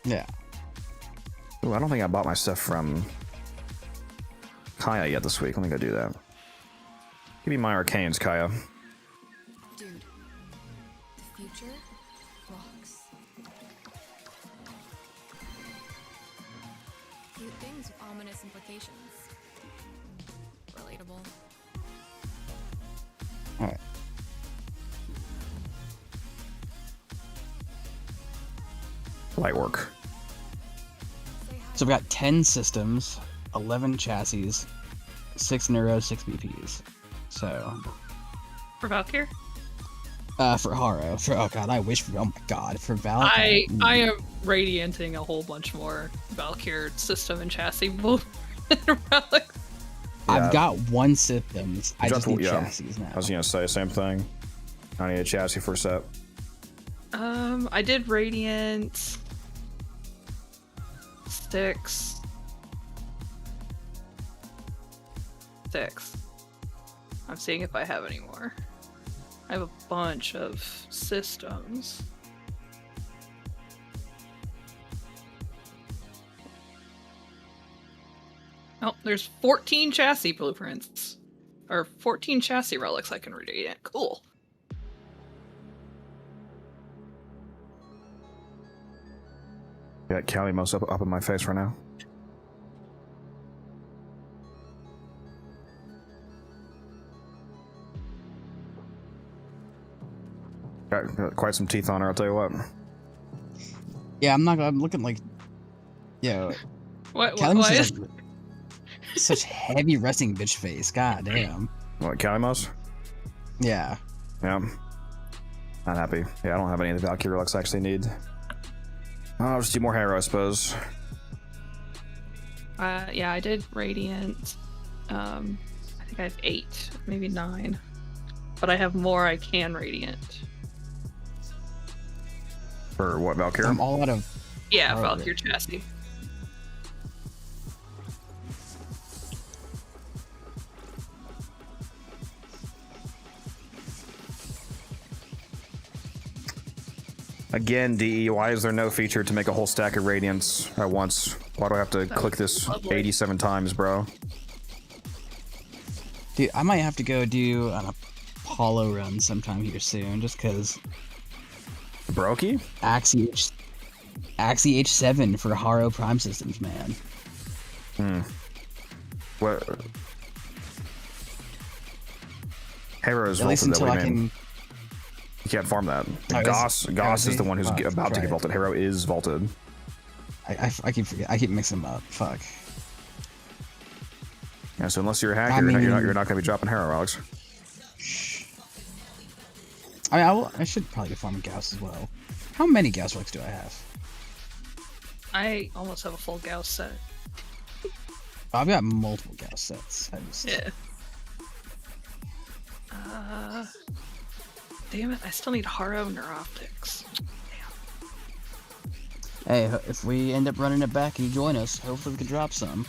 Yeah. Ooh, I don't think I bought my stuff from Kaya yet this week. Let me go do that. Give me my Arcanes, Kaya. Dude, the future rocks. Cute things with ominous implications. Relatable. Alright. Light work. So we've got 10 systems, 11 chassis, 6 neuro, 6 BPs. So. For Valkyr? For Haro. Oh god, I wish for. Oh my god, for Valkyr. I am radianting a whole bunch more Valkyr system and chassis both relics. I've got one systems. I just need yeah. chassis now. I was gonna say same thing. I need a chassis for a set. I did Radiant 6. I'm seeing if I have any more. I have a bunch of systems. Oh, there's 14 chassis blueprints. Or 14 chassis relics I can radiate. Cool. Got Calimos up in my face right now. Got quite some teeth on her, I'll tell you what. Yeah, I'm looking like. Yo. What Calimos is is like such heavy resting bitch face. God damn. What, Calimos? Yeah. Yeah. Not happy. Yeah, I don't have any of the Valkyrie relics I actually need. I'll just do more Hero, I suppose. Yeah, I did Radiant. I think I have 8, maybe 9. But I have more I can Radiant. For what, Valkyrie? I'm all out of. Yeah, Valkyrie chassis. Again, DE, why is there no feature to make a whole stack of Radiants at once? Why do I have to click this lovely. 87 times, bro? Dude, I might have to go do an Apollo run sometime here soon, just because. Brokey? Axie H7 for Haro Prime systems, man. What? Hero is At least vaulted, until though, I what do you can. mean? You can't farm that. Oh, Gauss is the one who's Fuck, about to get right. vaulted. Hero is vaulted. I keep forgetting. I keep mixing them up. Fuck. Yeah, so unless you're a hacker, I mean- you're not going to be dropping Hero, Alex. I mean, I should probably be farming Gauss as well. How many Gauss relics do I have? I almost have a full Gauss set. I've got multiple Gauss sets. Yeah. Damn it, I still need Haro Neuroptics. Hey, if we end up running it back and you join us, hopefully we can drop some.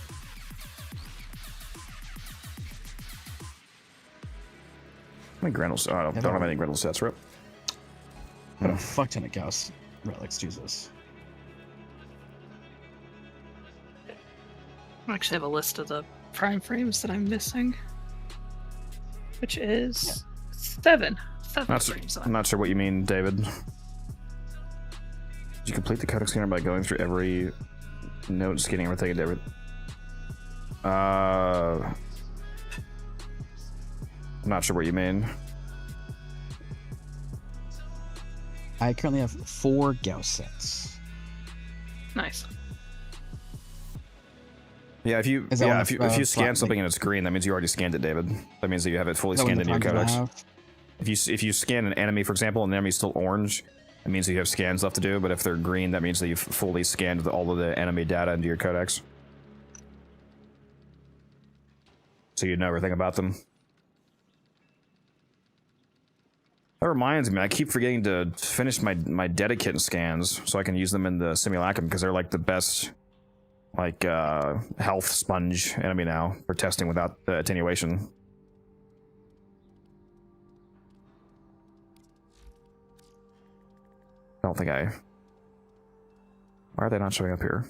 How many Grendel? I don't have any Grendel sets, rip. Got a fuck ton of Gauss relics, Jesus. I actually have a list of the prime frames that I'm missing. Which is 7. 7 frames. I'm not sure what you mean, David. Did you complete the codex scanner by going through every note, scanning everything and everything? I'm not sure what you mean. I currently have 4 Gauss sets. Nice. Yeah, if you scan something and it's green, that means you already scanned it, David. That means that you have it fully scanned in your codex. if you scan an enemy, for example, and the enemy's still orange, it means that you have scans left to do. But if they're green, that means that you've fully scanned all of the enemy data into your codex. So you know everything about them. That reminds me, I keep forgetting to finish my dedicate scans so I can use them in the simulacrum because they're like the best like health sponge enemy now for testing without the attenuation. I don't think I... Why are they not showing up here?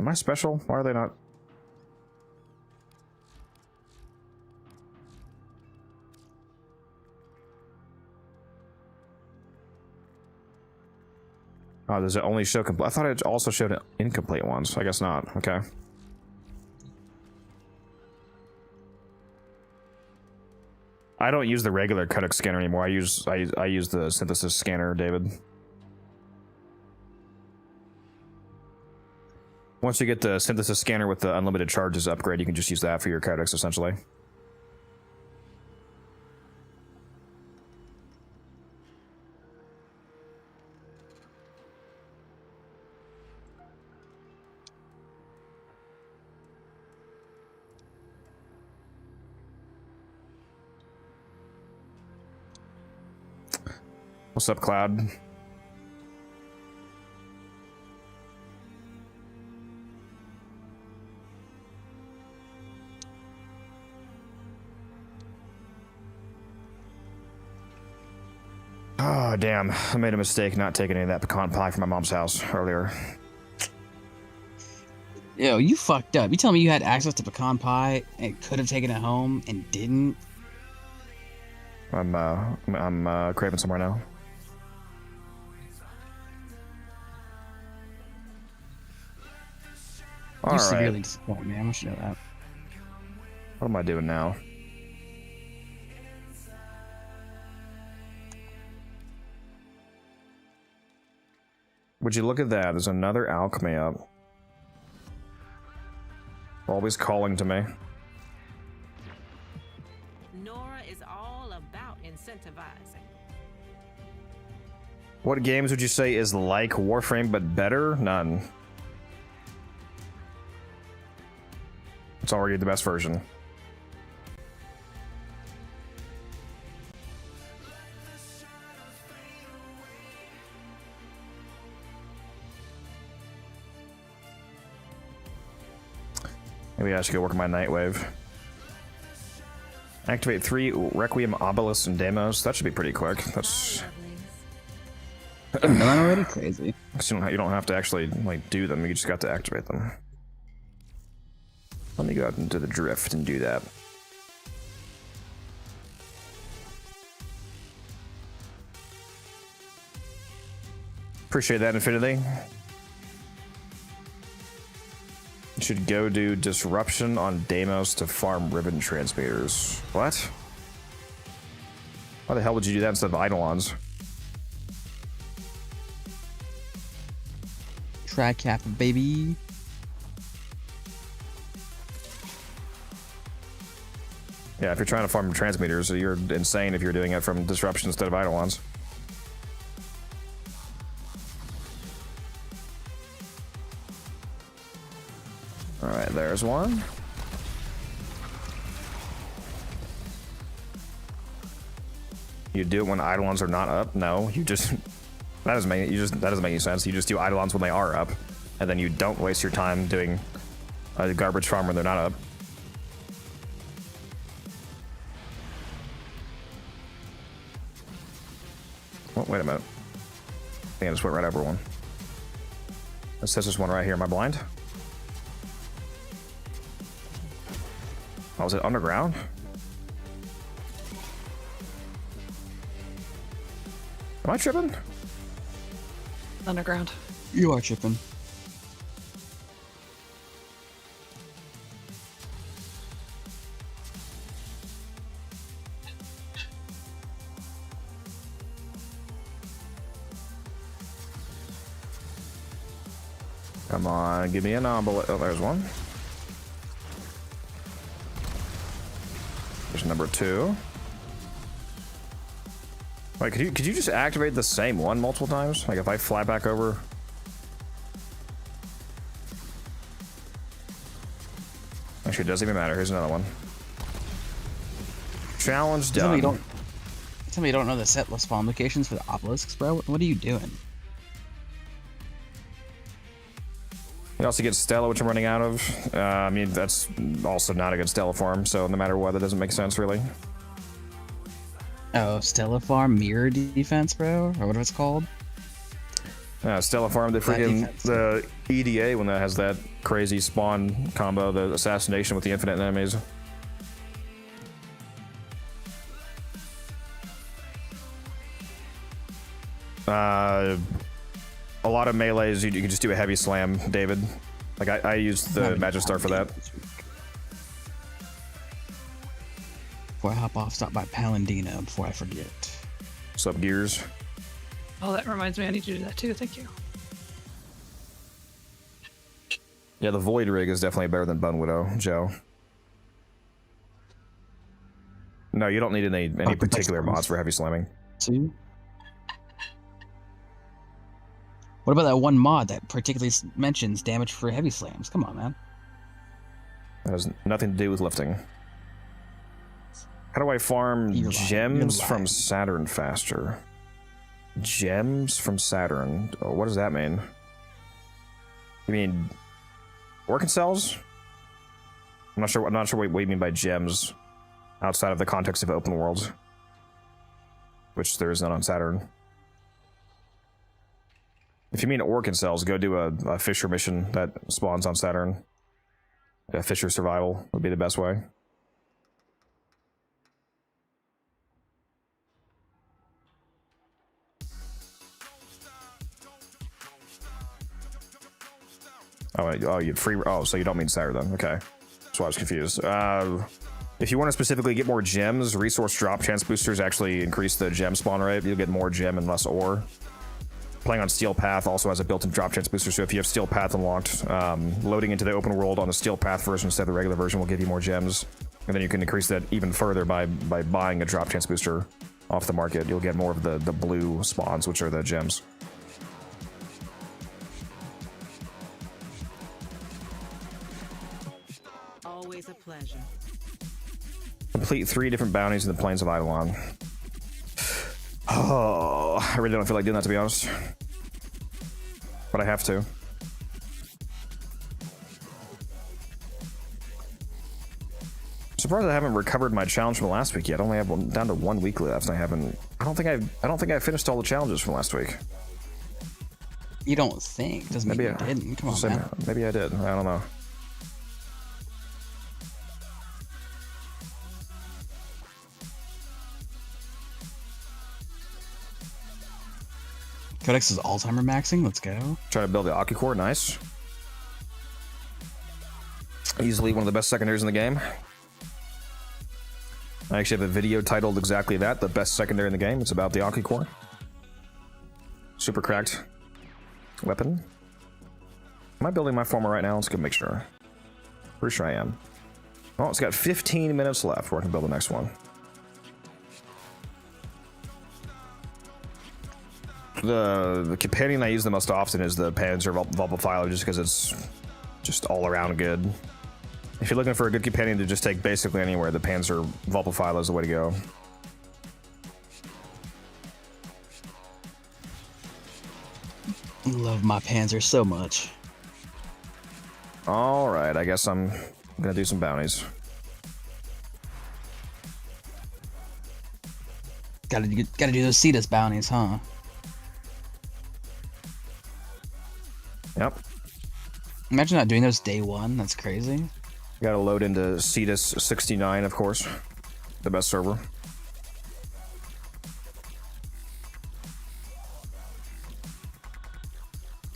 Am I special? Why are they not? Oh, does it only show complete? I thought it also showed incomplete ones. I guess not. Okay. I don't use the regular codex scanner anymore. I use the synthesis scanner, David. Once you get the synthesis scanner with the unlimited charges upgrade, you can just use that for your codex, essentially. What's up, Cloud? Oh, damn. I made a mistake not taking any of that pecan pie from my mom's house earlier. Yo, you fucked up. You tell me you had access to pecan pie and could have taken it home and didn't? I'm craving somewhere now. You severely disappoint me. I want you to know that. What am I doing now? Would you look at that? There's another alchemy up. Always calling to me. Nora is all about incentivizing. What games would you say is like Warframe but better? None. It's already the best version. Maybe I should go work on my Nightwave. Activate 3 Requiem, Obelisk, and Demos. That should be pretty quick. That's... I'm already crazy. You don't have to actually like do them. You just got to activate them. Let me go out into the drift and do that. Appreciate that, Infinity. You should go do disruption on Deimos to farm ribbon transmitters. What? Why the hell would you do that instead of Eidolons? Tri-cap, baby. Yeah, if you're trying to farm transmitters, you're insane if you're doing it from disruption instead of Eidolons. Alright, there's one. You do it when Eidolons are not up? No, you just... that doesn't make any sense. You just do Eidolons when they are up, and then you don't waste your time doing a garbage farm when they're not up. Oh, wait a minute. I think I just went right over one. It says there's one right here. Am I blind? Oh, is it underground? Am I tripping? Underground. You are tripping. Come on, give me an omelet. Oh, there's one. There's number 2. Wait, could you just activate the same one multiple times? Like if I fly back over. Actually, it doesn't even matter. Here's another one. Challenge done. Tell me you don't know the set list spawn locations for the obelisks, bro. What are you doing? You also get Stella, which I'm running out of. I mean, that's also not a good Stella farm, so no matter what, that doesn't make sense, really. Oh, Stella farm mirror defense, bro? Or what it's called? Stella farm, the EDA when that has that crazy spawn combo, the assassination with the infinite enemies. A lot of melees, you can just do a heavy slam, David. Like I used the Magic Star for that. Before I hop off, stop by Palandino before I forget. What's up, Gears? Oh, that reminds me, I need to do that too. Thank you. Yeah, the Void Rig is definitely better than Bone Widow, Joe. No, you don't need any particular mods for heavy slamming. See? What about that one mod that particularly mentions damage for heavy slams? Come on, man. That has nothing to do with lifting. How do I farm gems from Saturn faster? Gems from Saturn? Oh, what does that mean? You mean Orchid cells? I'm not sure what you mean by gems outside of the context of open worlds, which there is none on Saturn. If you mean Orchid cells, go do a Fisher mission that spawns on Saturn. A Fisher survival would be the best way. Oh, you free. Oh, so you don't mean Saturn then? Okay, that's why I was confused. If you want to specifically get more gems, resource drop chance boosters actually increase the gem spawn rate. You'll get more gem and less ore. Playing on Steel Path also has a built-in drop chance booster, so if you have Steel Path unlocked, loading into the open world on the Steel Path version instead of the regular version will give you more gems, and then you can increase that even further by buying a drop chance booster off the market. You'll get more of the blue spawns, which are the gems. Always a pleasure. Complete 3 different bounties in the Plains of Eidolon. Oh, I really don't feel like doing that, to be honest. But I have to. Surprised I haven't recovered my challenge from last week yet. I only have down to 1 week left. I don't think I finished all the challenges from last week. You don't think? Doesn't mean you didn't. Come on, man. Maybe I did. I don't know. Codex is all-timer maxing. Let's go. Try to build the Aki-Core. Nice. Easily one of the best secondaries in the game. I actually have a video titled exactly that, the best secondary in the game. It's about the Aki-Core. Super cracked weapon. Am I building my former right now? Let's go make sure. Pretty sure I am. Oh, it's got 15 minutes left where I can build the next one. The companion I use the most often is the Panzer Vulpaphiler, just because it's just all around good. If you're looking for a good companion to just take basically anywhere, the Panzer Vulpaphiler is the way to go. Love my Panzer so much. Alright, I guess I'm gonna do some bounties. Gotta do those Cetus bounties, huh? Yep. Imagine not doing those day one. That's crazy. You gotta load into Cetus 69, of course. The best server.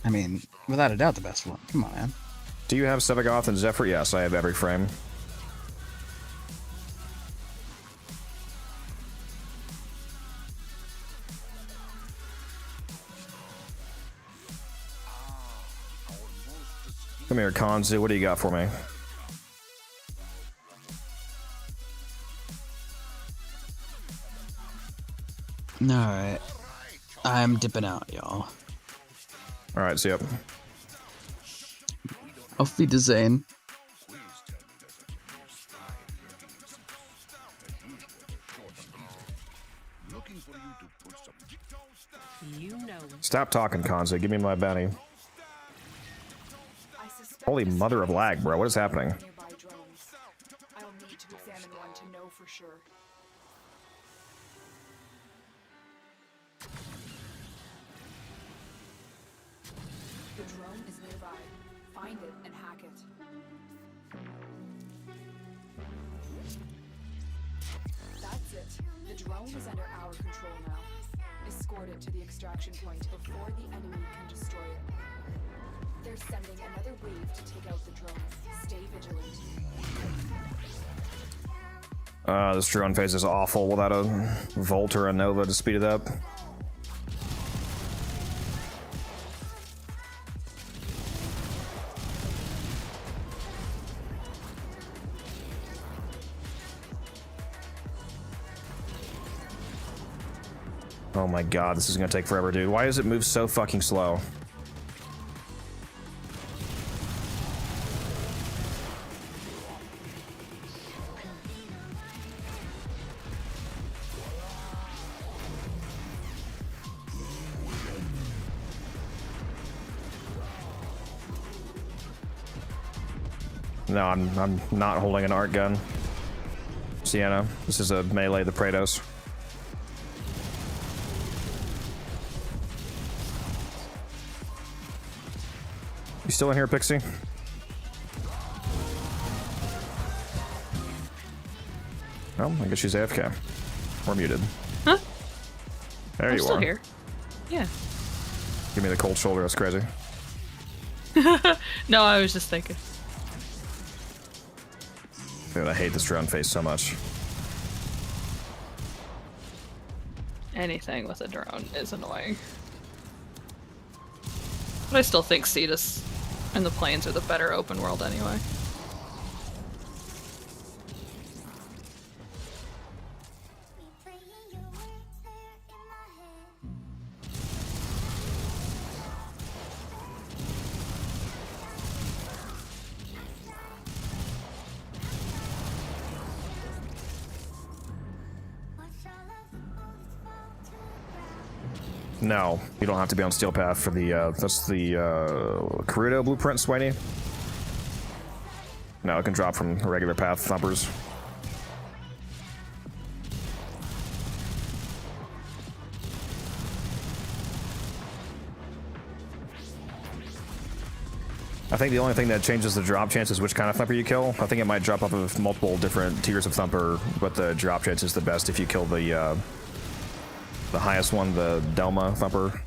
I mean, without a doubt, the best one. Come on, man. Do you have Sevagoth and Zephyr? Yes, I have every frame. Come here, Kanzu. What do you got for me? Alright. I'm dipping out, y'all. Alright, see ya. Auf Wiedersehen. You know. Stop talking, Kanzu. Give me my bounty. Holy mother of lag, bro. What is happening? Nearby drones. I'll need to examine one to know for sure. The drone is nearby. Find it and hack it. That's it. The drone is under our control now. Escort it to the extraction point before the enemy can destroy it. They're sending another wave to take out the drones. Stay vigilant. This drone phase is awful without a Volt or a Nova to speed it up. Oh my god, this is gonna take forever, dude. Why does it move so fucking slow? No, I'm not holding an art gun. Sienna, this is a melee the Praetos. You still in here, Pixie? Oh, I guess she's AFK. Or muted. Huh? There I'm you still are. here. Yeah. Give me the cold shoulder, that's crazy. No, I was just thinking. Dude, I hate this drone face so much. Anything with a drone is annoying. But I still think Cetus and the plains are the better open world anyway. No, you don't have to be on Steel Path for the, that's the, Karuto blueprint, Swiney. No, it can drop from regular path thumpers. I think the only thing that changes the drop chance is which kind of thumper you kill. I think it might drop off of multiple different tiers of thumper, but the drop chance is the best if you kill the highest one, the Delma thumper.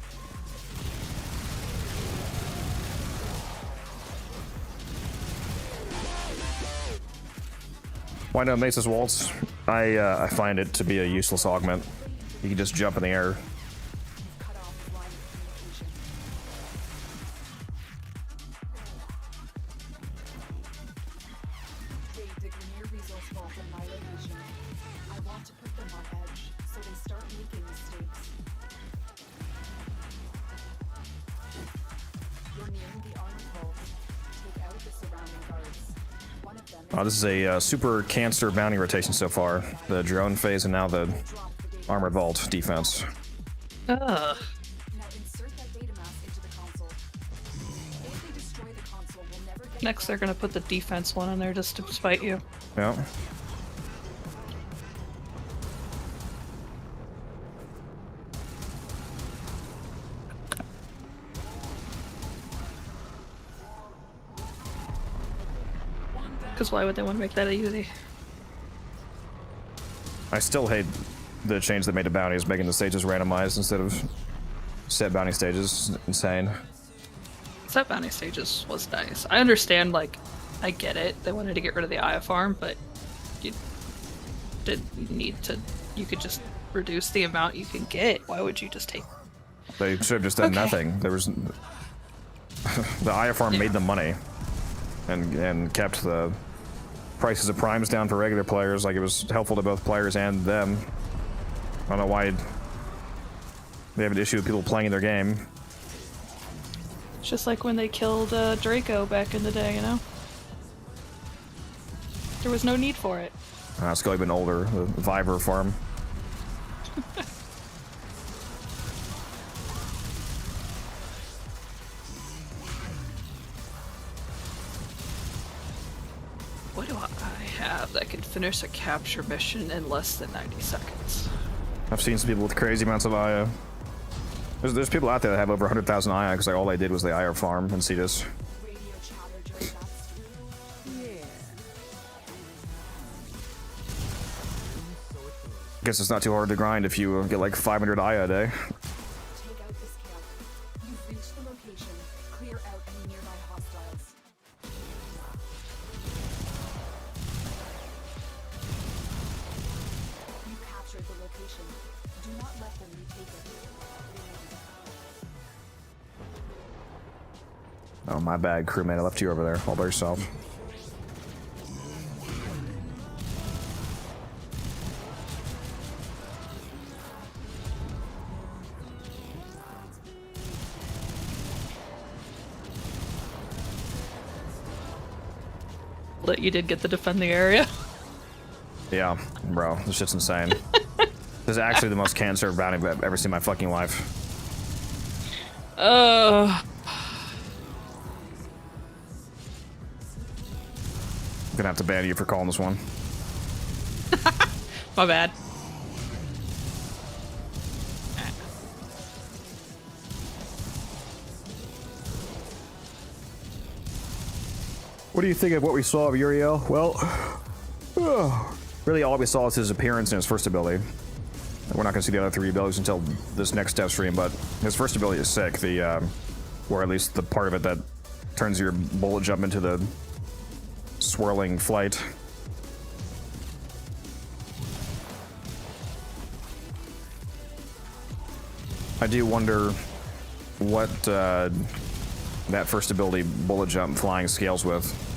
Why no Mesa's Waltz? I find it to be a useless augment. You can just jump in the air. Cut off line of communication. They dig the near resource vault in my location. I want to put them on edge, so they start making mistakes. You're nearing the armed vault. Take out the surrounding guards. One of them This is a super cancer bounty rotation so far. The drone phase and now the armored vault defense. Ugh. now insert that data mass into the console. If they destroy the console, we'll never get Next they're gonna put the defense one in there just to spite you. Yeah. Because why would they want to make that easy? I still hate the change that made to bounties, making the stages randomized instead of set bounty stages. It's insane. Set bounty stages was nice. I understand, like, I get it. They wanted to get rid of the Aya farm, but you didn't need to. You could just reduce the amount you can get. Why would you just take? They should have just done Okay. nothing. There was the Aya farm made them money. and kept the prices of primes down for regular players. Like, it was helpful to both players and them. I don't know why they have an issue with people playing their game. It's just like when they killed Draco back in the day, you know? There was no need for it. It's got even older, the Viver farm. What do I have that can finish a capture mission in less than 90 seconds? I've seen some people with crazy amounts of IO. There's people out there that have over 100,000 IO because like all they did was the IO farm and see this. Guess it's not too hard to grind if you get like 500 IO a day. Take out this camp. You've reached the location. Clear out any nearby hostiles. You captured the location. Do not let them retake it. Oh, my bad, crewmate. I left you over there all by yourself. But you did get to defend the area. Yeah, bro, this shit's insane. This is actually the most cancer bounty I've ever seen in my fucking life. I'm gonna have to ban you for calling this one. My bad. What do you think of what we saw of Uriel? Well, really all we saw is his appearance and his first ability. We're not going to see the other three abilities until this next dev stream, but his first ability is sick. The, or at least the part of it that turns your bullet jump into the swirling flight. I do wonder what that first ability, bullet jump, flying, scales with.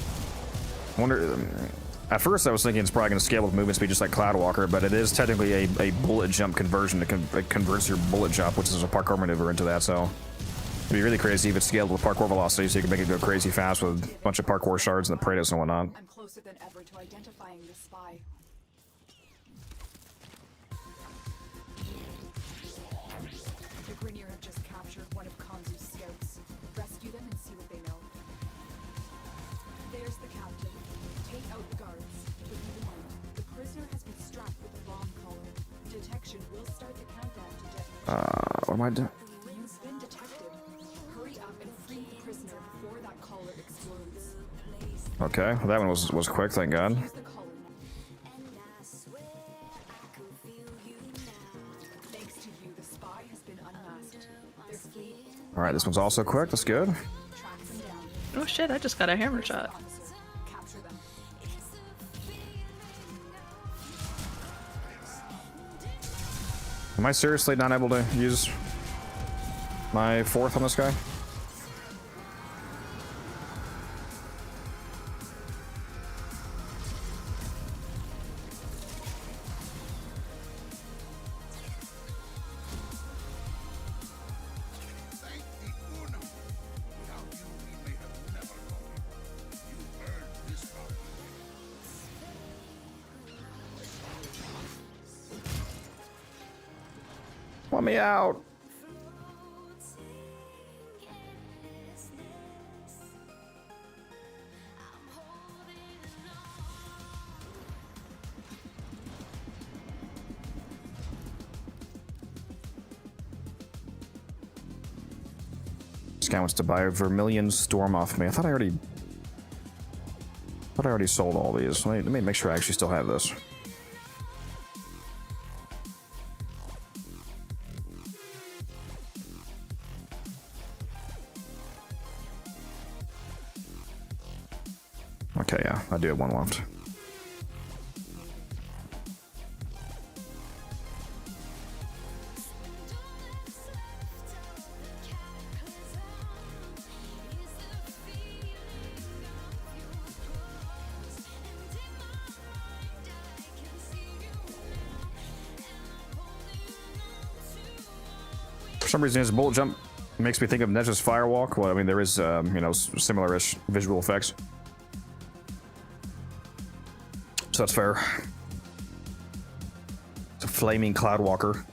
I wonder. At first, I was thinking it's probably going to scale with movement speed, just like Cloudwalker, but it is technically a bullet jump conversion. It converts your bullet jump, which is a parkour maneuver, into that. So it'd be really crazy if it's scaled with parkour velocity, so you can make it go crazy fast with a bunch of parkour shards and the Praetos and whatnot. I'm closer than ever to identifying the spy. The Grineer have just captured one of Kanzu's scouts. Rescue them and see what they know. There's the captain. Take out the guards. But be warned, the prisoner has been strapped with a bomb collar. Detection will start the countdown to detonation. What am I doing? You've been detected. Hurry up and free the prisoner before that collar explodes. Okay, that one was quick, thank God. Use the collar. Thanks to you, the spy has been unmasked. They're fleeing. All right, this one's also quick. That's good. Track them down. Oh shit, I just got a hammer shot. Officer, capture them. Am I seriously not able to use my fourth on this guy? Thank the Uno. Without you, we may have never gone. You earned this bounty. Let me out. This guy wants to buy a Vermilion Storm off me. I thought I already sold all these. Let me make sure I actually still have this. Okay, yeah, I do have one left. some reason his bullet jump makes me think of Nezha's firewalk. Well, I mean, there is, you know, similar-ish visual effects. So that's fair. It's a flaming cloud walker.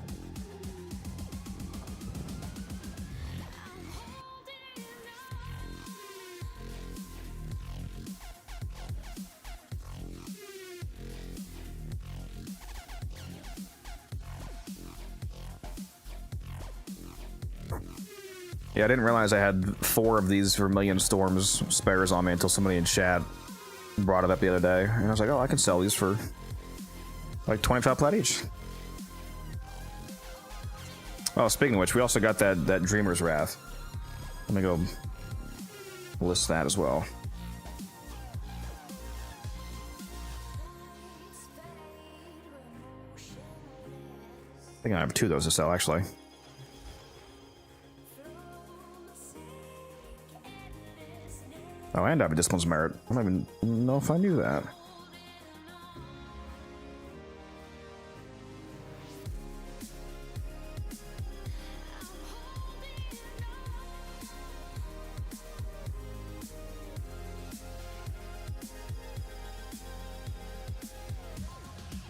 Yeah, I didn't realize I had 4 of these Vermilion Storms spares on me until somebody in chat brought it up the other day. And I was like, oh, I can sell these for like 25 plat each. Oh, speaking of which, we also got that Dreamer's Wrath. Let me go list that as well. I think I have 2 of those to sell, actually. Oh, and I have a Discipline's Merit. I don't even know if I knew that.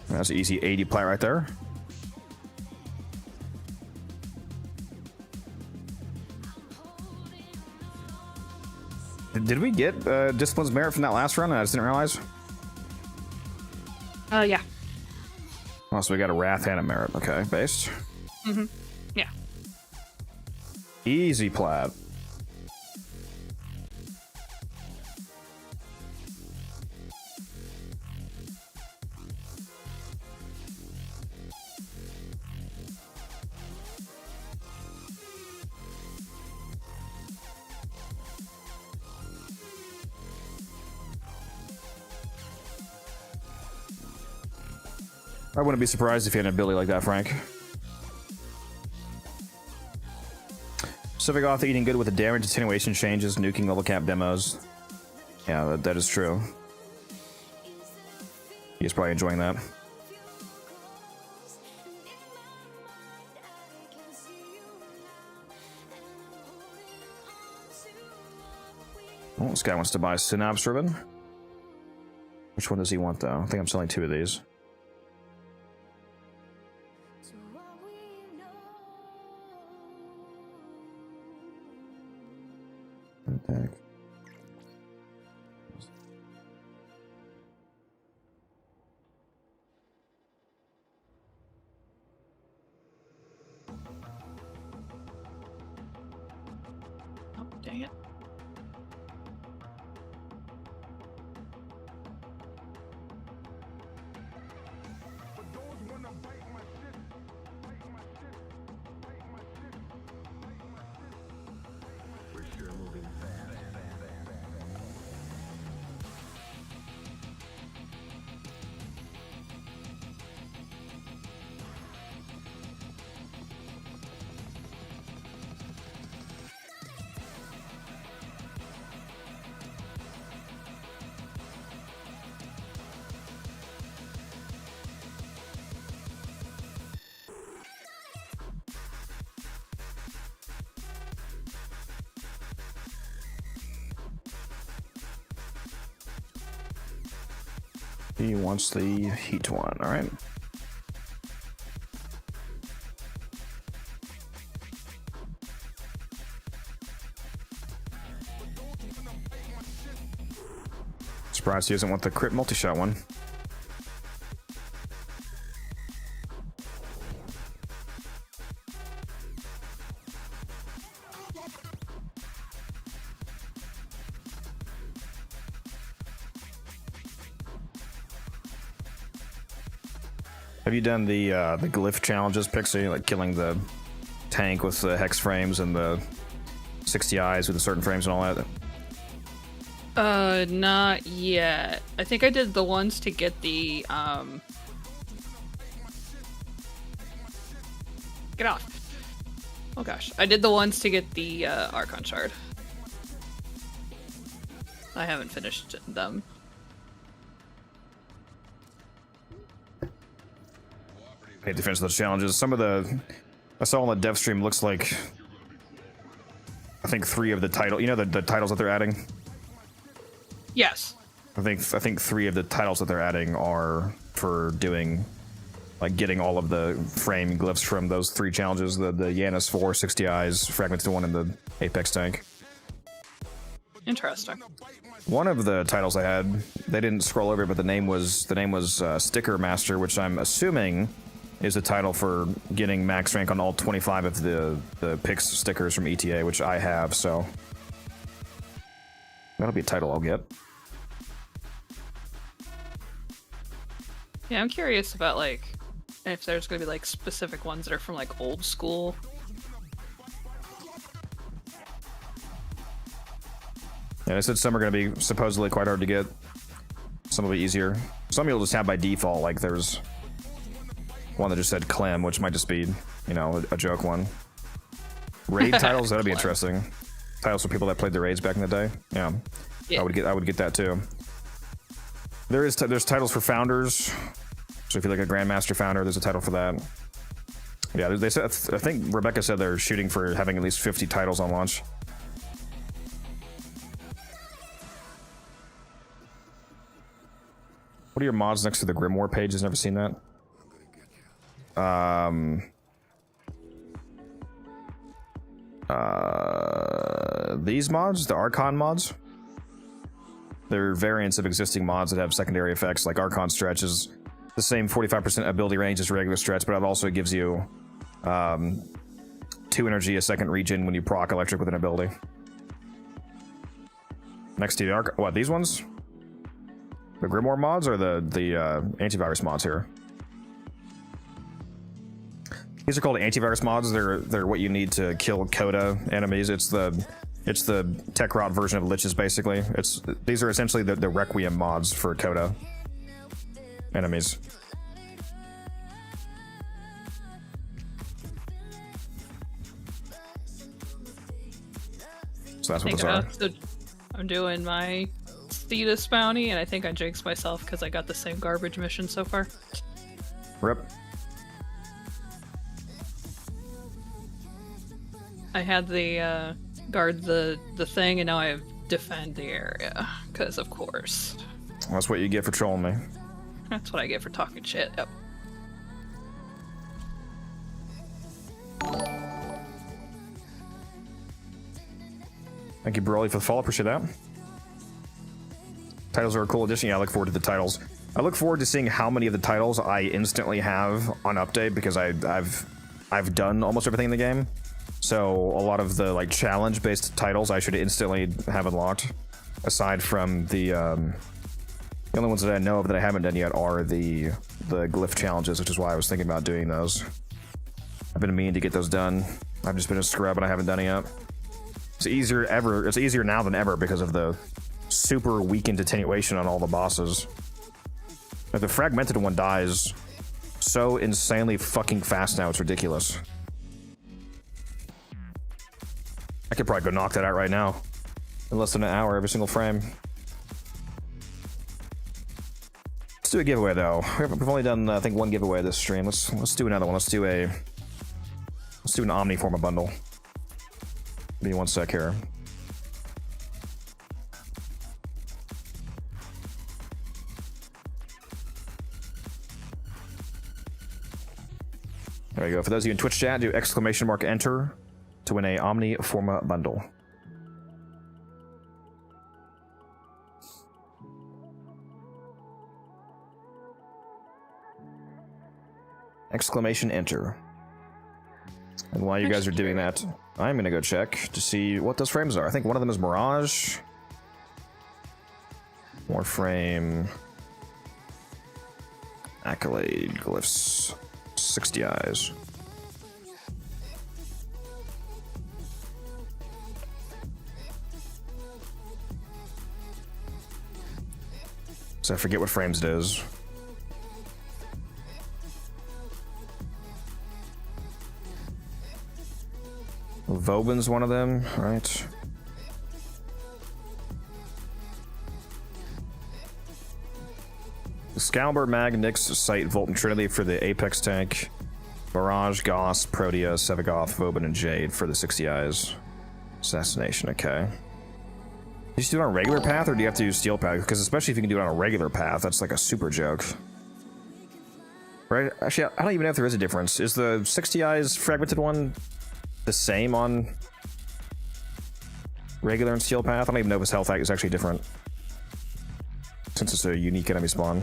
That's an easy 80 plat right there. Did we get Discipline's Merit from that last run? I just didn't realize. Yeah. Oh, so we got a Wrath and a Merit. Okay, based. Mm-hmm. Yeah. Easy plat. I wouldn't be surprised if you had an ability like that, Frank. Civic Author eating good with the damage attenuation changes, nuking level cap demos. Yeah, that is true. He's probably enjoying that. Oh, this guy wants to buy Synapse Ribbon. Which one does he want, though? I think I'm selling 2 of these. Attack. Oh, dang it. He wants the heat one, alright. Surprised he doesn't want the crit multi-shot one. Have you done the glyph challenges, Pixie? Like killing the tank with the hex frames and the 60 eyes with the certain frames and all that? Not yet. I think I did the ones to get the, Get off. Oh gosh. I did the ones to get the, Archon shard. I haven't finished them. Pay defense of those challenges. Some of the I saw on the dev stream, looks like I think 3 of the title. You know the titles that they're adding. Yes. I think 3 of the titles that they're adding are for doing, like, getting all of the frame glyphs from those 3 challenges: the Yanis 4, 60 Eyes, Fragmented 1, and the Apex tank. Interesting. One of the titles I had, they didn't scroll over, but the name was Sticker Master, which I'm assuming is the title for getting max rank on all 25 of the Pix stickers from ETA, which I have, so that'll be a title I'll get. Yeah, I'm curious about, like, if there's gonna be, like, specific ones that are from, like, old school. Yeah, they said some are going to be supposedly quite hard to get. Some will be easier. Some you'll just have by default, like there's one that just said Clem, which might just be, you know, a joke one. Raid titles, that'd be interesting. Titles for people that played the raids back in the day. Yeah. I would get that too. There's titles for founders. So if you're like a Grandmaster founder, there's a title for that. Yeah, they said, I think Rebecca said they're shooting for having at least 50 titles on launch. What are your mods next to the Grimoire page? Has never seen that. These mods, the Archon mods, they're variants of existing mods that have secondary effects. Like Archon Stretch is the same 45% ability range as regular Stretch, but it also gives you 2 energy a second regen when you proc electric with an ability. Next to the what, these ones? The Grimoire mods or the antivirus mods here? These are called antivirus mods. They're what you need to kill Coda enemies. It's the tech rot version of liches, basically. These are essentially the Requiem mods for Coda enemies. So that's what those are. So I'm doing my Thetis bounty, and I think I jinxed myself because I got the same garbage mission so far. Rip. I had the guard the thing, and now I have defend the area, because of course. That's what you get for trolling me. That's what I get for talking shit. Yep. Thank you, Broly, for the follow. Appreciate that. Titles are a cool addition. Yeah, I look forward to the titles. I look forward to seeing how many of the titles I instantly have on update, because I've done almost everything in the game. So a lot of the like challenge-based titles I should instantly have unlocked. Aside from the only ones that I know of that I haven't done yet are the glyph challenges, which is why I was thinking about doing those. I've been meaning to get those done. I've just been a scrub and I haven't done it yet. It's easier now than ever because of the super weakened attenuation on all the bosses. If the fragmented one dies so insanely fucking fast now, it's ridiculous. I could probably go knock that out right now. In less than an hour every single frame. Let's do a giveaway though. We've only done I think 1 giveaway this stream. Let's do another one. Let's do an Omniforma bundle. Give me 1 sec here. There we go. For those of you in Twitch chat, do !enter to win a Omniforma bundle. !enter. And while you guys are doing that, I'm gonna go check to see what those frames are. I think one of them is Mirage. Warframe. Accolade. Glyphs. 60 Eyes. So I forget what frames it is. Vobin's one of them, right? Excalibur, Mag, Nyx, Sight, Volt, and Trinity for the Apex tank. Barrage, Gauss, Protea, Sevagoth, Vobin, and Jade for the 60 Eyes. Assassination, okay. Do you just do it on a regular path, or do you have to use Steel Path? Because especially if you can do it on a regular path, that's like a super joke. Right? Actually, I don't even know if there is a difference. Is the 60 Eyes fragmented one the same on regular and Steel Path? I don't even know if his health is actually different, since it's a unique enemy spawn.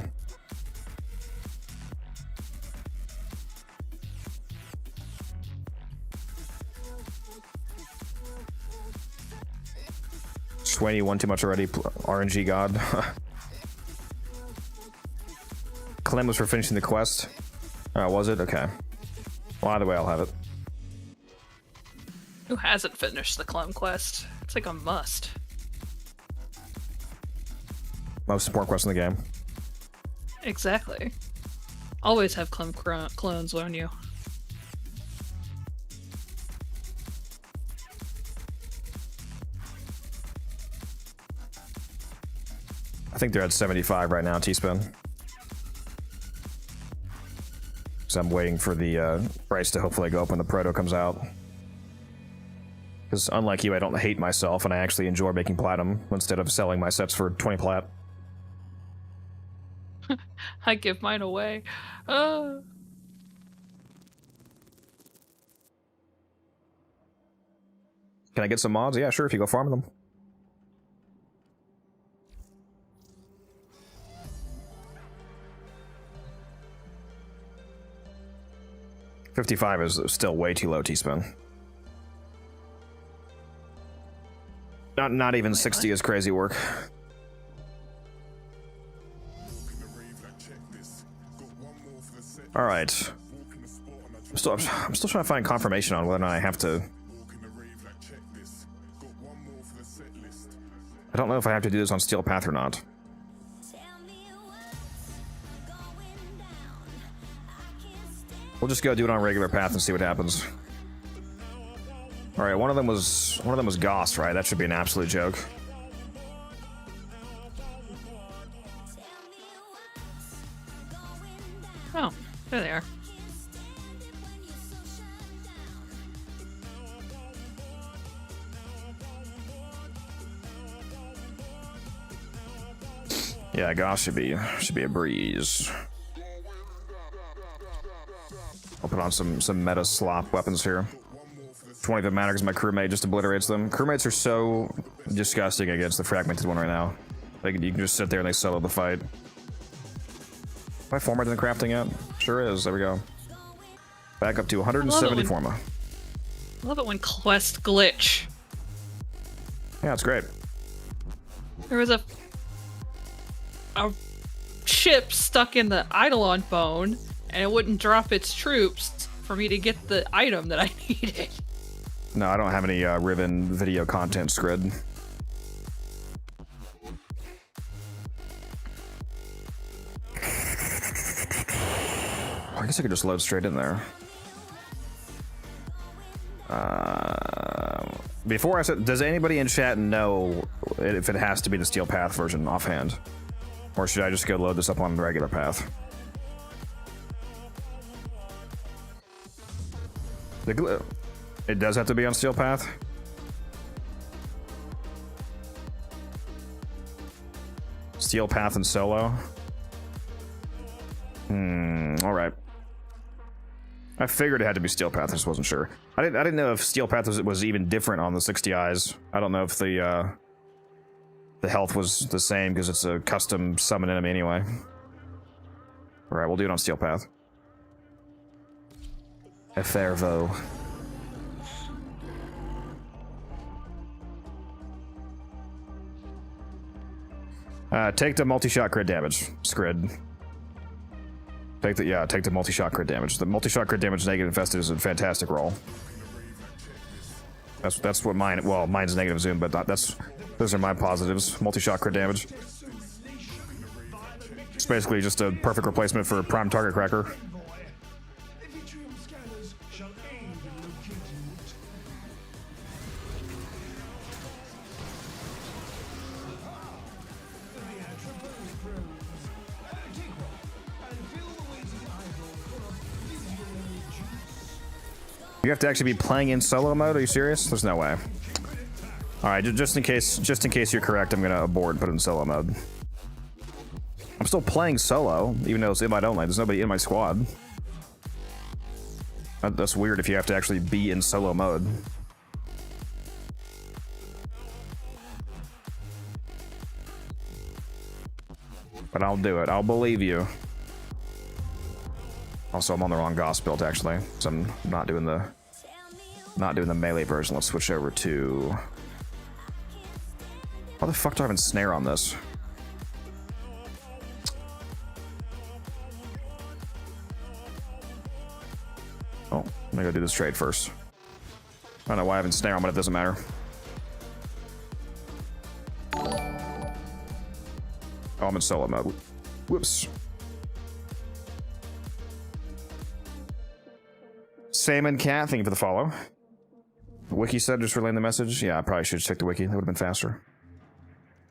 Swain, you won too much already, RNG god. Clem was for finishing the quest. Oh, was it? Okay. Well, either way, I'll have it. Who hasn't finished the Clem quest? It's like a must. Most important quest in the game. Exactly. Always have Clem clones on you. I think they're at 75 right now, T-Spin. So I'm waiting for the price to hopefully go up when the proto comes out. Because unlike you, I don't hate myself, and I actually enjoy making platinum instead of selling my sets for 20 plat. I give mine away. Can I get some mods? Yeah, sure, if you go farm them. $55 is still way too low, T-Spin. Not even 60 is crazy work. All right. I'm still trying to find confirmation on whether or not I have to. I don't know if I have to do this on Steel Path or not. We'll just go do it on a regular path and see what happens. All right, one of them was Gauss, right? That should be an absolute joke. Oh, there they are. Yeah, Gauss should be a breeze. I'll put on some meta slop weapons here. 20 if it matters, my crewmate just obliterates them. Crewmates are so disgusting against the fragmented one right now. Like, you can just sit there and they solo the fight. Am I formatted in the crafting yet? Sure is. There we go. Back up to 170 forma. I love it when quest glitch. Yeah, it's great. There was a ship stuck in the Eidolon bone, and it wouldn't drop its troops for me to get the item that I needed. No, I don't have any Riven video content scrid. I guess I could just load straight in there. Before I said, does anybody in chat know if it has to be the Steel Path version offhand? Or should I just go load this up on the regular path? It does have to be on Steel Path? Steel Path and solo? Alright. I figured it had to be Steel Path, I just wasn't sure. I didn't know if Steel Path was even different on the 60 Eyes. I don't know if the health was the same because it's a custom summon enemy anyway. Alright, we'll do it on Steel Path. Efervo. Take the multi-shot crit damage, Scrid. Take the multi-shot crit damage. The multi-shot crit damage negative infested is a fantastic roll. That's what mine. Well, mine's negative zoom, but those are my positives. Multi-shot crit damage. It's basically just a perfect replacement for prime target cracker. You have to actually be playing in solo mode? Are you serious? There's no way. Alright, just in case you're correct, I'm gonna abort and put it in solo mode. I'm still playing solo, even though it's invite only. There's nobody in my squad. That's weird if you have to actually be in solo mode. But I'll do it. I'll believe you. Also, I'm on the wrong Gauss build actually, so I'm not doing the melee version. Let's switch over to. How the fuck do I have a snare on this? Oh, I'm gonna go do this trade first. I don't know why I have a snare on, but it doesn't matter. Oh, I'm in solo mode. Whoops. Salmon Cat, thank you for the follow. Wiki said just relaying the message. Yeah, I probably should check the wiki. That would have been faster.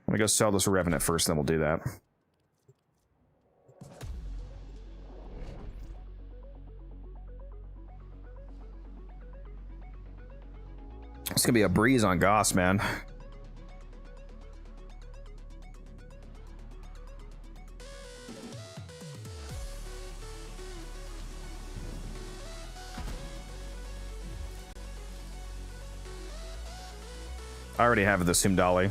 I'm gonna go sell this Revenant first, then we'll do that. It's gonna be a breeze on Gauss, man. I already have the Sumdali.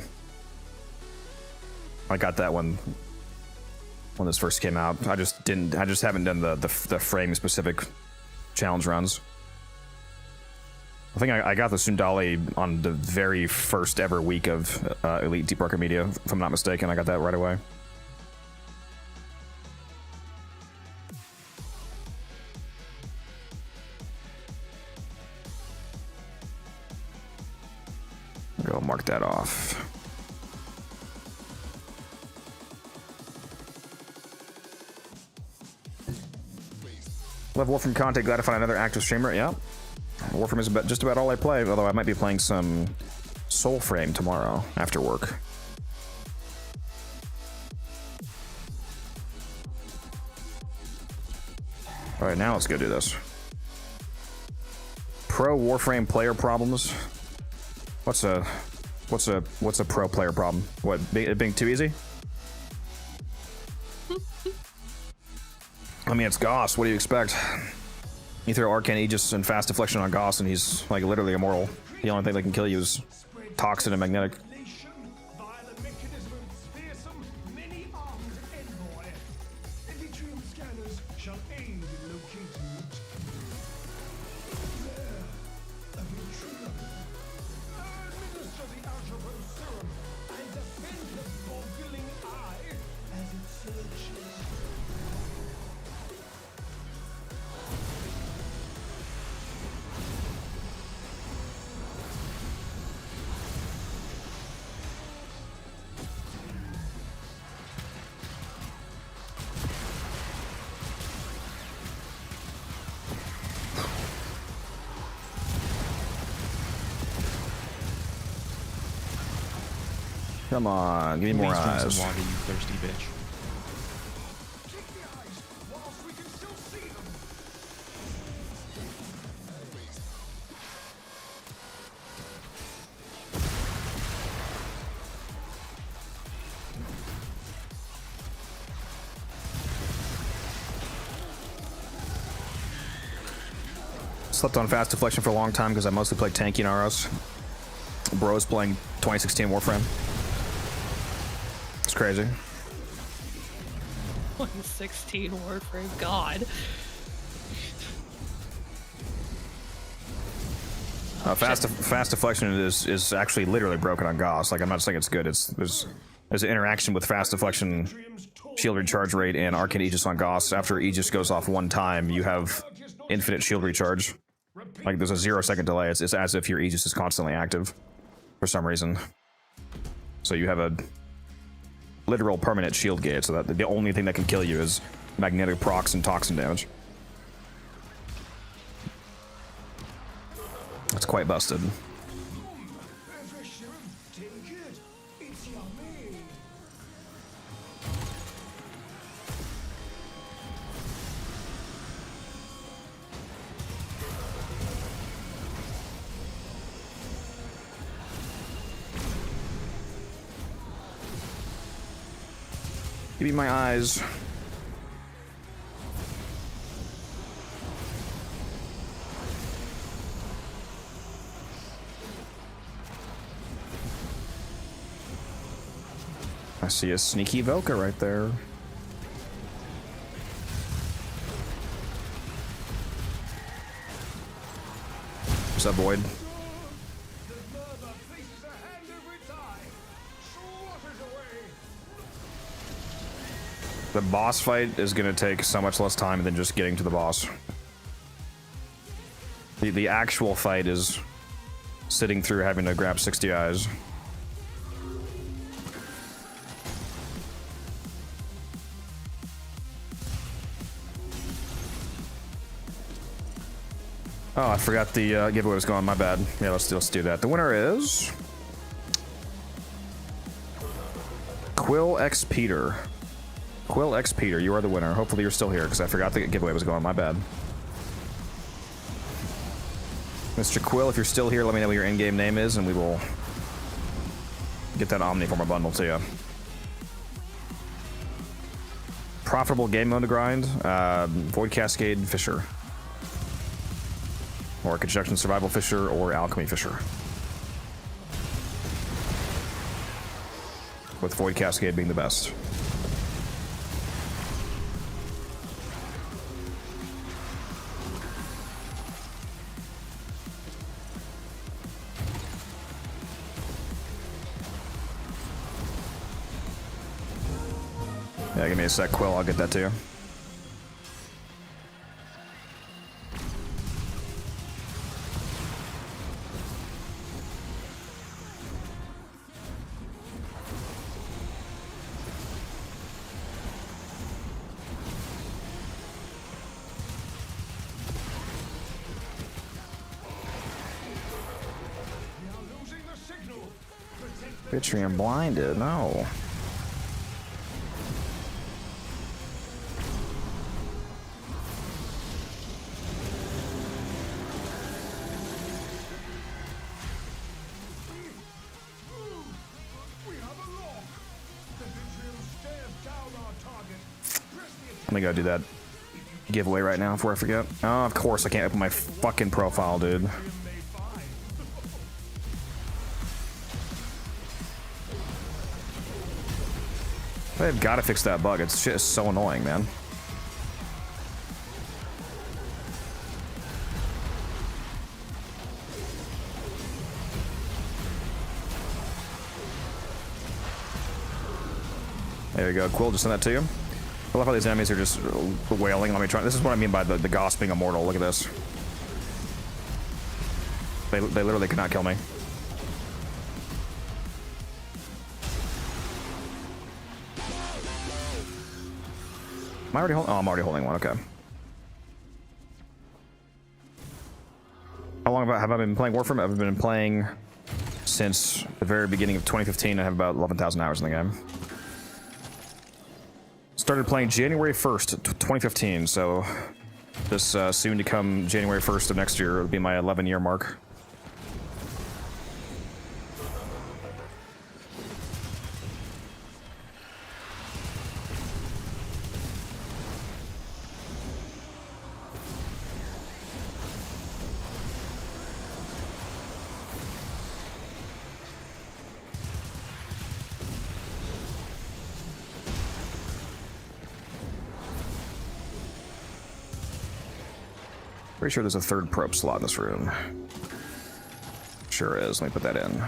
I got that one when this first came out. I just haven't done the frame specific challenge runs. I think I got the Sundali on the very first ever week of Elite Deep Market Media, if I'm not mistaken. I got that right away. I'll mark that off. Love Warframe content. Glad to find another active streamer. Yeah. Warframe is just about all I play, although I might be playing some Soulframe tomorrow after work. All right, now let's go do this. Pro Warframe player problems. What's a pro player problem? What, it being too easy? I mean, it's Gauss. What do you expect? You throw Arcane Aegis and Fast Deflection on Gauss, and he's like literally immortal. The only thing that can kill you is Toxin and Magnetic. Come on, give me more eyes. Drink some water, you thirsty bitch. Slept on Fast Deflection for a long time because I mostly played tanky in ROs. Bro's playing 2016 Warframe. It's crazy. 2016 Warframe, God. Fast Deflection is actually literally broken on Gauss. Like, I'm not saying it's good. There's an interaction with Fast Deflection, shield recharge rate, and Arcane Aegis on Gauss. After Aegis goes off one time, you have infinite shield recharge. Like, there's a 0-second delay. It's as if your Aegis is constantly active for some reason. So you have a literal permanent shield gauge, so that the only thing that can kill you is magnetic procs and toxin damage. That's quite busted. Give me my eyes. I see a sneaky Velka right there. What's up, Void? The boss fight is going to take so much less time than just getting to the boss. The actual fight is sitting through having to grab 60 eyes. Oh, I forgot the giveaway was going. My bad. Yeah, let's do that. The winner is Quill X Peter. Quill X Peter, you are the winner. Hopefully you're still here because I forgot the giveaway was going. My bad. Mr. Quill, if you're still here, let me know what your in-game name is, and we will get that Omniformer bundle to you. Profitable game mode to grind. Void Cascade Fisher. Or Construction Survival Fisher, or Alchemy Fisher. With Void Cascade being the best. Yeah, give me a sec, Quill, I'll get that to you. Bitch, I'm blinded. No. Let me go do that giveaway right now before I forget. Oh, of course I can't open my fucking profile, dude. They've got to fix that bug. It's shit is so annoying, man. There you go. Quill, just send that to you. I love how these enemies are just wailing. Let me try. This is what I mean by the Gauss being immortal. Look at this. They literally cannot kill me. Am I already holding? Oh, I'm already holding one. Okay. How long have I been playing Warframe? I've been playing since the very beginning of 2015. I have about 11,000 hours in the game. Started playing January 1st, 2015, so this soon to come January 1st of next year will be my 11-year mark. Pretty sure there's a third probe slot in this room. Sure is. Let me put that in.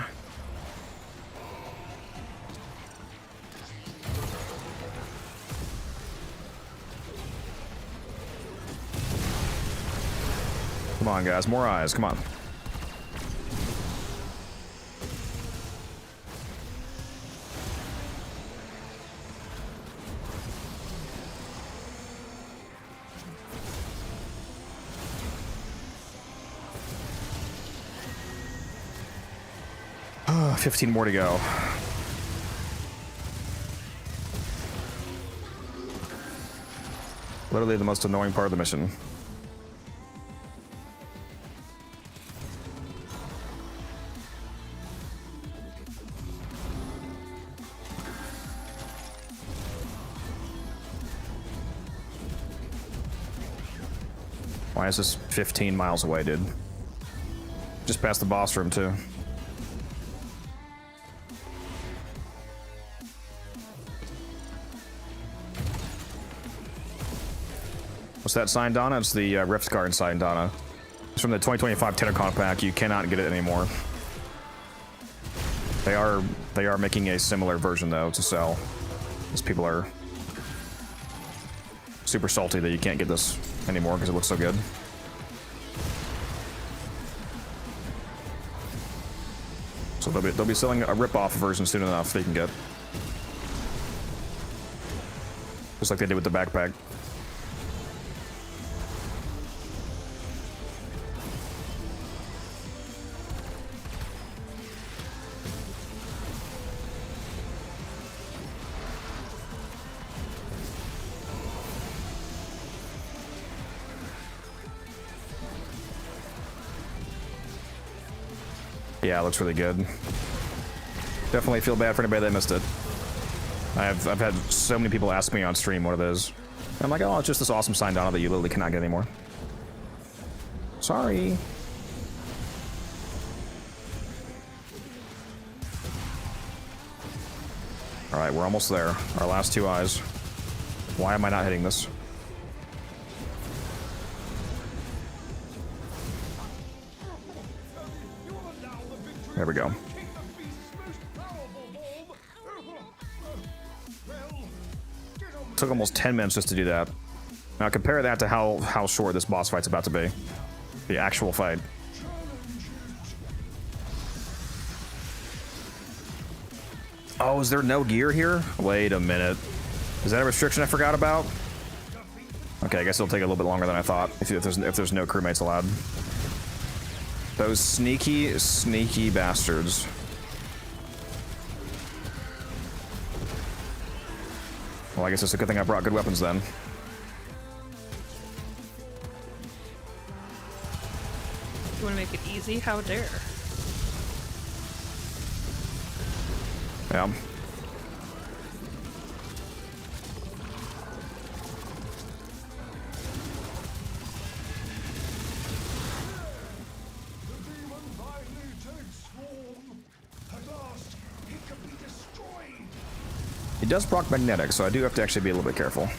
Come on, guys. More eyes. Come on. Oh, 15 more to go. Literally the most annoying part of the mission. Why is this 15 miles away, dude? Just past the boss room, too. What's that sign, Donna? It's the Rift Guard sign, Donna. It's from the 2025 TennoCreate pack. You cannot get it anymore. They are making a similar version though to sell. These people are super salty that you can't get this anymore because it looks so good. So they'll be selling a rip-off version soon enough that you can get. Just like they did with the backpack. Yeah, it looks really good. Definitely feel bad for anybody that missed it. I've had so many people ask me on stream what it is. And I'm like, oh, it's just this awesome sign Donna that you literally cannot get anymore. Sorry. Alright, we're almost there. Our last 2 eyes. Why am I not hitting this? There we go. Took almost 10 minutes just to do that. Now compare that to how short this boss fight's about to be. The actual fight. Oh, is there no gear here? Wait a minute. Is that a restriction I forgot about? Okay, I guess it'll take a little bit longer than I thought if there's no crewmates allowed. Those sneaky, sneaky bastards. Well, I guess it's a good thing I brought good weapons then. You want to make it easy? How dare? Yeah. It does proc magnetic, so I do have to actually be a little bit careful.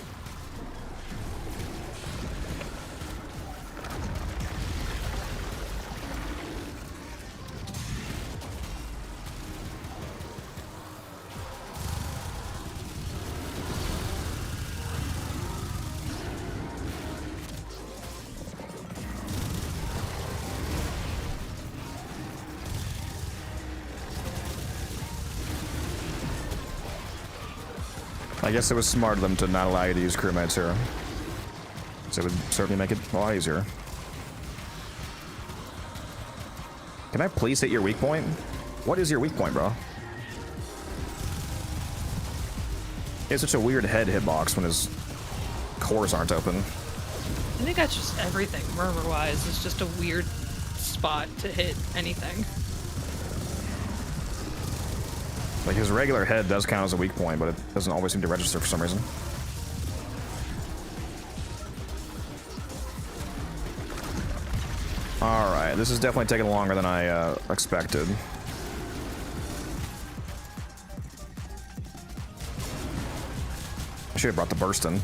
I guess it was smart of them to not allow you to use crewmates here. So it would certainly make it a lot easier. Can I please hit your weak point? What is your weak point, bro? He has such a weird head hitbox when his cores aren't open. I think that's just everything, murmur-wise. It's just a weird spot to hit anything. Like, his regular head does count as a weak point, but it doesn't always seem to register for some reason. Alright, this is definitely taking longer than I expected. I should have brought the burst in.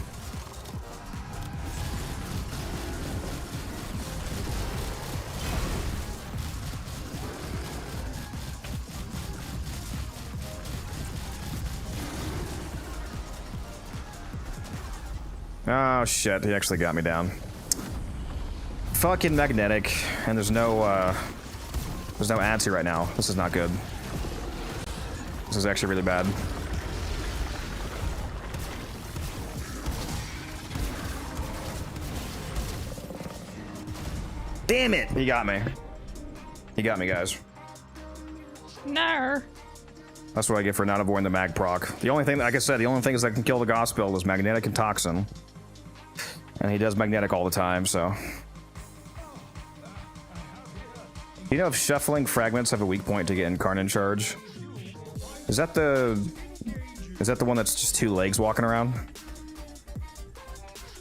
Oh shit, he actually got me down. Fucking magnetic, and there's no ads here right now. This is not good. This is actually really bad. Damn it! He got me. He got me, guys. No. That's what I get for not avoiding the mag proc. The only thing, like I said, the only thing that can kill the Gauss build is magnetic and toxin. And he does magnetic all the time, so. You know if shuffling fragments have a weak point to get incarnate charge? Is that the one that's just 2 legs walking around?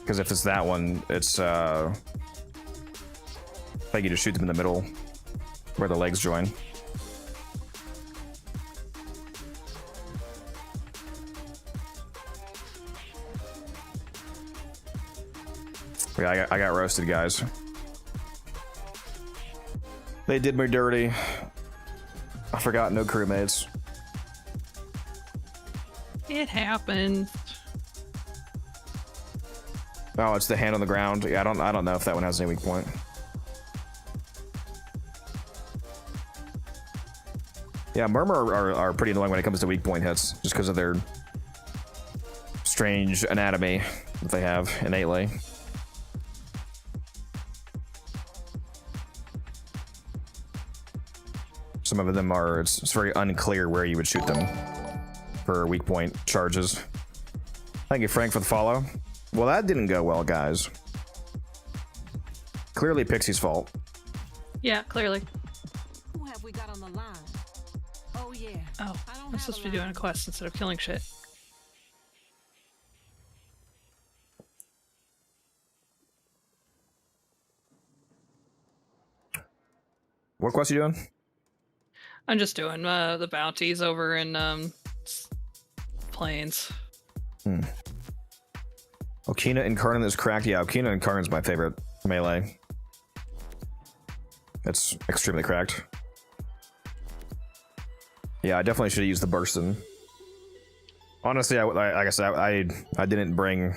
Because if it's that one, it's Like you just shoot them in the middle where the legs join. Yeah, I got roasted, guys. They did me dirty. I forgot no crewmates. It happens. Oh, it's the hand on the ground. Yeah, I don't know if that one has any weak point. Yeah, Murmur are pretty annoying when it comes to weak point hits, just because of their strange anatomy that they have innately. Some of them are, it's very unclear where you would shoot them for weak point charges. Thank you, Frank, for the follow. Well, that didn't go well, guys. Clearly Pixie's fault. Yeah, clearly. Who have we got on the line? Oh yeah. Oh, I'm supposed to be doing a quest instead of killing shit. What quest are you doing? I'm just doing the bounties over in Plains. Okina Incarnate is cracked. Yeah, Okina Incarnate is my favorite melee. It's extremely cracked. Yeah, I definitely should have used the Burstin. Honestly, like I said, I didn't bring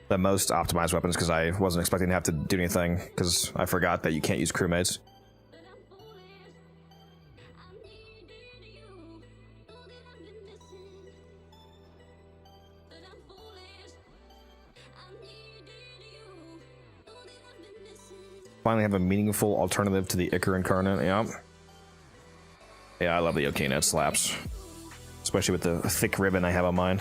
the most optimized weapons because I wasn't expecting to have to do anything, because I forgot that you can't use crewmates. Finally have a meaningful alternative to the Icar Incarnate. Yeah. Yeah, I love the Okina. It slaps. Especially with the thick ribbon I have on mine.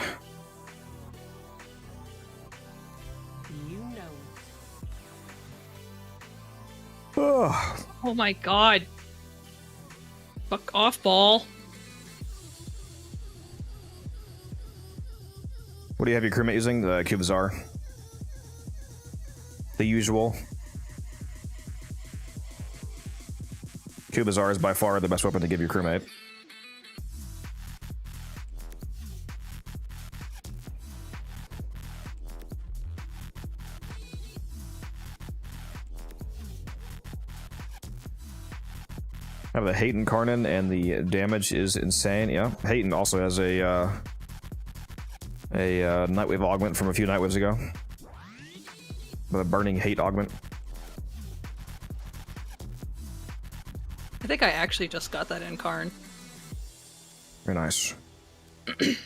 You know. Oh my god. Fuck off, ball. What do you have your crewmate using? The Cubazar. The usual. Cubazar is by far the best weapon to give your crewmate. I have the Hate Incarnate, and the damage is insane. Yeah, Hayton also has a Nightwave Augment from a few Nightwaves ago. The Burning Hate Augment. I think I actually just got that Incarn. Very nice. It's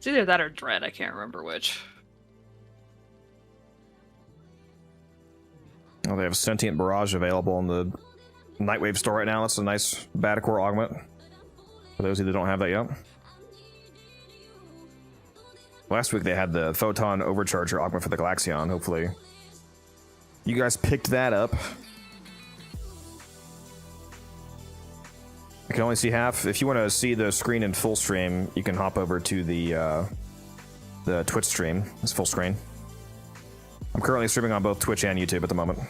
either that or Dread, I can't remember which. Oh, they have Sentient Barrage available in the Nightwave store right now. That's a nice Batacore Augment. For those of you that don't have that yet. Last week they had the Photon Overcharger Augment for the Galaxion. Hopefully you guys picked that up. I can only see half. If you want to see the screen in full stream, you can hop over to the Twitch stream. It's full screen. I'm currently streaming on both Twitch and YouTube at the moment.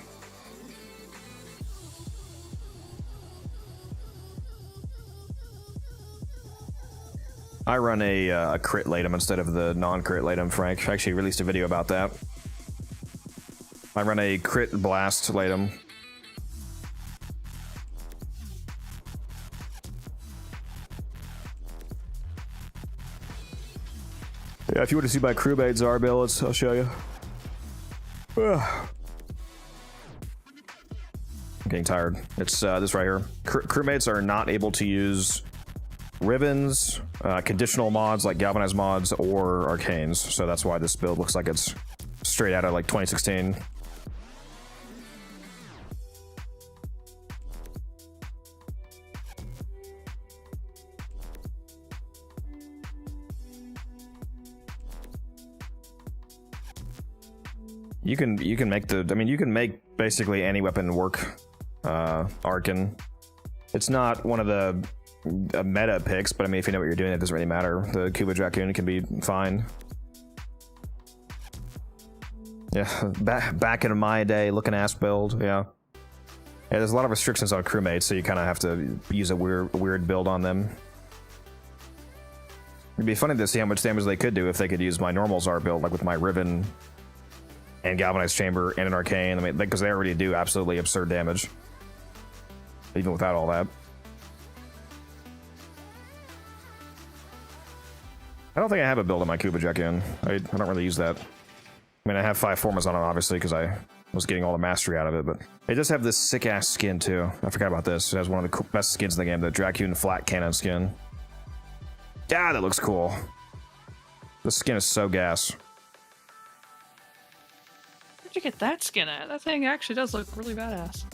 I run a crit latum instead of the non-crit latum, Frank. I actually released a video about that. I run a crit blast latum. Yeah, if you want to see my crewmates are builds, I'll show you. I'm getting tired. It's this right here. Crewmates are not able to use ribbons, conditional mods like galvanized mods, or arcanes. So that's why this build looks like it's straight out of like 2016. You can make the, I mean, you can make basically any weapon work, Arcane. It's not one of the meta picks, but I mean, if you know what you're doing, it doesn't really matter. The Cuba Dracoon can be fine. Yeah, back in my day, looking ass build. Yeah. Yeah, there's a lot of restrictions on crewmates, so you kind of have to use a weird build on them. It'd be funny to see how much damage they could do if they could use my normal Zar build, like with my Riven and Galvanized Chamber and an Arcane. I mean, because they already do absolutely absurd damage, even without all that. I don't think I have a build on my Kubajakin. I don't really use that. I mean, I have 5 Formas on it, obviously, because I was getting all the mastery out of it, but it does have this sick-ass skin, too. I forgot about this. It has one of the best skins in the game, the Xaku and Flat Cannon skin. Yeah, that looks cool. The skin is so gas. Where'd you get that skin at? That thing actually does look really badass.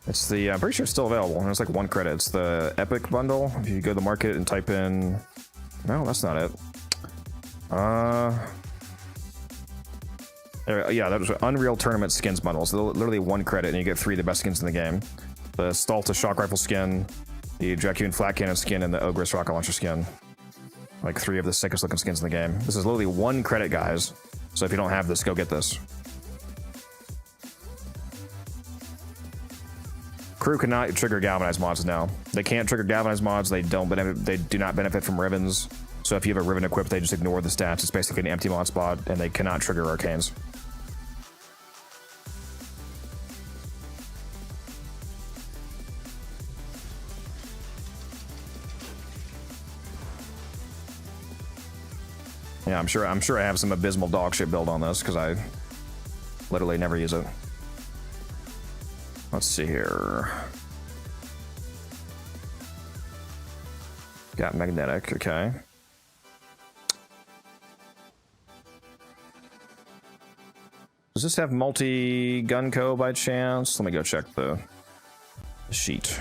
It's the, I'm pretty sure it's still available. It's like 1 credit. It's the Epic bundle. If you go to the market and type in... No, that's not it. Yeah, that was Unreal Tournament Skins bundle. It's literally 1 credit, and you get 3 of the best skins in the game. The Stalta Shock Rifle skin, the Xaku and Flat Cannon skin, and the Ogress Rocket Launcher skin. Like 3 of the sickest looking skins in the game. This is literally 1 credit, guys. So if you don't have this, go get this. Crew cannot trigger Galvanized mods now. They can't trigger Galvanized mods. They don't benefit. They do not benefit from Rivens. So if you have a Riven equipped, they just ignore the stats. It's basically an empty mod spot, and they cannot trigger Arcanes. Yeah, I'm sure I have some abysmal dog shit build on this because I literally never use it. Let's see here. Got magnetic, okay. Does this have multi-gun co by chance? Let me go check the sheet.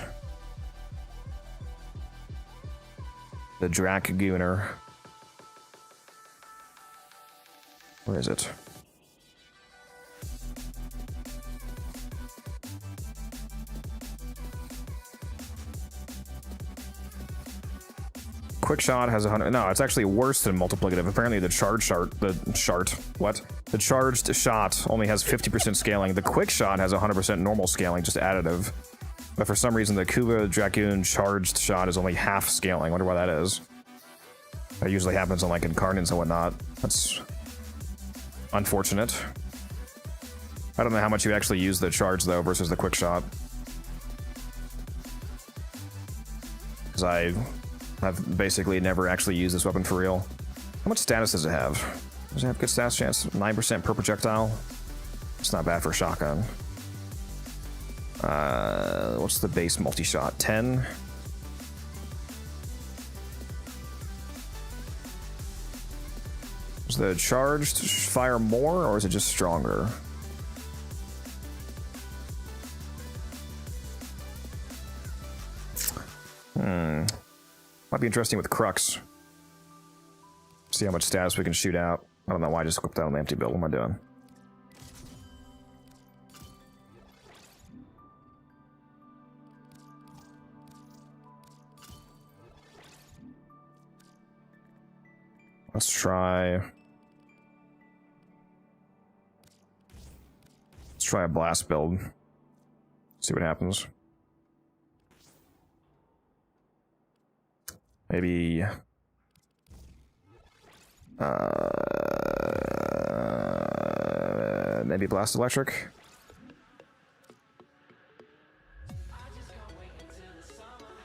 The Dracaguner. Where is it? Quick shot has 100. No, it's actually worse than multiplicative. Apparently, the charged shot only has 50% scaling. The quick shot has 100% normal scaling, just additive. But for some reason, the Kuba Dracoon charged shot is only half scaling. I wonder why that is. That usually happens on like Incarnates and whatnot. That's unfortunate. I don't know how much you actually use the charge though versus the quick shot. Because I've basically never actually used this weapon for real. How much status does it have? Does it have good status chance? 9% per projectile? It's not bad for a shotgun. What's the base multi-shot? 10? Does the charged fire more, or is it just stronger? Might be interesting with Crux. See how much status we can shoot out. I don't know why I just equipped that on the empty build. What am I doing? Let's try a blast build. See what happens. Maybe maybe blast electric.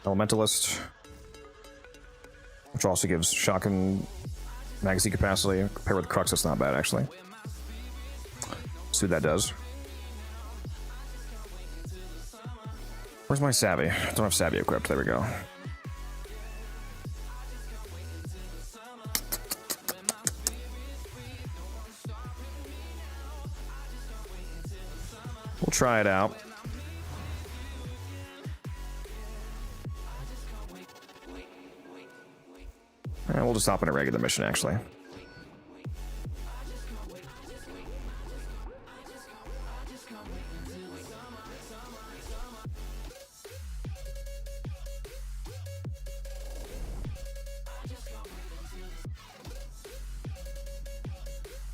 Elementalist, which also gives shotgun magazine capacity. Compared with Crux, that's not bad actually. See what that does. Where's my Savvy? I don't have Savvy equipped. There we go. We'll try it out. And we'll just hop in a regular mission, actually.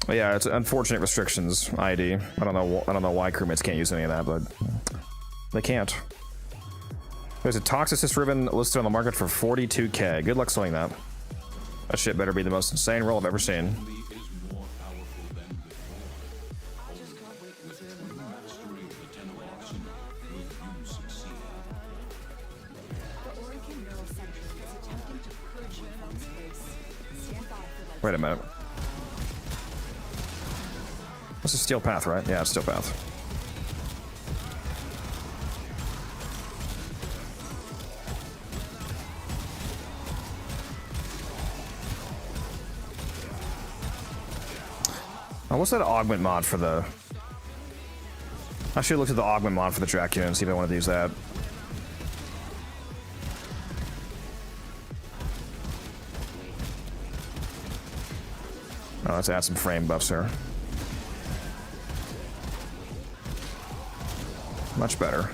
But yeah, it's unfortunate restrictions. ID. I don't know why crewmates can't use any of that, but they can't. There's a Toxicist ribbon listed on the market for 42k. Good luck selling that. That shit better be the most insane roll I've ever seen. Wait a minute. This is Steel Path, right? Yeah, it's Steel Path. Oh, what's that Augment mod for the... I should look at the Augment mod for the Xaku and see if I want to use that. Oh, let's add some frame buffs here. Much better.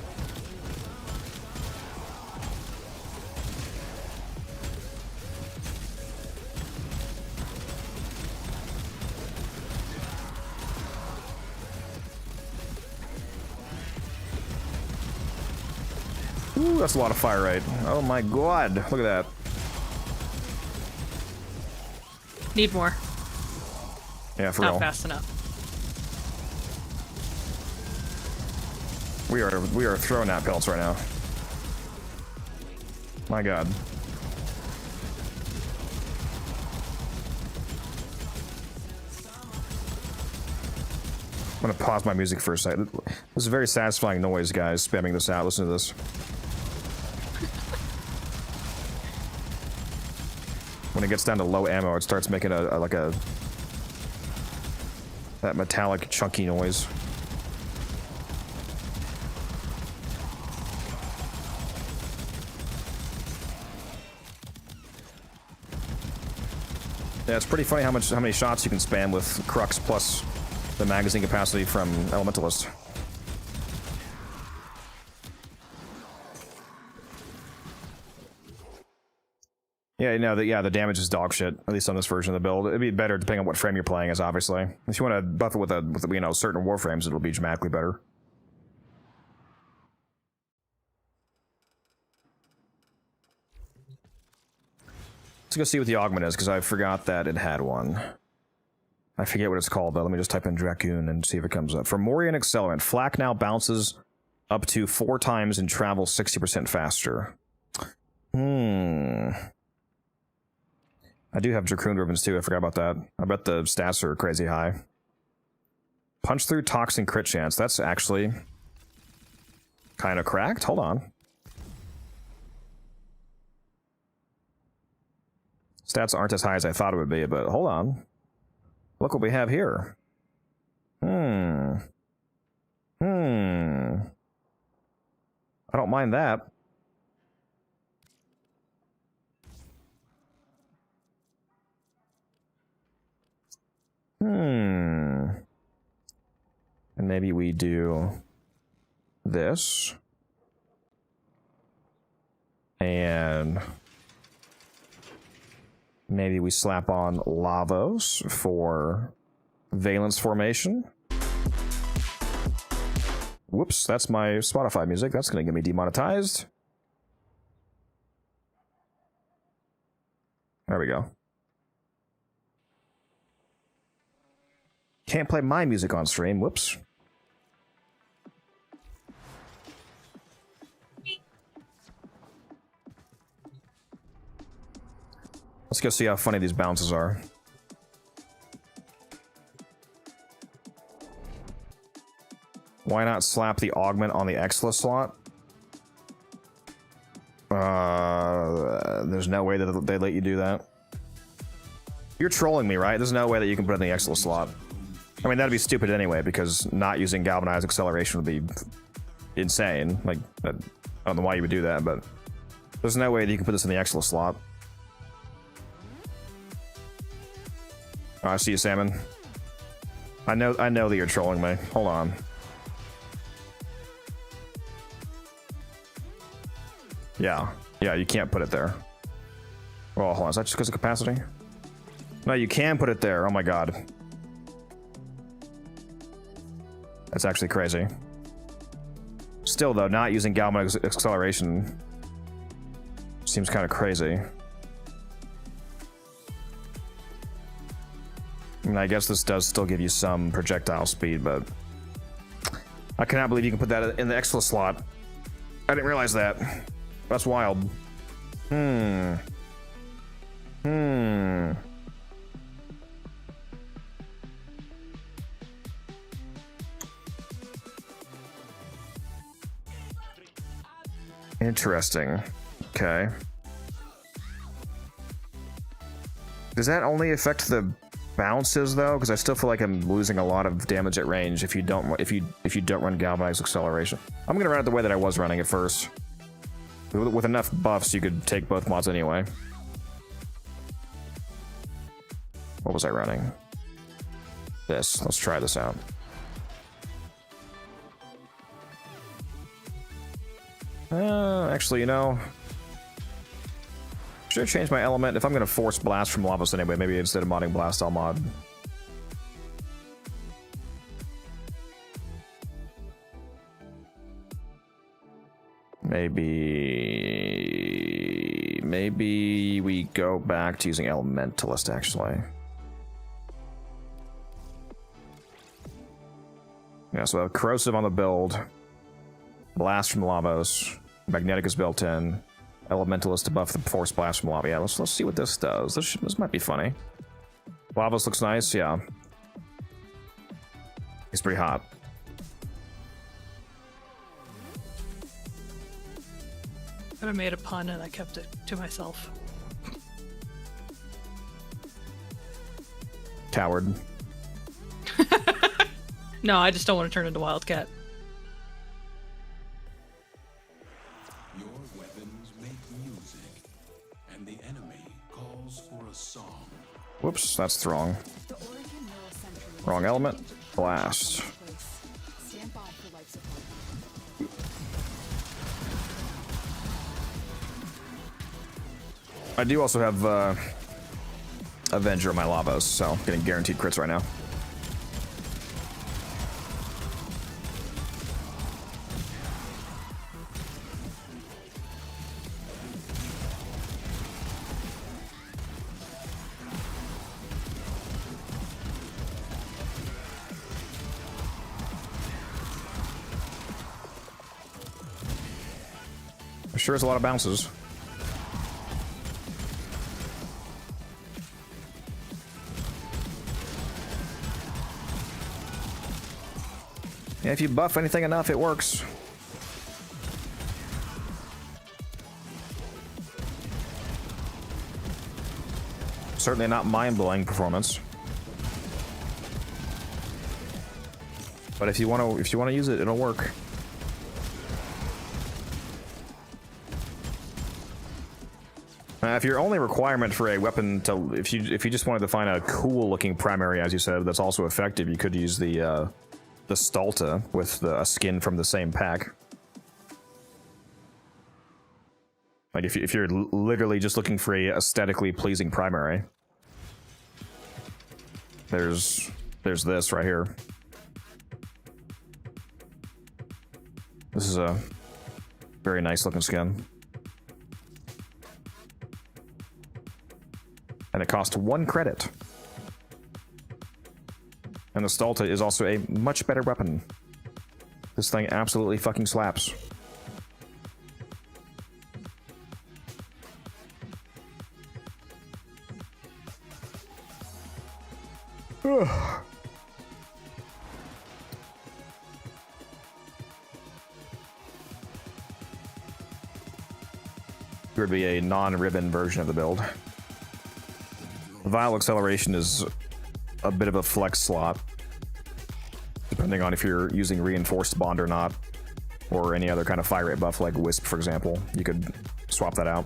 Ooh, that's a lot of fire rate. Oh my god, look at that. Need more. Yeah, for Not real. fast enough. We are throwing out pelts right now. My god. I'm gonna pause my music for a second. This is a very satisfying noise, guys, spamming this out. Listen to this. When it gets down to low ammo, it starts making that metallic chunky noise. Yeah, it's pretty funny how many shots you can spam with Crux plus the magazine capacity from Elementalist. Yeah, you know, the damage is dog shit, at least on this version of the build. It'd be better depending on what frame you're playing as, obviously. If you want to buff it with you know, certain Warframes, it'll be dramatically better. Let's go see what the Augment is, because I forgot that it had one. I forget what it's called, though. Let me just type in Dracoon and see if it comes up. For Morian Accelerant, Flak now bounces up to 4 times and travels 60% faster. I do have Dracoon ribbons, too. I forgot about that. I bet the stats are crazy high. Punch through Toxin crit chance. That's actually kind of cracked. Hold on. Stats aren't as high as I thought it would be, but hold on. Look what we have here. I don't mind that. And maybe we do this. And maybe we slap on Lavos for Valence Formation. Whoops, that's my Spotify music. That's going to get me demonetized. There we go. Can't play my music on stream. Whoops. Let's go see how funny these bounces are. Why not slap the Augment on the Exla slot? There's no way that they let you do that. You're trolling me, right? There's no way that you can put it in the Exla slot. I mean, that'd be stupid anyway, because not using Galvanized Acceleration would be insane. Like, I don't know why you would do that, but there's no way that you can put this in the Exla slot. Oh, I see you, Salmon. I know that you're trolling me. Hold on. Yeah, you can't put it there. Well, hold on, is that just because of capacity? No, you can put it there. Oh my god. That's actually crazy. Still, though, not using Galvanic acceleration seems kind of crazy. I mean, I guess this does still give you some projectile speed, but I cannot believe you can put that in the exfil slot. I didn't realize that. That's wild. Interesting. Okay. Does that only affect the bounces though? Because I still feel like I'm losing a lot of damage at range if you don't run galvanized acceleration. I'm gonna run it the way that I was running at first. With enough buffs, you could take both mods anyway. What was I running? This. Let's try this out. Actually, you know, should have changed my element. If I'm gonna force blast from Lavos anyway, maybe instead of modding blast, I'll mod. Maybe we go back to using Elementalist, actually. Yeah, so I have Corrosive on the build. Blast from Lavos. Magnetic is built in. Elementalist to buff the Force Blast from Lava. Yeah, let's see what this does. This might be funny. Lavos looks nice, yeah. He's pretty hot. I made a pun and I kept it to myself. Coward. No, I just don't want to turn into Wildcat. Your weapons make music, and the enemy calls for a song. Whoops, that's wrong. Wrong element. Blast. I do also have Avenger on my Lavos, so I'm getting guaranteed crits right now. Sure is a lot of bounces. Yeah, if you buff anything enough, it works. Certainly not mind-blowing performance. But if you want to use it, it'll work. If your only requirement for a weapon to, if you just wanted to find a cool-looking primary, as you said, that's also effective, you could use the Stalta with a skin from the same pack. Like if you're literally just looking for a aesthetically pleasing primary, there's this right here. This is a very nice looking skin. And it costs 1 credit. And the Stalta is also a much better weapon. This thing absolutely fucking slaps. There would be a non-ribbon version of the build. Vial acceleration is a bit of a flex slot, depending on if you're using reinforced bond or not, or any other kind of fire rate buff like Wisp, for example. You could swap that out.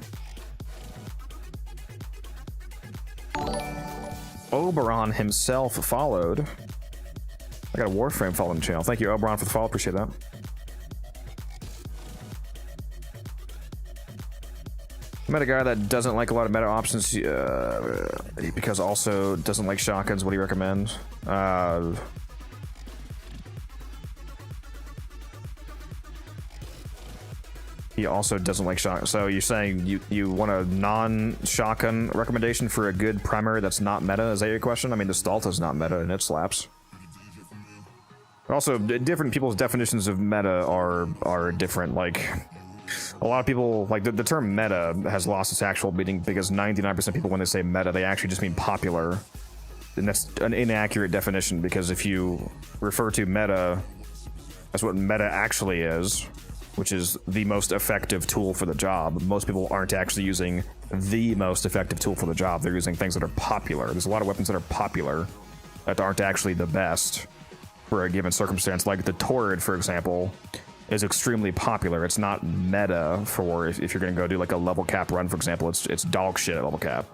Oberon himself followed. I got a Warframe following the channel. Thank you, Oberon, for the follow. Appreciate that. I met a guy that doesn't like a lot of meta options because also doesn't like shotguns. What do you recommend? He also doesn't like shotgun. So you're saying you want a non-shotgun recommendation for a good primary that's not meta? Is that your question? I mean, the Stalta's not meta and it slaps. Also, different people's definitions of meta are different. Like, a lot of people, like, the term meta has lost its actual meaning because 99% of people, when they say meta, they actually just mean popular. And that's an inaccurate definition, because if you refer to meta as what meta actually is, which is the most effective tool for the job, most people aren't actually using the most effective tool for the job. They're using things that are popular. There's a lot of weapons that are popular that aren't actually the best for a given circumstance. Like the Torrid, for example, is extremely popular. It's not meta for if you're going to go do like a level cap run, for example. It's dog shit at level cap.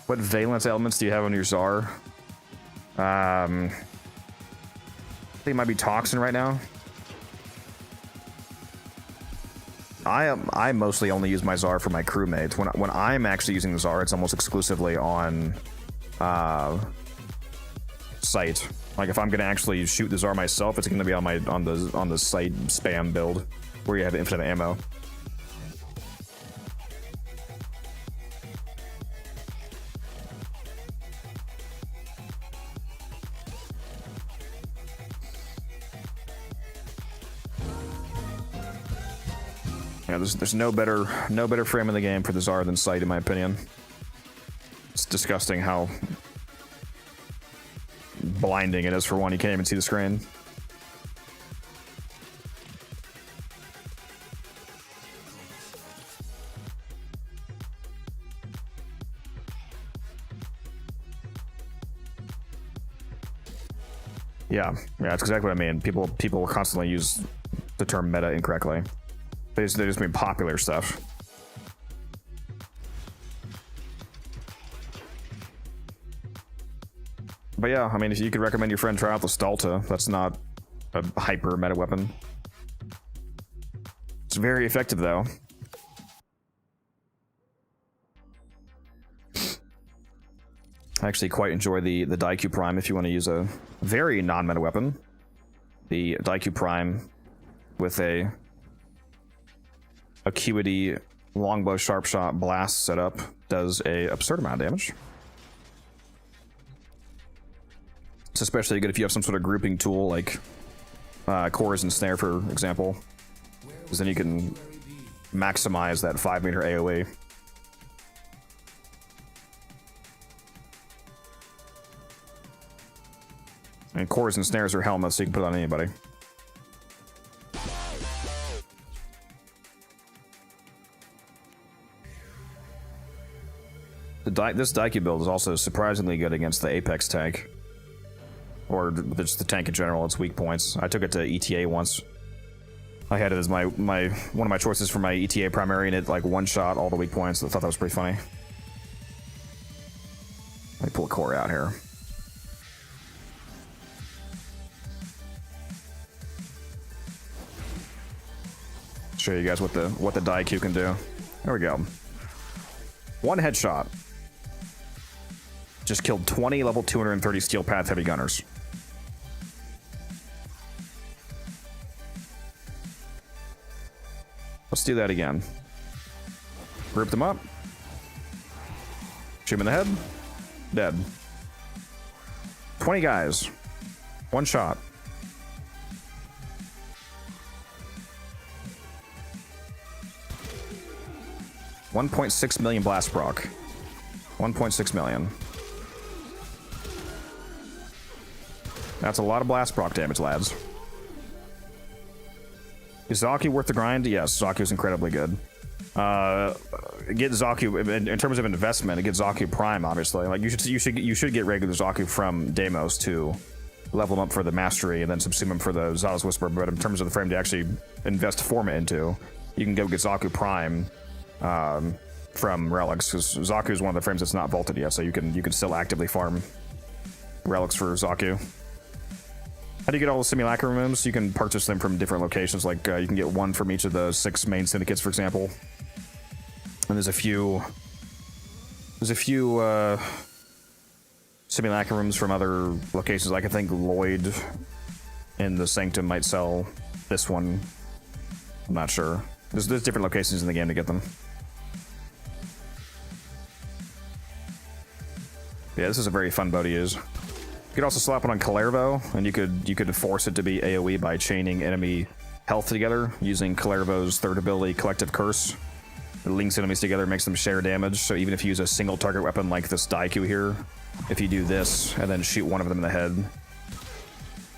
What valence elements do you have on your Czar? I think it might be Toxin right now. I mostly only use my Czar for my crewmates. When I'm actually using the Czar, it's almost exclusively on site. Like if I'm gonna actually shoot the Czar myself, it's gonna be on the site spam build where you have infinite ammo. Yeah, there's no better frame in the game for the Czar than sight, in my opinion. It's disgusting how blinding it is. For one, you can't even see the screen. Yeah, that's exactly what I mean. People constantly use the term meta incorrectly. They just mean popular stuff. But yeah, I mean, if you could recommend your friend try out the Stalta, that's not a hyper meta weapon. It's very effective though. I actually quite enjoy the Daiku Prime if you want to use a very non-meta weapon. The Daiku Prime with a Acuity longbow sharp shot blast setup does a absurd amount of damage. It's especially good if you have some sort of grouping tool like cores and snare, for example, because then you can maximize that 5-meter AoE. And cores and snares are helmets, so you can put it on anybody. This Daiku build is also surprisingly good against the Apex tank. Or just the tank in general, its weak points. I took it to ETA once. I had it as one of my choices for my ETA primary, and it like one-shot all the weak points. I thought that was pretty funny. Let me pull a core out here. Show you guys what the Daiku can do. There we go. One headshot. Just killed 20 level 230 Steel Path heavy gunners. Let's do that again. Group them up. Shoot him in the head. Dead. 20 guys. One shot. $1.6 million blast proc. 1.6 million. That's a lot of blast proc damage, lads. Is Xaku worth the grind? Yes, Xaku is incredibly good. Get Xaku in terms of investment. Get Xaku Prime, obviously. Like you should get regular Xaku from Deimos to level him up for the mastery, and then subsume him for the Zada's Whisper. But in terms of the frame to actually invest Forma into, you can go get Xaku Prime from relics, because Xaku is one of the frames that's not vaulted yet, so you can still actively farm relics for Xaku. How do you get all the simulacrum rooms? You can purchase them from different locations. Like you can get one from each of the 6 main syndicates, for example. And there's a few simulacrum rooms from other locations. Like I think Lloyd in the Sanctum might sell this one. I'm not sure. There's different locations in the game to get them. Yeah, this is a very fun bow to use. You could also slap it on Kalervo, and you could force it to be AoE by chaining enemy health together using Kalervo's third ability, Collective Curse. It links enemies together, makes them share damage. So even if you use a single target weapon like this Daiku here, if you do this and then shoot one of them in the head,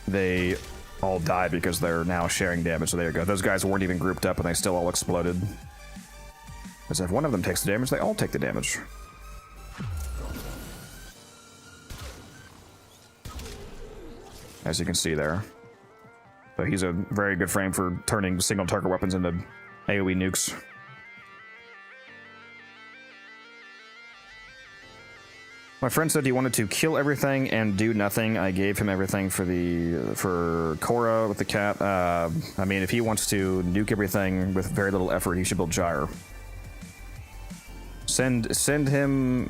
they all die because they're now sharing damage. So there you go. Those guys weren't even grouped up and they still all exploded. Because if one of them takes the damage, they all take the damage. As you can see there. So he's a very good frame for turning single target weapons into AoE nukes. My friend said he wanted to kill everything and do nothing. I gave him everything for Korra with the cat. I mean, if he wants to nuke everything with very little effort, he should build Gyre. Send him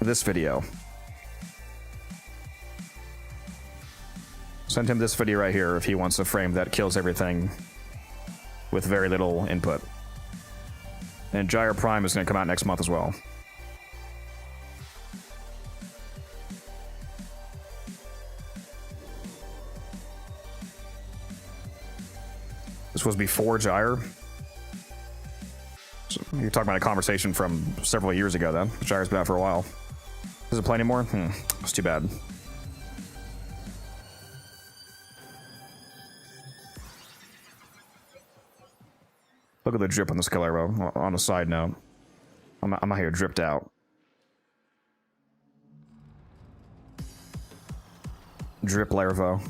this video. Send him this video right here if he wants a frame that kills everything with very little input. And Gyre Prime is going to come out next month as well. This was before Gyre. So you're talking about a conversation from several years ago then. Gyre's been out for a while. Does it play anymore? That's too bad. Look at the drip on this Kalervo. On a side note, I'm out here dripped out. Drip Larvo.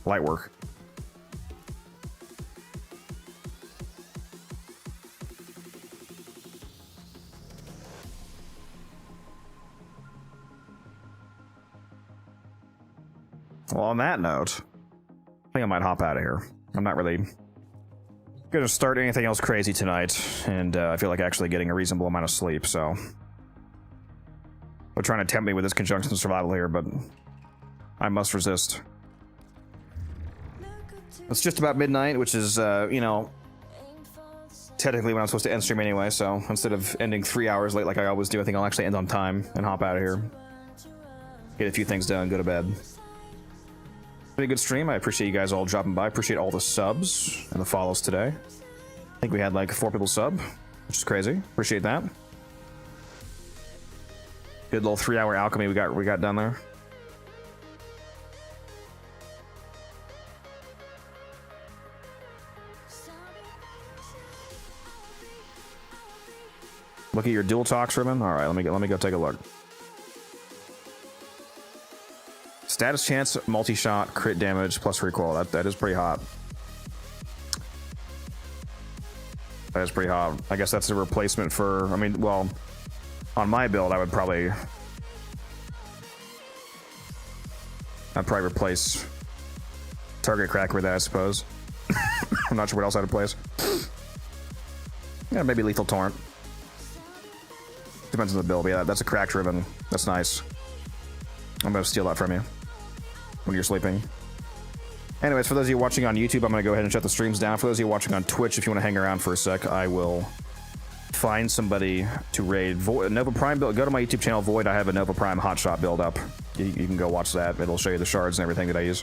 Light work. Well, on that note, I think I might hop out of here. I'm not really gonna start anything else crazy tonight, and I feel like actually getting a reasonable amount of sleep, so they're trying to tempt me with this conjunction survival here, but I must resist. It's just about midnight, which is, you know, technically when I'm supposed to end stream anyway, so instead of ending 3 hours late like I always do, I think I'll actually end on time and hop out of here. Get a few things done, go to bed. Pretty good stream. I appreciate you guys all dropping by. I appreciate all the subs and the follows today. I think we had like 4 people sub, which is crazy. Appreciate that. Good little 3-hour alchemy we got done there. Look at your dual talks, Ribbon. All right, let me go take a look. Status chance, multi-shot, crit damage, plus recoil. That is pretty hot. That is pretty hot. I guess that's a replacement for, I mean, well, on my build, I'd probably replace Target Cracker with that, I suppose. I'm not sure what else I'd replace. Yeah, maybe Lethal Torrent. Depends on the build, but yeah, that's a cracked ribbon. That's nice. I'm gonna steal that from you when you're sleeping. Anyways, for those of you watching on YouTube, I'm gonna go ahead and shut the streams down. For those of you watching on Twitch, if you want to hang around for a sec, I will find somebody to raid. Nova Prime build. Go to my YouTube channel, Void. I have a Nova Prime hotshot build up. You can go watch that. It'll show you the shards and everything that I use.